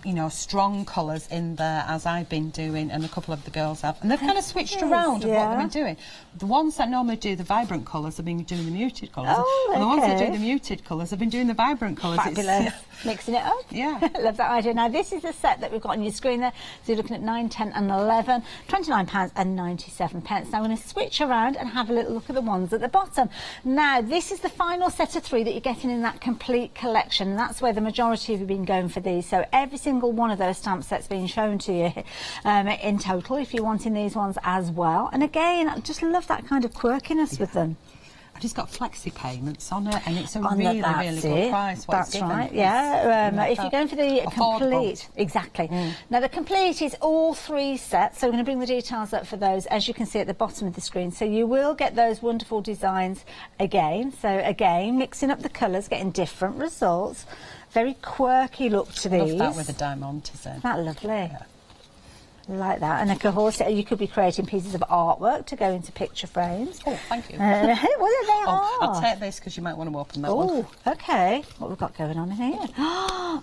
you know, strong colours in there, as I've been doing, and a couple of the girls have, and they've kind of switched around of what they've been doing. The ones that normally do the vibrant colours have been doing the muted colours, and the ones that do the muted colours have been doing the vibrant colours. Fabulous. Mixing it up. Yeah. Love that idea. Now this is the set that we've got on your screen there. So you're looking at 9, 10 and 11, £29.97. Now I'm going to switch around and have a little look at the ones at the bottom. Now this is the final set of 3 that you're getting in that complete collection, and that's where the majority of you have been going for these. So every single one of those stamp sets being shown to you in total, if you're wanting these ones as well. And again, I just love that kind of quirkiness with them. I just got flexi payments on it, and it's a really good price. That's right, yeah. If you're going for the complete, exactly. Now the complete is all 3 sets, so we're going to bring the details up for those, as you can see at the bottom of the screen. So you will get those wonderful designs again. So again, mixing up the colours, getting different results. Very quirky look to these. I love that with the diamantes in. Isn't that lovely? Yeah. Like that, and of course you could be creating pieces of artwork to go into picture frames. Oh, thank you. Well, they are. I'll take this because you might want to open that one. Oh, okay. What we've got going on in here? Oh,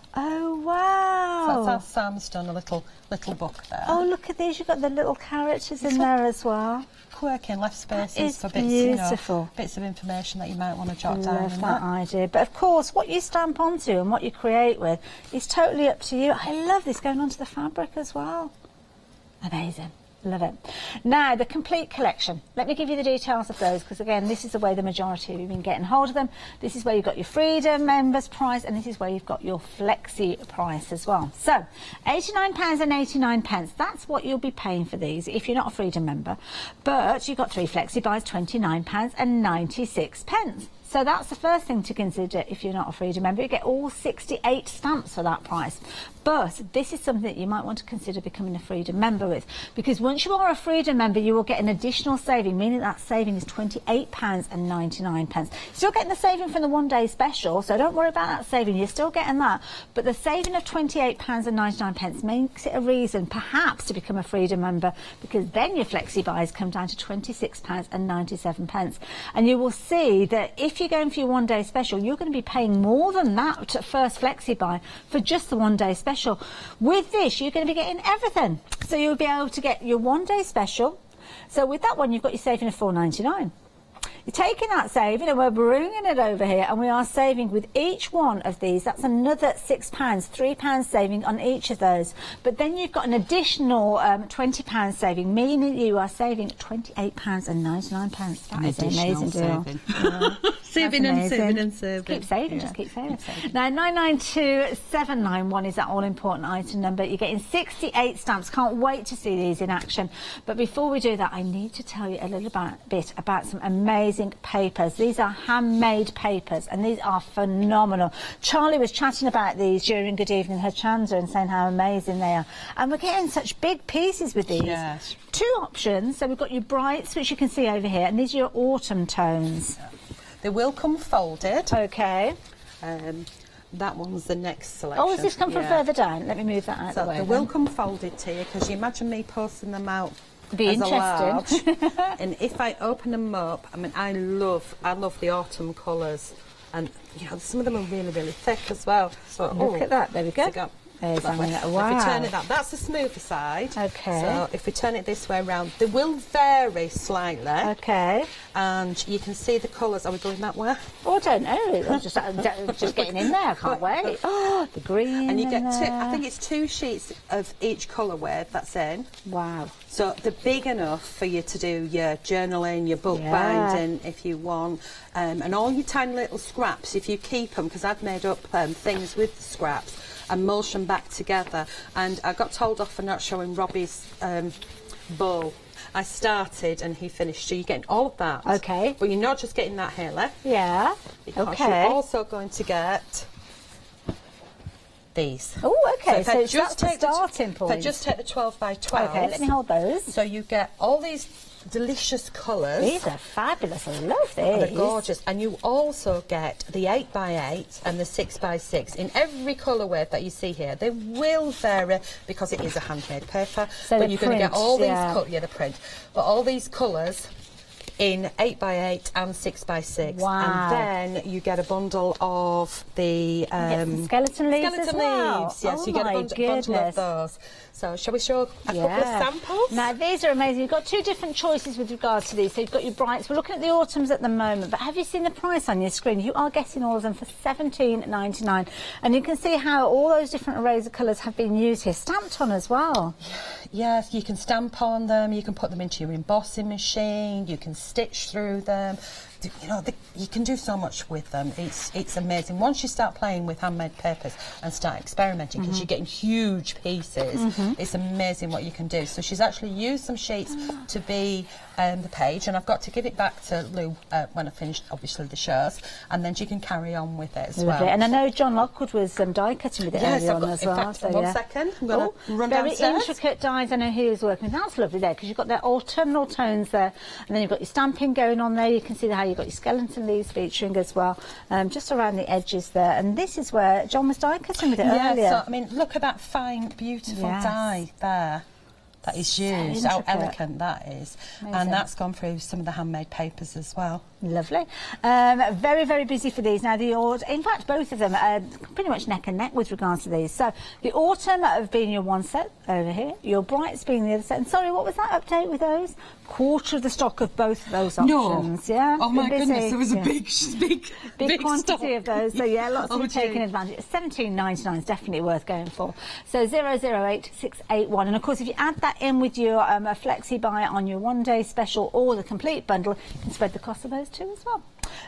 wow. So that's how Sam's done a little book there. Oh, look at these. You've got the little characters in there as well. Quirky and left spaces for bits, beautiful. Bits of information that you might want to jot down. Love that idea. But of course, what you stamp onto and what you create with is totally up to you. I love this going onto the fabric as well. Amazing. Love it. Now, the complete collection. Let me give you the details of those, because again, this is the way the majority of you have been getting hold of them. This is where you've got your Freedom members price, and this is where you've got your Flexi price as well. So, £89.89. That's what you'll be paying for these if you're not a Freedom member. But you've got 3 Flexi buys, £29.96. So that's the first thing to consider if you're not a Freedom member. You get all 68 stamps for that price. But this is something that you might want to consider becoming a Freedom member with, because once you are a Freedom Freedom member, you will get an additional saving, meaning that saving is £28.99. Still getting the saving from the one-day special, so don't worry about that saving. You're still getting that. But the saving of £28.99 makes it a reason, perhaps, to become a Freedom member, because then your flexi buys come down to £26.97. And you will see that if you're going for your one-day special, you're going to be paying more than that first flexi buy for just the one-day special. With this, you're going to be getting everything. So you'll be able to get your one-day special. So with that one, you've got your saving of £4.99. You're taking that saving and we're bringing it over here, and we are saving with each one of these. That's another £6, £3 saving on each of those. But then you've got an additional £20 saving, meaning you are saving £28.99. That is an amazing deal. Saving and saving and saving. Keep saving, just keep saving. Now, 992791 is that all-important item number. You're getting 68 stamps. Can't wait to see these in action. But before we do that, I need to tell you a little bit about some amazing papers. These are handmade papers, and these are phenomenal. Charlie was chatting about these during Good Evening Hochanda and saying how amazing they are. And we're getting such big pieces with these. Yes. Two options. So we've got your brights, which you can see over here, and these are your autumn tones. They will come folded. Okay. That one's the next selection. Oh, has this come from further down? Let me move that out of the way. They will come folded to you, because you imagine me posting them out be as interesting. a large. And if I open them up, I mean, I love the autumn colours, and you know, some of them are really, really thick as well. So look at that. There we go. Wow. Wow. If we turn it that's the smoother side. Okay. So if we turn it this way around, they will vary slightly. Okay. And you can see the colours. Are we going that way? Oh, I don't know. I'm just getting in there. I can't wait. Oh, the green. And you get two. I think it's 2 sheets of each colourway that's in. Wow. So they're big enough for you to do your journaling, your book binding, if you want, and all your tiny little scraps. If you keep them, because I've made up things with the scraps and mulch them back together. And I got told off for not showing Robbie's bowl. I started and he finished, so you're getting all of that. Okay. But you're not just getting that here, Yeah. because you're also going to get these. Oh, okay. So just that's the starting point. If I just take the 12 by 12. Okay, let me hold those. So you get all these delicious colours. These are fabulous. I love these. They're gorgeous. And you also get the 8 by 8 and the 6 by 6 in every colourway that you see here. They will vary because it is a handmade paper. So but you're going to get all these the print. But all these colours in 8 by 8 and 6 by 6. Wow. And then you get a bundle of the skeleton leaves as well. Yes, you get a bundle of those. So shall we show a couple of samples? Now these are amazing. You've got 2 different choices with regards to these. So you've got your brights. We're looking at the autumns at the moment, but have you seen the price on your screen? You are getting all of them for £17.99, and you can see how all those different arrays of colours have been used here, stamped on as well. Yes, you can stamp on them. You can put them into your embossing machine. You can stitch through them. You know, you can do so much with them. It's amazing. Once you start playing with handmade papers and start experimenting, because you're getting huge pieces, it's amazing what you can do. So she's actually used some sheets to be the page, and I've got to give it back to Lou when I finished, obviously, the shows, and then she can carry on with it as well. And I know John Lockwood was die cutting with it earlier on as well. In fact, one second, I'm going to run very downstairs. Intricate dies I know he was working with. That's lovely there, because you've got their autumnal tones there, and then you've got your stamping going on there. You can see how you've got your skeleton leaves featuring as well, just around the edges there. And this is where John was die cutting with it earlier. So, I mean, look at that fine, beautiful dye there. That is used, how elegant that is. Amazing. And that's gone through some of the handmade papers as well. Lovely. Very, very busy for these. Now, in fact, both of them are pretty much neck and neck with regards to these. So, the autumn have been your one set over here, your brights being the other set. And sorry, what was that update with those? Quarter of the stock of both of those options. No. Yeah. Oh my goodness, there was a big quantity stock. Of those. So yeah, lots of taking advantage. £17.99 is definitely worth going for. So 008681, and of course, if you add that in with your a flexi buy on your one day special or the complete bundle, you can spread the cost of those too as well.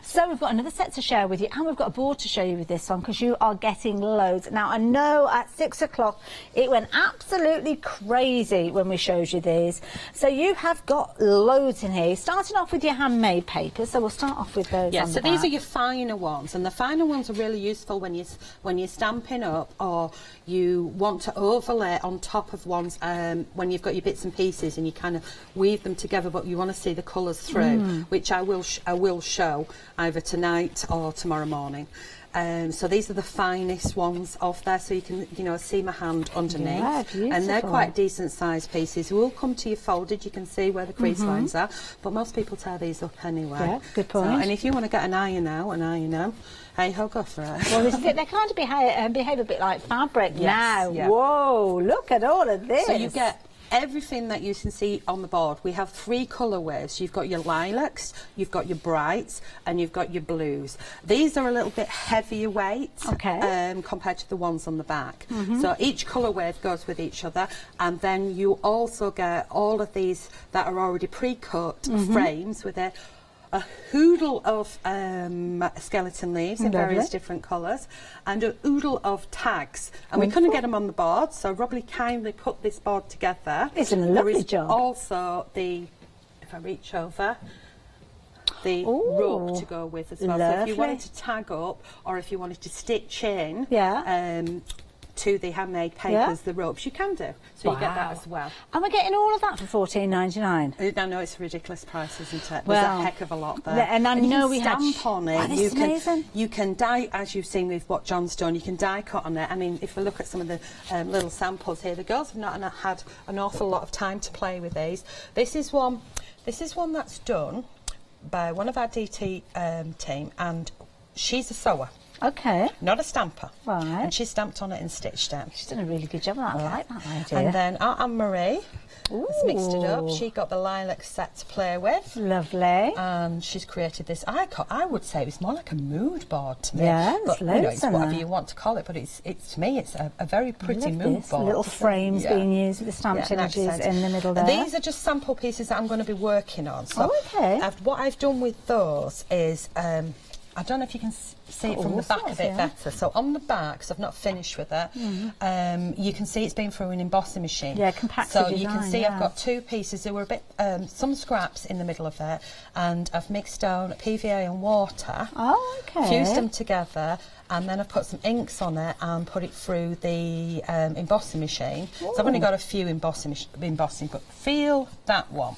So we've got another set to share with you, and we've got a board to show you with this one, because you are getting loads. Now, I know at 6 o'clock it went absolutely crazy when we showed you these. So you have got loads in here. Starting off with your handmade papers, so we'll start off with those. Yeah, so these are your finer ones, and the finer ones are really useful when you're stamping up, or you want to overlay on top of ones when you've got your bits and pieces and you kind of weave them together, but you want to see the colours through, which I will show either tonight or tomorrow morning. So these are the finest ones off there, so you can see my hand underneath, and they're quite decent sized pieces. Will come to you folded. You can see where the crease lines are, but most people tear these up anyway. Yeah, good point. So, and if you want to get an iron out, hey ho, go for it. Well, they kind of behave a bit like fabric now. Yeah. Whoa, look at all of this. So you get everything that you can see on the board. We have 3 colourways. You've got your lilacs, you've got your brights, and you've got your blues. These are a little bit heavier weight compared to the ones on the back. So each colourway goes with each other, and then you also get all of these that are already pre-cut frames with a hoodle of skeleton leaves in various different colours, and a oodle of tags. And we couldn't get them on the board, so Robbie kindly put this board together. It's a lovely job. Also, if I reach over, the rub to go with as well. So if you wanted to tag up, or if you wanted to stitch in, to the handmade papers, the ropes, you can do. So you get that as well. And we're getting all of that for $14.99. I know it's a ridiculous price, isn't it? There's a heck of a lot there. And I know we had stamp on it. This is amazing. You can die, as you've seen with what John's done. You can die cut on it. I mean, if we look at some of the little samples here, the girls have not had an awful lot of time to play with these. This is one that's done by one of our DT team, and she's a sewer. Okay. Not a stamper. Right. And she stamped on it and stitched it. She's done a really good job of that. I like that idea. And then our Anne-Marie has mixed it up. She got the lilac set to play with. Lovely. And she's created this icon. I would say it was more like a mood board to me. Yeah, but it's whatever you want to call it. But it's to me, it's a very pretty mood board. Little frames being used with the stamped images in the middle there. These are just sample pieces that I'm going to be working on. So what I've done with those is I don't know if you can see it from the back a bit better. So on the back, because I've not finished with it, you can see it's been through an embossing machine. Yeah, compacted So design, you can see I've got 2 pieces. There were a bit, some scraps in the middle of it, and I've mixed down PVA and water. Oh, okay. Fused them together, and then I've put some inks on it and put it through the embossing machine. So I've only got a few embossing, but feel that one.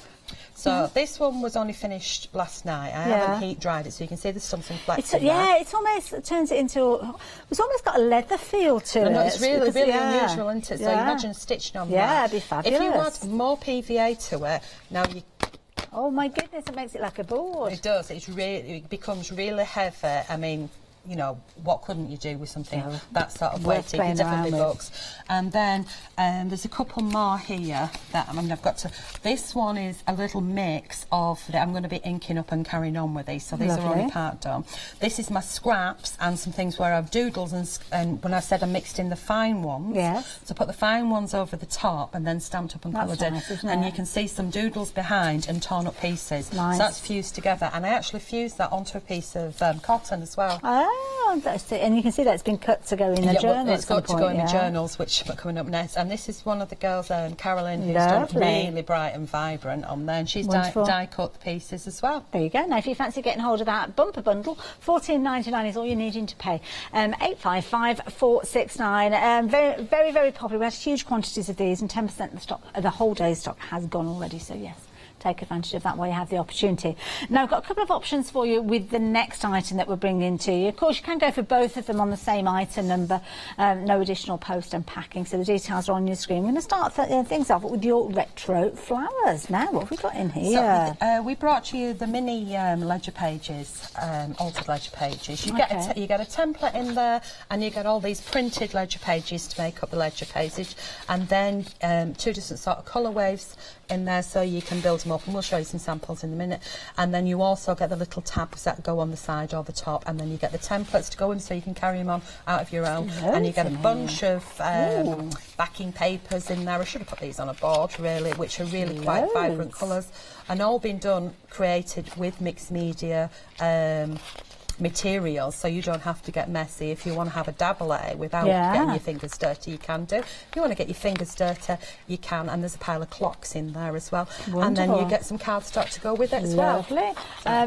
So this one was only finished last night. I haven't heat dried it, so you can see there's some flex in there. It's almost turns it into. It's almost got a leather feel to it. No, it's really unusual, isn't it? So imagine stitching on that. Yeah, it'd be fabulous. If you add more PVA to it, now you. Oh my goodness! It makes it like a board. It does. It becomes really heavy. I mean, you know, what couldn't you do with something that sort of weight? It definitely looks. And then there's a couple more here that I've got to. This one is a little mix of that I'm going to be inking up and carrying on with these. So these are only part done. This is my scraps and some things where I've doodles and when I said I mixed in the fine ones. Yes. So put the fine ones over the top and then stamped up and coloured in. And you can see some doodles behind and torn up pieces. Nice. So that's fused together. And I actually fused that onto a piece of cotton as well. Oh, that's it. And you can see that it's been cut to go in the journal. It's got to go in the journals, which are coming up next. And this is one of the girls, Carolyn, who's done really bright and vibrant on there. And she's die cut the pieces as well. There you go. Now, if you fancy getting hold of that bumper bundle, $14.99 is all you're needing to pay. 855-469. Very, very, very popular. We had huge quantities of these, and 10% of the stock, the whole day's stock, has gone already. So yes, take advantage of that while you have the opportunity. Now, I've got a couple of options for you with the next item that we're bringing to you. Of course, you can go for both of them on the same item number, no additional post and packing, so the details are on your screen. We're going to start things off with your retro flowers. Now, what have we got in here? So, we brought you the mini ledger pages, altered ledger pages. You get a template in there, and you get all these printed ledger pages to make up the ledger pages, and then 2 different sort of colour waves in there, so you can build them up, and we'll show you some samples in a minute. And then you also get the little tabs that go on the side or the top, and then you get the templates to go in so you can carry them on out of your own. And you get a bunch of backing papers in there. I should have put these on a board, really, which are really quite vibrant colours, and all been done, created with mixed media materials, so you don't have to get messy. If you want to have a dabble at it without getting your fingers dirty, you can do. If you want to get your fingers dirty, you can, and there's a pile of clocks in there as well. Wonderful. And then you get some cardstock to go with it as well. Lovely.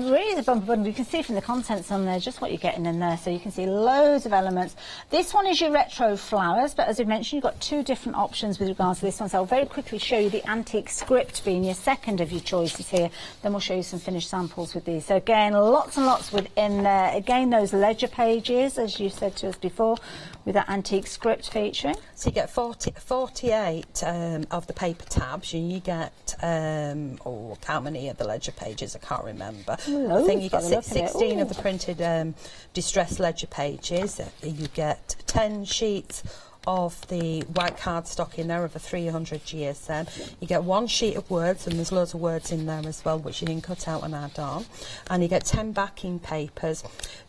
Really the bumper bundle, you can see from the contents on there just what you're getting in there, so you can see loads of elements. This one is your retro flowers, but as we mentioned, you've got two different options with regards to this one, so I'll very quickly show you the antique script being your second of your choices here, then we'll show you some finished samples with these. So again, lots and lots within there. Again, those ledger pages, as you said to us before, with that antique script featuring. So you get 48 of the paper tabs, and you get, how many of the ledger pages? I can't remember. I think you get 16 of the printed distress ledger pages. You get 10 sheets of the white cardstock in there of a 300 GSM. You get 1 sheet of words, and there's loads of words in there as well, which you can cut out and add on. And you get 10 backing papers,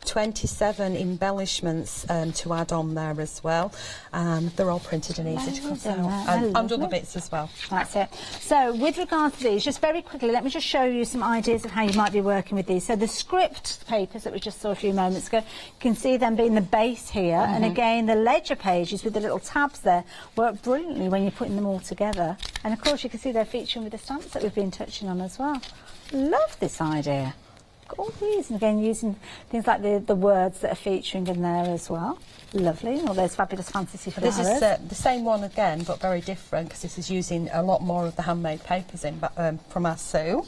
27 embellishments to add on there as well. They're all printed and easy to cut out. And other bits as well. That's it. So with regard to these, just very quickly, let me just show you some ideas of how you might be working with these. So the script papers that we just saw a few moments ago, you can see them being the base here, and again the ledger pages with the little tabs there work brilliantly when you're putting them all together. And of course you can see they're featuring with the stamps that we've been touching on as well. Love this idea. Got all these, and again using things like the words that are featuring in there as well. Lovely, all those fabulous fantasy flowers. This is the same one again, but very different, because this is using a lot more of the handmade papers in from our Sue.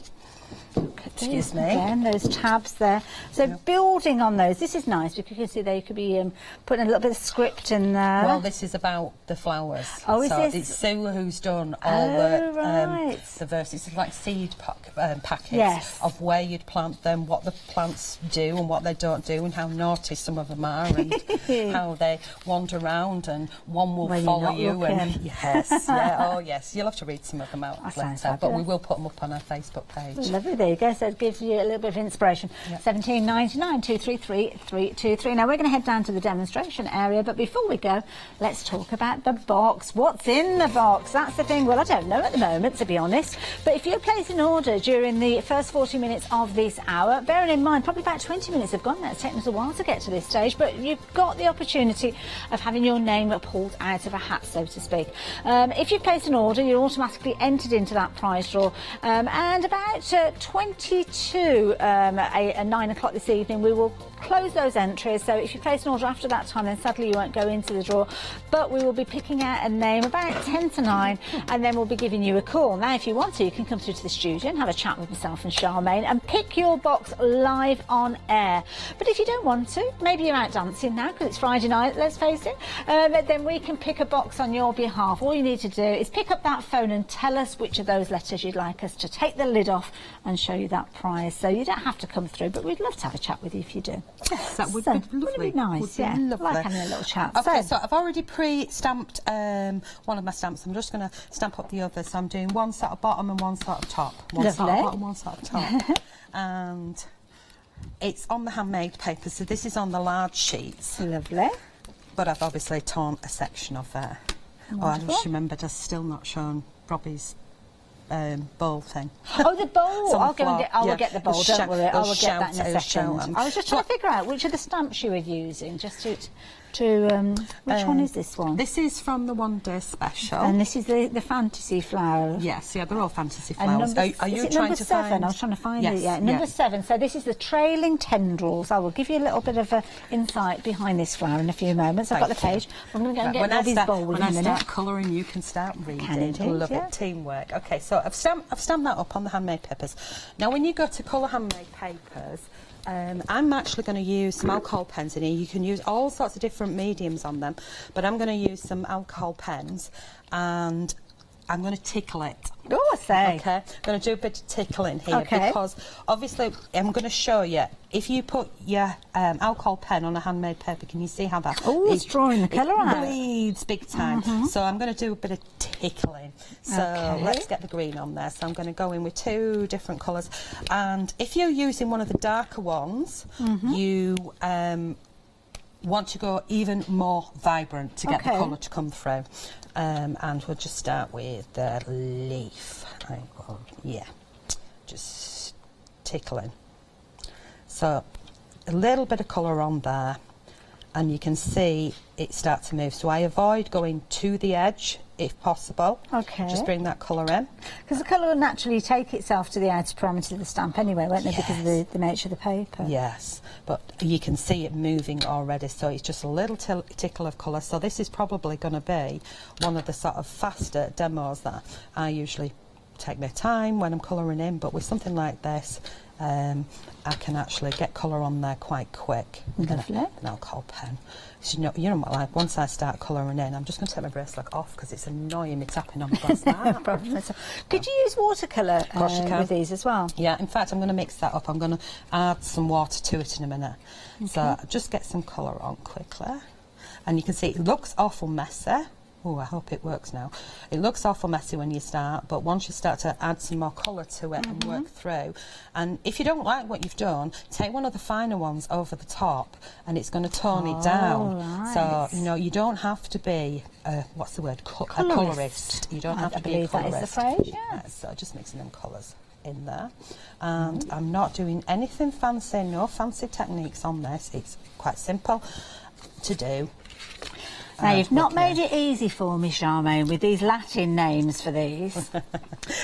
Excuse me. Again, those tabs there. So building on those, this is nice because you can see there you could be putting a little bit of script in there. Well, this is about the flowers. Oh, is this? It's Sue who's done all the verses. It's like seed packets of where you'd plant them, what the plants do and what they don't do, and how naughty some of them are, and how they wander around, and one will follow you. And yes, you'll have to read some of them out later, but we will put them up on our Facebook page. Lovely, there you go. So it gives you a little bit of inspiration. £17.99 233 323. Now we're going to head down to the demonstration area, but before we go, let's talk about the box. What's in the box? That's the thing. Well, I don't know at the moment, to be honest. But if you place an order during the first 40 minutes of this hour, bearing in mind probably about 20 minutes have gone now. It's taken us a while to get to this stage, but you've got the opportunity of having your name pulled out of a hat, so to speak. If you place an order, you're automatically entered into that prize draw, and about 22 at 9 o'clock this evening we will close those entries. So if you place an order after that time, then sadly you won't go into the draw, but we will be picking out a name about 10 to 9, and then we'll be giving you a call. Now if you want to, you can come through to the studio and have a chat with myself and Charmaine and pick your box live on air. But if you don't want to, maybe you're out dancing now because it's Friday night, let's face it, then we can pick a box on your behalf. All you need to do is pick up that phone and tell us which of those letters you'd like us to take the lid off and show you that prize. So you don't have to come through, but we'd love to have a chat with you if you do. Yes, that would be lovely. Would it be nice? Would be lovely. Like having a little chat. Okay, so I've already pre-stamped one of my stamps. I'm just going to stamp up the others. So I'm doing one set of bottom and one set of top. One set of bottom, one set of top. And it's on the handmade paper, so this is on the large sheets. Lovely. But I've obviously torn a section of there. Oh, I just remembered I've still not shown Robbie's bowl thing. Oh, the bowl! I'll go and get. I will get the bowl. Don't worry. I will get that in a second. I was just trying to figure out which of the stamps you were using, just to which one is this one? This is from the One Day Special, and this is the fantasy flower. Yes, they're all fantasy flowers. Are you trying to find? Number 7. I was trying to find it. Yeah, number 7. So this is the trailing tendrils. I will give you a little bit of insight behind this flower in a few moments. I've got the page. I'm going to go and get Robbie's bowl with When I start colouring, you can start reading. I love it. Teamwork. Okay, so I've stamped that up on the handmade papers. Now, when you go to colour handmade papers, I'm actually going to use some alcohol pens in here. You can use all sorts of different mediums on them, but I'm going to use some alcohol pens, and I'm going to tickle it. Oh, I say. Okay, I'm going to do a bit of tickling here because obviously I'm going to show you. If you put your alcohol pen on a handmade paper, can you see how that? Oh, it's drawing the colour out. It bleeds big time. So I'm going to do a bit of tickling. So let's get the green on there. So I'm going to go in with 2 different colours. And if you're using one of the darker ones, you want to go even more vibrant to get the colour to come through. And we'll just start with the leaf. Just tickling. So a little bit of colour on there, and you can see it start to move. So I avoid going to the edge if possible. Just bring that colour in. Because the colour will naturally take itself to the outer parameter of the stamp anyway, won't it, because of the nature of the paper? Yes, but you can see it moving already, so it's just a little tickle of colour. So this is probably going to be one of the sort of faster demos that I usually take my time when I'm colouring in, but with something like this, I can actually get colour on there quite quick with an alcohol pen. So you know what, like once I start colouring in, I'm just going to take my bracelet off because it's annoying me tapping on the glass. No. Could you use watercolour with these as well? Yeah, in fact I'm going to mix that up. I'm going to add some water to it in a minute. So just get some colour on quickly, and you can see it looks awful messy. Oh, I hope it works now. It looks awful messy when you start, but once you start to add some more colour to it and work through, and if you don't like what you've done, take one of the finer ones over the top and it's going to tone it down. So, you know, you don't have to be, what's the word, a colourist. You don't have to be a colourist. That is the phrase, yeah. So just mixing them colours in there. And I'm not doing anything fancy, no fancy techniques on this. It's quite simple to do. Now, you've not made it easy for me, Charmaine, with these Latin names for these.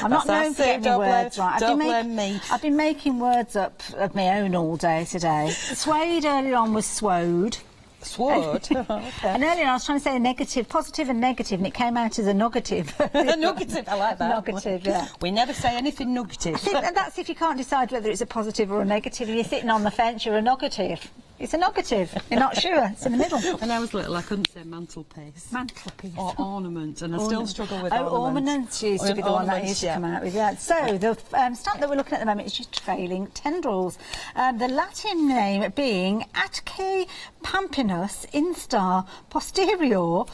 I'm not known for getting words right. I've been making words up of my own all day today. Suede earlier on was swode. Sword? And earlier I was trying to say a negative, positive and negative, and it came out as a negative. Negative, I like that. Negative, yeah. We never say anything negative. I think that's if you can't decide whether it's a positive or a negative, and you're sitting on the fence, you're a negative. It's a negative. You're not sure. It's in the middle. When I was little, I couldn't say mantelpiece. Mantelpiece. Or ornament, and I still struggle with ornament. Ornament used to be the one that used to come out with that. So the stamp that we're looking at the moment is just trailing tendrils. The Latin name being Atque pampinus instar posterior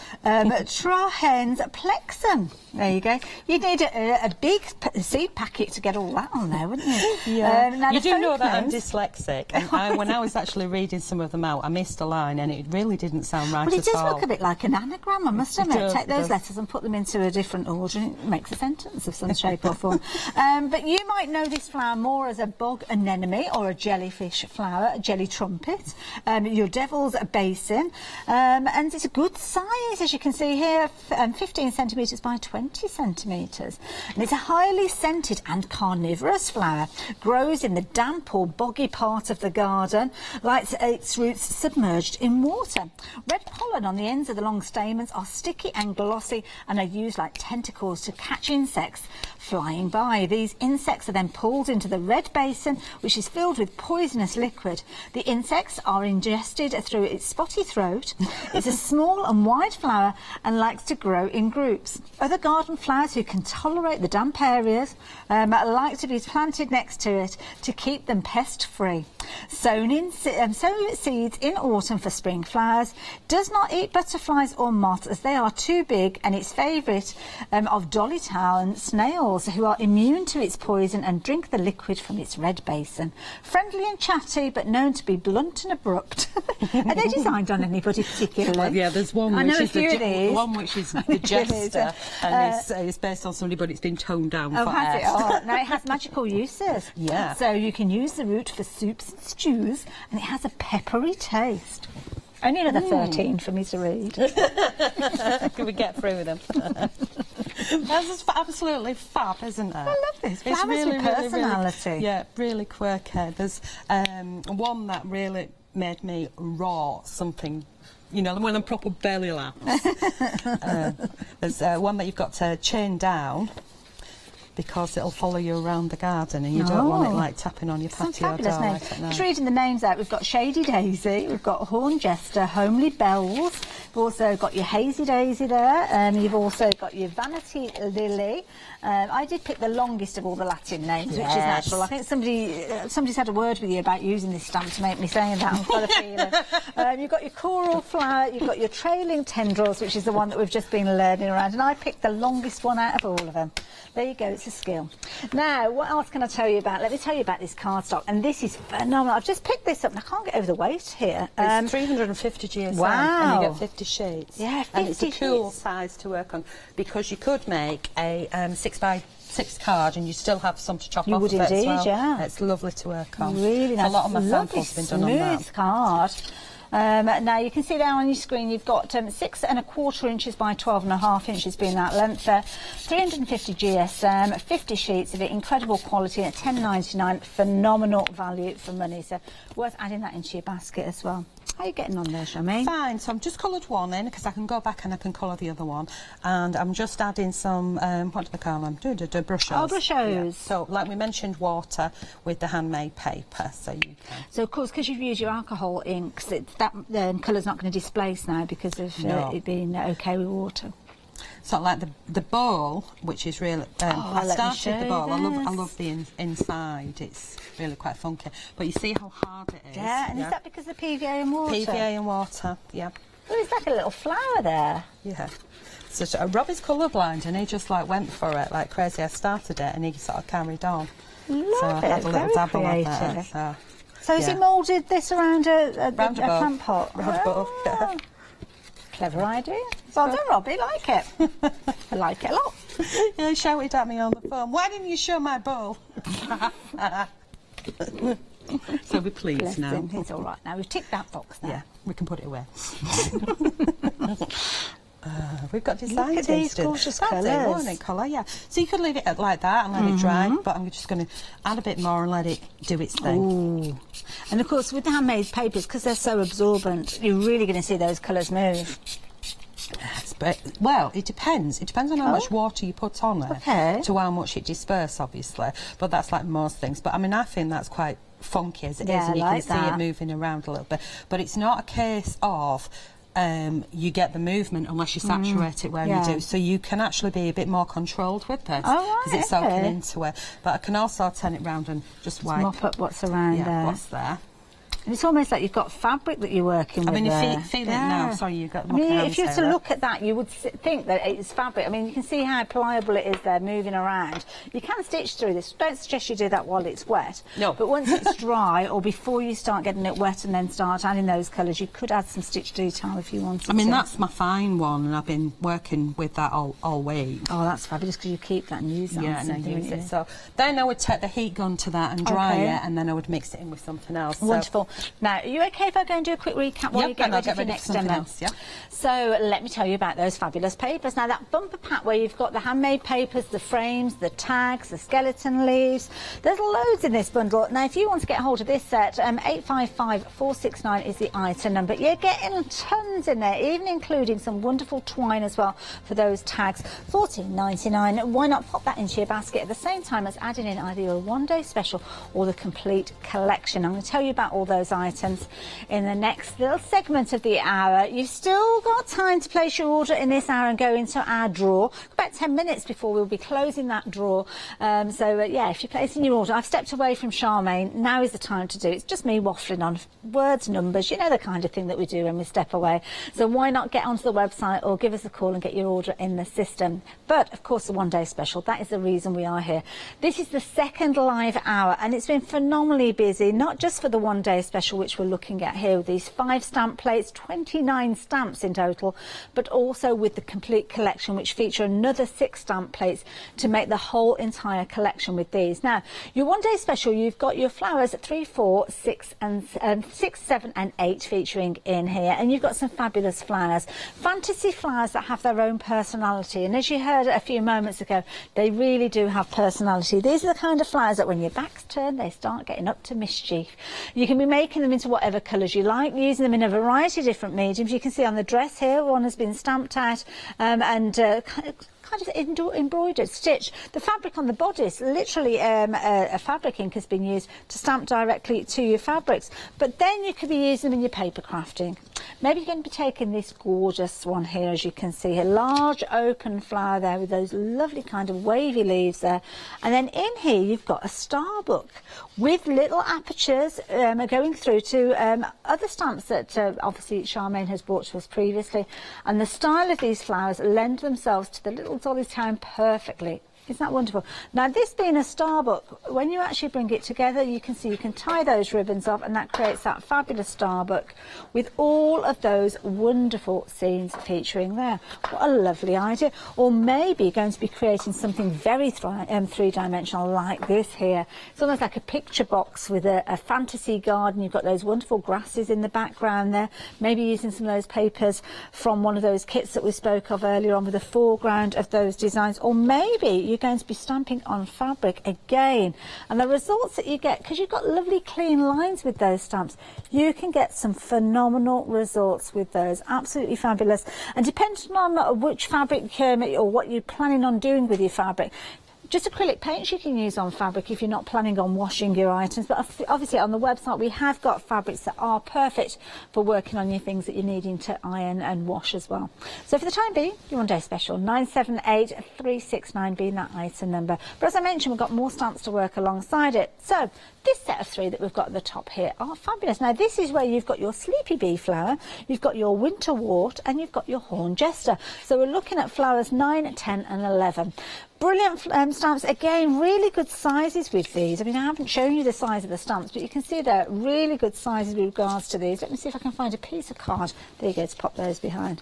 trahens plexum. There you go. You'd need a big seed packet to get all that on there, wouldn't you? Yeah. Now you do know that I'm dyslexic, and when I was actually reading some of them out, I missed a line, and it really didn't sound right at all. Well, it does look a bit like an anagram, I must admit. Take those letters and put them into a different order, and it makes a sentence of some shape or form. But you might know this flower more as a bog anemone or a jellyfish flower, a jelly trumpet, your devil's basin, and it's a good size, as you can see here, 15 centimetres by 20 centimetres. And it's a highly scented and carnivorous flower, grows in the damp or boggy part of the garden, likes its roots submerged in water. Red pollen on the ends of the long stamens are sticky and glossy and are used like tentacles to catch insects flying by. These insects are then pulled into the red basin, which is filled with poisonous liquid. The insects are ingested through its spotty throat. It's a small and wide flower and likes to grow in groups. Other garden flowers who can tolerate the damp areas like to be planted next to it to keep them pest-free. Sow seeds in autumn for spring flowers. Does not eat butterflies or moths as they are too big, and its favourite of dollytown snails who are immune to its poison and drink the liquid from its red basin. Friendly and chatty, but known to be blunt and abrupt. Are they designed on anybody particularly? Well, yeah, there's one which is one which is the jester, and it's based on somebody, but it's been toned down for has it? Oh, no, it has magical uses. Yeah. So you can use the root for soups and stews, and it has a peppery taste. Only another 13 for me to read. Can we get through them? That's just absolutely fab, isn't it? I love this. Flowers It's really, with personality. really, yeah, really quirky. There's one that really made me raw something. You know, when I'm proper belly laughs. There's one that you've got to chain down because it'll follow you around the garden, and you don't want it like tapping on your patio door. Just reading the names out, we've got Shady Daisy, we've got Horn Jester, Homely Bells, Also got your Hazy Daisy there, and you've also got your Vanity Lily. I did pick the longest of all the Latin names, which is natural. I think somebody's had a word with you about using this stamp to make me saying that. I've got a feeling. You've got your coral flower, you've got your trailing tendrils, which is the one that we've just been learning around, and I picked the longest one out of all of them. There you go, it's a skill. Now, what else can I tell you about? Let me tell you about this cardstock, and this is phenomenal. I've just picked this up, and I can't get over the weight here. It's 350 GSM, wow. and you get 50 sheets. Yeah, 50 and it's a cool size to work on, because you could make a 6x6 card and you still have some to chop off would of it as indeed, well. yeah. It's lovely to work on. Really nice. A lot of my samples have been done on that. Smooth card. Now you can see there on your screen you've got 6 1/4 inches by 12.5 inches being that length there, 350 GSM, 50 sheets of it, incredible quality at £10.99, phenomenal value for money, so worth adding that into your basket as well. How are you getting on there, Charmaine? Fine, so I'm just coloured one in because I can go back and I can colour the other one, and I'm just adding some, what do they call them? Brushes. Oh, brushes. Yeah. So, like we mentioned, water with the handmade paper, so you can. So, of course, because you've used your alcohol inks, that colour's not going to displace now because of it being okay with water. So like the bowl, which is really, I started the bowl. I love the inside. It's really quite funky. But you see how hard it is. Yeah, and is that because of the PVA and water? PVA and water, yeah. Oh, it's like a little flower there. Yeah. So Robbie's colourblind, and he just like went for it like crazy. I started it, and he sort of carried on. Love so it. I had a little dabble creative. of it. So has he moulded this around a plant pot? Yeah. Clever idea. Well done, Robbie. Like it. I like it a lot. Yeah, he shouted at me on the phone. Why didn't you show my bowl? So we're pleased Bless now. him. He's all right now. We've ticked that box now. Yeah, we can put it away. We've got design. Look at these gorgeous colours. Colour, yeah. So you could leave it like that and let it dry, but I'm just going to add a bit more and let it do its thing. Ooh. And of course, with the handmade papers, because they're so absorbent, you're really going to see those colours move. Well, it depends. It depends on how much water you put on it to how much it disperses, obviously. But that's like most things. But I mean, I think that's quite funky as it is, and you can see it moving around a little bit. But it's not a case of you get the movement unless you saturate it where you do. So you can actually be a bit more controlled with this because it's soaking into it. But I can also turn it round and just wipe. Mop up what's around there. What's there. And it's almost like you've got fabric that you're working with. I mean, you there. feel it now. Sorry, you've got. I mean, if you were to look at that, you would think that it's fabric. I mean, you can see how pliable it is there, moving around. You can stitch through this. Don't suggest you do that while it's wet. No. But once it's dry, or before you start getting it wet and then start adding those colours, you could add some stitch detail if you wanted to. I mean, that's my fine one, and I've been working with that all week. Oh, that's fabulous, because you keep that and use that. Yeah, and I use it. So then I would take the heat gun to that and dry it, and then I would mix it in with something else. Wonderful. Now, are you okay if I go and do a quick recap while you get ready for your next demo? So let me tell you about those fabulous papers. Now, that bumper pack where you've got the handmade papers, the frames, the tags, the skeleton leaves, there's loads in this bundle. Now, if you want to get hold of this set, 855469 is the item number. You're getting tons in there, even including some wonderful twine as well for those tags. $14.99. Why not pop that into your basket at the same time as adding in either your one-day special or the complete collection? I'm going to tell you about all those items in the next little segment of the hour. You've still got time to place your order in this hour and go into our draw. About 10 minutes before we'll be closing that draw. Yeah, if you're placing your order, I've stepped away from Charmaine. Now is the time to do it. It's just me waffling on words, numbers, you know, the kind of thing that we do when we step away. So why not get onto the website or give us a call and get your order in the system? But of course, the one-day special, that is the reason we are here. This is the second live hour, and it's been phenomenally busy, not just for the one-day special, which we're looking at here with these 5 stamp plates, 29 stamps in total, but also with the complete collection, which feature another 6 stamp plates to make the whole entire collection with these. Now, your one-day special, you've got your flowers at 3, 4, 6, 7 and 8 featuring in here, and you've got some fabulous flowers, fantasy flowers that have their own personality, and as you heard a few moments ago, they really do have personality. These are the kind of flowers that when your back's turned, they start getting up to mischief. You can be making them into whatever colours you like, using them in a variety of different mediums. You can see on the dress here, one has been stamped out and kind of embroidered, stitched. The fabric on the bodice, literally a fabric ink has been used to stamp directly to your fabrics. But then you could be using them in your paper crafting. Maybe you're going to be taking this gorgeous one here, as you can see, a large open flower there with those lovely kind of wavy leaves there. And then in here you've got a star book with little apertures going through to other stamps that obviously Charmaine has brought to us previously. And the style of these flowers lend themselves to the little Dolly's Town perfectly. Isn't that wonderful? Now, this being a star book, when you actually bring it together, you can see you can tie those ribbons off, and that creates that fabulous star book with all of those wonderful scenes featuring there. What a lovely idea. Or maybe you're going to be creating something very three-dimensional like this here. It's almost like a picture box with a fantasy garden. You've got those wonderful grasses in the background there. Maybe using some of those papers from one of those kits that we spoke of earlier on with the foreground of those designs. Or maybe you going to be stamping on fabric again, and the results that you get, because you've got lovely clean lines with those stamps, you can get some phenomenal results with those. Absolutely fabulous. And depending on which fabric or what you're planning on doing with your fabric, just acrylic paints you can use on fabric if you're not planning on washing your items. But obviously on the website we have got fabrics that are perfect for working on your things that you're needing to iron and wash as well. So for the time being, your one day special, 978369 being that item number. But as I mentioned, we've got more stamps to work alongside it. So this set of three that we've got at the top here are fabulous. Now this is where you've got your sleepy bee flower, you've got your winter wart, and you've got your horn jester. So we're looking at flowers 9, 10 and 11. Brilliant stamps, again, really good sizes with these. I mean, I haven't shown you the size of the stamps, but you can see they're really good sizes with regards to these. Let me see if I can find a piece of card. There you go, to pop those behind.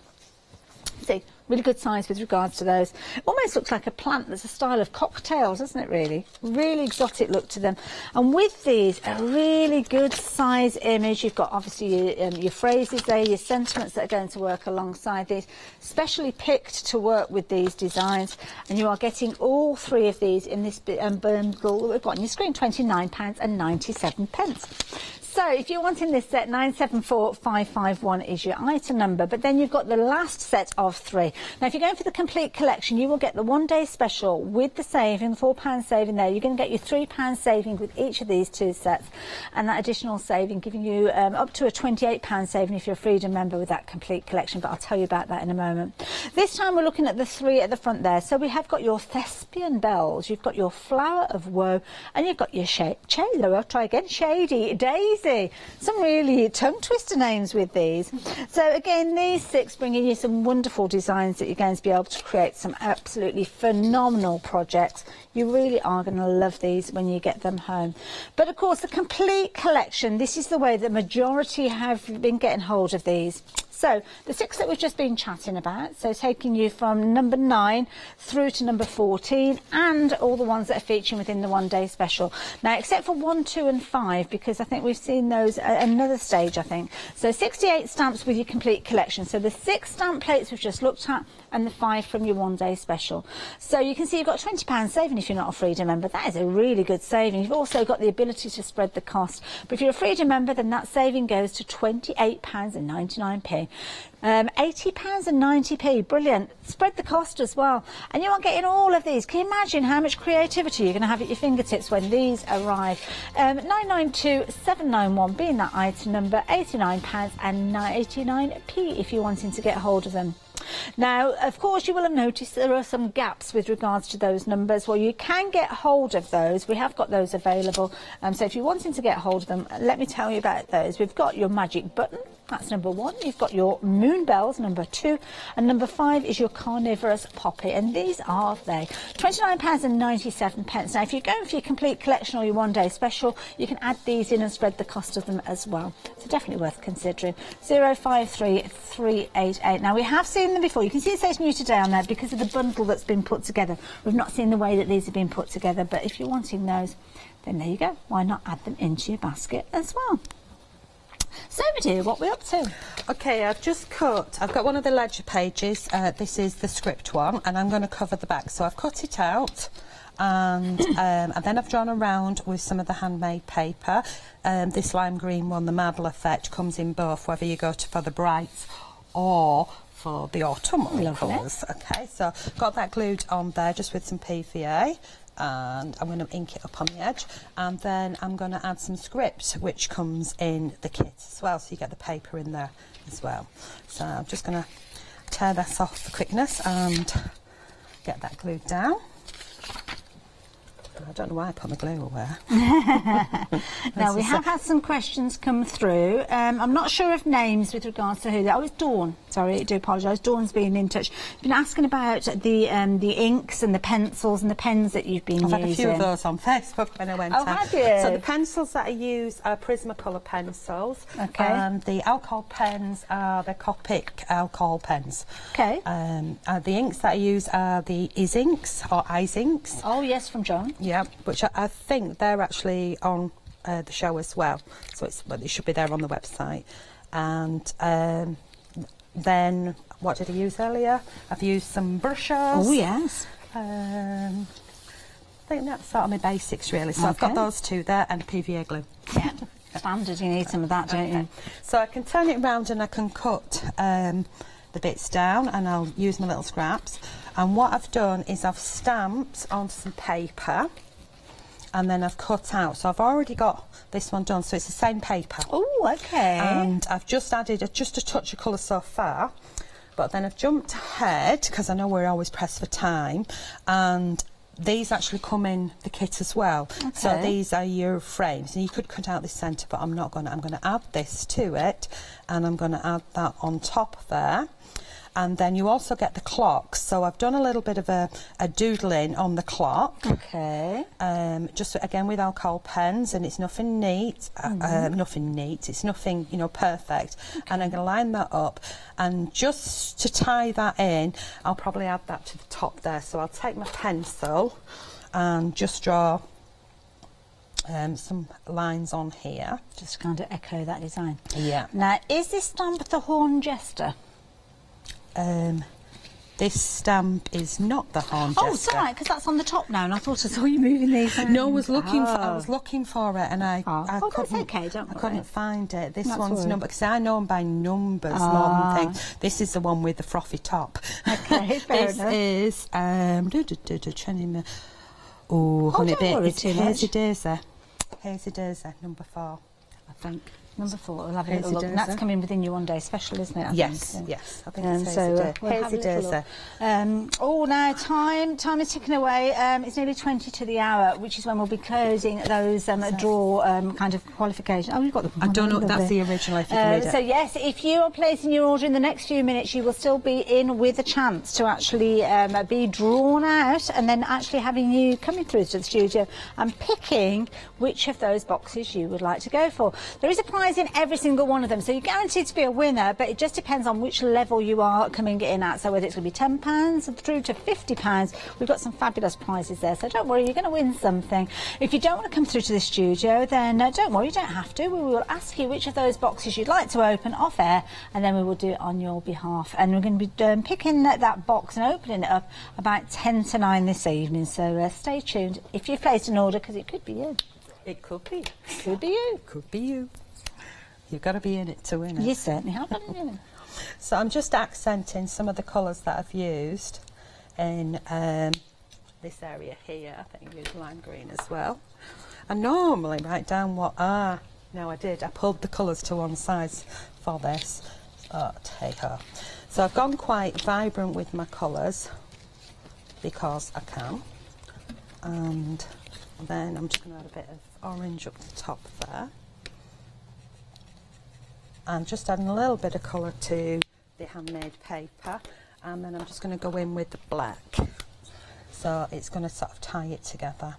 See, really good size with regards to those. Almost looks like a plant that's a style of cocktails, doesn't it, really? Really exotic look to them. And with these, a really good size image. You've got obviously your phrases there, your sentiments that are going to work alongside these, specially picked to work with these designs. And you are getting all three of these in this bundle that we've got on your screen, £29.97. So if you're wanting this set, 974551 is your item number, but then you've got the last set of three. Now if you're going for the complete collection, you will get the one day special with the saving, the £4 saving there. You're going to get your £3 saving with each of these two sets, and that additional saving giving you up to a £28 saving if you're a Freedom member with that complete collection, but I'll tell you about that in a moment. This time we're looking at the three at the front there. So we have got your Thespian Bells, you've got your Flower of Woe, and you've got your Shady Daisy. Some really tongue twister names with these. So again, these six bringing you some wonderful designs that you're going to be able to create some absolutely phenomenal projects. You really are going to love these when you get them home. But of course, the complete collection, this is the way the majority have been getting hold of these. So the six that we've just been chatting about, so taking you from number 9 through to number 14, and all the ones that are featuring within the one day special. Now, except for 1, 2 and 5, because I think we've seen those at another stage, I think. So 68 stamps with your complete collection. So the 6 stamp plates we've just looked at, and the 5 from your one day special. So you can see you've got £20 saving if you're not a Freedom member. That is a really good saving. You've also got the ability to spread the cost. But if you're a Freedom member, then that saving goes to £28.99. £80.90, brilliant. Spread the cost as well, and you are getting all of these. Can you imagine how much creativity you're going to have at your fingertips when these arrive? 992791 being that item number, £89.99 if you're wanting to get hold of them. Now, of course, you will have noticed there are some gaps with regards to those numbers. Well, you can get hold of those. We have got those available. So if you're wanting to get hold of them, let me tell you about those. We've got your magic button. That's number 1. You've got your moon bells, number 2, and number 5 is your carnivorous poppy, and these are they. £29.97. Now, if you're going for your complete collection or your one day special, you can add these in and spread the cost of them as well. So definitely worth considering. 053388. Now, we have seen them before. You can see it says new today on there because of the bundle that's been put together. We've not seen the way that these have been put together, but if you're wanting those, then there you go. Why not add them into your basket as well? So, my dear, what are we up to? Okay, I've got one of the ledger pages. This is the script one, and I'm going to cover the back. So I've cut it out, and then I've drawn around with some of the handmade paper. This lime green one, the Marble Effect, comes in both, whether you go for the brights or for the autumnal colours. Okay, so got that glued on there just with some PVA, and I'm going to ink it up on the edge, and then I'm going to add some script which comes in the kit as well, so you get the paper in there as well. So I'm just going to tear this off for quickness and get that glued down. I don't know why I put my glue away. Now, we have had some questions come through. I'm not sure of names with regards to who they are. Oh, it's Dawn. Sorry, I do apologise. Dawn's been in touch. Been asking about the inks and the pencils and the pens that you've been using. I've had a few of those on Facebook when I went out. Have you? So the pencils that I use are Prismacolor pencils. Okay. And the alcohol pens are the Copic alcohol pens. Okay. The inks that I use are the Inks or Inks. Oh, yes, from John. Yeah, which I think they're actually on the show as well. So it should be there on the website. And then, what did I use earlier? I've used some brushes. Oh, yes. I think that's sort of my basics, really. So I've got those two there and PVA glue. Yeah, standard. You need some of that, don't you? So I can turn it around and I can cut the bits down, and I'll use my little scraps. And what I've done is I've stamped on some paper, and then I've cut out. So I've already got this one done, so it's the same paper. Oh, okay. And I've just added just a touch of colour so far, but then I've jumped ahead because I know we're always pressed for time, and these actually come in the kit as well. Okay. So these are your frames, and you could cut out this centre, but I'm not going to. I'm going to add this to it, and I'm going to add that on top there. And then you also get the clocks. So I've done a little bit of a doodling on the clock. Okay. Just again with alcohol pens, and it's nothing neat. Nothing neat. It's nothing, perfect. Okay. And I'm going to line that up, and just to tie that in, I'll probably add that to the top there. So I'll take my pencil and just draw some lines on here. Just to kind of echo that design. Yeah. Now, is this stamp the Horn Jester? This stamp is not the Horn Jester. Oh, sorry, because that's on the top now, and I thought I saw you moving these. No, I was looking for it, and I couldn't. That's okay, don't worry. I couldn't find it. This Not one's worried. number, because I know them by numbers more than things. This is the one with the frothy top. Okay, fair enough. This is honey don't worry too much. Hazy Daisy. Hazy Daisy, number 4, I think. Number 4, we'll have a little look. And that's coming within your one-day special, isn't it? Yes, yes. I think it's Hazy Daisy. Now time is ticking away. It's nearly 20 to the hour, which is when we'll be closing those draw kind of qualification. Oh, you've got the. I don't know. That's the original. If you can read it. So yes, if you are placing your order in the next few minutes, you will still be in with a chance to actually be drawn out, and then actually having you coming through to the studio and picking which of those boxes you would like to go for. There is a prize in every single one of them, so you're guaranteed to be a winner, but it just depends on which level you are coming in at. So whether it's going to be £10 through to £50, we've got some fabulous prizes there, so don't worry, you're going to win something. If you don't want to come through to the studio, then don't worry, you don't have to. We will ask you which of those boxes you'd like to open off air, and then we will do it on your behalf. And we're going to be picking that box and opening it up about 10 to 9 this evening, so stay tuned if you've placed an order, because it could be you. It could be. Could be you. Could be you. You've got to be in it to win it. You certainly have got to be in it. So I'm just accenting some of the colours that I've used in this area here. I think I used lime green as well. I normally write down what are. No, I did. I pulled the colours to one side for this. Hey-ho. So I've gone quite vibrant with my colours because I can. And then I'm just going to add a bit of orange up the top there. And just adding a little bit of colour to the handmade paper, and then I'm just going to go in with the black, so it's going to sort of tie it together.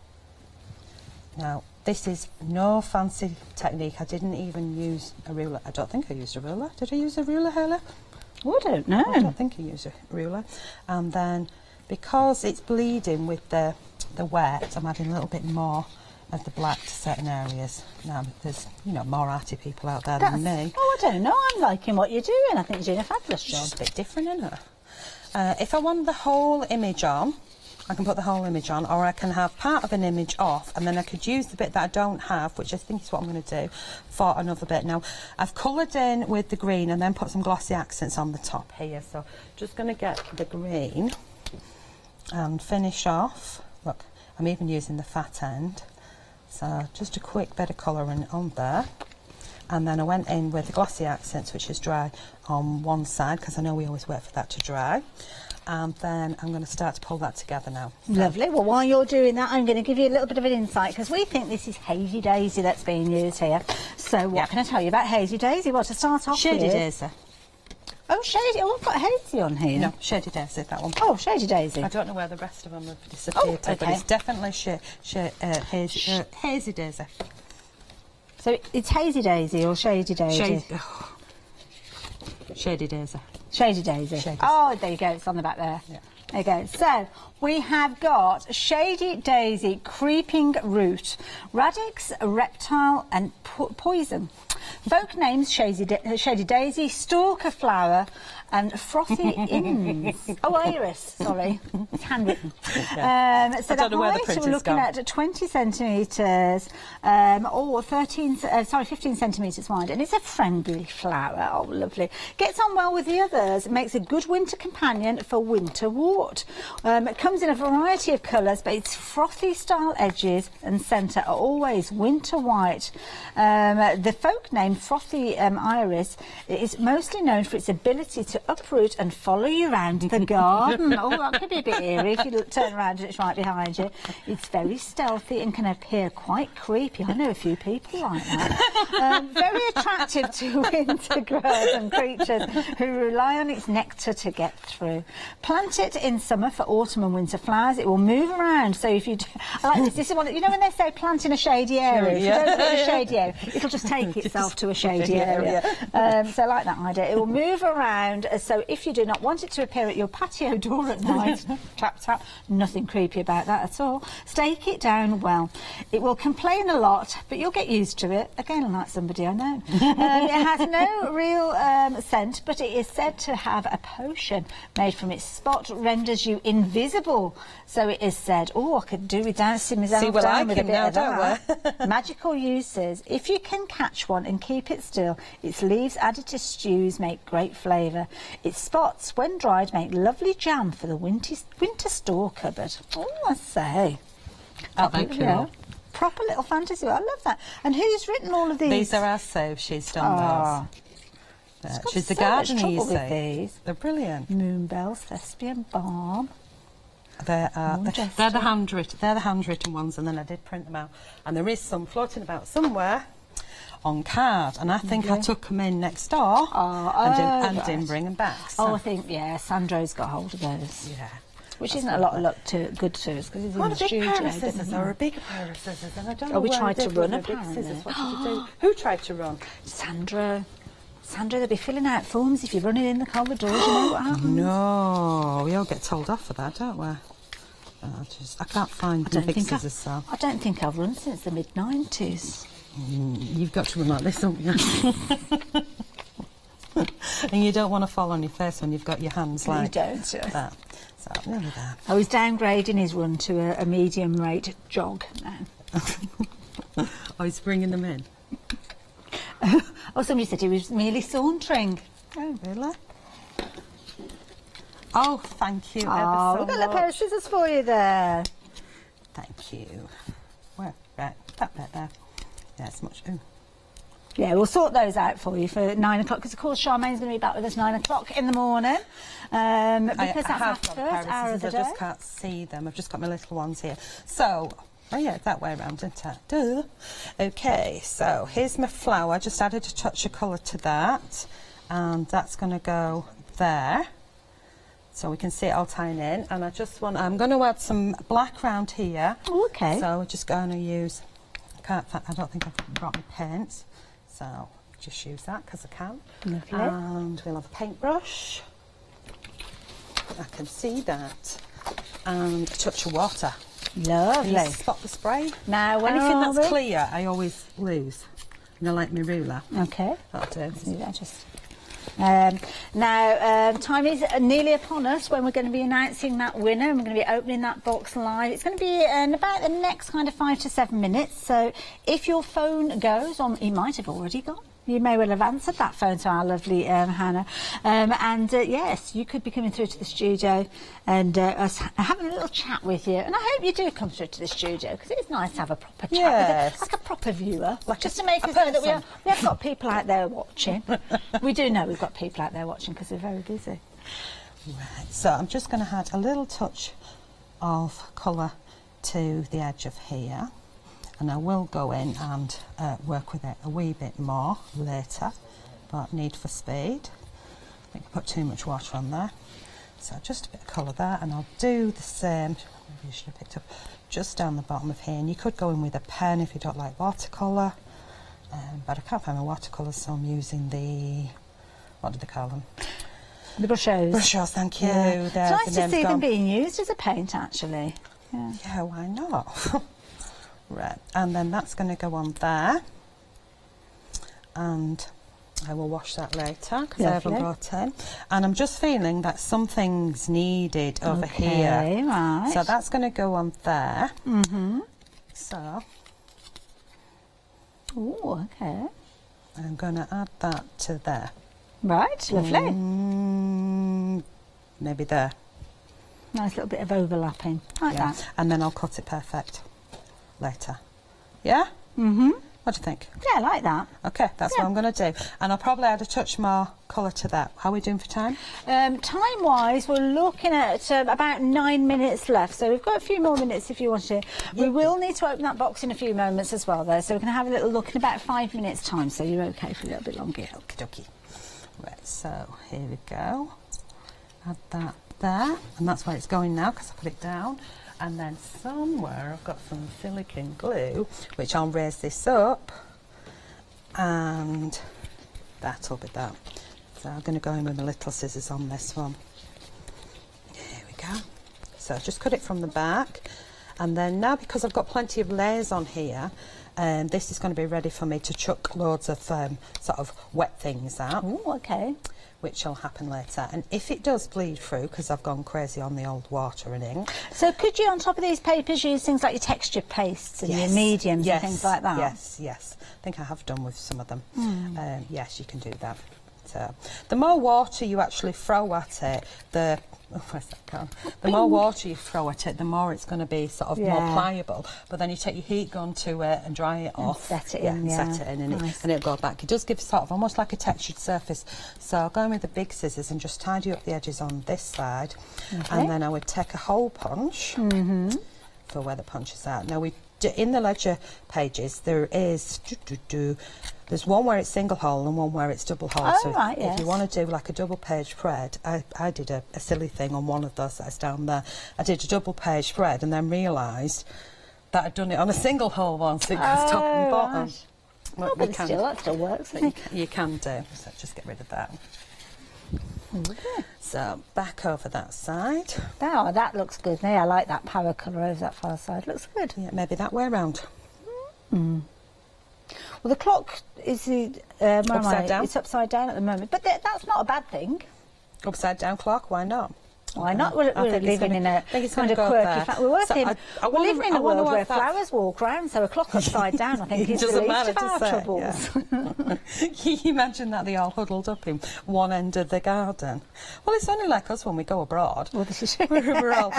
Now this is no fancy technique. I didn't even use a ruler. I don't think I used a ruler. Did I use a ruler, Hela? Oh, I don't know. I don't think I used a ruler. And then because it's bleeding with the wet, I'm adding a little bit more of the black to certain areas. Now there's more arty people out there than me. Oh, I don't know, I'm liking what you're doing. I think you're doing a fabulous job. It's a bit different, isn't it? If I want the whole image on, I can put the whole image on, or I can have part of an image off, and then I could use the bit that I don't have, which I think is what I'm going to do, for another bit. Now, I've coloured in with the green and then put some glossy accents on the top here. So, just going to get the green and finish off. Look, I'm even using the fat end. So, just a quick bit of colouring on there. And then I went in with the glossy accents, which is dry on one side, because I know we always wait for that to dry. And then I'm going to start to pull that together now. Lovely. Well, while you're doing that, I'm going to give you a little bit of an insight, because we think this is Hazy Daisy that's being used here. So what can I tell you about Hazy Daisy? Well, to start off Shady with... Daisy. Oh, Shady. Oh, I've got Hazy on here. No, Shady Daisy, that one. Oh, Shady Daisy. I don't know where the rest of them have disappeared to, but it's definitely Hazy Daisy. So it's Hazy Daisy or Shady Daisy? Shady Daisy. Shady Daisy. Oh, there you go. It's on the back there. Yeah. There you go. So we have got Shady Daisy, Creeping Root, Radix, Reptile and Poison. Folk names Shady Daisy, Stalker Flower and Frothy Inns. Oh, Iris, sorry. It's handwritten. So the height, we're looking at 20 centimetres or 15 centimetres wide, and it's a friendly flower. Oh, lovely. Gets on well with the others. It makes a good winter companion for winter wart. It comes in a variety of colours, but its frothy style edges and centre are always winter white. The folk name Frothy Iris is mostly known for its ability to uproot and follow you around the garden. Oh, that could be a bit eerie if you turn around and it's right behind you. It's very stealthy and can appear quite creepy. I know a few people like that. Very attractive to winter growers and creatures who rely on its nectar to get through. Plant it in summer for autumn and winter flowers. It will move around. So if you do, I like this. This is one. You know when they say plant in a shady area. If you don't put a shady area, it'll just take itself to a shady area. So I like that idea. It will move around. So if you do not want it to appear at your patio door at night, tap tap, nothing creepy about that at all. Stake it down well. It will complain a lot, but you'll get used to it. Again, like somebody I know. It has no real scent, but it is said to have a potion made from its spot renders you invisible. So it is said. Oh, I could do with dancing myself down with a bit of that. Magical uses. If you can catch one and keep it still, its leaves added to stews make great flavour. Its spots, when dried, make lovely jam for the winter store cupboard. Oh, I say. Cool. Proper little fantasy. I love that. And who's written all of these? These are us, so she's done those. She's the gardener, you see. They're brilliant. Moonbells, Thespian Balm. They're the handwritten ones, and then I did print them out. And there is some floating about somewhere on card, and I think I took them in next door and didn't bring them back. So. Oh, I think, Sandro's got hold of those. Yeah. Which isn't a lot of luck good to us, because he's in the studio. What a big pair of scissors, or a bigger pair of scissors, and I don't know we where tried to run, apparently. What did you do? Who tried to run? Sandra, they'll be filling out forms if you're running in the corridors. You know what happens? No, we all get told off for that, don't we? I can't find the big scissors, so. I don't think I've run since the mid-90s. You've got to run like this, haven't you? And you don't want to fall on your face when you've got your hands like that. So, nearly there. I was downgrading his run to a medium rate jog now. Oh, he's bringing them in? Oh, somebody said he was merely sauntering. Oh, really? Oh, thank you ever so we've got a pair of scissors for you there. Thank you. Where? Right, that bit there. Yeah, it's much. Ooh. Yeah, we'll sort those out for you for 9 o'clock, because of course Charmaine's going to be back with us 9 o'clock in the morning. Because that's our first hour of the day. I just can't see them. I've just got my little ones here. So, oh yeah, that way around, isn't it? Duh. Okay, so here's my flower. I just added a touch of colour to that, and that's going to go there. So we can see it all tying in, and I'm going to add some black round here. Okay. So we're just going to use, I don't think I've brought my paints, so just use that because I can. Lovely. And we'll have a paintbrush. I can see that. And a touch of water. Lovely. Can you spot the spray? Now, anything that's clear, I always lose. You know, like my ruler. Okay. That'll do. See that just... Now, time is nearly upon us when we're going to be announcing that winner, and we're going to be opening that box live. It's going to be in about the next kind of 5 to 7 minutes. So if your phone goes on, it might have already gone. You may well have answered that phone to our lovely Hannah. Yes, you could be coming through to the studio and us having a little chat with you. And I hope you do come through to the studio, because it's nice to have a proper chat with like a proper viewer. Just to make us know that we have got people out there watching. We do know we've got people out there watching because we're very busy. Right, so I'm just going to add a little touch of colour to the edge of here. And I will go in and work with it a wee bit more later, but need for speed. I think I put too much water on there. So just a bit of colour there, and I'll do the same, maybe you should have picked up, just down the bottom of here. And you could go in with a pen if you don't like watercolour, but I can't find my watercolours, so I'm using the, what do they call them? The brushes. Brushes, thank you. Yeah. It's There's nice the to see names them gone. being used as a paint, actually. Yeah, why not? Right, and then that's going to go on there, and I will wash that later because I haven't brought in. And I'm just feeling that something's needed over here. Right. So that's going to go on there. So. Oh, okay. I'm going to add that to there. Right, lovely. Maybe there. Nice little bit of overlapping, like that. And then I'll cut it perfect later. Yeah? What do you think? Yeah, I like that. Okay, that's what I'm going to do. And I'll probably add a touch more colour to that. How are we doing for time? Time-wise, we're looking at about 9 minutes left, so we've got a few more minutes if you want to. We will need to open that box in a few moments as well, though, so we're going to have a little look in about 5 minutes' time, so you're okay for a little bit longer. Okie dokie. Right, so here we go. Add that there, and that's where it's going now because I put it down. And then somewhere I've got some silicone glue, which I'll raise this up, and that'll be that. So I'm going to go in with my little scissors on this one. Here we go. So just cut it from the back, and then now because I've got plenty of layers on here, this is going to be ready for me to chuck loads of sort of wet things out. Oh, okay. Which will happen later. And if it does bleed through, because I've gone crazy on the old water and ink. So could you, on top of these papers, use things like your texture pastes and your mediums and things like that? Yes. I think I have done with some of them. Yes, you can do that. So the more water you actually throw at it, the more water you throw at it, the more it's going to be sort of more pliable. But then you take your heat gun to it and dry it off. Set it in, set it in, and, and it'll go back. It does give sort of almost like a textured surface. So I'll go in with the big scissors and just tidy up the edges on this side. And then I would take a hole punch for where the punch is at. Now in the ledger pages there is there's one where it's single hole and one where it's double hole. Oh, so right, if you want to do like a double page spread, I did a silly thing on one of those that's down there. I did a double page spread and then realised that I'd done it on a single hole one, so it goes top and bottom. Right. But that still works. You can do, so just get rid of that. So back over that side. Oh, that looks good. Yeah, I like that power colour over that far side. Looks good. Yeah, maybe that way around. Well, the clock is upside down. It's upside down at the moment, but that's not a bad thing. Upside down clock? Why not? Why not? We're living in a kind of quirky. We're living in a world where flowers walk round, so a clock upside down, I think, is the least of our troubles. Can you imagine that they all huddled up in one end of the garden? Well, it's only like us when we go abroad. Well, this is we're all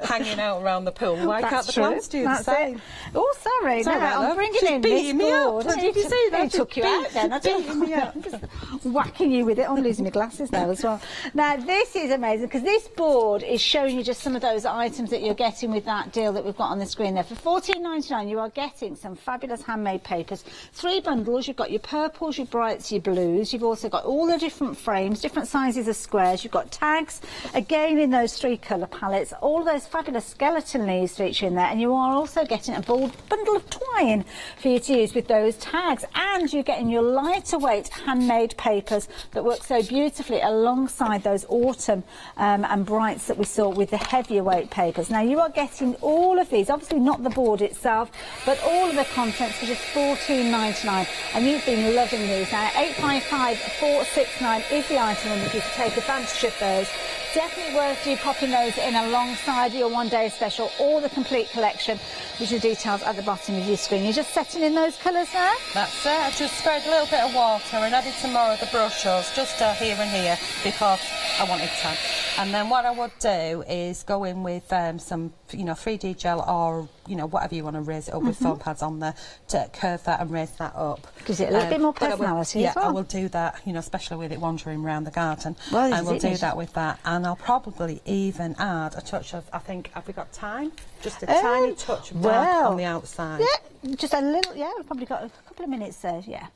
hanging out around the pool. Why can't the plants do the same? Oh, sorry. No, I'm bringing in this board. Did you see that? I took you out then. I beating me up. Just whacking you with it. I'm losing my glasses now as well. Now, this is amazing because this board is showing you just some of those items that you're getting with that deal that we've got on the screen there. For $14.99 you are getting some fabulous handmade papers. 3 bundles. You've got your purples, your brights, your blues. You've also got all the different frames, different sizes of squares. You've got tags, again in those 3 colour palettes. All those fabulous skeleton leaves feature in there, and you are also getting a bundle of twine for you to use with those tags, and you're getting your lighter weight handmade papers that work so beautifully alongside those autumn and brights that we saw with the heavier weight papers. Now you are getting all of these, obviously not the board itself, but all of the contents for just $14.99, and you've been loving these. Now 855-469 is the item number for you to take advantage of those. Definitely worth you popping those in alongside your one-day special or the complete collection, which are details at the bottom of your screen. You're just setting in those colours now? That's it. I just sprayed a little bit of water and added some more of the brushes, just here and here, because I wanted to. And then what I would do is go in with some, 3D gel or, whatever you want to raise it up with foam pads on there to curve that and raise that up. Gives it a little bit more personality as well. I will do that, especially with it wandering around the garden. Well, I will do that with that, and I'll probably even add a touch of, I think, have we got time? Just a tiny touch of dark on the outside. Yeah, just a little, we've probably got a couple of minutes there, yeah.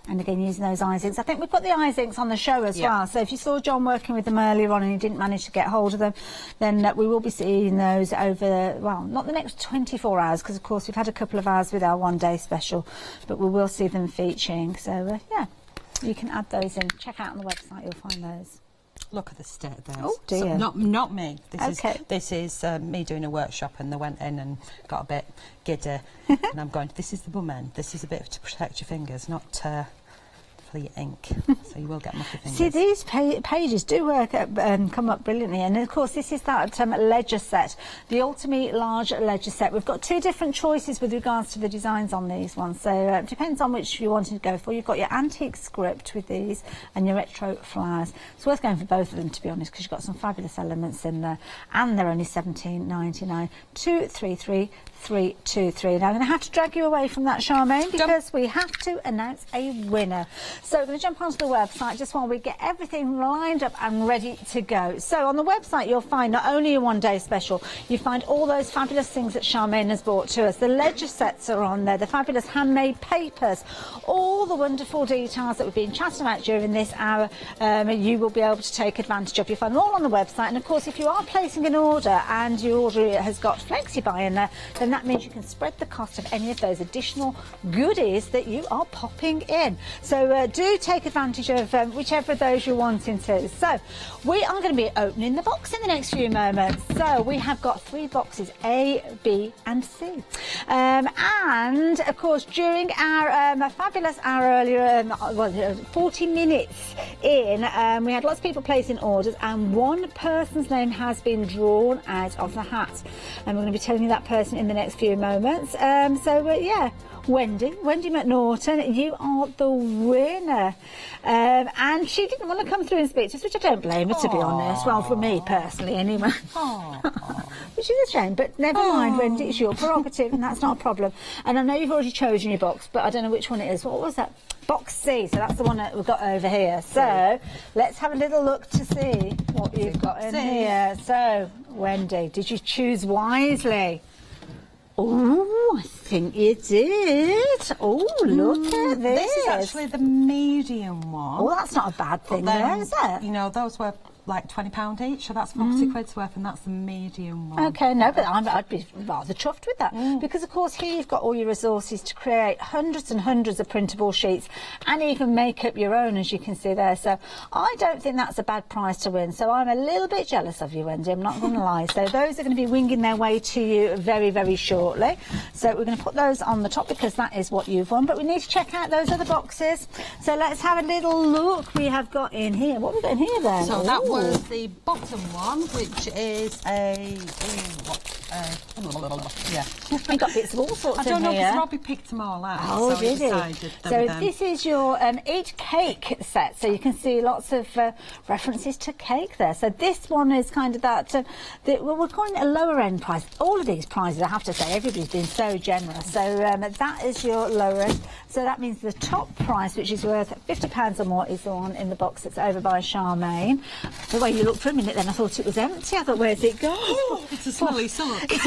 And again, using those ice inks. I think we put the ice inks on the show as well. So if you saw John working with them earlier on and you didn't manage to get hold of them, then we will be seeing those over, well, not the next 24 hours, because of course we've had a couple of hours with our one-day special, but we will see them featuring. So yeah, you can add those in. Check out on the website, you'll find those. Look at the state of those. Oh dear. So not me. This is me doing a workshop, and they went in and got a bit giddy. And I'm going, this is the bum end. This is a bit to protect your fingers, not for your ink. So you will get mucky fingers. See, these pages do work come up brilliantly, and of course this is that ledger set, the Ultimate Large Ledger set. We've got two different choices with regards to the designs on these ones, so it depends on which you wanted to go for. You've got your antique script with these and your retro flowers. It's worth going for both of them, to be honest, because you've got some fabulous elements in there, and they're only $17.99. 233-323. Now I'm going to have to drag you away from that, Charmaine, because we have to announce a winner. So we're going to jump onto the website just while we get everything lined up and ready to go. So on the website you'll find not only a one-day special, you find all those fabulous things that Charmaine has brought to us. The ledger sets are on there, the fabulous handmade papers, all the wonderful details that we've been chatting about during this hour. You will be able to take advantage of. You'll find them all on the website, and of course if you are placing an order and your order has got FlexiBuy in there, then that means you can spread the cost of any of those additional goodies that you are popping in. So do take advantage of whichever of those you're wanting to. So we are going to be opening the box in the next few moments. So we have got 3 boxes, A, B and C. And of course during our fabulous hour earlier, 40 minutes in, we had lots of people placing orders, and one person's name has been drawn out of the hat, and we're going to be telling you that person in the next few moments. Yeah, Wendy McNaughton, you are the winner. And she didn't want to come through and speak to us, which I don't blame her, to be honest. Well, for me personally, anyway. Which is a shame, but never mind, Wendy, it's your prerogative, and that's not a problem. And I know you've already chosen your box, but I don't know which one it is. What was that? Box C, so that's the one that we've got over here. So let's have a little look to see what you've got in here. So, Wendy, did you choose wisely? Oh, I think you did. Oh, look at this. This is actually the medium one. Oh, that's not a bad thing there, is it? Those were like £20 each, so that's 40 quid's worth, and that's the medium one. Okay, no, but I'd be rather chuffed with that, because of course here you've got all your resources to create hundreds and hundreds of printable sheets, and even make up your own, as you can see there. So I don't think that's a bad prize to win, so I'm a little bit jealous of you, Wendy, I'm not going to lie. So those are going to be winging their way to you very, very shortly. So we're going to put those on the top, because that is what you've won, but we need to check out those other boxes. So let's have a little look. We have got in here, what have we got in here then? So that was the bottom one, which is a we got bits of all sorts. I don't know, because Robbie picked them all out. Oh, so did he? So this is your Eat Cake set. So you can see lots of references to cake there. So this one is kind of that. Well, we're calling it a lower end price. All of these prizes, I have to say, everybody's been so generous. So that is your lower end. So that means the top price, which is worth £50 or more, is the one in the box that's over by Charmaine. The way you looked for a minute, then I thought it was empty. I thought, where's it gone? It's a smelly sock. It's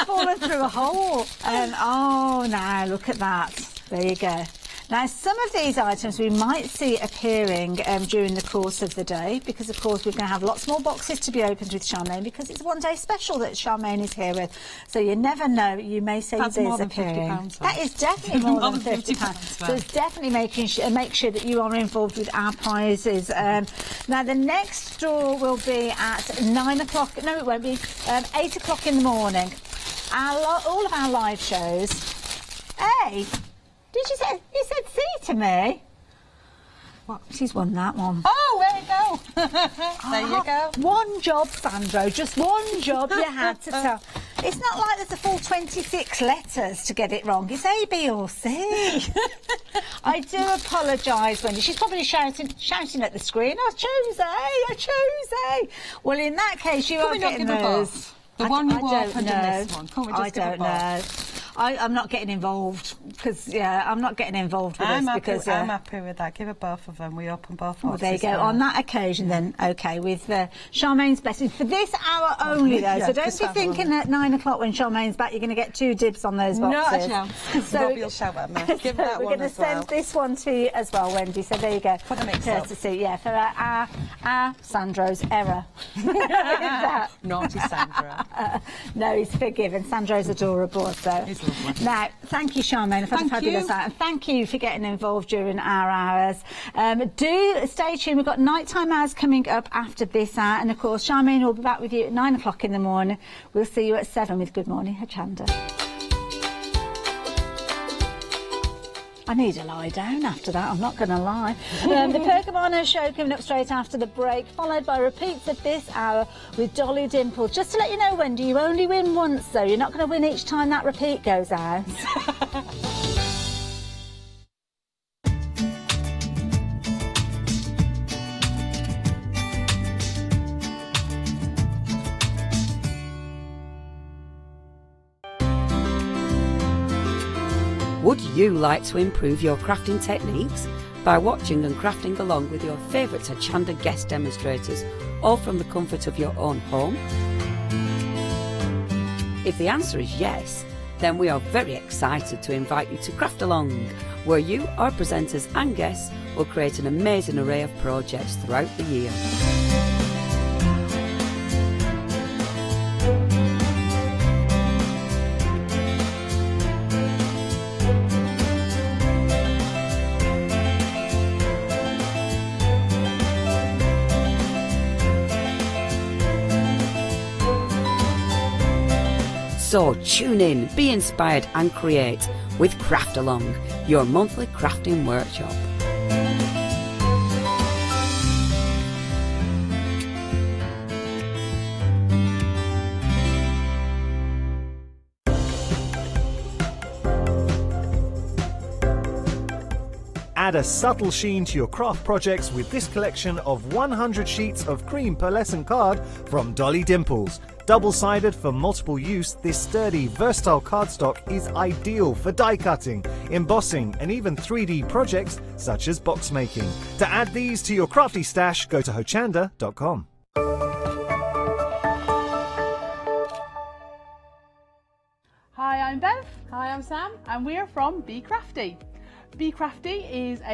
fallen through a hole. And oh, now look at that. There you go. Now, some of these items we might see appearing during the course of the day, because of course we're going to have lots more boxes to be opened with Charmaine, because it's one day special that Charmaine is here with. So you never know, you may see these appearing. That is definitely more than £50. So it's definitely make sure that you are involved with our prizes. Now the next draw will be at 9 o'clock. No, it won't be. 8 o'clock in the morning. All of our live shows. Hey. Did you say, you said C to me? What? She's won that one. Oh, there you go. There you go. One job, Sandro, just one job you had to tell. It's not like there's a full 26 letters to get it wrong. It's A, B or C. I do apologise, Wendy. She's probably shouting at the screen, I chose A, I chose A. Well, in that case, you are getting those. The one you opened and this one. Can we just I don't know. I'm not getting involved because I'm not getting involved with this because I'm happy with that. Give her both of them. We open both. Well, there you go. On that occasion, then with Charmaine's blessing for this hour only, though. So don't be thinking at 9 o'clock when Charmaine's back, you're going to get 2 dibs on those boxes. No, so Robbie will shout at me. Give that we're one going to send this one to you as well, Wendy. So there you go. For the mix-up. For our Sandro's error. Naughty Sandra. No, he's forgiven. Sandro's adorable. So. Now, thank you, Charmaine. I've had a fabulous night. And thank you for getting involved during our hours. Do stay tuned. We've got nighttime hours coming up after this hour. And, of course, Charmaine will be back with you at 9 o'clock in the morning. We'll see you at 7 with Good Morning Hochanda. I need to lie down after that, I'm not going to lie. The Percamano show coming up straight after the break, followed by repeats of this hour with Dolly Dimples. Just to let you know, Wendy, you only win once, though. You're not going to win each time that repeat goes out. Would you like to improve your crafting techniques by watching and crafting along with your favourite Hochanda guest demonstrators, all from the comfort of your own home? If the answer is yes, then we are very excited to invite you to Craft Along, where you, our presenters and guests, will create an amazing array of projects throughout the year. So tune in, be inspired and create with Craft Along, your monthly crafting workshop. Add a subtle sheen to your craft projects with this collection of 100 sheets of cream pearlescent card from Dolly Dimples. Double-sided for multiple use, this sturdy, versatile cardstock is ideal for die cutting, embossing and even 3D projects such as box making. To add these to your crafty stash, go to hochanda.com. Hi, I'm Bev. Hi, I'm Sam, and we're from Be Crafty. Be Crafty is a